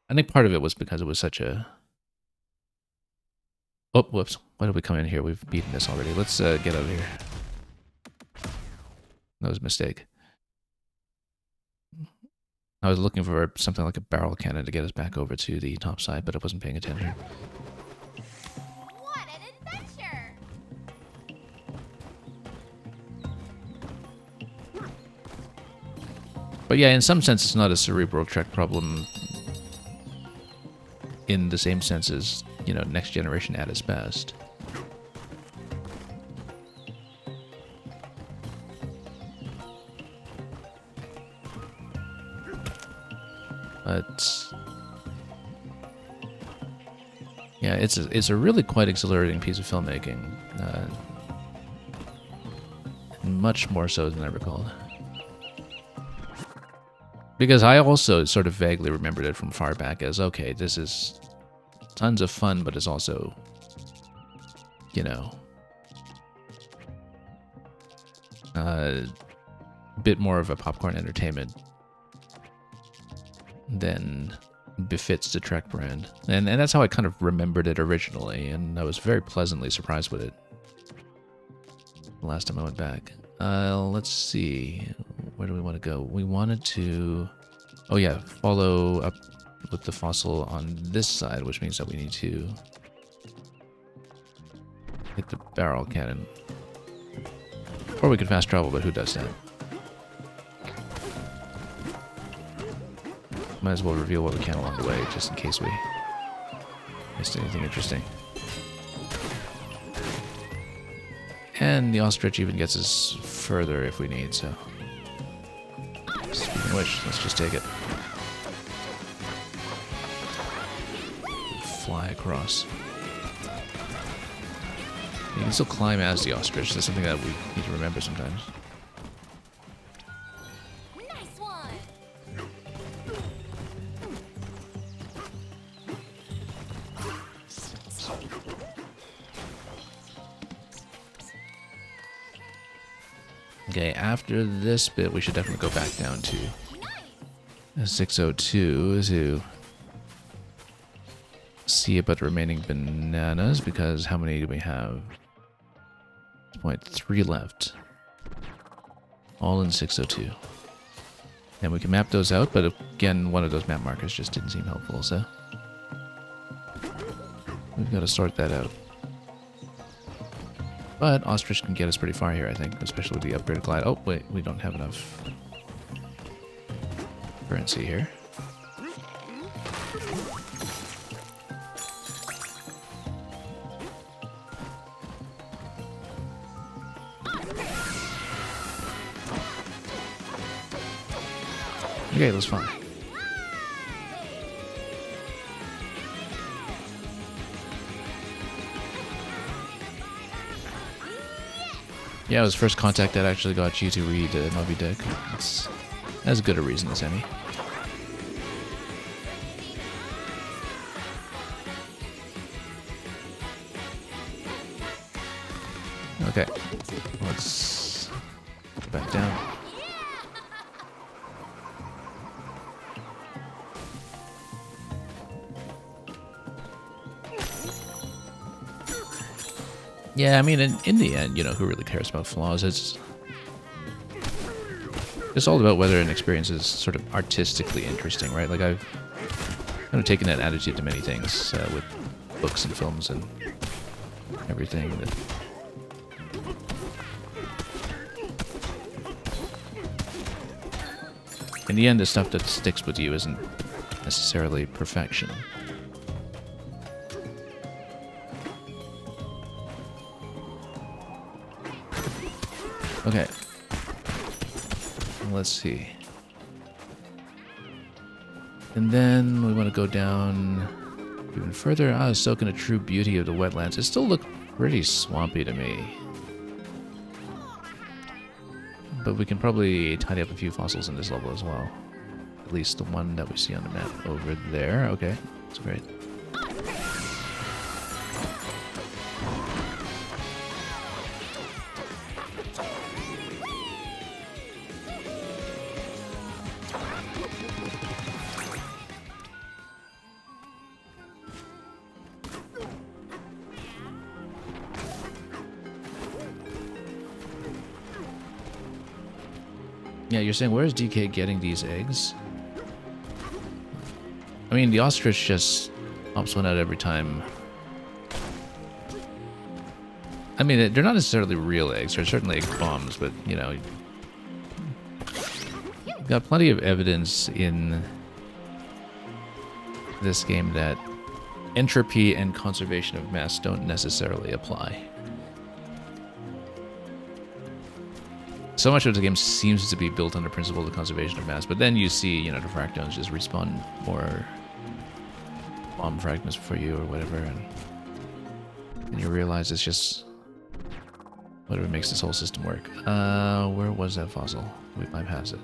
A: I think part of it was because it was such a... Oh, whoops. Why did we come in here? We've beaten this already. Let's get out of here. That was a mistake. I was looking for something like a barrel cannon to get us back over to the top side, but I wasn't paying attention.
B: What an adventure!
A: But yeah, in some sense, it's not a cerebral Trek problem in the same sense as, you know, Next Generation at its best. But yeah, it's a really quite exhilarating piece of filmmaking, much more so than I recalled. Because I also sort of vaguely remembered it from far back as, okay, this is tons of fun, but it's also, you know, a bit more of a popcorn entertainment than befits the Trek brand. And that's how I kind of remembered it originally, and I was very pleasantly surprised with it the last time I went back. Let's see. Where do we want to go? We wanted to... Oh yeah, follow up with the fossil on this side, which means that we need to hit the barrel cannon. Or we could fast travel, but who does that? Might as well reveal what we can along the way, just in case we missed anything interesting. And the ostrich even gets us further if we need, so... Speaking of which, let's just take it. Fly across. You can still climb as the ostrich. That's something that we need to remember sometimes.
B: Nice one!
A: Okay, after this bit, we should definitely go back down to 602 to see about the remaining bananas, because how many do we have? 0.3 left. All in 602. And we can map those out, but again, one of those map markers just didn't seem helpful, so we've got to sort that out. But ostrich can get us pretty far here, I think, especially with the upgraded glide. Oh, wait, we don't have enough currency here. Okay, that's fine. Yeah, it was First Contact that actually got you to read Moby Dick. It's as good a reason as any. Okay, let's go back down. Yeah, I mean, in the end, you know, who really cares about flaws? It's all about whether an experience is sort of artistically interesting, right? Like, I've kind of taken that attitude to many things with books and films and everything. That in the end, the stuff that sticks with you isn't necessarily perfection. Okay. Let's see. And then we want to go down even further. Soak in the true beauty of the wetlands. It still looked pretty swampy to me. But we can probably tidy up a few fossils in this level as well. At least the one that we see on the map over there. Okay, that's great. Yeah, you're saying, where's DK getting these eggs? I mean, the ostrich just pops one out every time. I mean, they're not necessarily real eggs. They're certainly egg bombs, but, you know, you've got plenty of evidence in this game that entropy and conservation of mass don't necessarily apply. So much of the game seems to be built on the principle of the conservation of mass, but then you see, you know, the fractons just respawn more bomb fragments for you or whatever, and you realize it's just whatever makes this whole system work. Where was that fossil? We bypassed it.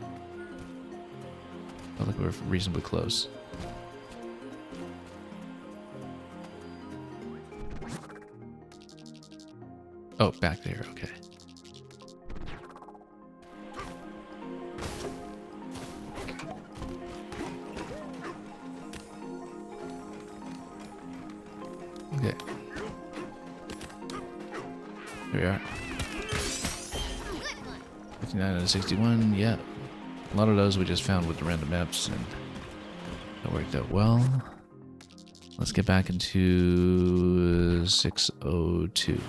A: Felt like we were reasonably close. Oh, back there, okay. Okay. Here we are. 59 out of 61, yeah. A lot of those we just found with the random maps, and that worked out well. Let's get back into 602.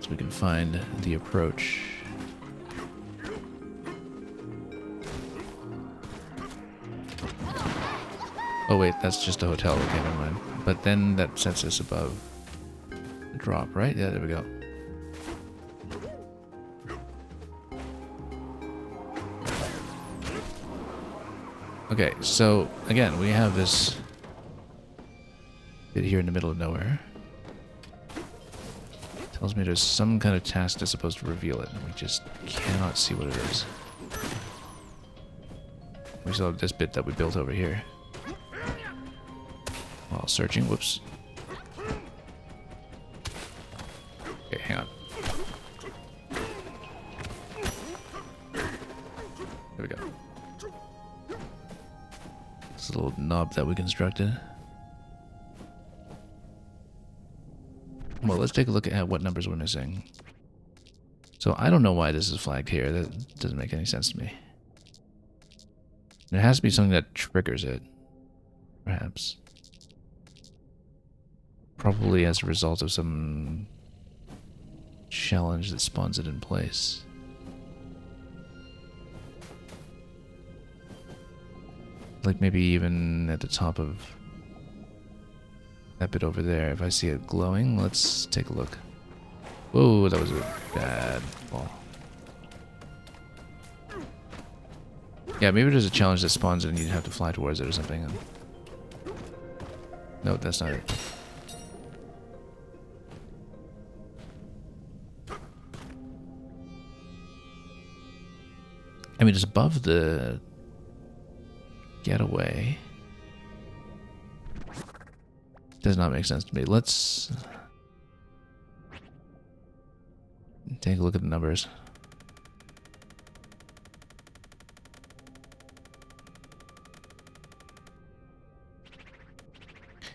A: So we can find the approach. Oh wait, that's just a hotel. Okay, never mind. But then that sets us above the drop, right? Yeah, there we go. Okay, so again, we have this bit here in the middle of nowhere. Tells me there's some kind of task that's supposed to reveal it, and we just cannot see what it is. We still have this bit that we built over here. While searching, whoops. Okay, hang on. There we go. This little knob that we constructed. Well, let's take a look at what numbers we're missing. So I don't know why this is flagged here. That doesn't make any sense to me. There has to be something that triggers it. Perhaps. Probably as a result of some challenge that spawns it in place. Like maybe even at the top of that bit over there. If I see it glowing, let's take a look. Whoa, that was a bad fall. Yeah, maybe there's a challenge that spawns it and you have to fly towards it or something. And... no, that's not it. I mean, it's above the getaway. Does not make sense to me. Let's take a look at the numbers.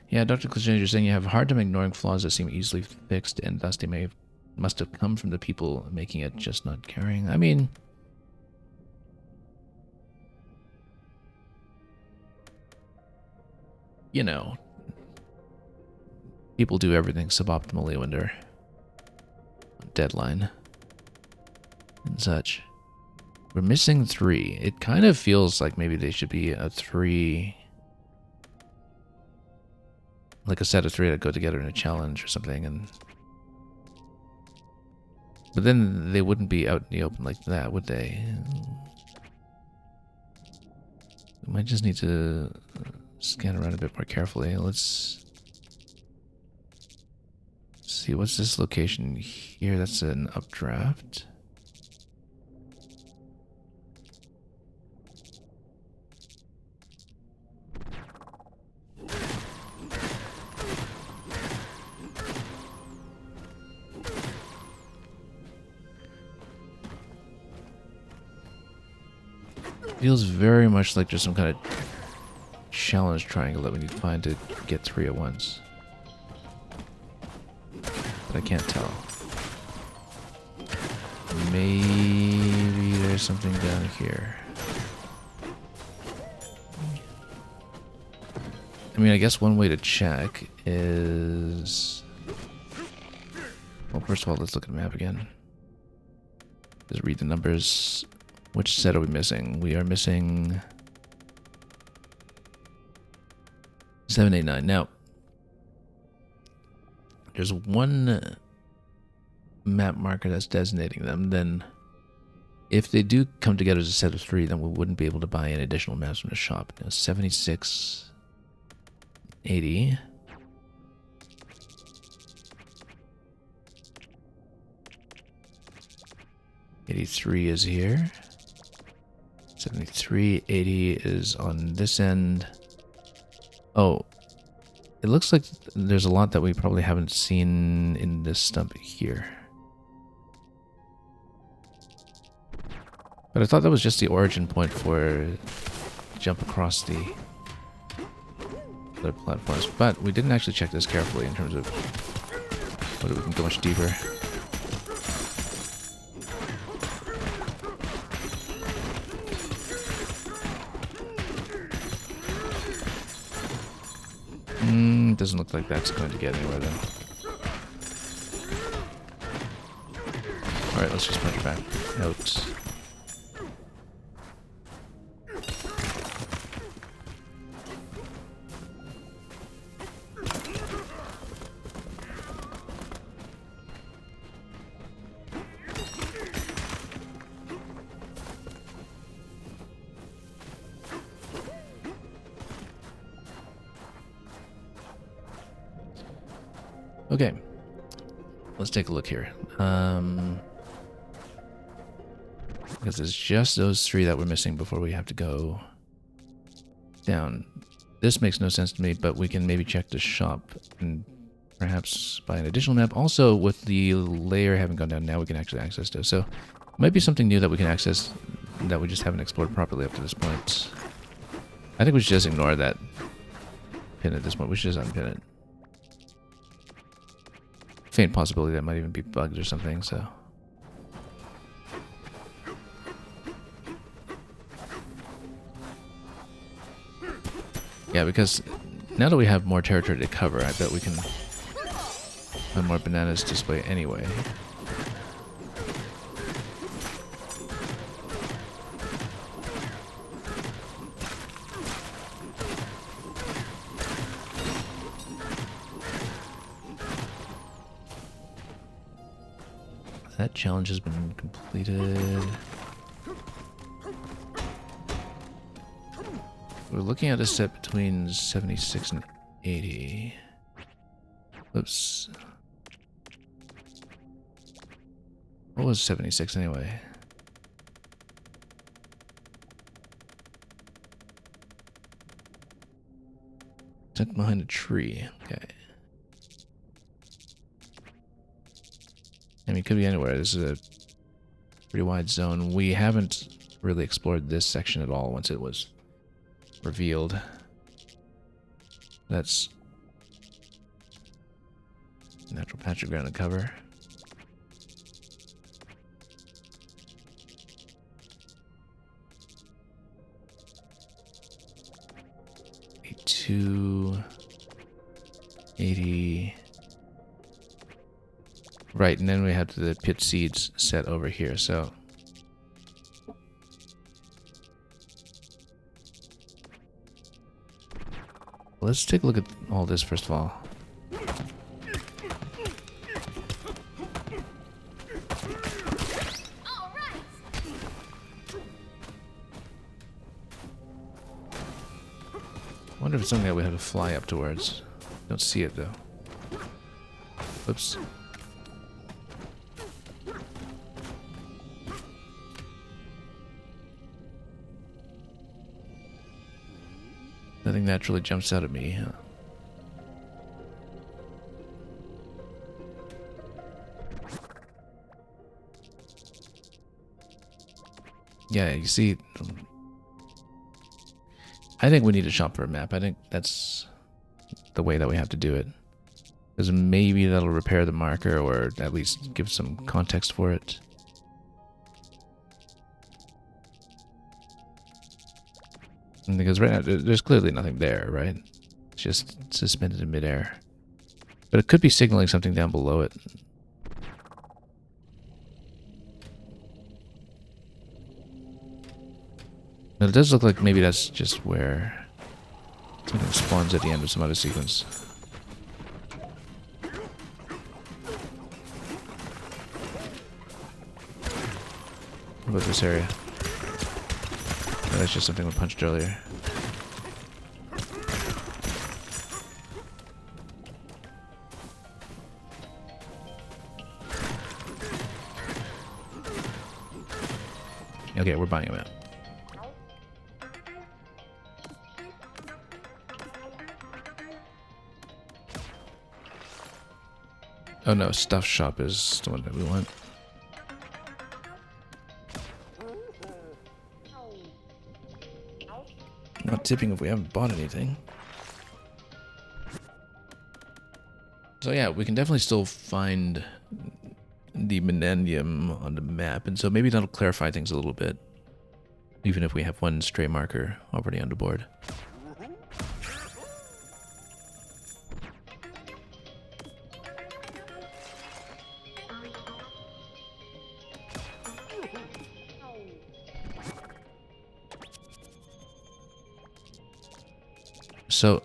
A: Yeah, Dr. Clichin, you're saying you have a hard time ignoring flaws that seem easily fixed, and thus they must have come from the people making it, just not caring. I mean, you know, people do everything suboptimally when they're on deadline and such. We're missing 3. It kind of feels like maybe they should be a 3, like a set of 3 that go together in a challenge or something, and but then they wouldn't be out in the open like that, would they? We might just need to scan around a bit more carefully. Let's see, what's this location here? That's an updraft. Feels very much like there's some kind of challenge triangle that we need to find to get 3 at once. But I can't tell. Maybe there's something down here. I mean, I guess one way to check is... Well, first of all, let's look at the map again. Just read the numbers. Which set are we missing? We are missing 7, 8, 9. Now, there's one map marker that's designating them. Then, if they do come together as a set of 3, then we wouldn't be able to buy any additional maps from the shop. Now, 76, 80. 83 is here. 73, 80 is on this end. Oh, it looks like there's a lot that we probably haven't seen in this stump here. But I thought that was just the origin point for jump across the other platforms. But we didn't actually check this carefully in terms of whether we can go much deeper. Doesn't look like that's going to get anywhere then. Alright, let's just punch it back out. Okay, let's take a look here. Because it's just those 3 that we're missing before we have to go down. This makes no sense to me, but we can maybe check the shop and perhaps buy an additional map. Also, with the layer having gone down, now we can actually access those. So, it might be something new that we can access that we just haven't explored properly up to this point. I think we should just ignore that pin at this point. We should just unpin it. Faint possibility that might even be bugged or something, so. Yeah, because now that we have more territory to cover, I bet we can have more bananas display anyway. That challenge has been completed. We're looking at a set between 76 and 80. Oops. What was 76 anyway? Tucked behind a tree. Okay. I mean, it could be anywhere. This is a pretty wide zone. We haven't really explored this section at all once it was revealed. That's natural patch of ground to cover. A2, 80. Right, and then we have the pit seeds set over here, so. Let's take a look at all this first of all. I wonder if it's something that we have to fly up towards. Don't see it though. Oops. Nothing naturally jumps out at me. Huh? Yeah, you see, I think we need to shop for a map. I think that's the way that we have to do it. Because maybe that'll repair the marker or at least give some context for it. And because right now, there's clearly nothing there, right? It's just suspended in midair. But it could be signaling something down below it. Now, it does look like maybe that's just where something spawns at the end of some other sequence. What about this area? Oh, that's just something we punched earlier. Okay, we're buying a map. Oh no, stuff shop is the one that we want. Not tipping if we haven't bought anything. So yeah, we can definitely still find the millennium on the map, and so maybe that'll clarify things a little bit, even if we have one stray marker already on the board. So,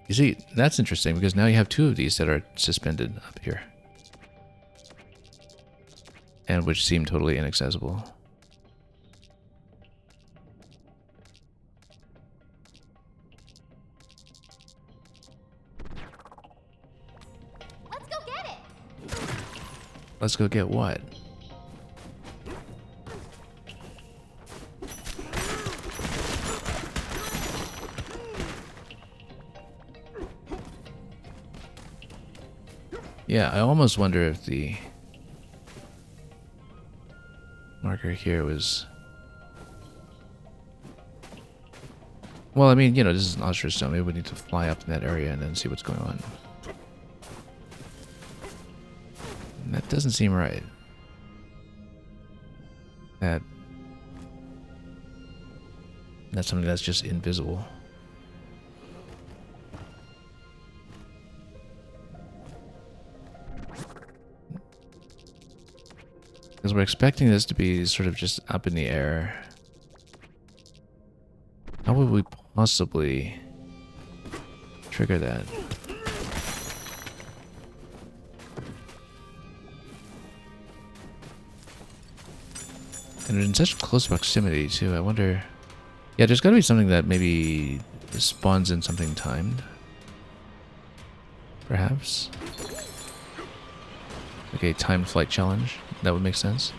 A: you see, that's interesting because now you have two of these that are suspended up here. And which seem totally inaccessible.
B: Let's go get it!
A: Let's go get what? Yeah, I almost wonder if the marker here was... Well, I mean, you know, this is an ostrich zone. Maybe we need to fly up in that area and then see what's going on. And that doesn't seem right. That's something that's just invisible. Because we're expecting this to be sort of just up in the air. How would we possibly trigger that? And in such close proximity too, I wonder... Yeah, there's got to be something that maybe spawns in something timed. Perhaps? Okay, timed flight challenge. That would make sense.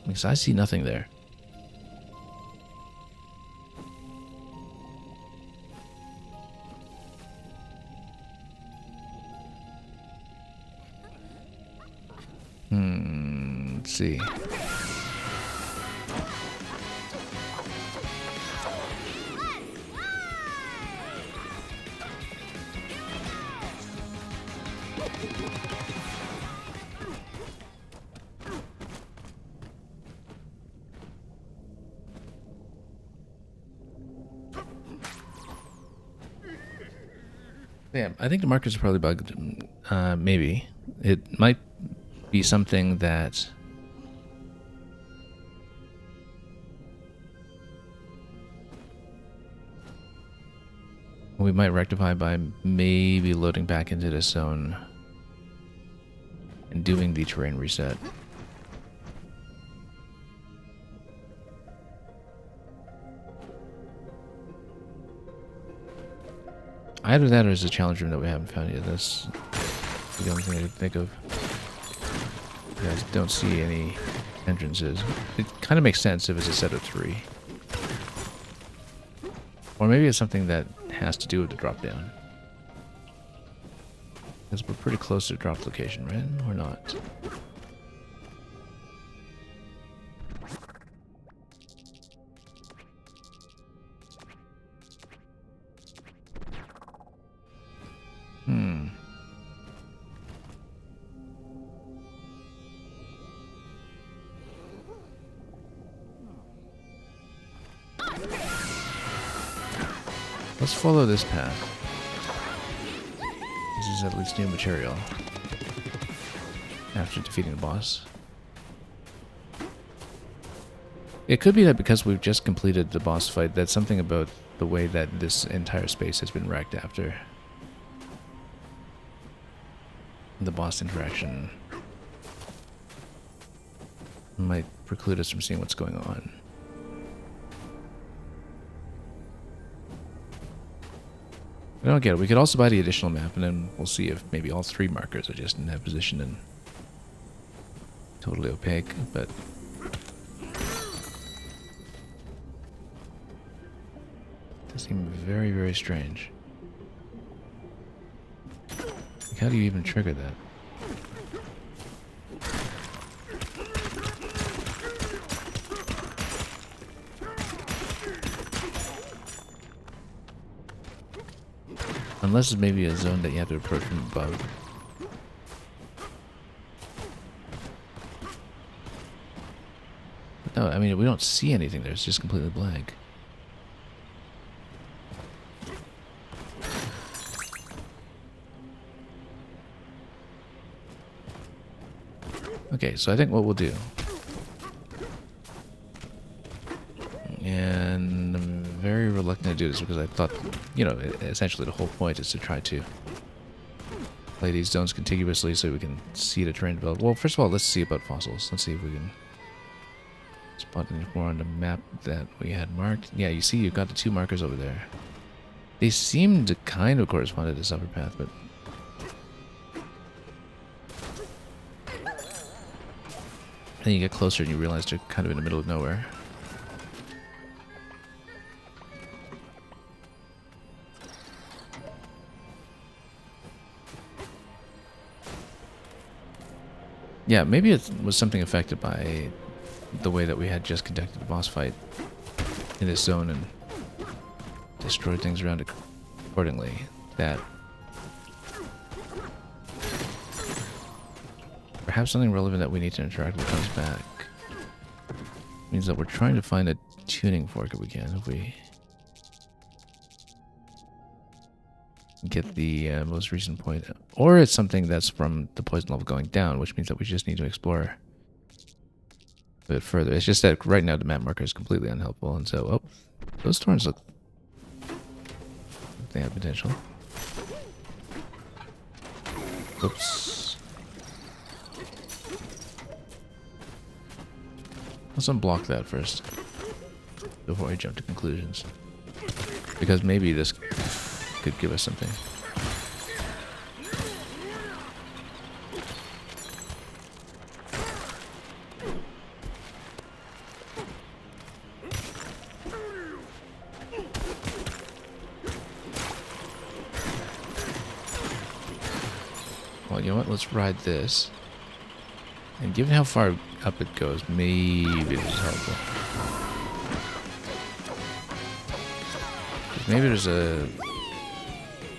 A: Because I see nothing there. Let's see. Yeah, I think the markers are probably bugged. Maybe. It might be something that... we might rectify by maybe loading back into this zone and doing the terrain reset. Either that or it's a challenge room that we haven't found yet. That's the only thing I could think of. You guys don't see any entrances. It kind of makes sense if it's a set of 3. Or maybe it's something that has to do with the drop down. Because we're pretty close to the drop location, right? Or not? Let's follow this path. This is at least new material. After defeating the boss. It could be that because we've just completed the boss fight, that's something about the way that this entire space has been wrecked after the boss interaction might preclude us from seeing what's going on. I don't get it. We could also buy the additional map, and then we'll see if maybe all 3 markers are just in that position and totally opaque, but it does seem very, very strange. Like, how do you even trigger that? Unless it's maybe a zone that you have to approach from above. But no, I mean, we don't see anything there. It's just completely blank. Okay, so I think what we'll do, and I'm very reluctant to do this because I thought, you know, essentially the whole point is to try to play these zones contiguously so we can see the terrain develop. Well, first of all, let's see about fossils. Let's see if we can spot any more on the map that we had marked. Yeah, you see you've got the 2 markers over there. They seem to kind of correspond to this upper path, but then you get closer and you realize they're kind of in the middle of nowhere. Yeah, maybe it was something affected by the way that we had just conducted the boss fight in this zone and destroyed things around it accordingly. That perhaps something relevant that we need to interact with comes back. Means that we're trying to find a tuning fork if we can. If we get the most recent point, or it's something that's from the poison level going down, which means that we just need to explore a bit further. It's just that right now the map marker is completely unhelpful, and so those thorns look like they have potential. Oops. Let's unblock that first before I jump to conclusions, because maybe this could give us something. Well, you know what? Let's ride this. And given how far up it goes, maybe this is helpful. Maybe there's a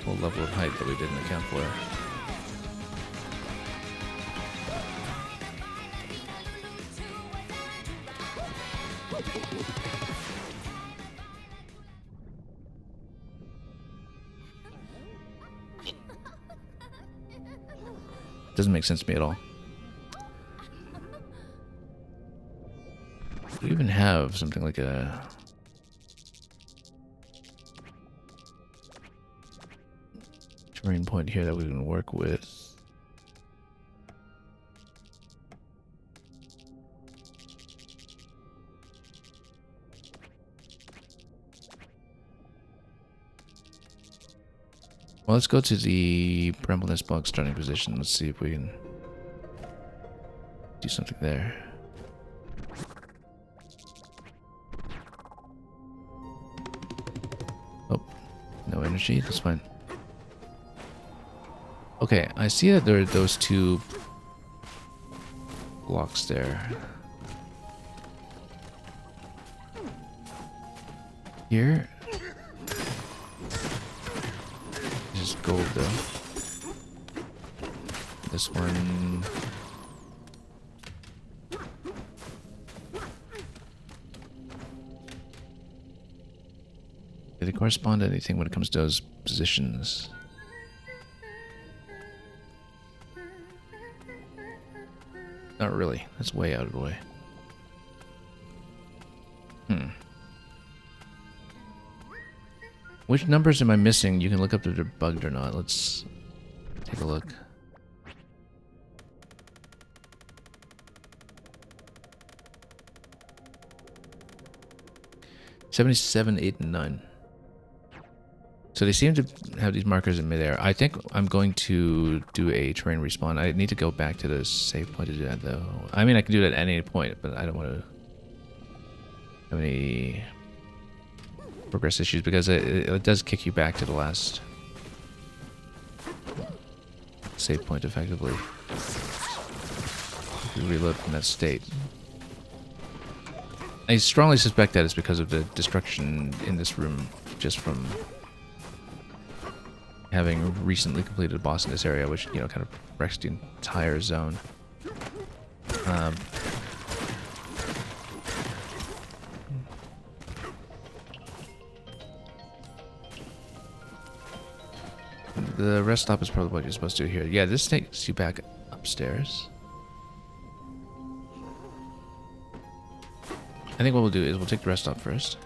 A: full level of height that we didn't account for. Doesn't make sense to me at all. We even have something like a terrain point here that we can work with. Well, let's go to the Brambleness Bog starting position. Let's see if we can do something there. Oh, no energy. That's fine. Okay, I see that there are those two blocks there. Here. Just gold though. This one. Do they correspond to anything when it comes to those positions? Not really. That's way out of the way. Which numbers am I missing? You can look up if they're bugged or not. Let's take a look. $77, 8, and 9. So they seem to have these markers in midair. I think I'm going to do a terrain respawn. I need to go back to the save point to do that, though. I mean, I can do it at any point, but I don't want to have any progress issues because it does kick you back to the last save point effectively. If you reload from that state. I strongly suspect that it's because of the destruction in this room just from having recently completed a boss in this area, which, you know, kind of wrecks the entire zone. The rest stop is probably what you're supposed to do here. Yeah, this takes you back upstairs. I think what we'll do is we'll take the rest stop first.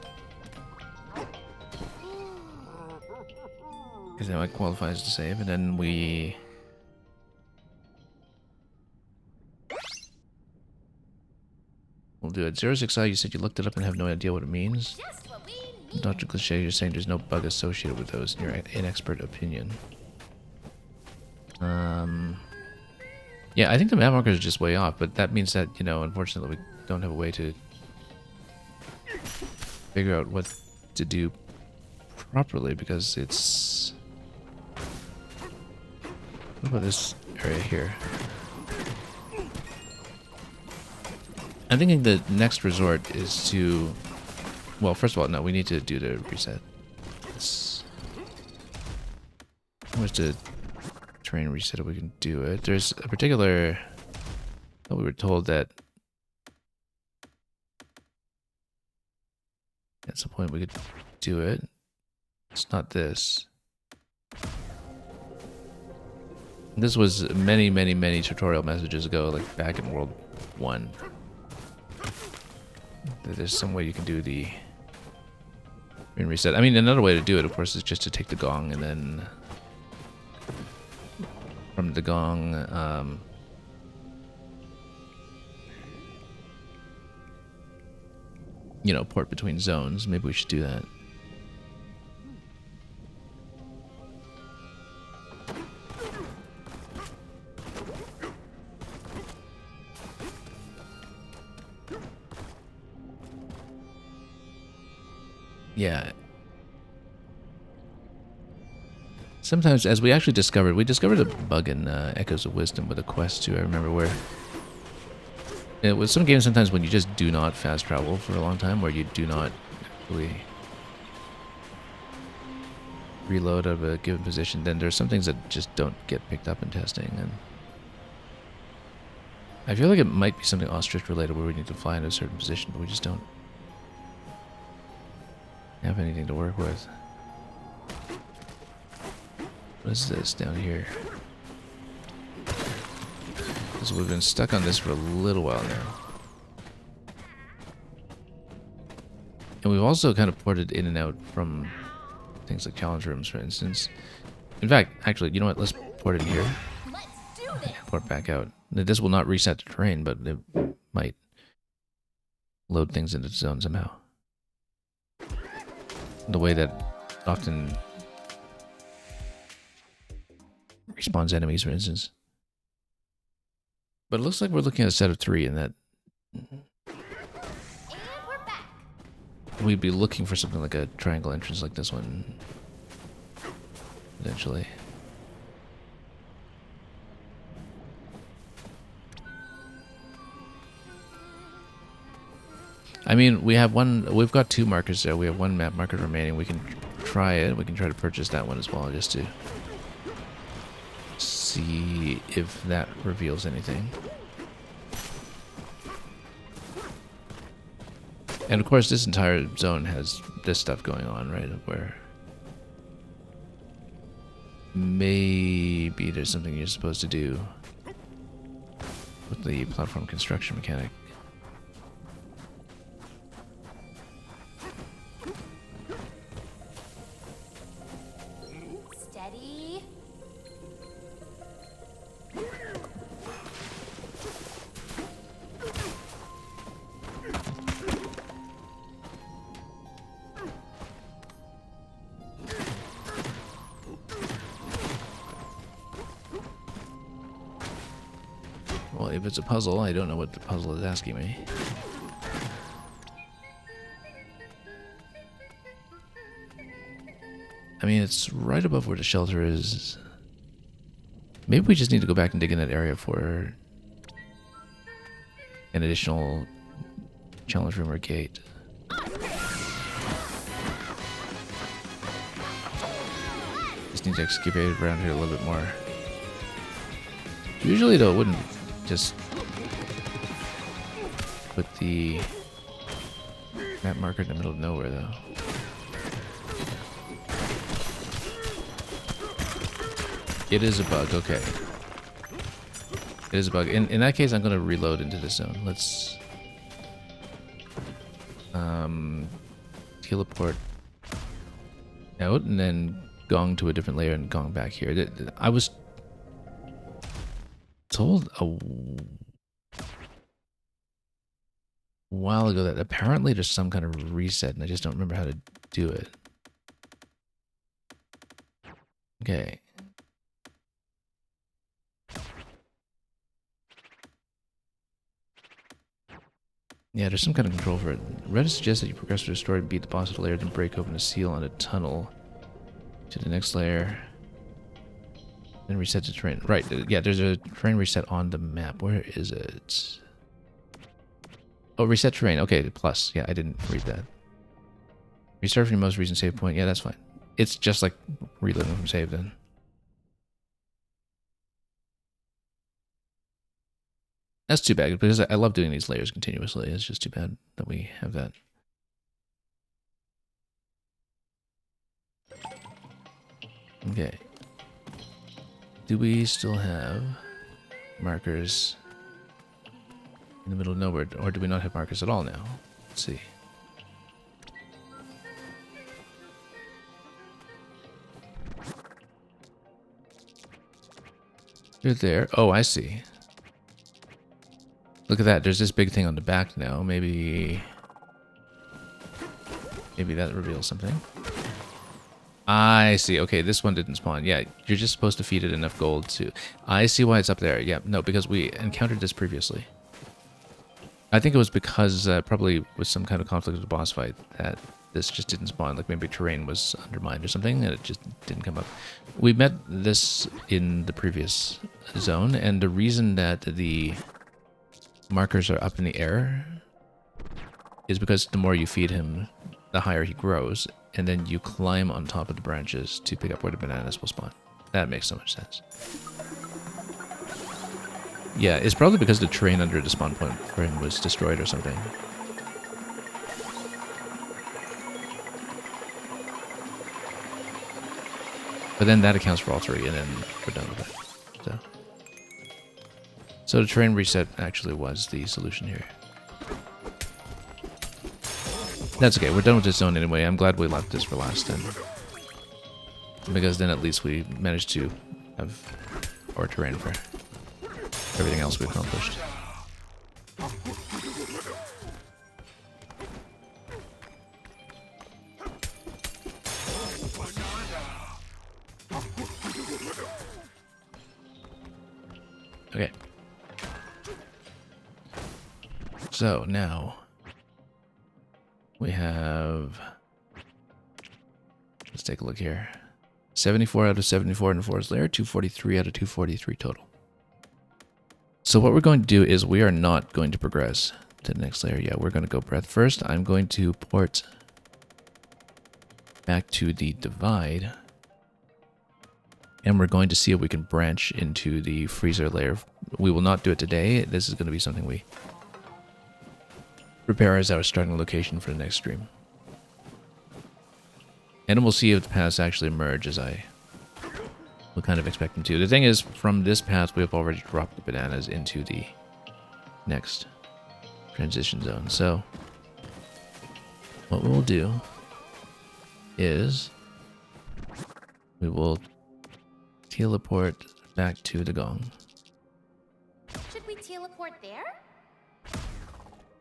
A: Because that might qualify as to save, and then we... We'll do it. 06I, you said you looked it up and have no idea what it means. Dr. Cliche, you're saying there's no bug associated with those in your inexpert opinion. Yeah, I think the map markers are just way off, but that means that, you know, unfortunately we don't have a way to figure out what to do properly because it's... What about this area here? I'm thinking the next resort is to... Well, first of all, no, we need to do the reset. Where's the terrain reset if we can do it? There's a particular... Oh, we were told that at some point we could do it. It's not this. This was many, many, many tutorial messages ago, like back in World 1. There's some way you can do the reset. I mean, another way to do it, of course, is just to take the gong and then from the gong, you know, port between zones. Maybe we should do that. Yeah. Sometimes, as we actually discovered, we discovered a bug in Echoes of Wisdom with a quest too. I remember where it was some games sometimes when you just do not fast travel for a long time, where you do not really reload out of a given position, then there's some things that just don't get picked up in testing. And I feel like it might be something ostrich related where we need to fly into a certain position, but we just don't have anything to work with. What is this down here? Because we've been stuck on this for a little while now. And we've also kind of ported in and out from things like challenge rooms, for instance. In fact, actually, you know what? Let's port in here. Port back out. This will not reset the terrain, but it might load things into the zone somehow. The way that often respawns enemies, for instance. But it looks like we're looking at a set of 3, and that
B: And we're back.
A: we'd be looking for something like a triangle entrance like this one, potentially. I mean, we've got 2 markers there. We have 1 map marker remaining. We can try it. We can try to purchase that one as well, just to see if that reveals anything. And of course, this entire zone has this stuff going on, right? Where maybe there's something you're supposed to do with the platform construction mechanic.
B: Steady.
A: Well, if it's a puzzle, I don't know what the puzzle is asking me. I mean, it's right above where the shelter is. Maybe we just need to go back and dig in that area for an additional challenge room or gate. Just need to excavate around here a little bit more. Usually, though, it wouldn't just put the map marker in the middle of nowhere, though. It is a bug, okay. It is a bug. In that case, I'm going to reload into this zone. Let's teleport out and then gong to a different layer and gong back here. I was told a while ago that apparently there's some kind of reset and I just don't remember how to do it. Okay. Yeah, there's some kind of control for it. Reddit suggests that you progress through the story, beat the boss of the layer, then break open a seal on a tunnel to the next layer. Then reset the terrain. Right, yeah, there's a terrain reset on the map. Where is it? Oh, reset terrain. Okay, plus. Yeah, I didn't read that. Restart from your most recent save point. Yeah, that's fine. It's just like reloading from save then. That's too bad, because I love doing these layers continuously. It's just too bad that we have that. Okay. Do we still have markers in the middle of nowhere, or do we not have markers at all now? Let's see. You're there. Oh, I see. Look at that. There's this big thing on the back now. Maybe that reveals something. I see. Okay, this one didn't spawn. Yeah, you're just supposed to feed it enough gold to... I see why it's up there. Yeah, no, because we encountered this previously. I think it was because probably with some kind of conflict with the boss fight that this just didn't spawn. Like maybe terrain was undermined or something and it just didn't come up. We met this in the previous zone, and the reason that the markers are up in the air is because the more you feed him, the higher he grows, and then you climb on top of the branches to pick up where the bananas will spawn. That makes so much sense. Yeah, it's probably because the terrain under the spawn point for him was destroyed or something. But then that accounts for all 3, and then we're done with it. So the terrain reset actually was the solution here. That's okay, we're done with this zone anyway. I'm glad we left this for last then. Because then at least we managed to have our terrain for everything else we accomplished. So now we have, let's take a look here. 74 out of 74 in the forest layer, 243 out of 243 total. So what we're going to do is we are not going to progress to the next layer yet. We're going to go breath first. I'm going to port back to the divide. And we're going to see if we can branch into the freezer layer. We will not do it today. This is going to be something we prepare as our starting location for the next stream. And then we'll see if the paths actually merge as I will kind of expect them to. The thing is, from this path, we have already dropped the bananas into the next transition zone. So what we'll do is we will teleport back to the gong.
B: Should we teleport there?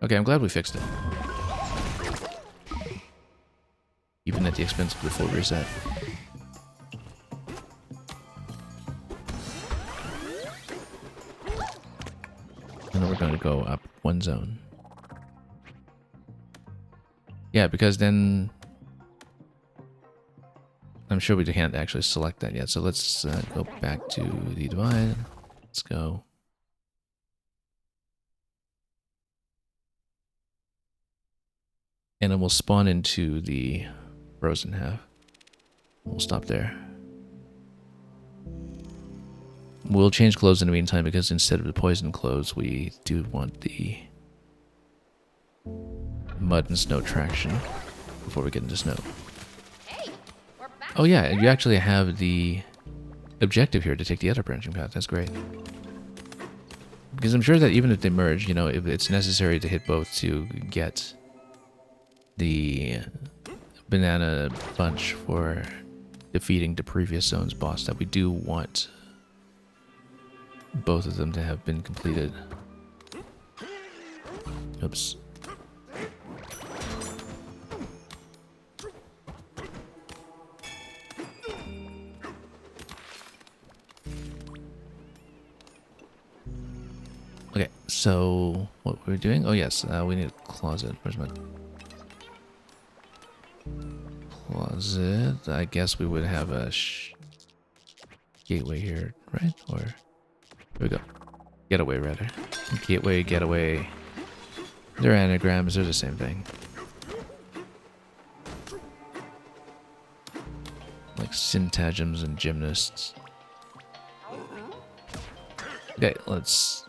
A: Okay, I'm glad we fixed it. Even at the expense of the full reset. And then we're going to go up one zone. Yeah, because then I'm sure we can't actually select that yet. So let's go back to the divide. Let's go. And then we'll spawn into the frozen half. We'll stop there. We'll change clothes in the meantime because instead of the poison clothes, we do want the mud and snow traction before we get into snow.
B: Hey, we're back.
A: Oh yeah, you actually have the objective here to take the other branching path. That's great. Because I'm sure that even if they merge, you know, if it's necessary to hit both to get the banana bunch for defeating the previous zone's boss, that we do want both of them to have been completed. Oops. Okay, so what we're doing? Oh yes, we need a closet. Where's my closet? I guess we would have a gateway here, right? Or here we go. Getaway, rather. Gateway, getaway. They're anagrams. They're the same thing. Like syntagms and gymnasts. Okay, let's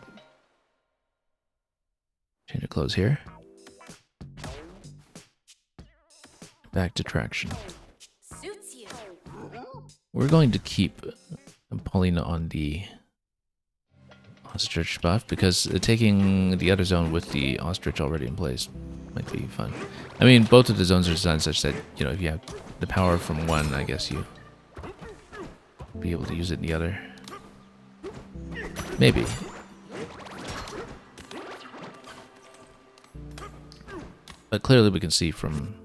A: change the clothes here. Back to traction.
B: Suits you.
A: We're going to keep Paulina on the ostrich buff because taking the other zone with the ostrich already in place might be fun. I mean, both of the zones are designed such that, you know, if you have the power from one, I guess you be able to use it in the other. Maybe. But clearly we can see from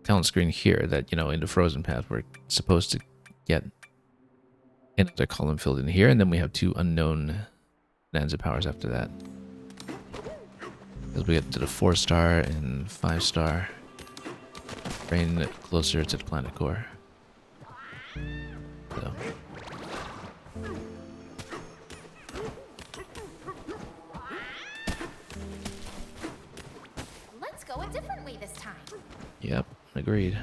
A: talent screen here that, you know, in the frozen path we're supposed to get another column filled in here, and then we have two unknown Bananza powers after that. As we get to the 4-star and 5-star, bring closer to the planet core. So.
B: Let's go a different way this time.
A: Yep, agreed.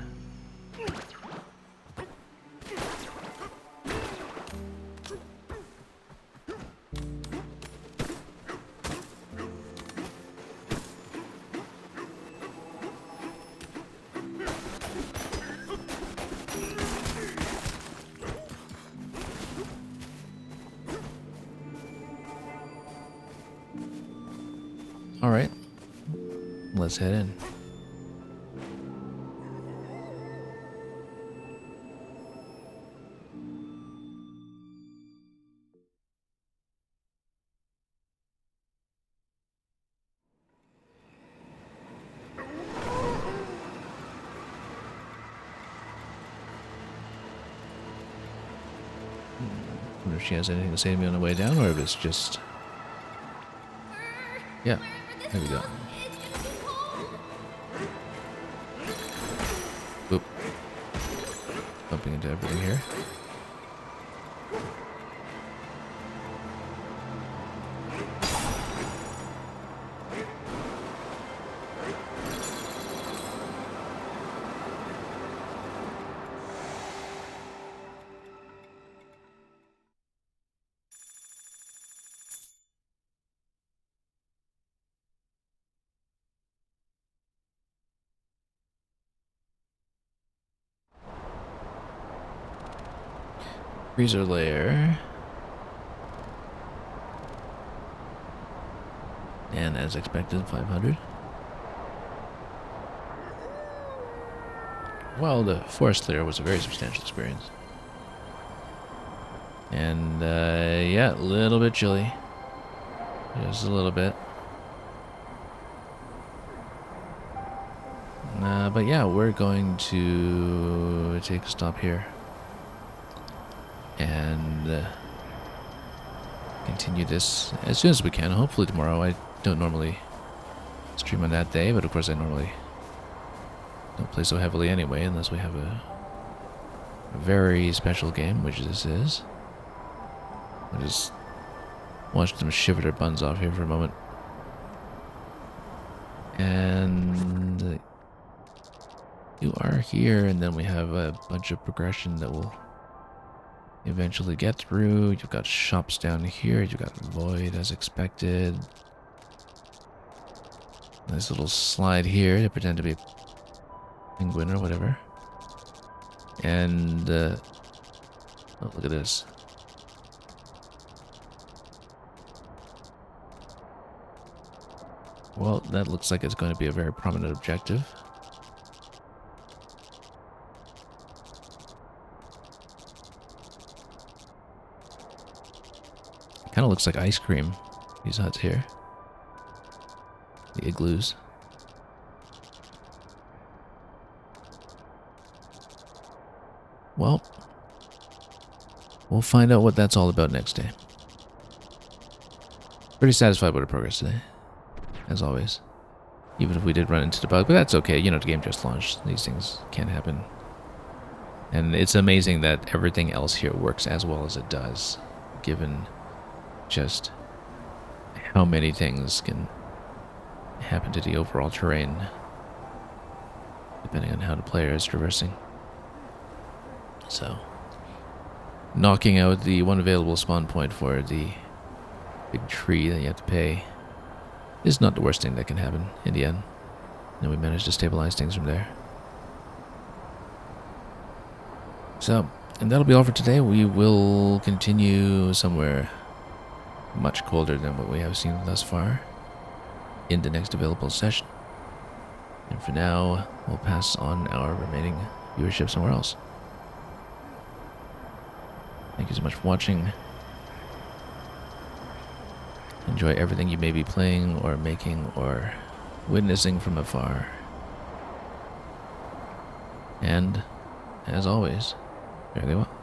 A: All right, let's head in. Wonder if she has anything to say to me on the way down, or if it's just... Yeah, there we go. bumping into everything here. Freezer layer. And as expected, 500. Well, the forest layer was a very substantial experience. And, yeah, a little bit chilly. Just a little bit. But yeah, we're going to take a stop here. And continue this as soon as we can. Hopefully tomorrow. I don't normally stream on that day, but of course I normally don't play so heavily anyway, unless we have a very special game, which this is. I'll just watch them shiver their buns off here for a moment. And you are here, and then we have a bunch of progression that will eventually get through. You've got shops down here. You've got void as expected. Nice little slide here to pretend to be a penguin or whatever. And oh, look at this. Well, that looks like it's going to be a very prominent objective. Kind of looks like ice cream, these huts here. The igloos. Well, we'll find out what that's all about next day. Pretty satisfied with our progress today, as always. Even if we did run into the bug, but that's okay. You know, the game just launched. These things can happen. And it's amazing that everything else here works as well as it does, given just how many things can happen to the overall terrain, depending on how the player is traversing. So, knocking out the one available spawn point for the big tree that you have to pay is not the worst thing that can happen in the end. And we managed to stabilize things from there. So, and that'll be all for today. We will continue somewhere much colder than what we have seen thus far in the next available session. And for now, we'll pass on our remaining viewership somewhere else. Thank you so much for watching. Enjoy everything you may be playing or making or witnessing from afar. And, as always, fare thee well.